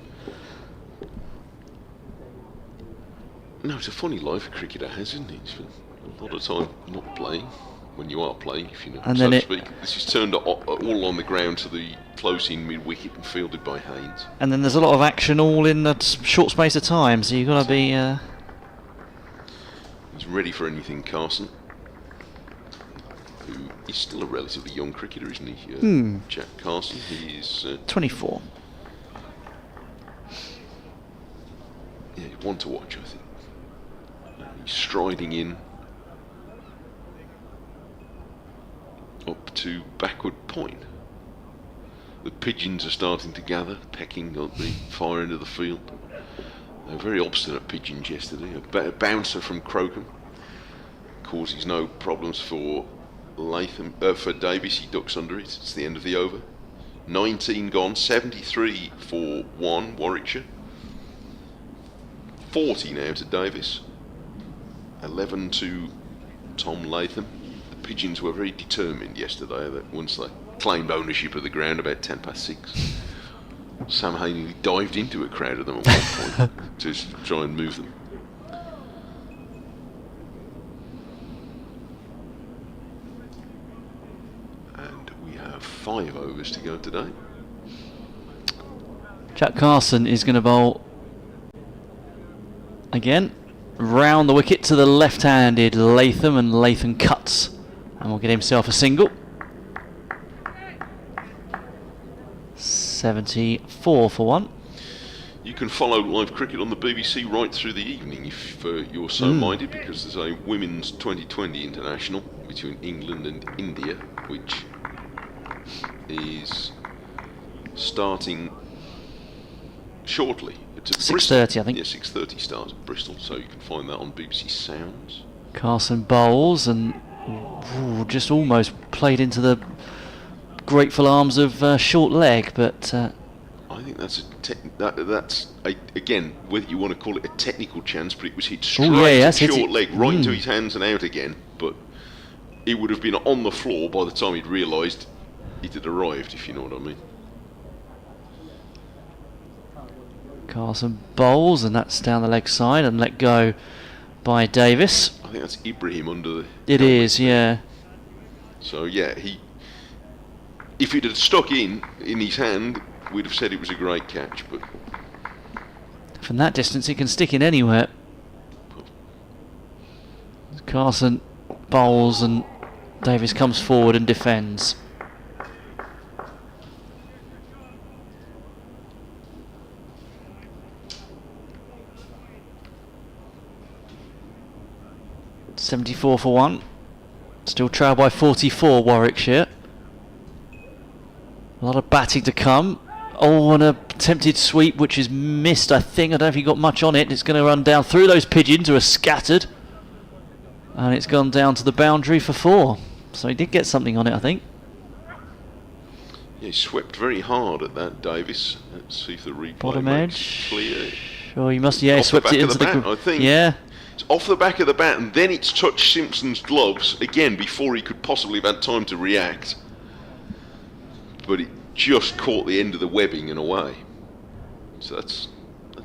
No, it's a funny life a cricketer has, isn't it? It's a lot of time not playing when you are playing, if you know, And so then to speak. This is turned all on the ground to the close-in mid-wicket and fielded by Haynes. And then there's a lot of action all in a short space of time, so you've got to be... He's ready for anything, Carson, who is still a relatively young cricketer, isn't he? Jack Carson, he is... 24. Yeah, he's one to watch, I think. He's striding in up to backward point. The pigeons are starting to gather, pecking at the far end of the field. They were very obstinate pigeons yesterday. A bouncer from Crocombe causes no problems for for Davis. He ducks under it. It's the end of the over. 19 gone, 73 for 1, Warwickshire. 40 now to Davis. 11 to Tom Latham. The pigeons were very determined yesterday that once they claimed ownership of the ground about 6:10. Sam Haney dived into a crowd of them at one point to try and move them. And we have 5 overs to go today. Jack Carson is going to bowl again. Round the wicket to the left-handed Latham, and Latham cuts and will get himself a single. 74 for 1. You can follow live cricket on the BBC right through the evening if you're so minded, because there's a women's 2020 international between England and India, which is starting shortly. It's at 6:30, I think. Yeah, 6:30 starts at Bristol, so you can find that on BBC Sounds. Carson bowls and just almost played into the grateful arms of short leg, but I think that's again, whether you want to call it a technical chance, but it was hit straight at short leg, right into his hands and out again. But it would have been on the floor by the time he'd realised it had arrived, if you know what I mean. Carson bowls, and that's down the leg side and let go by Davis. I think that's Ibrahim under the... It is, yeah. So yeah, if it had stuck in his hand, we'd have said it was a great catch, but... From that distance it can stick in anywhere. Carson bowls and Davis comes forward and defends. .74 for 1. Still trailed by 44, Warwickshire. A lot of batting to come. Oh, and a attempted sweep which is missed, I think. I don't know if he got much on it. It's going to run down through those pigeons who are scattered. And it's gone down to the boundary for 4. So he did get something on it, I think. Yeah, he swept very hard at that, Davis. Let's see if the replay Bottom makes edge. it clear. Sure, he must, yeah, swept it into the bat, I think. Yeah. It's off the back of the bat, and then it's touched Simpson's gloves again before he could possibly have had time to react. But it just caught the end of the webbing and away. So that's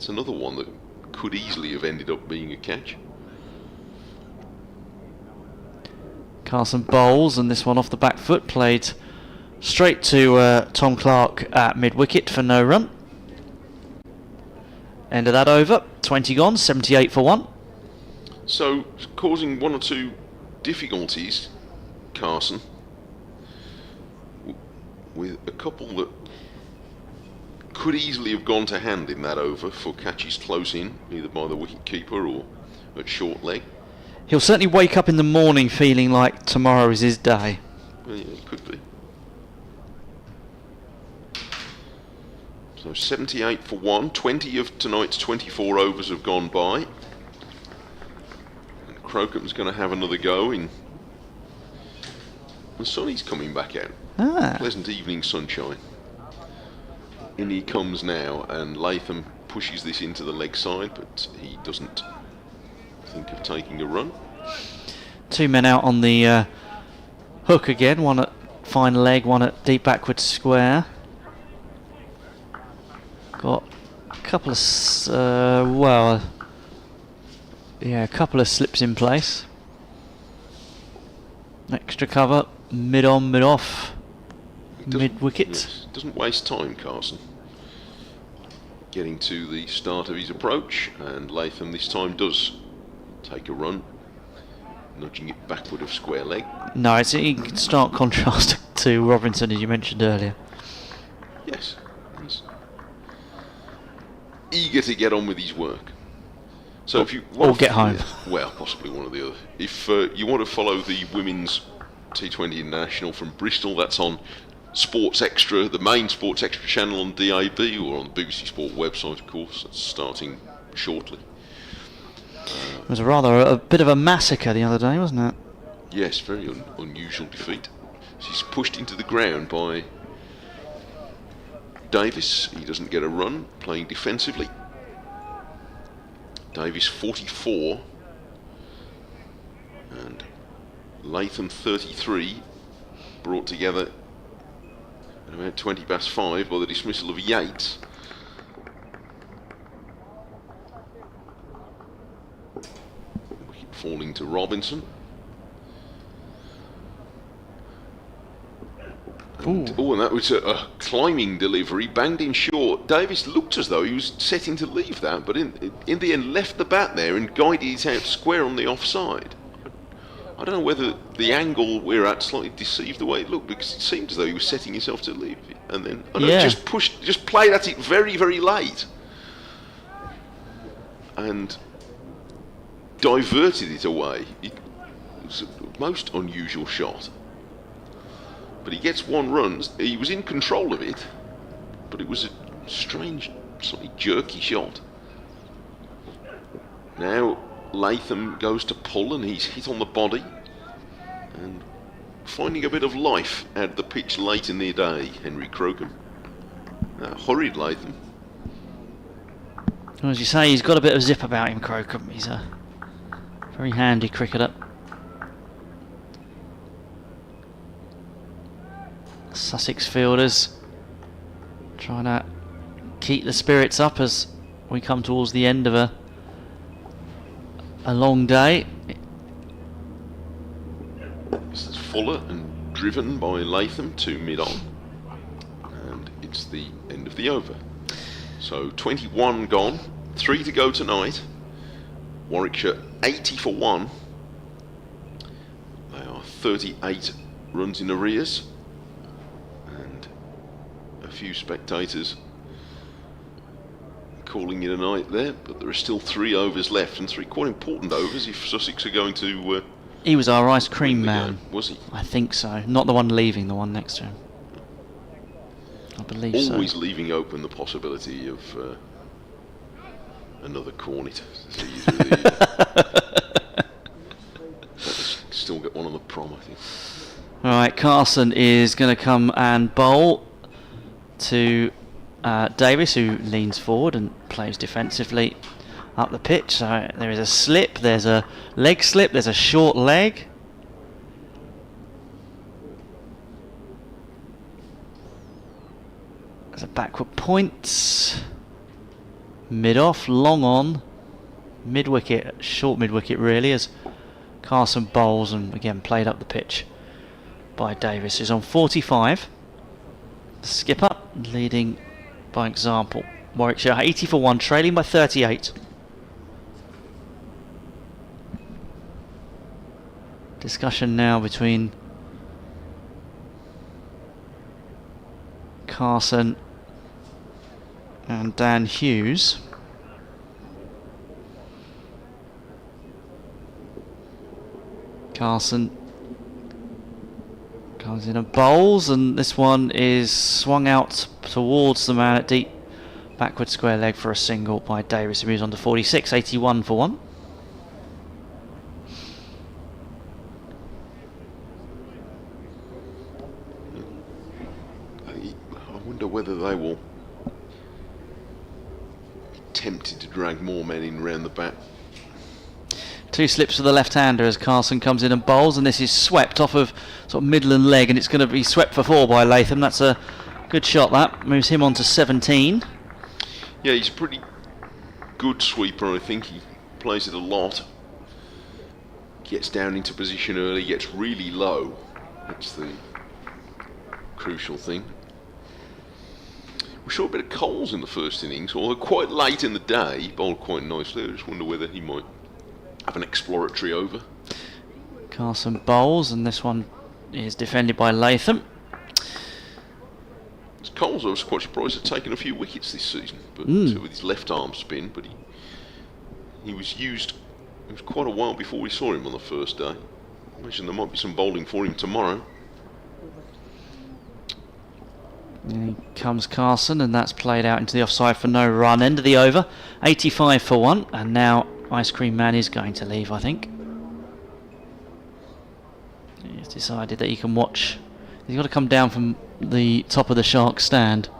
another one that could easily have ended up being a catch. Carson bowls, and this one off the back foot, played straight to Tom Clark at mid-wicket for no run. End of that over, 20 gone, 78 for 1. So, causing one or two difficulties, Carson. with a couple that could easily have gone to hand in that over for catches close in, either by the wicket keeper or at short leg. He'll certainly wake up in the morning feeling like tomorrow is his day. Well, yeah, it could be. So 78 for 1. 20 of tonight's 24 overs have gone by. And Crocombe's going to have another go in. The sun is coming back out. Pleasant evening sunshine. In he comes now, and Latham pushes this into the leg side, but he doesn't think of taking a run. 2 men out on the hook again, one at fine leg, one at deep backward square. Got a couple of a couple of slips in place. Extra cover, mid on, mid off, mid wicket. Yes, doesn't waste time, Carson. Getting to the start of his approach, and Latham this time does take a run, nudging it backward of square leg. No, it's in stark contrast to Robinson, as you mentioned earlier. Yes, he's eager to get on with his work. So if you or get home. Well, possibly one or the other. If you want to follow the women's T20 International from Bristol, that's on Sports Extra, the main Sports Extra channel on DAB, or on the BBC Sport website, of course. That's starting shortly. It was a bit of a massacre the other day, wasn't it? Yes, very unusual defeat. She's pushed into the ground by Davis. He doesn't get a run, playing defensively. Davis 44 and Latham 33, brought together at about 20 past 5 by the dismissal of Yates. Wicket falling to Robinson. And that was a climbing delivery, banged in short. Davis looked as though he was setting to leave that, but in the end left the bat there and guided it out square on the offside. I don't know whether the angle we're at slightly deceived the way it looked, because it seemed as though he was setting himself to leave it, and then just played at it very, very late and diverted it away. It was a most unusual shot. But he gets one run. He was in control of it, but it was a strange, slightly jerky shot. Now Latham goes to pull, and he's hit on the body and finding a bit of life at the pitch late in the day, Henry Crocombe. Hurried Latham. Well, as you say, he's got a bit of zip about him, Crocombe. He's a very handy cricketer. Sussex fielders trying to keep the spirits up as we come towards the end of a long day. This is Fuller and driven by Latham to mid-on, and it's the end of the over. So 21 gone, 3 to go tonight. Warwickshire 80 for 1. They are 38 runs in arrears. A few spectators calling it a night there, but there are still 3 overs left, and 3 quite important overs if Sussex are going to he was our ice cream man. Was he? I think so. Not the one leaving, the one next to him. I believe so. Always leaving open the possibility of another cornet. Still get one on the prom, I think. Alright, Carson is going to come and bowl to Davis, who leans forward and plays defensively up the pitch. So there is a slip, there's a leg slip, there's a short leg. There's a backward point. Mid off, long on, mid wicket, short mid wicket really, as Carson bowls and again played up the pitch by Davis, who's on 45. The skipper leading by example. Warwickshire 80 for 1, trailing by 38. Discussion now between Carson and Dan Hughes. Carson comes in and bowls, and this one is swung out towards the man at deep backward square leg for a single by Davis, who moves on to 46, 81 for one. I wonder whether they will be tempted to drag more men in round the bat. Two slips for the left-hander as Carson comes in and bowls, and this is swept off of sort of middle and leg, and it's going to be swept for four by Latham. That's a good shot. That moves him on to 17. Yeah, he's a pretty good sweeper. I think he plays it a lot. Gets down into position early, gets really low. That's the crucial thing. We saw a bit of Coles in the first innings, although quite late in the day. He bowled quite nicely. I just wonder whether he might have an exploratory over. Carson bowls, and this one is defended by Latham. Coles, I was quite surprised, had taken a few wickets this season, but with his left arm spin. But he was used. It was quite a while before we saw him on the first day. I imagine there might be some bowling for him tomorrow. Here comes Carson, and that's played out into the offside for no run. End of the over, 85 for one, and now Ice Cream Man is going to leave, I think. He's decided that he can watch. He's got to come down from the top of the Shark stand.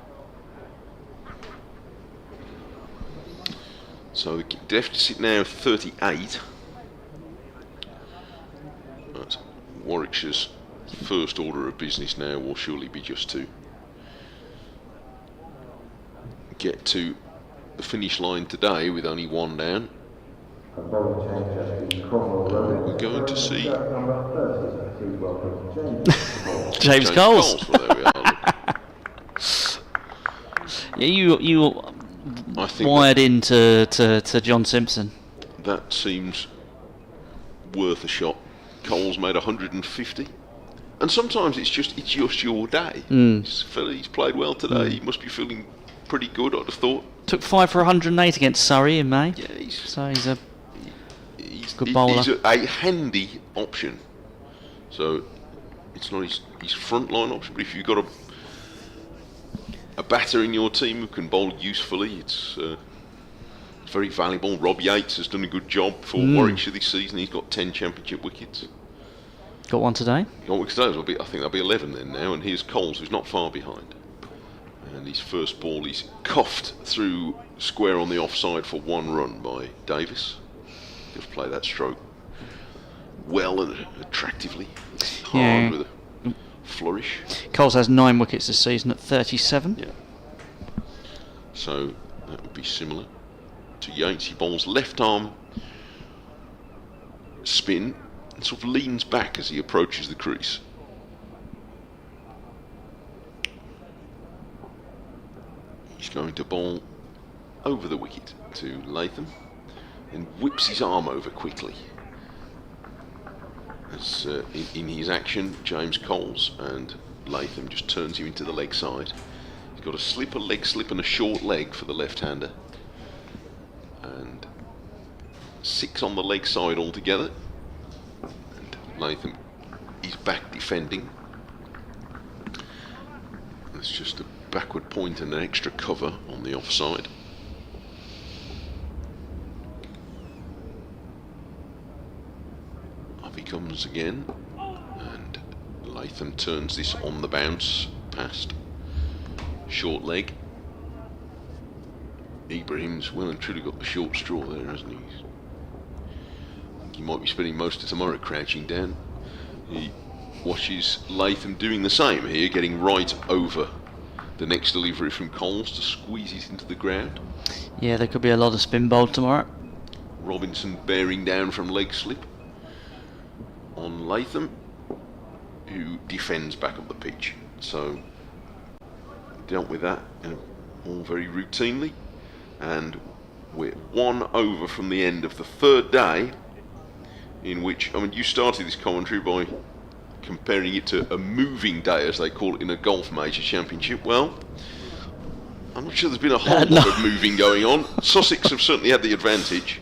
So the deficit now 38. That's Warwickshire's first order of business now will surely be just to get to the finish line today with only one down. We're going to see James Coles. Well, there we are. Yeah, you I think wired into to John Simpson. That seems worth a shot. Coles made 150, and sometimes it's just your day. He's played well today. He must be feeling pretty good, I'd have thought. Took 5 for 108 against Surrey in May. Yeah, he's a good bowler. He's a handy option. So it's not his frontline option, but if you've got a batter in your team who can bowl usefully, it's very valuable. Rob Yates has done a good job for Warwickshire this season. He's got 10 championship wickets. Got one today. Got wickets today. I think that'll be 11 then now. And here's Coles, who's not far behind. And his first ball is coughed through square on the offside for 1 run by Davis. Just play that stroke well and attractively. Hard with a flourish. Coles has 9 wickets this season at 37. Yeah. So that would be similar to Yates. He bowls left arm spin and sort of leans back as he approaches the crease. He's going to bowl over the wicket to Latham and whips his arm over quickly. As in his action, James Coles, and Latham just turns him into the leg side. He's got a slip, a leg slip and a short leg for the left-hander. And 6 on the leg side altogether. And Latham is back defending. It's just a backward point and an extra cover on the offside. Up he comes again, and Latham turns this on the bounce past short leg. Ibrahim's well and truly got the short straw there, hasn't he? I think he might be spending most of tomorrow crouching down. He watches Latham doing the same here, getting right over the next delivery from Coles to squeeze it into the ground. Yeah, there could be a lot of spin bowled tomorrow. Robinson bearing down from leg slip on Latham, who defends back up the pitch. So dealt with that all very routinely, and we're 1 over from the end of the 3rd day, in which, I mean, you started this commentary by comparing it to a moving day, as they call it in a golf major championship. Well, I'm not sure there's been a whole lot of moving going on. Sussex have certainly had the advantage.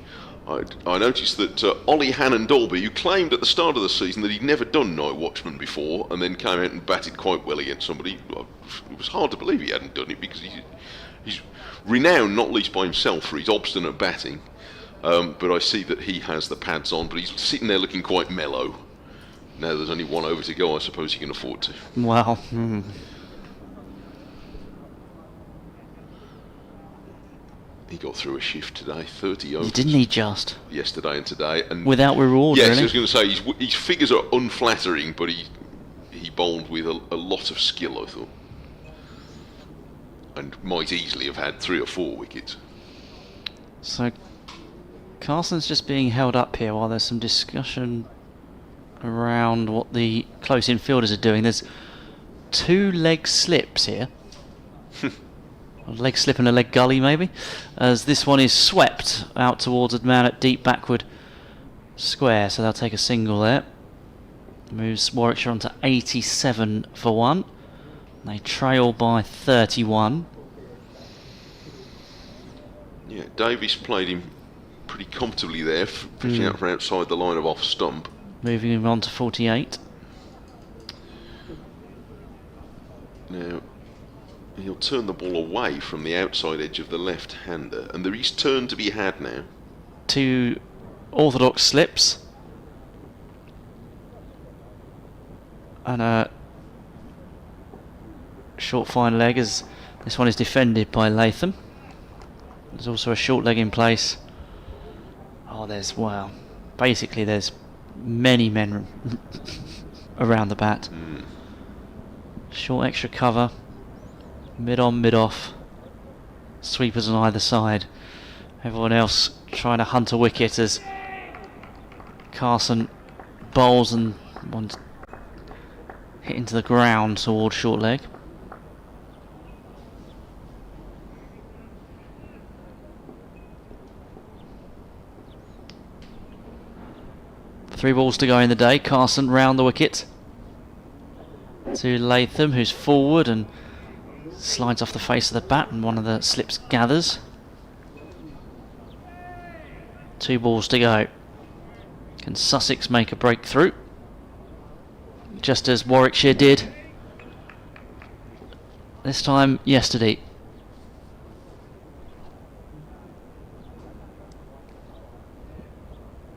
I noticed that Ollie Hannon-Dalby, who claimed at the start of the season that he'd never done night watchman before, and then came out and batted quite well against somebody, it was hard to believe he hadn't done it, because he's renowned not least by himself for his obstinate batting. But I see that he has the pads on, but he's sitting there looking quite mellow. Now there's only one over to go, I suppose he can afford to. Wow. He got through a shift today, 30 overs. Didn't he just? Yesterday and today. And without reward, yes, really? I was going to say, his figures are unflattering, but he bowled with a lot of skill, I thought. And might easily have had 3 or 4 wickets. So Carson's just being held up here while there's some discussion around what the close-in fielders are doing. There's 2 leg slips here. A leg slip and a leg gully, maybe, as this one is swept out towards a man at deep backward square, so they'll take a single there. Moves Warwickshire on to 87 for 1. They trail by 31. Yeah, Davies played him pretty comfortably there, pushing out from outside the line of off stump. Moving him on to 48. Now, he'll turn the ball away from the outside edge of the left-hander, and there is turn to be had now. 2 orthodox slips. And a short fine leg, as this one is defended by Latham. There's also a short leg in place. Oh, wow. Basically, there's many men around the bat. Short extra cover. Mid on, mid off. Sweepers on either side. Everyone else trying to hunt a wicket as Carson bowls and one's hit into the ground towards short leg. Three balls to go in the day. Carson round the wicket to Latham, who's forward and slides off the face of the bat, and one of the slips gathers. 2 balls to go. Can Sussex make a breakthrough? Just as Warwickshire did this time yesterday.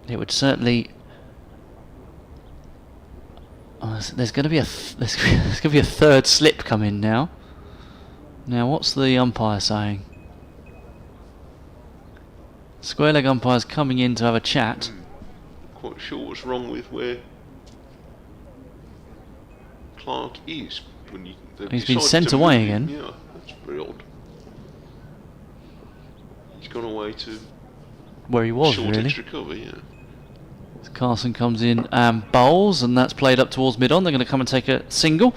It would certainly. There's going to be a third slip come in now. Now, what's the umpire saying? Square leg umpire's coming in to have a chat. Quite sure what's wrong with where Clark is. He's been sent away again. Yeah, that's very odd. He's gone away to where he was, short really. Extra cover, yeah. Carson comes in and bowls, and that's played up towards mid-on. They're going to come and take a single.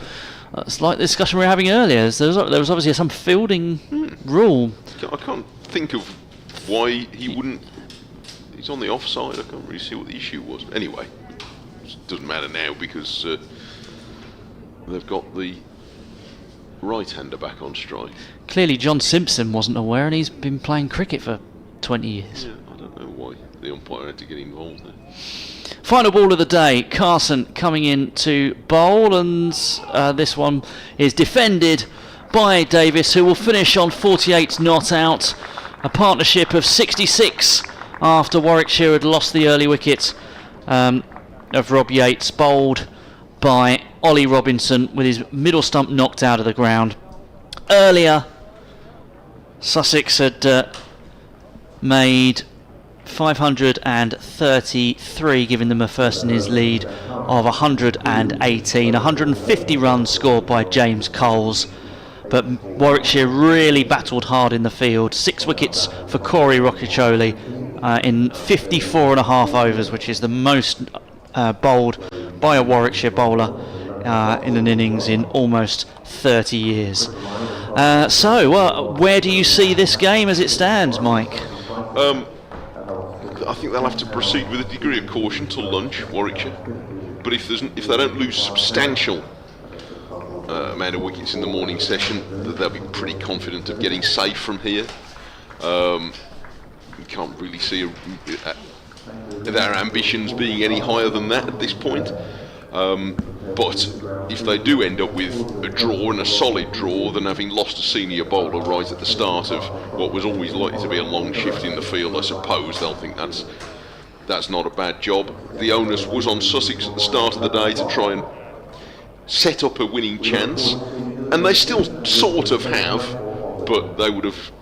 It's like the discussion we were having earlier. There was obviously some fielding rule. I can't think of why he wouldn't. He's on the offside. I can't really see what the issue was. Anyway, it doesn't matter now because they've got the right-hander back on strike. Clearly, John Simpson wasn't aware, and he's been playing cricket for 20 years. Yeah, I don't know why the umpire had to get involved there. Final ball of the day, Carson coming in to bowl, and this one is defended by Davis, who will finish on 48 not out. A partnership of 66 after Warwickshire had lost the early wicket of Rob Yates, bowled by Ollie Robinson with his middle stump knocked out of the ground. Earlier, Sussex had made 533, giving them a first innings lead of 118. 150 runs scored by James Coles, but Warwickshire really battled hard in the field. 6 wickets for Corey Rothesay in 54 and a half overs, which is the most bowled by a Warwickshire bowler in an innings in almost 30 years. So where do you see this game as it stands, Mike? I think they'll have to proceed with a degree of caution till lunch, Warwickshire. but if they don't lose substantial amount of wickets in the morning session, they'll be pretty confident of getting safe from here. You can't really see their ambitions being any higher than that at this point. But if they do end up with a draw, and a solid draw, then having lost a senior bowler right at the start of what was always likely to be a long shift in the field, I suppose they'll think that's not a bad job. The onus was on Sussex at the start of the day to try and set up a winning chance, and they still sort of have, but they would have,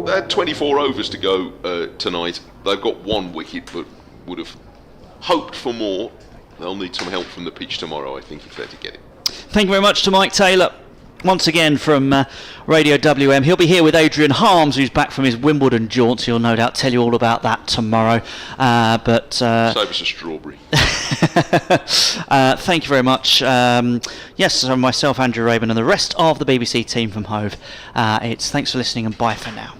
they had 24 overs to go tonight. They've got 1 wicket, but would have hoped for more. They'll need some help from the pitch tomorrow, I think, if they're to get it. Thank you very much to Mike Taylor. Once again from Radio WM. He'll be here with Adrian Harms, who's back from his Wimbledon jaunts. He'll no doubt tell you all about that tomorrow. Save us a strawberry. Thank you very much. Yes, myself, Andrew Raven, and the rest of the BBC team from Hove. It's thanks for listening and bye for now.